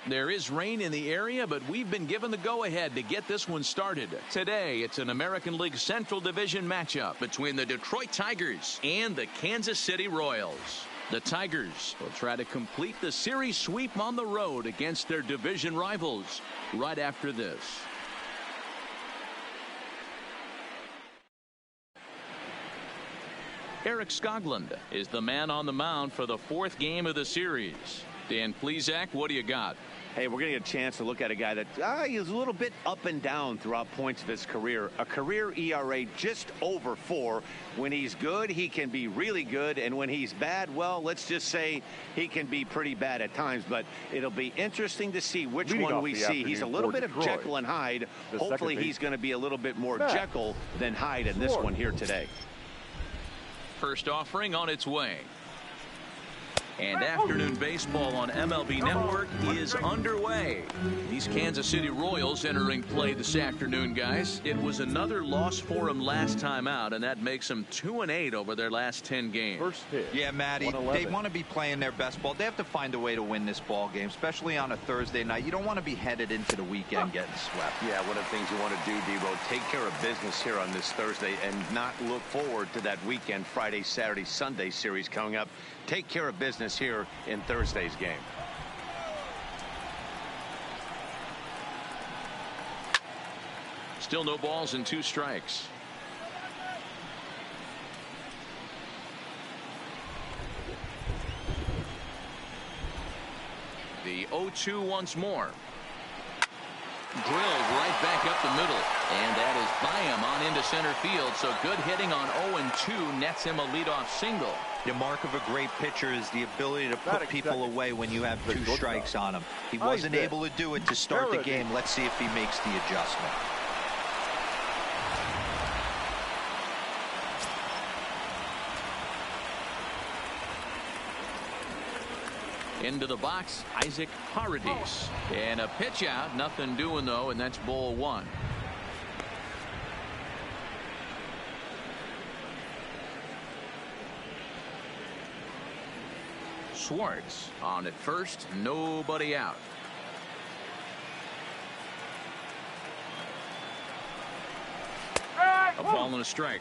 There is rain in the area, but we've been given the go-ahead to get this one started. Today, it's an American League Central Division matchup between the Detroit Tigers and the Kansas City Royals. The Tigers will try to complete the series sweep on the road against their division rivals right after this. Eric Skoglund is the man on the mound for the fourth game of the series. Dan Plesac, what do you got? Hey, we're going to get a chance to look at a guy that he's a little bit up and down throughout points of his career. A career ERA just over 4. When he's good, he can be really good. And when he's bad, well, let's just say he can be pretty bad at times. But it'll be interesting to see which one we see. He's a little bit of Jekyll and Hyde. Hopefully he's going to be a little bit more Jekyll than Hyde in this one here today. First offering on its way. And afternoon baseball on MLB Network is underway. These Kansas City Royals entering play this afternoon, guys. It was another loss for them last time out, and that makes them 2-8 over their last 10 games. First pitch. Yeah, Matty, they want to be playing their best ball. They have to find a way to win this ball game, especially on a Thursday night. You don't want to be headed into the weekend getting swept. Yeah, one of the things you want to do, Debo, take care of business here on this Thursday and not look forward to that weekend, Friday, Saturday, Sunday series coming up. Take care of business here in Thursday's game. Still no balls and 2 strikes. The 0-2 once more. Drilled right back up the middle, and that is by him on into center field. So good hitting on 0-2 nets him a leadoff single. The mark of a great pitcher is the ability to put people away when you have 2 strikes on him. He wasn't able to do it to start the game. Let's see if he makes the adjustment. Into the box, Isaac Paradis. And a pitch out, nothing doing though, and that's ball 1. Schwartz on at first, nobody out. A ball and a strike.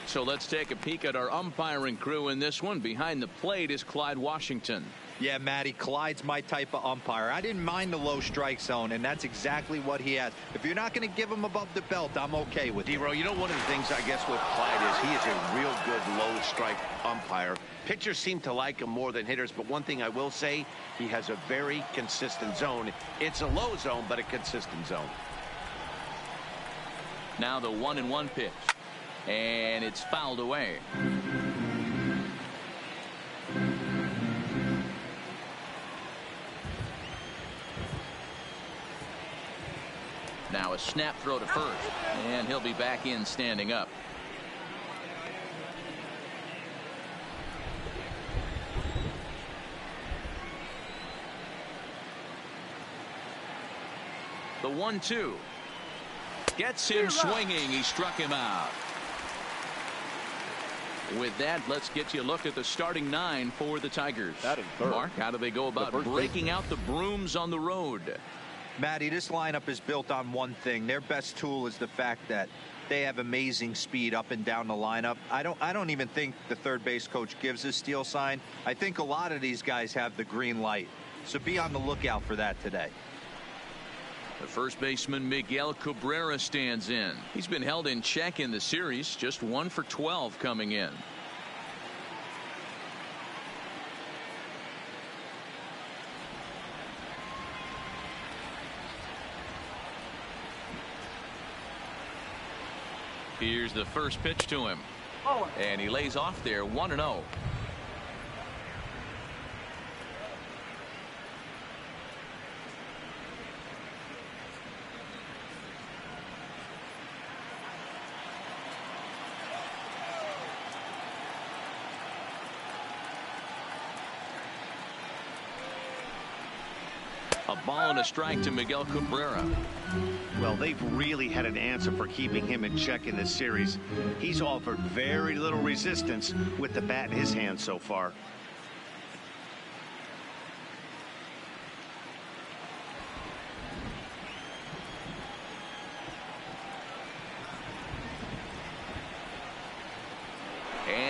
So let's take a peek at our umpiring crew in this one. Behind the plate is Clyde Washington. Yeah, Matty, Clyde's my type of umpire. I didn't mind the low strike zone, and that's exactly what he has. If you're not going to give him above the belt, I'm okay with it. D-Row, you know, one of the things I guess with Clyde is he is a real good low strike umpire. Pitchers seem to like him more than hitters, but one thing I will say, he has a very consistent zone. It's a low zone, but a consistent zone. Now the 1-1 pitch, and it's fouled away. Now a snap throw to first, and he'll be back in standing up. The 1-2 gets him swinging. He struck him out. With that, let's get you a look at the starting 9 for the Tigers. Mark, how do they go about breaking out the brooms on the road? Matty, this lineup is built on one thing. Their best tool is the fact that they have amazing speed up and down the lineup. I don't even think the third base coach gives a steal sign. I think a lot of these guys have the green light. So be on the lookout for that today. The first baseman Miguel Cabrera stands in. He's been held in check in the series, just 1 for 12 coming in. Here's the first pitch to him, and he lays off there 1-0. A ball and a strike to Miguel Cabrera. Well, they've really had an answer for keeping him in check in this series. He's offered very little resistance with the bat in his hand so far.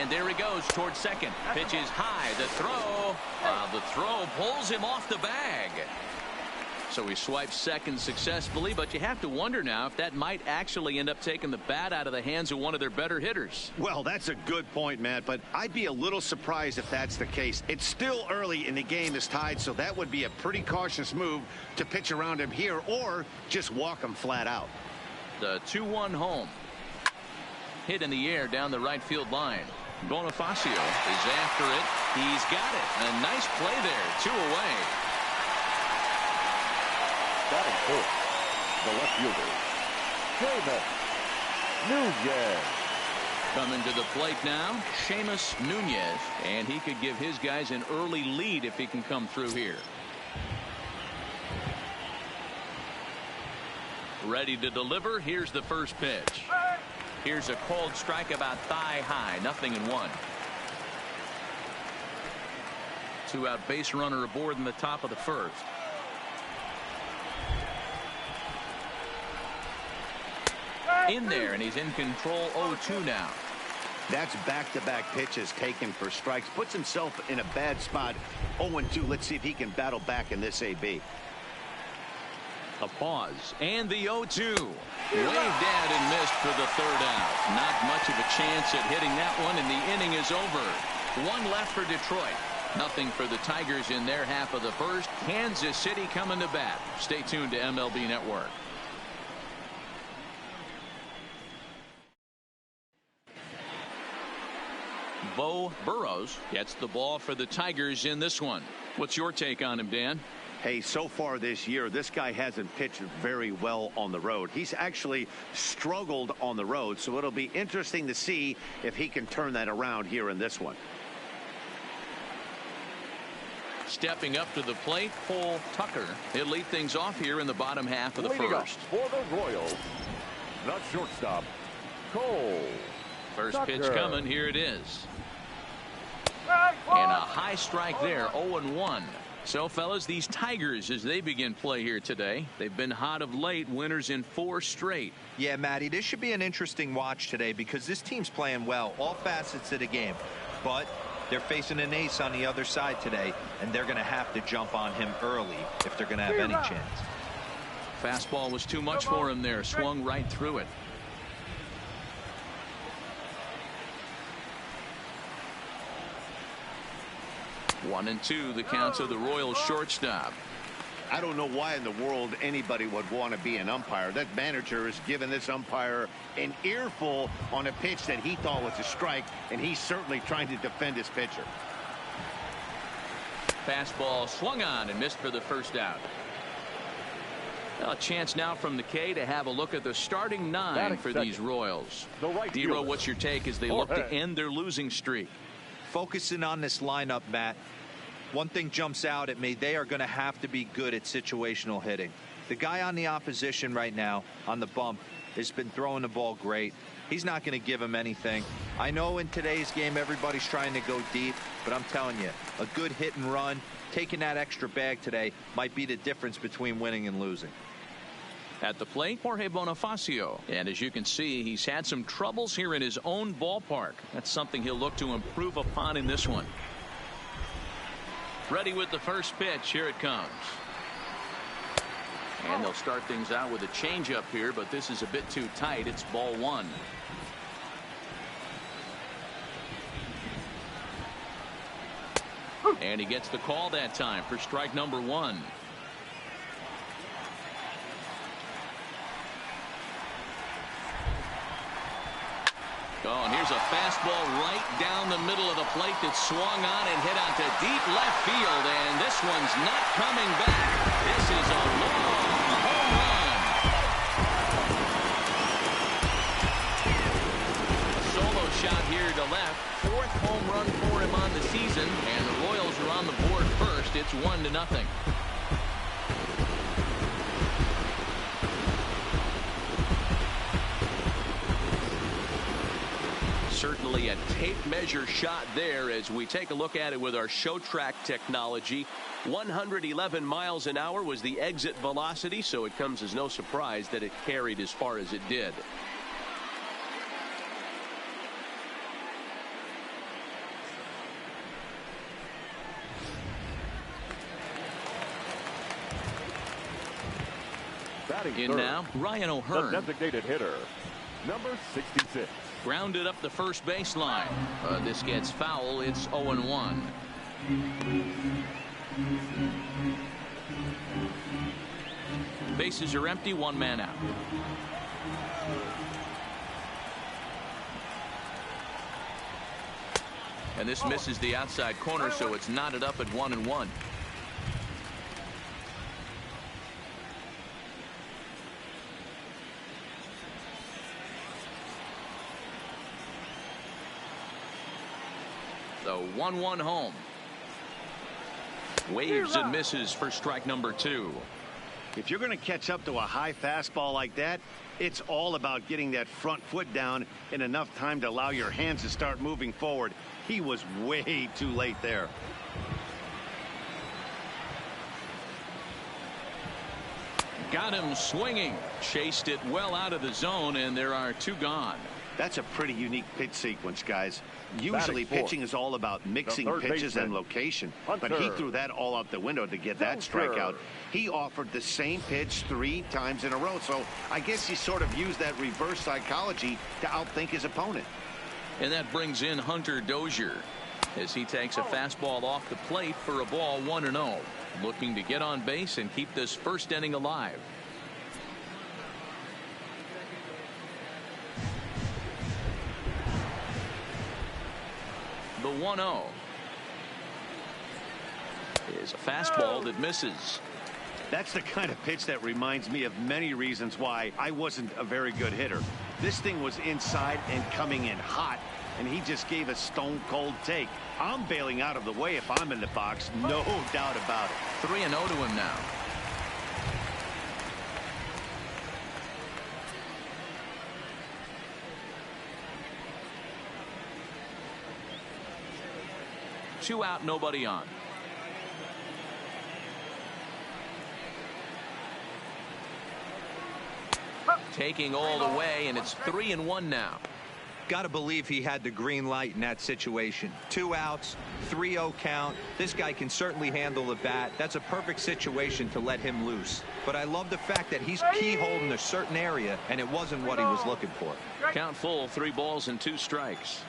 And there he goes towards second. Pitch is high. The throw. The throw pulls him off the bag. So he swipes second successfully, but you have to wonder now if that might actually end up taking the bat out of the hands of one of their better hitters. Well, that's a good point, Matt, but I'd be a little surprised if that's the case. It's still early and the game is tied, so that would be a pretty cautious move to pitch around him here or just walk him flat out. The 2-1 home. Hit in the air down the right field line. Bonifacio is after it. He's got it. A nice play there. 2 away. Batting fourth, the left fielder, Seamus Nunez. Coming to the plate now, Seamus Nunez, and he could give his guys an early lead if he can come through here. Ready to deliver. Here's the first pitch. Here's a cold strike about thigh high. 0-1. 2-out base runner aboard in the top of the first. In there, and he's in control. 0-2 now. That's back-to-back pitches taken for strikes. Puts himself in a bad spot. 0-2. Let's see if he can battle back in this AB. A pause, and the 0-2. Waved at and missed for the third out. Not much of a chance at hitting that one, and the inning is over. 1 left for Detroit. Nothing for the Tigers in their half of the first. Kansas City coming to bat. Stay tuned to MLB Network. Bo Burrows gets the ball for the Tigers in this one. What's your take on him, Dan? Hey, so far this year, this guy hasn't pitched very well on the road. He's actually struggled on the road, so it'll be interesting to see if he can turn that around here in this one. Stepping up to the plate, Cole Tucker. He'll lead things off here in the bottom half of the first. For the Royals, the shortstop, Cole First Tucker. pitch coming. Here it is. And a high strike there. 0-1. So, fellas, these Tigers, as they begin play here today, they've been hot of late, winners in 4 straight. Yeah, Matty, this should be an interesting watch today because this team's playing well, all facets of the game. But they're facing an ace on the other side today, and they're going to have to jump on him early if they're going to have any chance. Fastball was too much for him there. Swung right through it. One and two, the counts of the Royals shortstop. I don't know why in the world anybody would want to be an umpire. That manager has given this umpire an earful on a pitch that he thought was a strike, and he's certainly trying to defend his pitcher. Fastball swung on and missed for the first out. A chance now from the K to have a look at the starting 9 for these Royals. Dero, what's your take as they look to end their losing streak? Focusing on this lineup, Matt, one thing jumps out at me. They are going to have to be good at situational hitting. The guy on the opposition right now on the bump has been throwing the ball great. He's not going to give him anything. I know in today's game everybody's trying to go deep, but I'm telling you, a good hit and run, taking that extra bag today might be the difference between winning and losing. At the plate, Jorge Bonifacio. And as you can see, he's had some troubles here in his own ballpark. That's something he'll look to improve upon in this one. Ready with the first pitch. Here it comes. And they'll start things out with a changeup here, but this is a bit too tight. It's ball 1. And he gets the call that time for strike number 1. Oh, and here's a fastball right down the middle of the plate that swung on and hit out to deep left field, and this one's not coming back. This is a long home run. A solo shot here to left. 4th home run for him on the season, and the Royals are on the board first. It's 1-0. Certainly a tape measure shot there as we take a look at it with our show track technology. 111 miles an hour was the exit velocity, so it comes as no surprise that it carried as far as it did. Batting In third, now, Ryan the O'Hearn. designated hitter, number 66. Grounded up the first baseline. This gets foul. It's 0-1. Bases are empty. One man out. And this misses the outside corner, so it's knotted up at 1-1. The 1-1 home. Waves and misses for strike number 2. If you're going to catch up to a high fastball like that, it's all about getting that front foot down in enough time to allow your hands to start moving forward. He was way too late there. Got him swinging. Chased it well out of the zone, and there are 2 gone. That's a pretty unique pitch sequence, guys. Usually pitching is all about mixing pitches and location, but he threw that all out the window to get that strikeout. He offered the same pitch 3 times in a row, so I guess he sort of used that reverse psychology to outthink his opponent. And that brings in Hunter Dozier as he takes a fastball off the plate for a ball 1-0. Looking to get on base and keep this first inning alive. The 1-0 is a fastball that misses. That's the kind of pitch that reminds me of many reasons why I wasn't a very good hitter. This thing was inside and coming in hot, and he just gave a stone cold take. I'm bailing out of the way if I'm in the box, no doubt about it. 3-0 to him now. Two out, nobody on. Taking all the way, and it's 3-1 now. Got to believe he had the green light in that situation. 2 outs, 3-0 count. This guy can certainly handle the bat. That's a perfect situation to let him loose. But I love the fact that he's keyholding a certain area, and it wasn't what he was looking for. Count full, 3 balls and 2 strikes.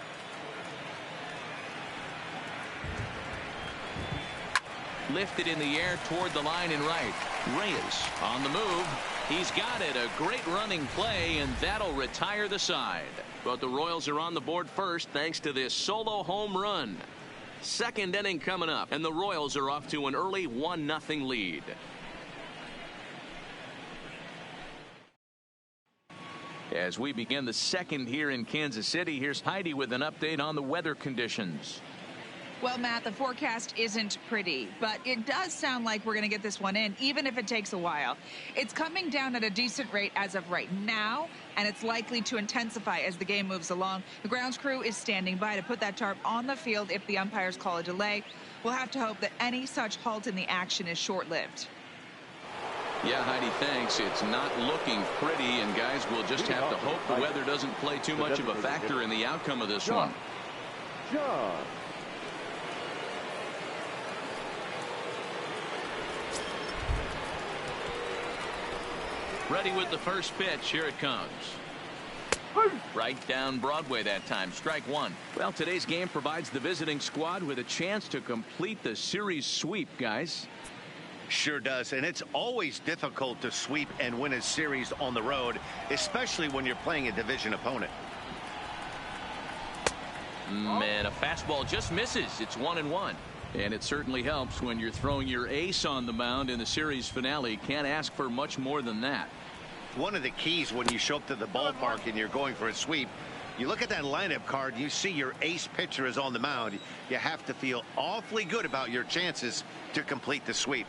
Lifted in the air toward the line and right. Reyes on the move. He's got it. A great running play, and that'll retire the side. But the Royals are on the board first thanks to this solo home run. Second inning coming up, and the Royals are off to an early 1-0 lead. As we begin the second here in Kansas City, here's Heidi with an update on the weather conditions. Well, Matt, the forecast isn't pretty, but it does sound like we're going to get this one in, even if it takes a while. It's coming down at a decent rate as of right now, and it's likely to intensify as the game moves along. The grounds crew is standing by to put that tarp on the field if the umpires call a delay. We'll have to hope that any such halt in the action is short-lived. Yeah, Heidi, thanks. It's not looking pretty, and guys, we'll just have to hope the weather doesn't play too much of a factor in the outcome of this one. Ready with the first pitch. Here it comes. Right down Broadway that time. Strike 1. Well, today's game provides the visiting squad with a chance to complete the series sweep, guys. Sure does, and it's always difficult to sweep and win a series on the road, especially when you're playing a division opponent. Man, a fastball just misses. It's 1-1. And it certainly helps when you're throwing your ace on the mound in the series finale. Can't ask for much more than that. One of the keys when you show up to the ballpark and you're going for a sweep, you look at that lineup card, you see your ace pitcher is on the mound. You have to feel awfully good about your chances to complete the sweep.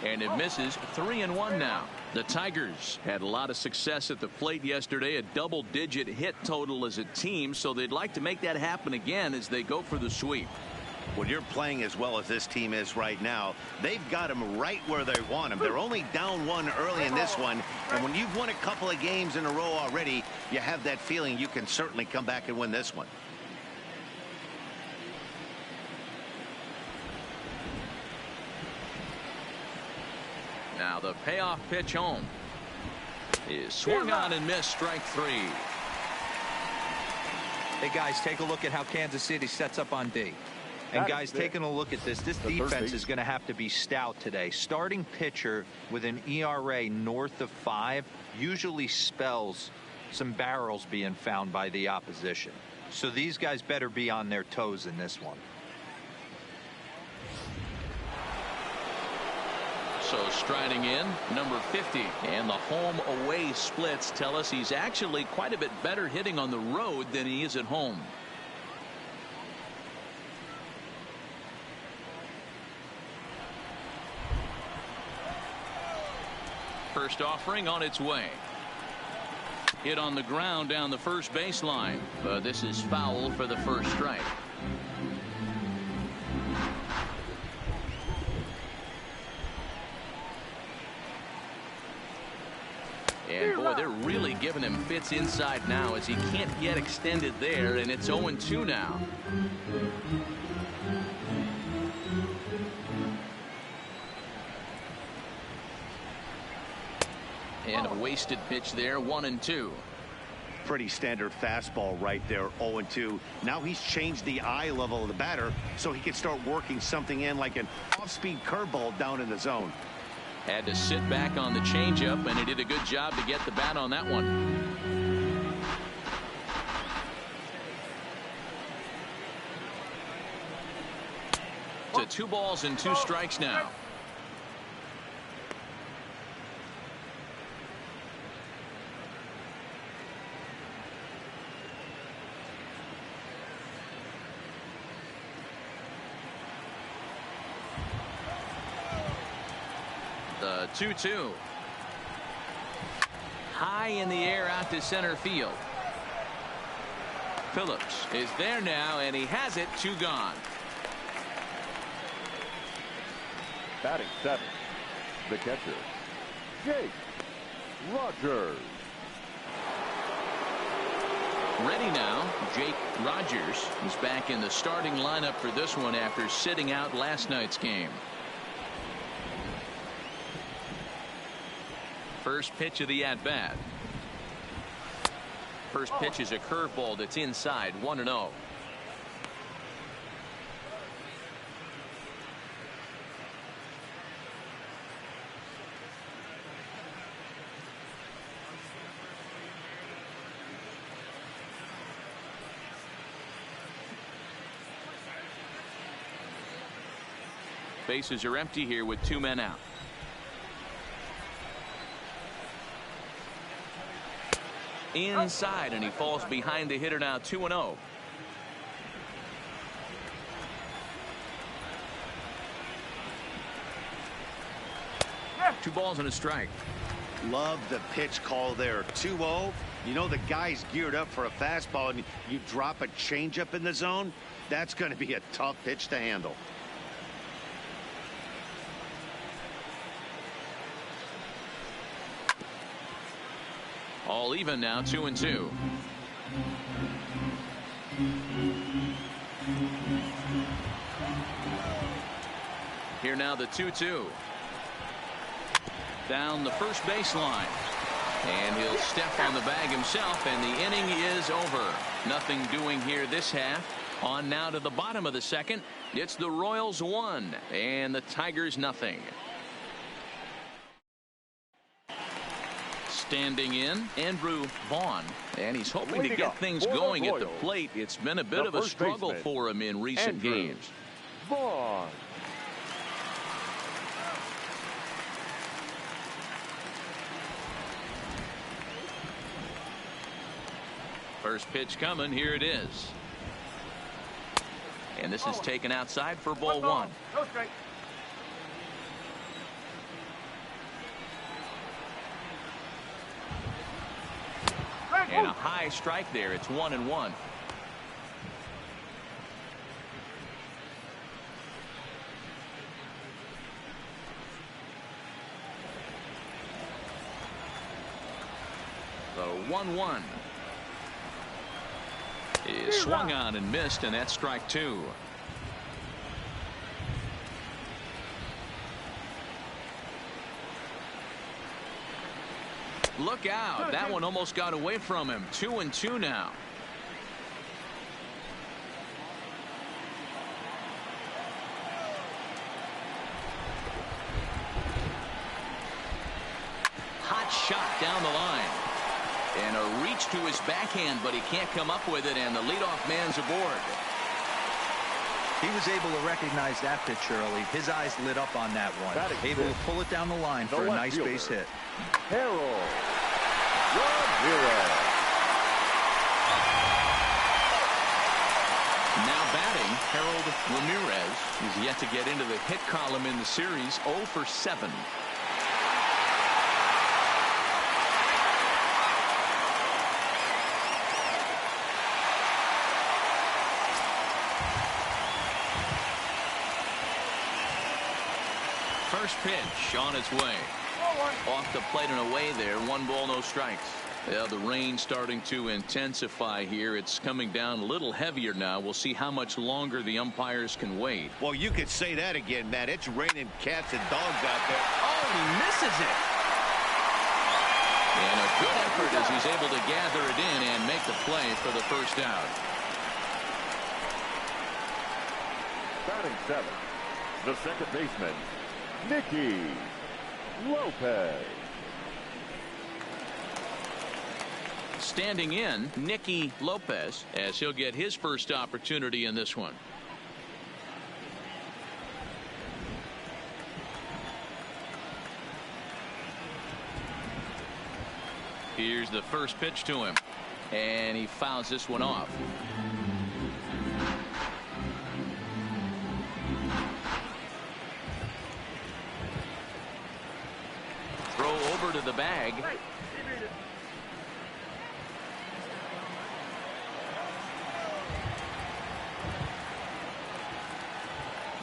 And it misses. 3-1 now. The Tigers had a lot of success at the plate yesterday, a double-digit hit total as a team, so they'd like to make that happen again as they go for the sweep. When you're playing as well as this team is right now, they've got them right where they want them. They're only down 1 early in this one, and when you've won a couple of games in a row already, you have that feeling you can certainly come back and win this one. Now the payoff pitch home is swung on and missed. Strike three. Hey, guys, take a look at how Kansas City sets up on D. And, guys, taking a look at this defense is going to have to be stout today. Starting pitcher with an ERA north of 5 usually spells some barrels being found by the opposition. So these guys better be on their toes in this one. So striding in, number 50. And the home-away splits tell us he's actually quite a bit better hitting on the road than he is at home. First offering on its way. Hit on the ground down the first baseline. But this is foul for the first strike. And boy, they're really giving him fits inside now as he can't get extended there, and it's 0-2 now. And a wasted pitch there, 1-2. Pretty standard fastball right there, 0-2. Now he's changed the eye level of the batter so he can start working something in like an off-speed curveball down in the zone. Had to sit back on the changeup, and he did a good job to get the bat on that one. To 2 balls and 2 strikes now. The 2-2. High in the air out to center field. Phillips is there now, and he has it. 2 gone. Batting 7th, the catcher, Jake Rogers. Ready now, Jake Rogers is back in the starting lineup for this one after sitting out last night's game. First pitch of the at-bat. First pitch is a curveball that's inside, 1-0. Bases are empty here with 2 men out. Inside, and he falls behind the hitter now, 2-0. Two balls and a strike. Love the pitch call there. 2-0. You know the guy's geared up for a fastball, and you drop a changeup in the zone. That's going to be a tough pitch to handle. All even now, 2-2. Here now the 2-2. Down the first baseline. And he'll step on the bag himself, and the inning is over. Nothing doing here this half. On now to the bottom of the second. It's the Royals 1 and the Tigers nothing. Standing in, Andrew Vaughn, and he's hoping to get things going at the plate. It's been a bit of a struggle for him in recent games. Vaughn. First pitch coming, here it is. And this is taken outside for ball 1. Go straight. And a high strike there. It's 1-1. The 1-1 is swung on and missed, and that's strike 2. Look out. That one almost got away from him. 2-2 now. Hot shot down the line. And a reach to his backhand, but he can't come up with it, and the leadoff man's aboard. He was able to recognize that pitch early. His eyes lit up on that one. Able to pull it down the line for a nice base hit. Harold Ramirez. Now batting, Harold Ramirez is yet to get into the hit column in the series. 0 for 7. First pitch on its way. Off the plate and away there. 1 ball, no strikes. Yeah, the rain starting to intensify here. It's coming down a little heavier now. We'll see how much longer the umpires can wait. Well, you could say that again, Matt. It's raining cats and dogs out there. Oh, he misses it. And a good effort as he's able to gather it in and make the play for the first out. Batting 7th, the second baseman, Nicky Lopez. Standing in, Nicky Lopez, as he'll get his first opportunity in this one. Here's the first pitch to him, and he fouls this one off. Throw over to the bag.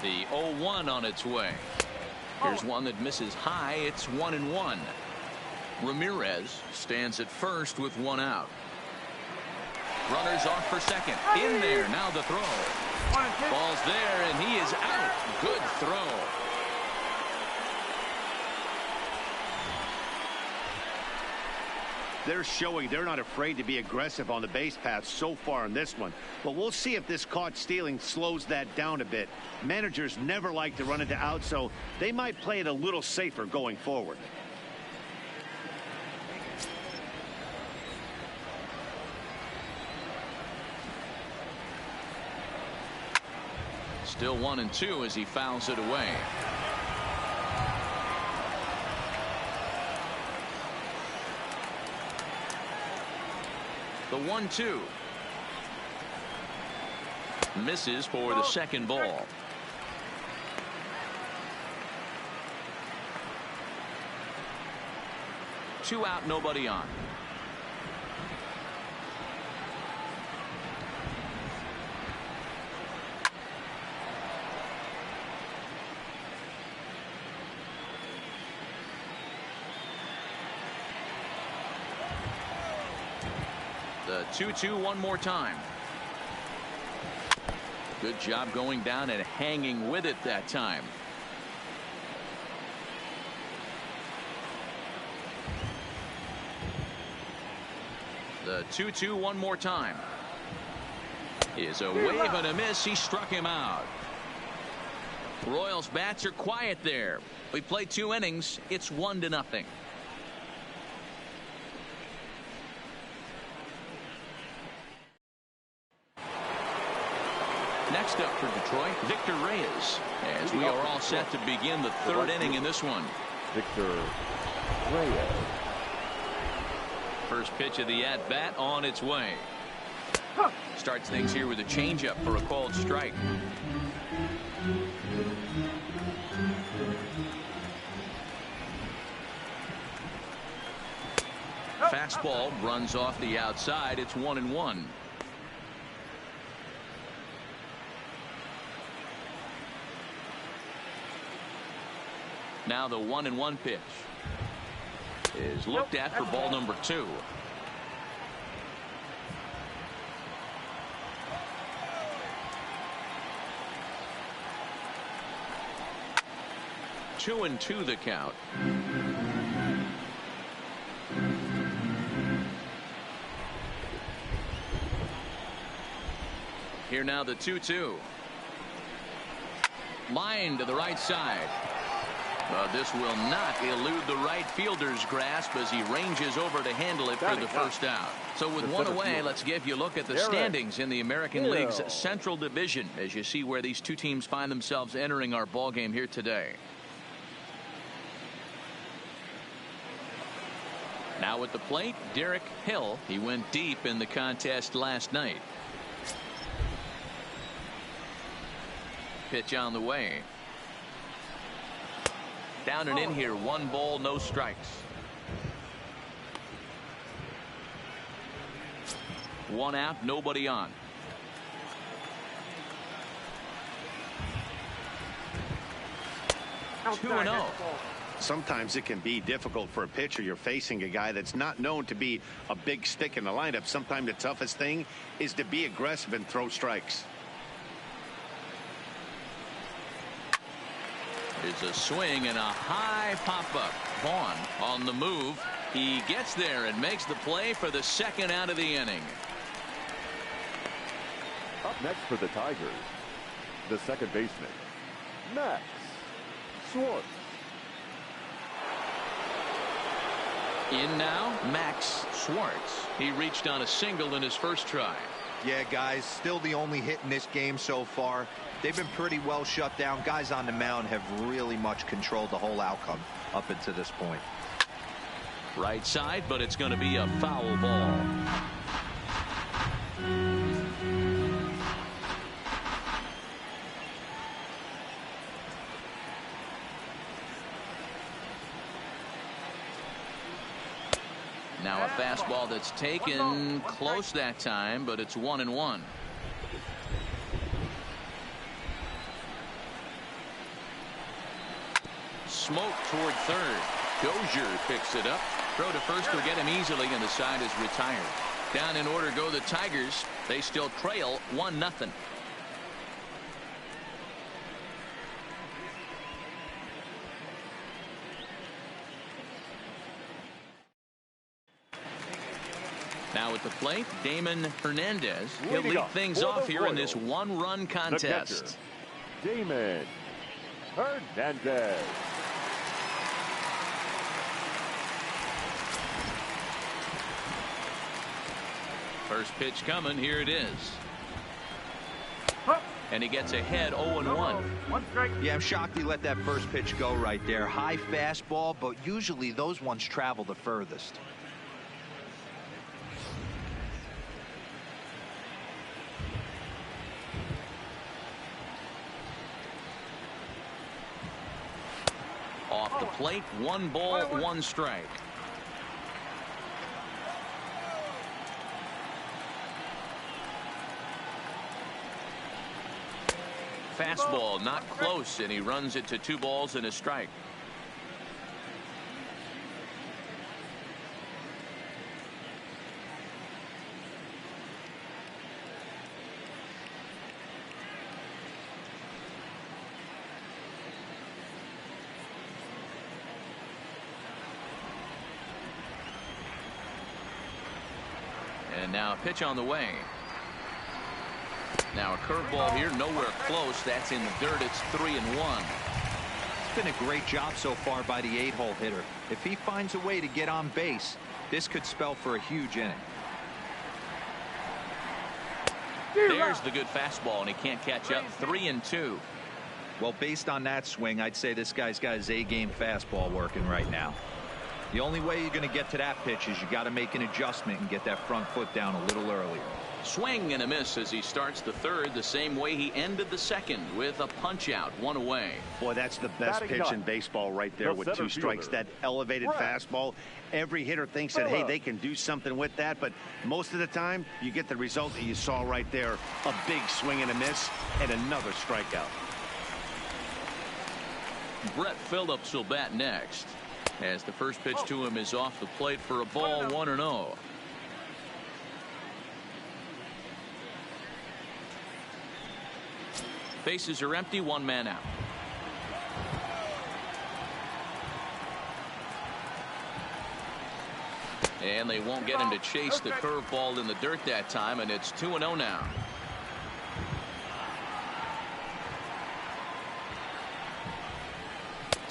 The 0-1 on its way. Here's one that misses high. It's 1-1. Ramirez stands at first with 1 out. Runners off for second. In there. Now the throw. Ball's there, and he is out. Good throw. They're showing they're not afraid to be aggressive on the base path so far in this one. But we'll see if this caught stealing slows that down a bit. Managers never like to run into out, so they might play it a little safer going forward. Still 1-2 as he fouls it away. The 1-2 misses for the second ball. Two out, nobody on. The 2-2 one more time. Good job going down and hanging with it that time. The 2-2 one more time. Is a wave and a miss. He struck him out. Royals bats are quiet there. We played 2 innings. It's 1-0. Next up for Detroit, Victor Reyes, as we are all set to begin the 3rd inning in this one. Victor Reyes. First pitch of the at-bat on its way. Starts things here with a changeup for a called strike. Fastball runs off the outside. It's 1-1. Now the 1-1 pitch is looked at for ball number 2. Two and 2 the count. Here now the 2-2. Line to the right side. This will not elude the right fielder's grasp as he ranges over to handle it for the first out. So with one away, let's give you a look at the standings in the American League's Central Division as you see where these two teams find themselves entering our ball game here today. Now at the plate, Derek Hill. He went deep in the contest last night. Pitch on the way. Down and in here, 1 ball, no strikes. 1 out, nobody on. Outside, 2-0. Sometimes it can be difficult for a pitcher. You're facing a guy that's not known to be a big stick in the lineup. Sometimes the toughest thing is to be aggressive and throw strikes. It's a swing and a high pop-up. Vaughn on the move. He gets there and makes the play for the second out of the inning. Up next for the Tigers, the second baseman, Max Schwartz. In now, Max Schwartz. He reached on a single in his first try. Yeah, guys, still the only hit in this game so far. They've been pretty well shut down. Guys on the mound have really much controlled the whole outcome up until this point. Right side, but it's going to be a foul ball. Now a fastball that's taken close that time, but it's 1-1. Smoke toward third. Dozier picks it up. Throw to first will get him easily, and the side is retired. Down in order go the Tigers. They still trail 1-0. Now at the plate, Damon Hernandez. He'll lead things off here in this 1-run contest. Damon Hernandez. First pitch coming. Here it is. And he gets ahead 0-1. Yeah, I'm shocked he let that first pitch go right there. High fastball, but usually those ones travel the furthest. Off the plate, 1 ball, 1 strike. Fastball not close, and he runs it to 2 balls and a strike. And now a pitch on the way. Now a curveball here, nowhere close. That's in the dirt. It's 3-1. It's been a great job so far by the 8-hole hitter. If he finds a way to get on base, this could spell for a huge inning. There's the good fastball, and he can't catch up. 3-2. Well, based on that swing, I'd say this guy's got his A-game fastball working right now. The only way you're going to get to that pitch is you got to make an adjustment and get that front foot down a little earlier. Swing and a miss as he starts the third the same way he ended the second, with a punch out, 1 away. Boy, that's the best pitch in baseball right there with 2 strikes. That elevated fastball. Every hitter thinks that, hey, they can do something with that, but most of the time you get the result that you saw right there. A big swing and a miss and another strikeout. Brett Phillips will bat next as the first pitch to him is off the plate for a ball, 1-0. Bases are empty, 1 man out. And they won't get him to chase the curveball in the dirt that time, and it's 2-0 now.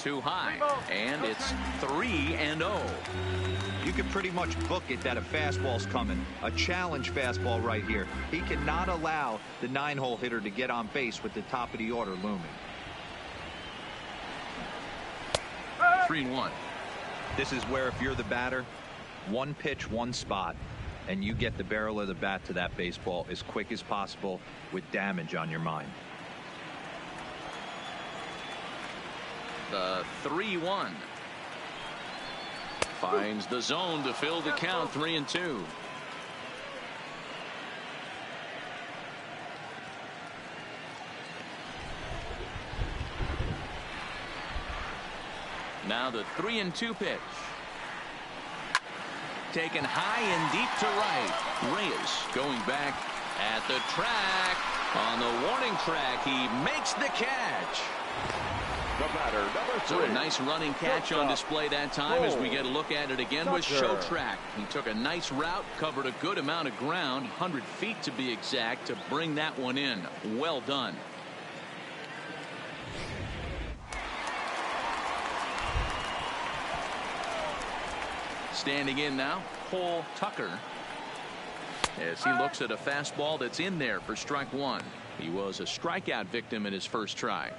Too high, and it's 3-0. You can pretty much book it that a fastball's coming. A challenge fastball right here. He cannot allow the 9-hole hitter to get on base with the top of the order looming. 3-1. This is where if you're the batter, one pitch, one spot, and you get the barrel of the bat to that baseball as quick as possible with damage on your mind. The 3-1. Finds the zone to fill the count. 3-2. Now the 3-2 pitch. Taken high and deep to right. Reyes going back at the track. On the warning track, he makes the catch. The batter, number 3. So a nice running catch on display that time. As we get a look at it again with Shotrack. He took a nice route, covered a good amount of ground, 100 feet to be exact, to bring that one in. Well done. Standing in now, Cole Tucker, as he looks at a fastball that's in there for strike one. He was a strikeout victim in his first try.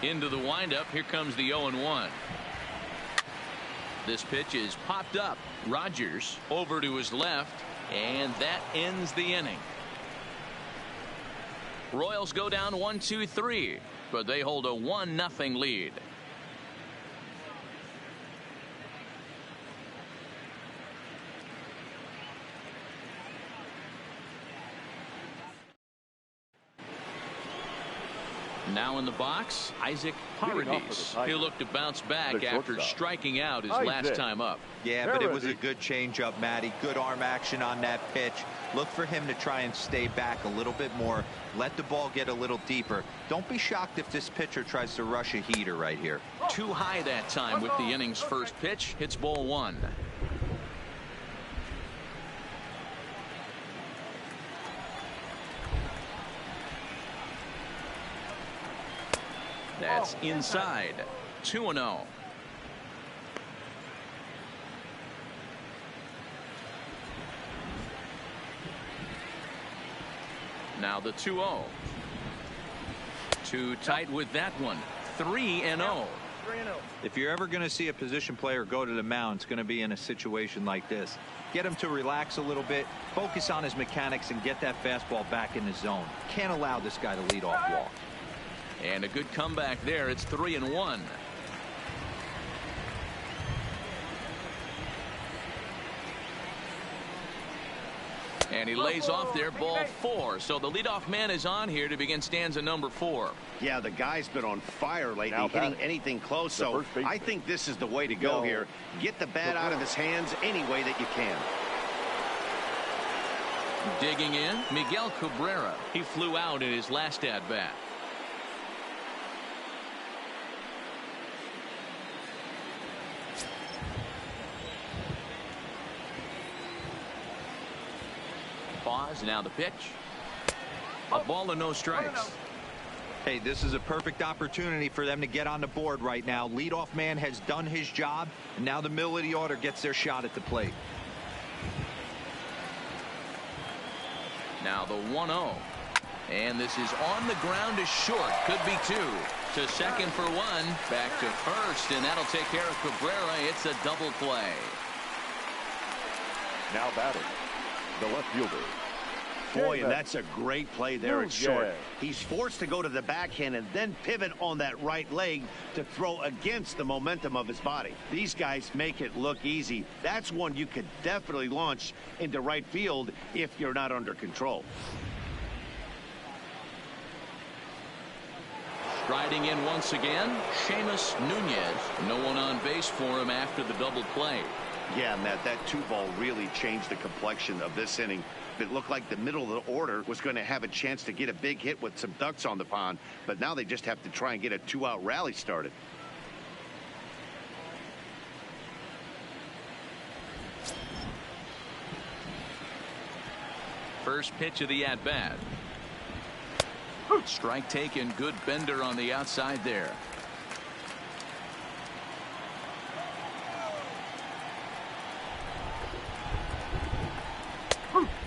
Into the windup. Here comes the 0-1. This pitch is popped up. Rogers over to his left, and that ends the inning. Royals go down 1-2-3, but they hold a 1-0 lead. Now in the box, Isaac Paredes. He'll look to bounce back after striking out his last time up. Yeah, but it was a good changeup, Matty. Good arm action on that pitch. Look for him to try and stay back a little bit more. Let the ball get a little deeper. Don't be shocked if this pitcher tries to rush a heater right here. Too high that time with the inning's first pitch. Hits ball one. That's inside. 2-0. Now the 2-0. Too tight with that one. 3-0. If you're ever going to see a position player go to the mound, it's going to be in a situation like this. Get him to relax a little bit, focus on his mechanics, and get that fastball back in the zone. Can't allow this guy to lead off walk. And a good comeback there. It's 3-1. And he lays off there, ball 4. So the leadoff man is on here to begin stanza number 4. Yeah, the guy's been on fire lately, hitting anything close. So I think this is the way to go here. Get the bat out of his hands any way that you can. Digging in, Miguel Cabrera. He flew out in his last at-bat. Pause, now the pitch. A ball and no strikes. Hey, this is a perfect opportunity for them to get on the board right now. Leadoff man has done his job, and now the middle of the order gets their shot at the plate. Now the 1-0. And this is on the ground to short. Could be 2. To second for 1. Back to first, and that'll take care of Cabrera. It's a double play. Now batting, the left fielder. Boy, and that's a great play there at short. He's forced to go to the backhand and then pivot on that right leg to throw against the momentum of his body. These guys make it look easy. That's one you could definitely launch into right field if you're not under control. Striding in once again, Seamus Nunez. No one on base for him after the double play. Yeah, Matt, that 2-ball really changed the complexion of this inning. It looked like the middle of the order was going to have a chance to get a big hit with some ducks on the pond, but now they just have to try and get a 2-out rally started. First pitch of the at-bat. Strike taken. Good bender on the outside there.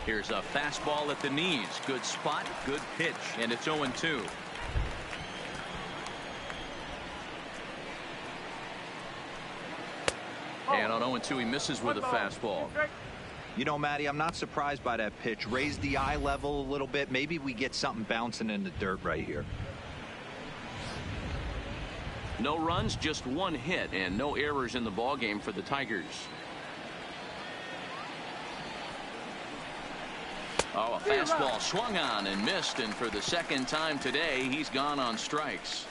Here's a fastball at the knees. Good spot, good pitch, and it's 0-2. And on 0-2, he misses with a fastball. You know, Matty, I'm not surprised by that pitch. Raise the eye level a little bit. Maybe we get something bouncing in the dirt right here. No runs, just one hit, and no errors in the ballgame for the Tigers. Oh, a fastball swung on and missed, and for the second time today, he's gone on strikes.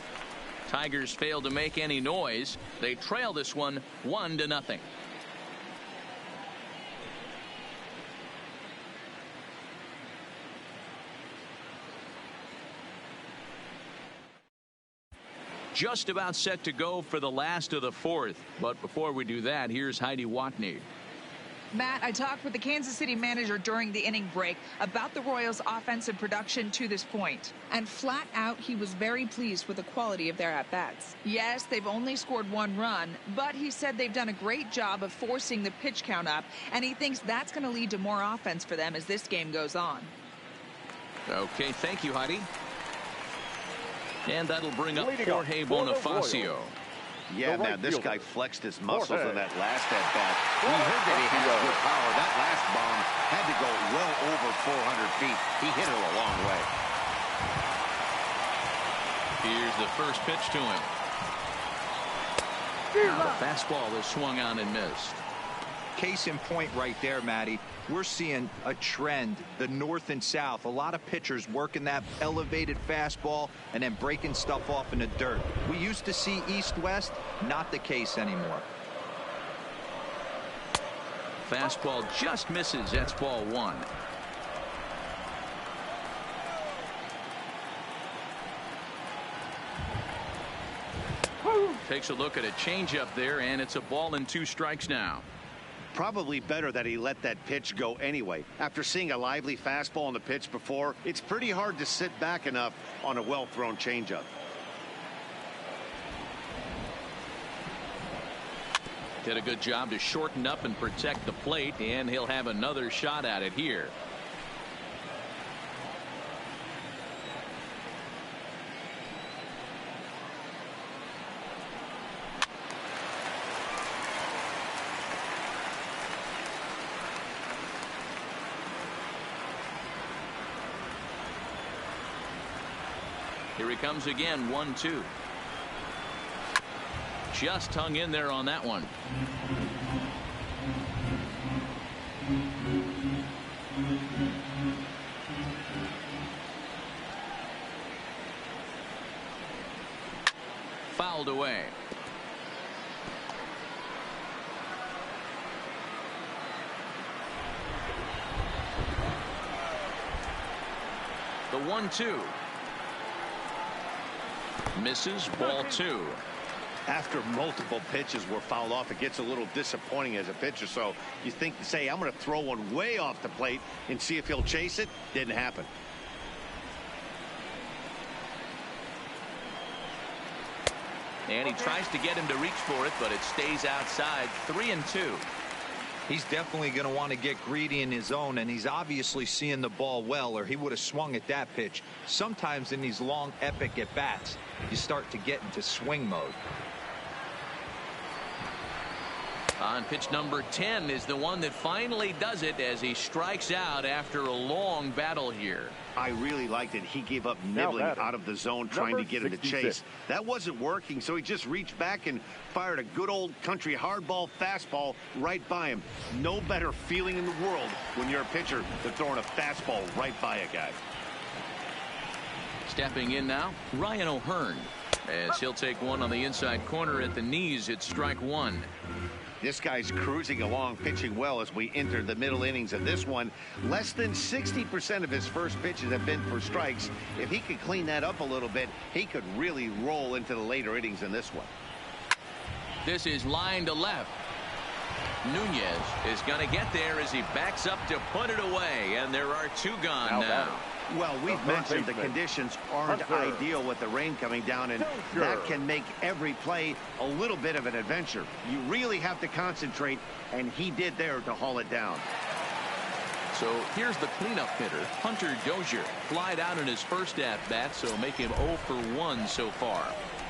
Tigers failed to make any noise. They trail this one 1-0. Just about set to go for the last of the fourth. But before we do that, here's Heidi Watney. Matt, I talked with the Kansas City manager during the inning break about the Royals' offensive production to this point. And flat out, he was very pleased with the quality of their at-bats. Yes, they've only scored one run, but he said they've done a great job of forcing the pitch count up, and he thinks that's going to lead to more offense for them as this game goes on. Okay, thank you, Heidi. And that'll bring up Jorge Bonifacio. Yeah, man, this guy flexed his muscles in that last at-bat. We heard that he had good power. That last bomb had to go well over 400 feet. He hit it a long way. Here's the first pitch to him. Now the fastball is swung on and missed. Case in point right there, Matty. We're seeing a trend, the north and south. A lot of pitchers working that elevated fastball and then breaking stuff off in the dirt. We used to see east-west, not the case anymore. Fastball just misses. That's ball one. Takes a look at a changeup there, and it's a ball and 2 strikes now. Probably better that he let that pitch go anyway. After seeing a lively fastball on the pitch before, it's pretty hard to sit back enough on a well-thrown changeup. Did a good job to shorten up and protect the plate, and he'll have another shot at it here. Here he comes again, 1-2. Just hung in there on that one. Fouled away. The 1-2. Misses, ball 2. After multiple pitches were fouled off, it gets a little disappointing as a pitcher. So you think, say, I'm going to throw one way off the plate and see if he'll chase it. Didn't happen. And he tries to get him to reach for it, but it stays outside. 3-2. He's definitely going to want to get greedy in his zone, and he's obviously seeing the ball well, or he would have swung at that pitch. Sometimes in these long, epic at-bats, you start to get into swing mode. On pitch number 10 is the one that finally does it as he strikes out after a long battle here. I really liked it. He gave up nibbling out of the zone trying to get him to chase. That wasn't working, so he just reached back and fired a good old country hardball fastball right by him. No better feeling in the world when you're a pitcher than throwing a fastball right by a guy. Stepping in now, Ryan O'Hearn, as he'll take one on the inside corner at the knees. It's strike 1. This guy's cruising along, pitching well as we enter the middle innings of this one. Less than 60% of his first pitches have been for strikes. If he could clean that up a little bit, he could really roll into the later innings in this one. This is line to left. Nunez is going to get there as he backs up to put it away, and there are two gone now. Well, we've mentioned the conditions aren't ideal with the rain coming down, and that can make every play a little bit of an adventure. You really have to concentrate, and he did there to haul it down. So here's the cleanup hitter, Hunter Dozier. Flied out in his first at-bat, so make him 0 for 1 so far.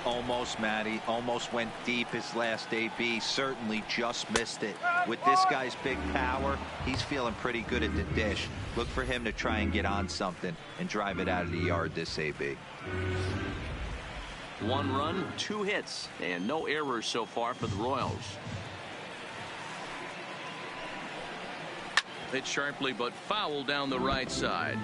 Almost, Matty. Almost went deep his last AB. Certainly just missed it. With this guy's big power, he's feeling pretty good at the dish. Look for him to try and get on something and drive it out of the yard this AB. 1 run, 2 hits, and no errors so far for the Royals. Hit sharply, but foul down the right side.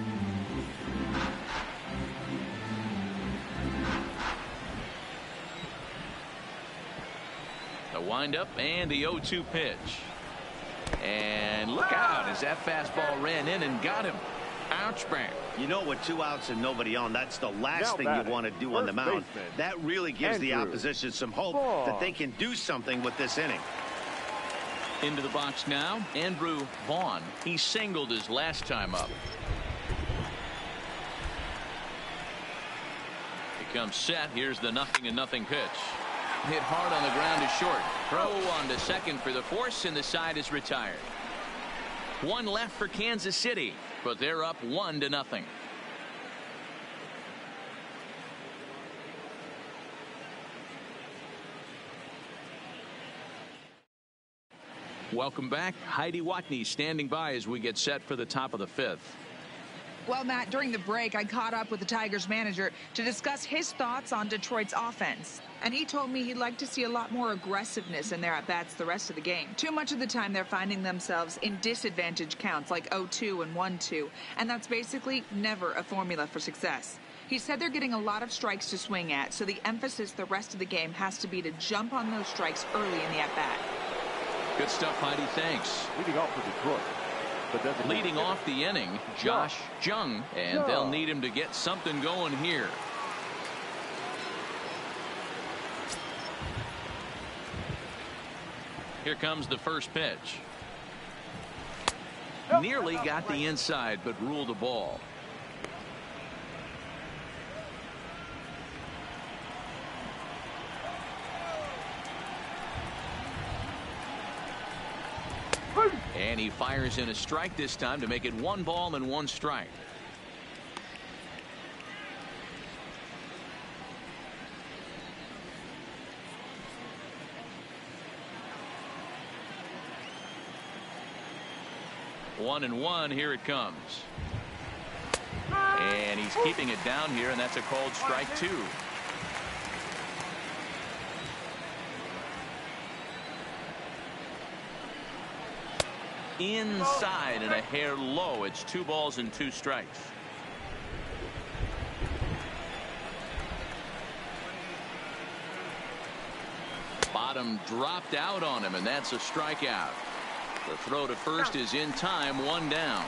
The windup and the 0-2 pitch. And look out as that fastball ran in and got him. Ouch, bang. You know, with 2 outs and nobody on, that's the last thing you want to do on the mound. That really gives the opposition some hope that they can do something with this inning. Into the box now, Andrew Vaughn. He singled his last time up. He comes set. Here's the 0-0 pitch. Hit hard on the ground is short. Throw on to second for the force, and the side is retired. 1 left for Kansas City, but they're up 1-0. Welcome back. Heidi Watney standing by as we get set for the top of the 5th. Well, Matt, during the break, I caught up with the Tigers manager to discuss his thoughts on Detroit's offense. And he told me he'd like to see a lot more aggressiveness in their at-bats the rest of the game. Too much of the time, they're finding themselves in disadvantage counts like 0-2 and 1-2. And that's basically never a formula for success. He said they're getting a lot of strikes to swing at, so the emphasis the rest of the game has to be to jump on those strikes early in the at-bat. Good stuff, Heidi. Thanks. Leading off for Detroit. Leading off the inning, Josh Jung, and they'll need him to get something going here. Here comes the first pitch. Nearly got the inside, but ruled a ball. And he fires in a strike this time to make it 1 ball and 1 strike. One and 1. Here it comes. And he's keeping it down here, and that's a called strike 2. Inside and a hair low. It's 2 balls and 2 strikes. Bottom dropped out on him, and that's a strikeout. The throw to first is in time. 1 down.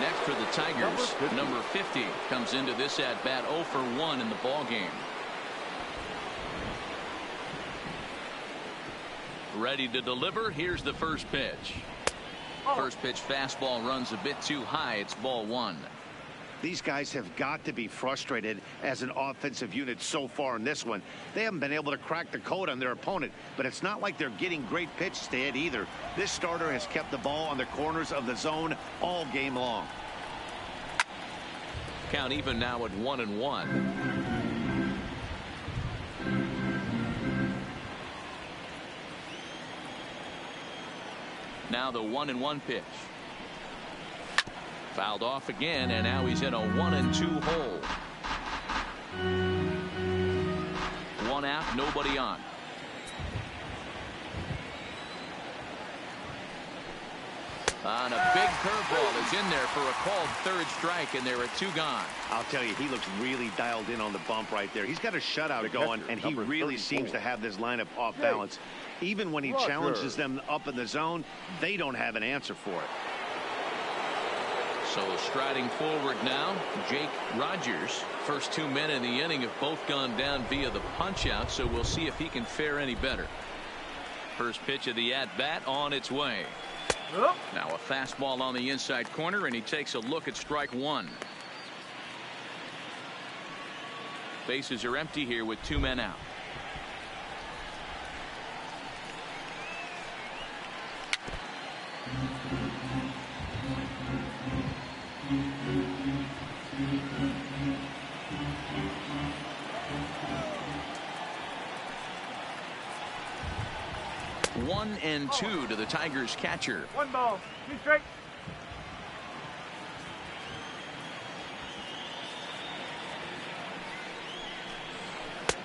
Next for the Tigers, number 50 comes into this at bat 0 for 1 in the ball game. Ready to deliver. Here's the first pitch. First pitch fastball runs a bit too high. It's ball 1. These guys have got to be frustrated as an offensive unit so far in this one. They haven't been able to crack the code on their opponent, but it's not like they're getting great pitches to hit either. This starter has kept the ball on the corners of the zone all game long. Count even now at 1-1. Now the 1-1 pitch. Fouled off again, and now he's in a 1-2 hole. 1 out, nobody on. On a big curveball is in there for a called 3rd strike, and there are 2 gone. I'll tell you, he looks really dialed in on the bump right there. He's got a shutout going, and he really seems to have this lineup off balance. Even when he challenges them up in the zone, they don't have an answer for it. So striding forward now, Jake Rogers. First 2 men in the inning have both gone down via the punch out, so we'll see if he can fare any better. First pitch of the at-bat on its way. Now a fastball on the inside corner, and he takes a look at strike one. Bases are empty here with 2 men out. One and two to the Tigers catcher. 1 ball, 2 strikes.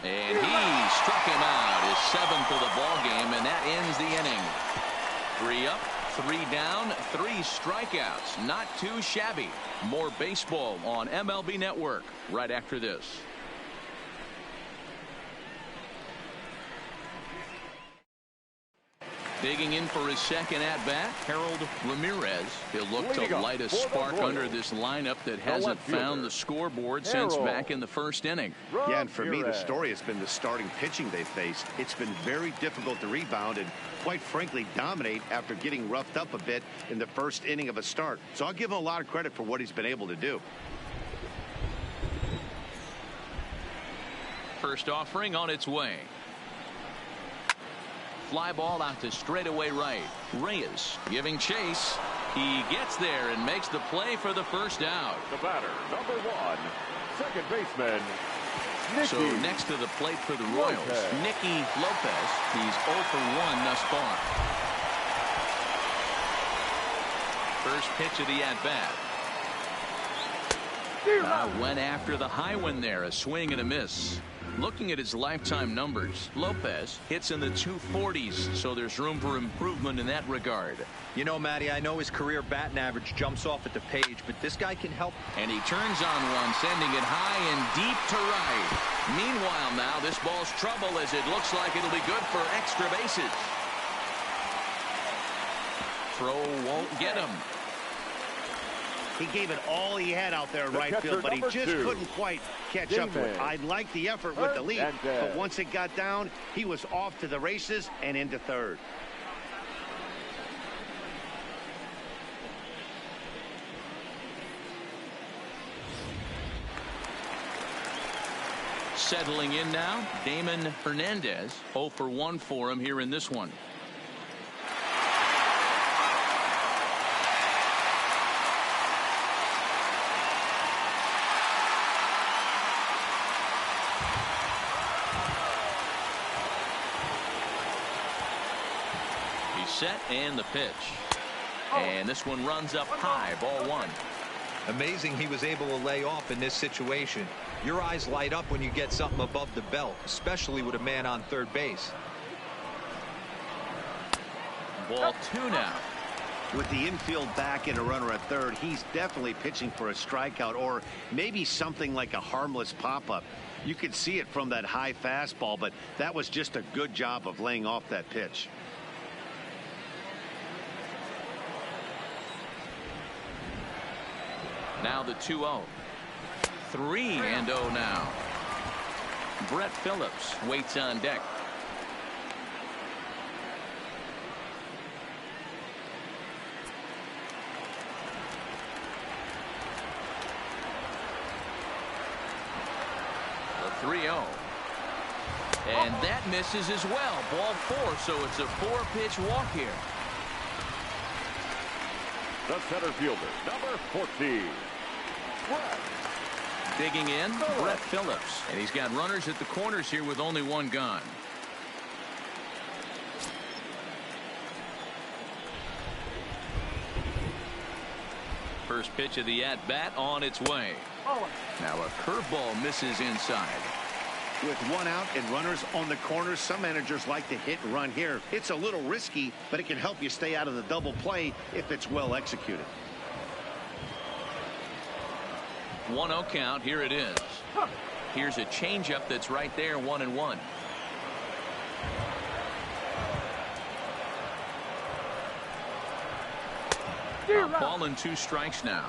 And he struck him out, his 7th of the ball game, and that ends the inning. 3 up, 3 down, 3 strikeouts. Not too shabby. More baseball on MLB Network right after this. Digging in for his second at-bat, Harold Ramirez. He'll look to light a spark under this lineup that hasn't found the scoreboard since back in the first inning. Yeah, and for me, the story has been the starting pitching they faced. It's been very difficult to rebound and, quite frankly, dominate after getting roughed up a bit in the first inning of a start. So I'll give him a lot of credit for what he's been able to do. First offering on its way. Fly ball out to straightaway right. Reyes giving chase. He gets there and makes the play for the first out. The batter, number 1, second baseman, Nicky. So next to the plate for the Royals, Nicky Lopez. He's 0 for 1 thus far. First pitch of the at-bat. Went after the high one there. A swing and a miss. Looking at his lifetime numbers, Lopez hits in the 240s, so there's room for improvement in that regard. You know, Matty, I know his career batting average jumps off at the page, but this guy can help. And he turns on one, sending it high and deep to right. Meanwhile now, this ball's trouble as it looks like it'll be good for extra bases. Throw won't get him. He gave it all he had out there in right field, but he just couldn't quite catch up to it. I like the effort with the lead, but once it got down, he was off to the races and into third. Settling in now, Damon Hernandez. 0 for 1 for him here in this one. Set and the pitch. And this one runs up high, ball 1. Amazing he was able to lay off in this situation. Your eyes light up when you get something above the belt, especially with a man on third base. Ball 2 now. With the infield back and a runner at third, he's definitely pitching for a strikeout or maybe something like a harmless pop-up. You could see it from that high fastball, but that was just a good job of laying off that pitch. Now the 2-0. 3-0 now. Brett Phillips waits on deck. The 3-0. And that misses as well. Ball 4, so it's a 4-pitch walk here. The center fielder, number 14. Digging in, Brett Phillips. And he's got runners at the corners here with only 1 gone. First pitch of the at-bat on its way. Now a curveball misses inside. With 1 out and runners on the corners, some managers like to hit and run here. It's a little risky, but it can help you stay out of the double play if it's well executed. 1-0 count. Here it is. Here's a changeup that's right there, 1-1. Ball and 2 strikes now.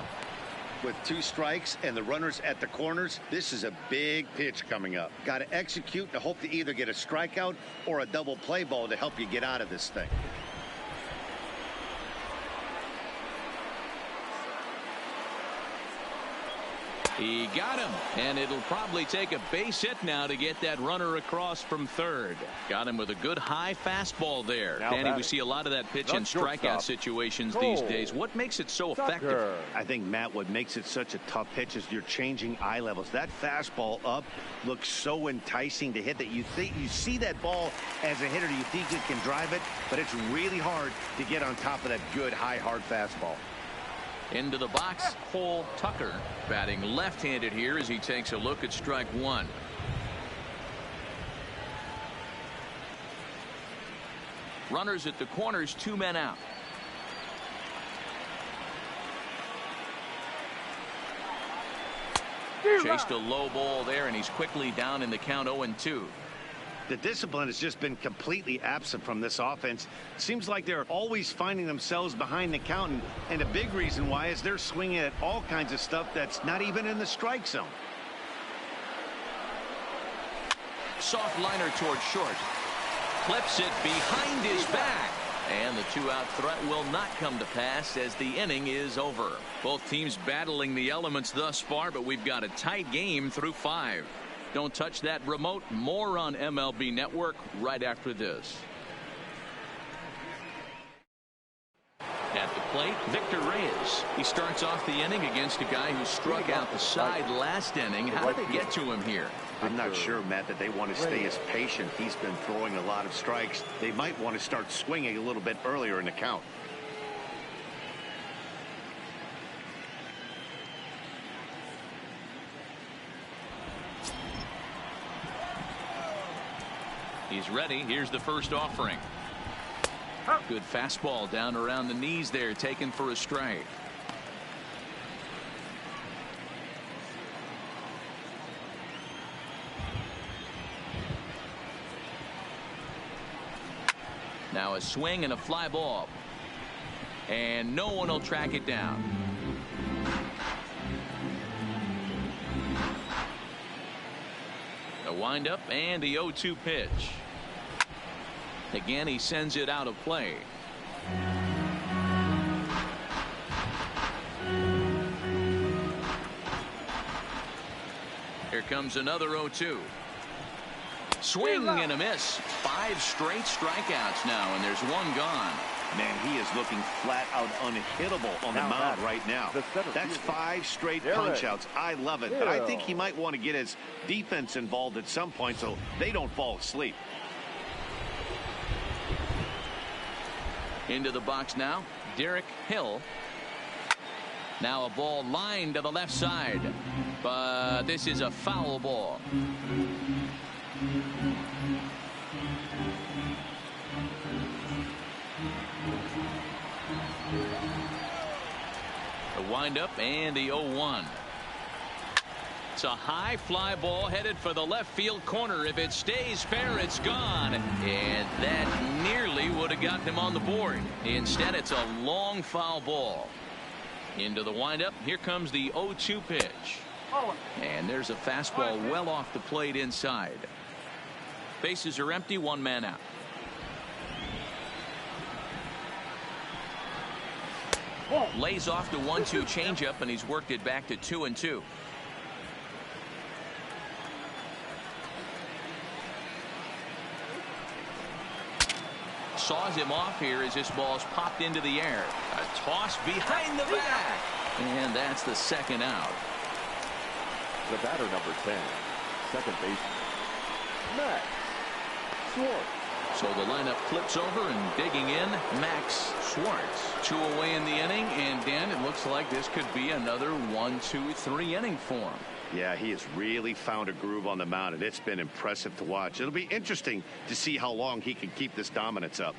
With 2 strikes and the runners at the corners, this is a big pitch coming up. Got to execute to hope to either get a strikeout or a double play ball to help you get out of this thing. He got him, and it'll probably take a base hit now to get that runner across from third. Got him with a good high fastball there. Now Danny, batting. we see a lot of that pitch The in strikeout shortstop. situations these days. What makes it so effective? Tucker. I think, Matt, what makes it such a tough pitch is you're changing eye levels. That fastball up looks so enticing to hit that you see that ball as a hitter, you think you can drive it, but it's really hard to get on top of that good high hard fastball. Into the box, Cole Tucker batting left-handed here as he takes a look at strike one. Runners at the corners, 2 men out. Chased a low ball there, and he's quickly down in the count 0-2. The discipline has just been completely absent from this offense. Seems like they're always finding themselves behind the count, and a big reason why is they're swinging at all kinds of stuff that's not even in the strike zone. Soft liner toward short. Clips it behind his back. And the 2-out threat will not come to pass as the inning is over. Both teams battling the elements thus far, but we've got a tight game through 5. Don't touch that remote. More on MLB Network right after this. At the plate, Victor Reyes. He starts off the inning against a guy who struck out the side last inning. How did they get to him here? I'm not sure, Matt, that they want to stay as patient. He's been throwing a lot of strikes. They might want to start swinging a little bit earlier in the count. He's ready. Here's the first offering. Good fastball down around the knees there, taken for a strike. Now a swing and a fly ball. And no one will track it down. A windup and the 0-2 pitch. Again, he sends it out of play. Here comes another 0-2. Swing and a miss. 5 straight strikeouts now, and there's 1 gone. Man, he is looking flat out unhittable on the mound right now. That's 5 straight punch-outs. I love it, but I think he might want to get his defense involved at some point so they don't fall asleep. Into the box now, Derek Hill. Now a ball lined to the left side, but this is a foul ball. The windup and the 0-1. It's a high fly ball headed for the left field corner. If it stays fair, it's gone. And that nearly would have gotten him on the board. Instead, it's a long foul ball. Into the windup. Here comes the 0-2 pitch. And there's a fastball well off the plate inside. Bases are empty. 1 man out. Lays off the 1-2 changeup, and he's worked it back to 2-2. Saws him off here as this ball's popped into the air. A toss behind the back. And that's the 2nd out. The batter, number 10, second baseman, Max Schwartz. So the lineup flips over, and digging in, Max Schwartz. 2 away in the inning, and Dan, it looks like this could be another 1-2-3 inning for him. Yeah, he has really found a groove on the mound, and it's been impressive to watch. It'll be interesting to see how long he can keep this dominance up.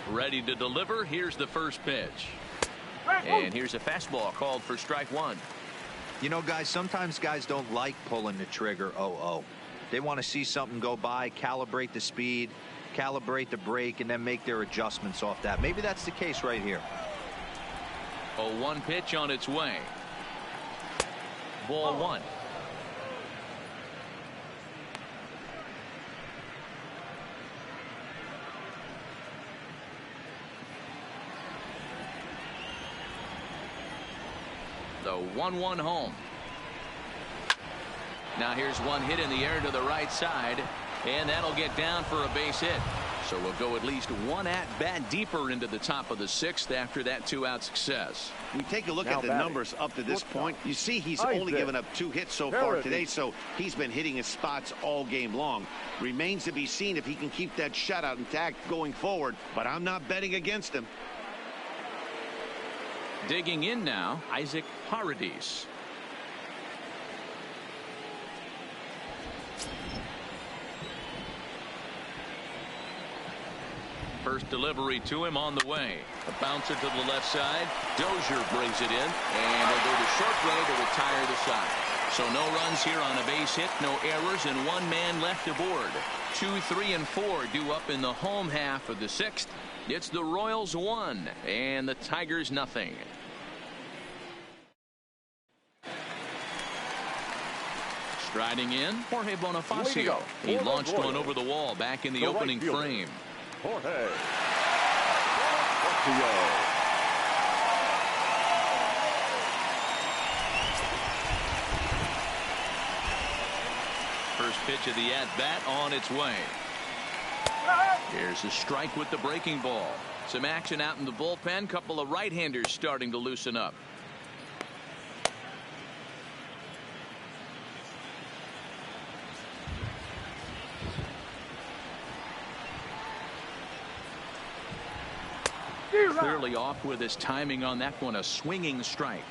Ready to deliver. Here's the first pitch. And here's a fastball called for strike 1. You know, guys, sometimes guys don't like pulling the trigger 0-0. They want to see something go by, calibrate the speed, calibrate the break, and then make their adjustments off that. Maybe that's the case right here. 0-1 pitch on its way. Ball one. The 1-1 home. Now here's one hit in the air to the right side, and that'll get down for a base hit. So we'll go at least one at-bat deeper into the top of the sixth after that two-out success. We take a look at the numbers up to this point. You see he's only given up 2 hits so far today, so he's been hitting his spots all game long. Remains to be seen if he can keep that shutout intact going forward, but I'm not betting against him. Digging in now, Isaac Paradis. First delivery to him on the way. A bouncer to the left side. Dozier brings it in, and he'll go to short play to retire the side. So no runs here on a base hit, no errors, and 1 man left aboard. 2, 3, and 4 due up in the home half of the sixth. It's the Royals 1 and the Tigers nothing. Striding in, Jorge Bonifacio. He launched one over the wall back in the opening frame. Jorge. First pitch of the at-bat on its way. Here's a strike with the breaking ball. Some action out in the bullpen. Couple of right-handers starting to loosen up. Clearly off with his timing on that one. A swinging strike.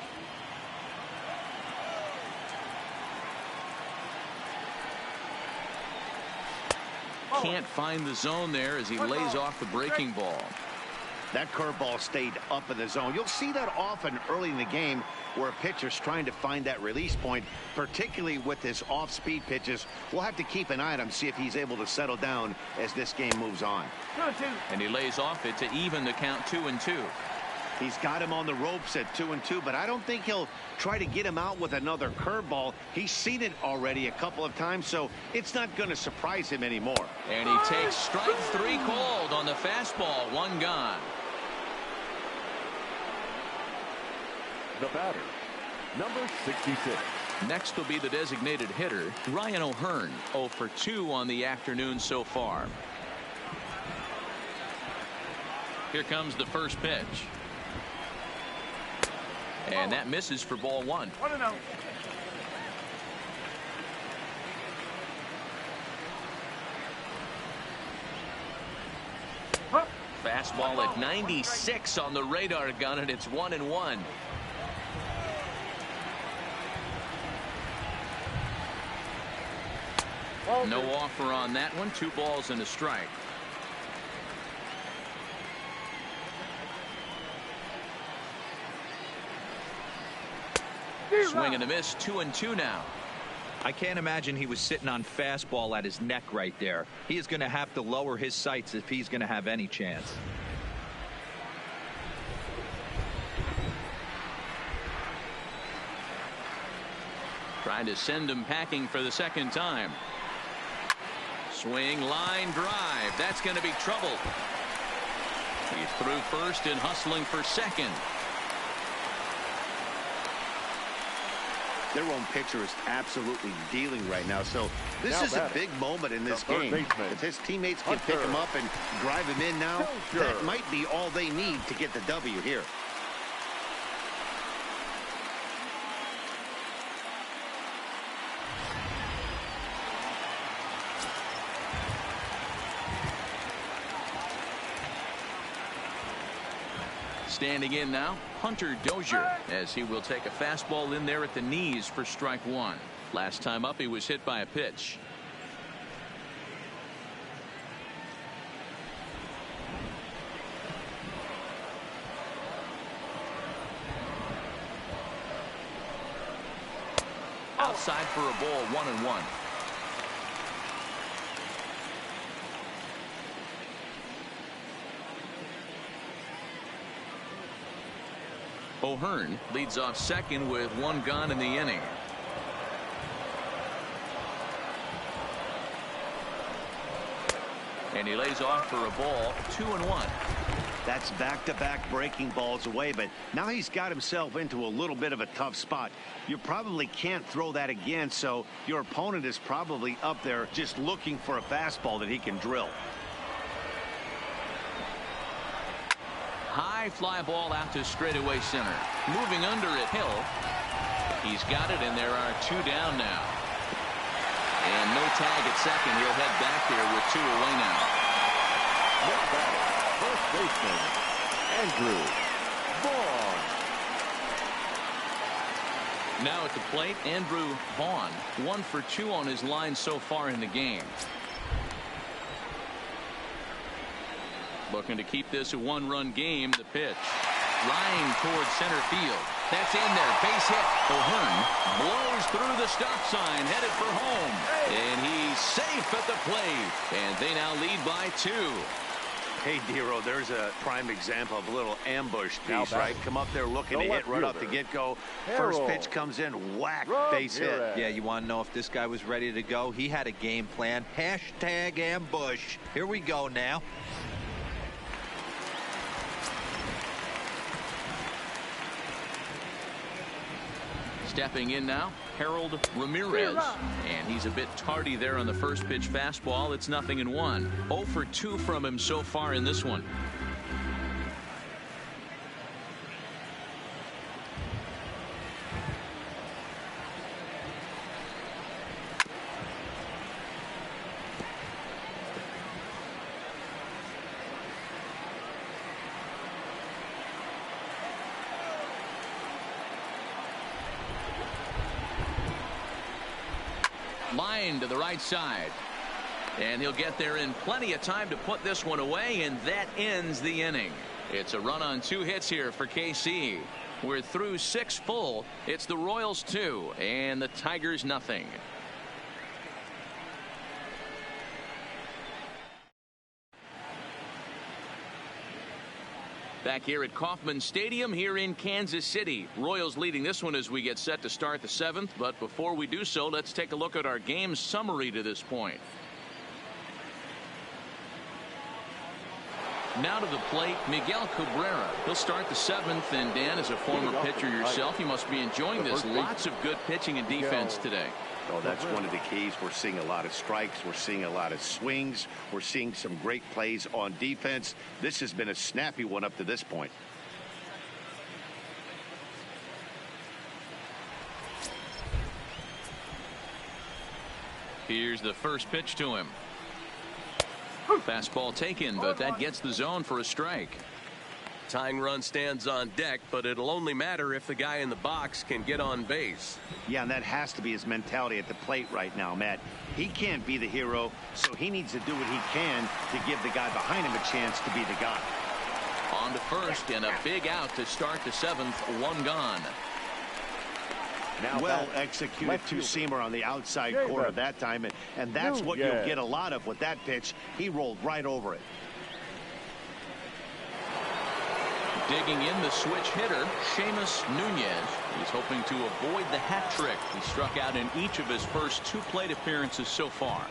Can't find the zone there as he lays off the breaking ball. That curveball stayed up in the zone. You'll see that often early in the game where a pitcher's trying to find that release point, particularly with his off-speed pitches. We'll have to keep an eye on him, see if he's able to settle down as this game moves on. 2-2. And he lays off it to even the count 2-2. He's got him on the ropes at 2-2, but I don't think he'll try to get him out with another curveball. He's seen it already a couple of times, so it's not going to surprise him anymore. And he takes strike 3 called on the fastball. 1 gone. The batter, number 66. Next will be the designated hitter, Ryan O'Hearn. 0 for 2 on the afternoon so far. Here comes the first pitch. And that misses for ball 1. 1-0. Fastball at 96 on the radar gun, and it's 1-1. No offer on that one. 2 balls and a strike. Swing and a miss. 2-2 now. I can't imagine he was sitting on fastball at his neck right there. He is going to have to lower his sights if he's going to have any chance. Trying to send him packing for the second time. Swing, line drive. That's going to be trouble. He's through first and hustling for second. Their own pitcher is absolutely dealing right now, so this is a big moment in this game. If his teammates can pick him up and drive him in now, that might be all they need to get the W here. Standing in now, Hunter Dozier, as he will take a fastball in there at the knees for strike 1. Last time up, he was hit by a pitch. Outside for a ball, 1-1. O'Hearn leads off second with one gone in the inning. And he lays off for a ball, 2-1. That's back-to-back breaking balls away, but now he's got himself into a little bit of a tough spot. You probably can't throw that again, so your opponent is probably up there just looking for a fastball that he can drill. High fly ball out to straightaway center. Moving under it, Hill. He's got it, and there are two down now. And no tag at second. He'll head back there with two away now. Next batter, first baseman, Andrew Vaughn. Now at the plate, Andrew Vaughn. 1 for 2 on his line so far in the game. Looking to keep this a one-run game. The pitch. Line towards center field. That's in there. Base hit. O'Hearn blows through the stop sign, headed for home. And he's safe at the plate. And they now lead by 2. Hey, Dero, there's a prime example of a little ambush piece, right? Come up there looking to hit right off the get-go. First pitch comes in, whack, base hit. Yeah, you want to know if this guy was ready to go? He had a game plan. Hashtag ambush. Here we go now. Stepping in now, Harold Ramirez. And he's a bit tardy there on the first pitch fastball. It's 0-1. 0 for 2 from him so far in this one. Line to the right side. And he'll get there in plenty of time to put this one away, and that ends the inning. It's a run on 2 hits here for KC. We're through 6 full. It's the Royals 2 and the Tigers nothing. Back here at Kauffman Stadium here in Kansas City. Royals leading this one as we get set to start the 7th. But before we do so, let's take a look at our game summary to this point. Now to the plate, Miguel Cabrera. He'll start the 7th. And Dan, as a former pitcher yourself, you must be enjoying this. Lots of good pitching and defense today. Oh, that's one of the keys. We're seeing a lot of strikes. We're seeing a lot of swings. We're seeing some great plays on defense. This has been a snappy one up to this point. Here's the first pitch to him. Fastball taken, but that gets the zone for a strike. Tying run stands on deck, but it'll only matter if the guy in the box can get on base. Yeah, and that has to be his mentality at the plate right now, Matt. He can't be the hero, so he needs to do what he can to give the guy behind him a chance to be the guy. On to first, and a big out to start the 7th. 1 gone. Now well executed two-seamer on the outside corner that time, and that's what you'll get a lot of with that pitch. He rolled right over it. Digging in the switch hitter, Seamus Nunez. He's hoping to avoid the hat trick. He struck out in each of his first 2 plate appearances so far.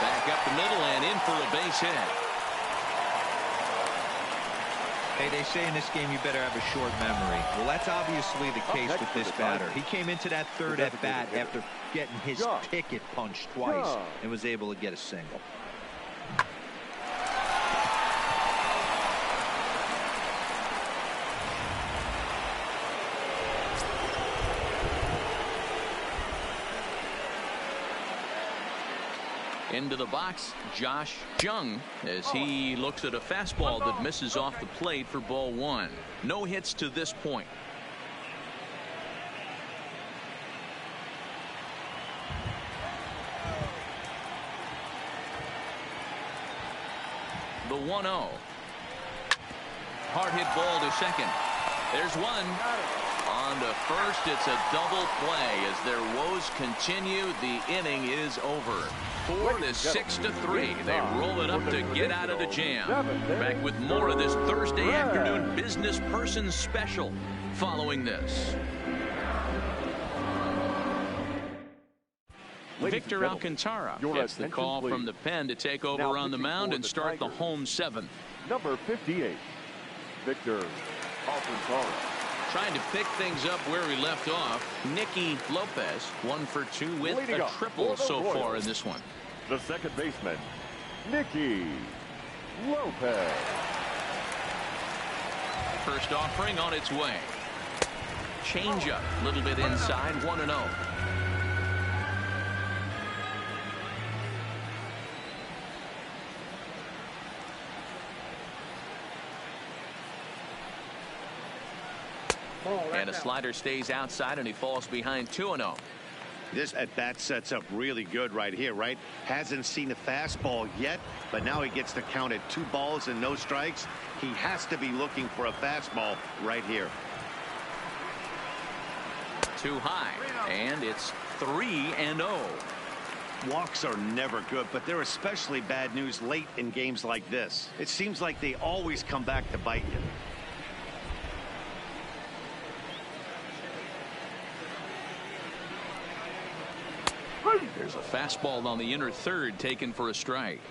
Back up the middle and in for a base hit. Hey, they say in this game you better have a short memory. Well, that's obviously the case with this batter. He came into that 3rd at bat after getting his ticket punched twice and was able to get a single. Into the box, Josh Jung, as he looks at a fastball that misses off the plate for ball 1. No hits to this point. The 1-0. Hard hit ball to second. There's one. On to first, it's a double play as their woes woes continue. The inning is over. 4 to 6 to 3. They roll it up to get out of the jam. Back with more of this Thursday afternoon business person special following this. Victor Alcantara gets the call from the pen to take over on the mound and start the home 7th. Number 58, Victor Alcantara. Trying to pick things up where he left off. Nicky Lopez, 1 for 2 with a triple so far in this one. The second baseman, Nicky Lopez. First offering on its way. Changeup, a little bit inside, 1-0. And a slider stays outside, and he falls behind 2-0. This at-bat sets up really good right here, right? Hasn't seen a fastball yet, but now he gets to count at 2 balls and no strikes. He has to be looking for a fastball right here. Too high, and it's 3-0. Walks are never good, but they're especially bad news late in games like this. It seems like they always come back to bite you. There's a fastball on the inner third taken for a strike.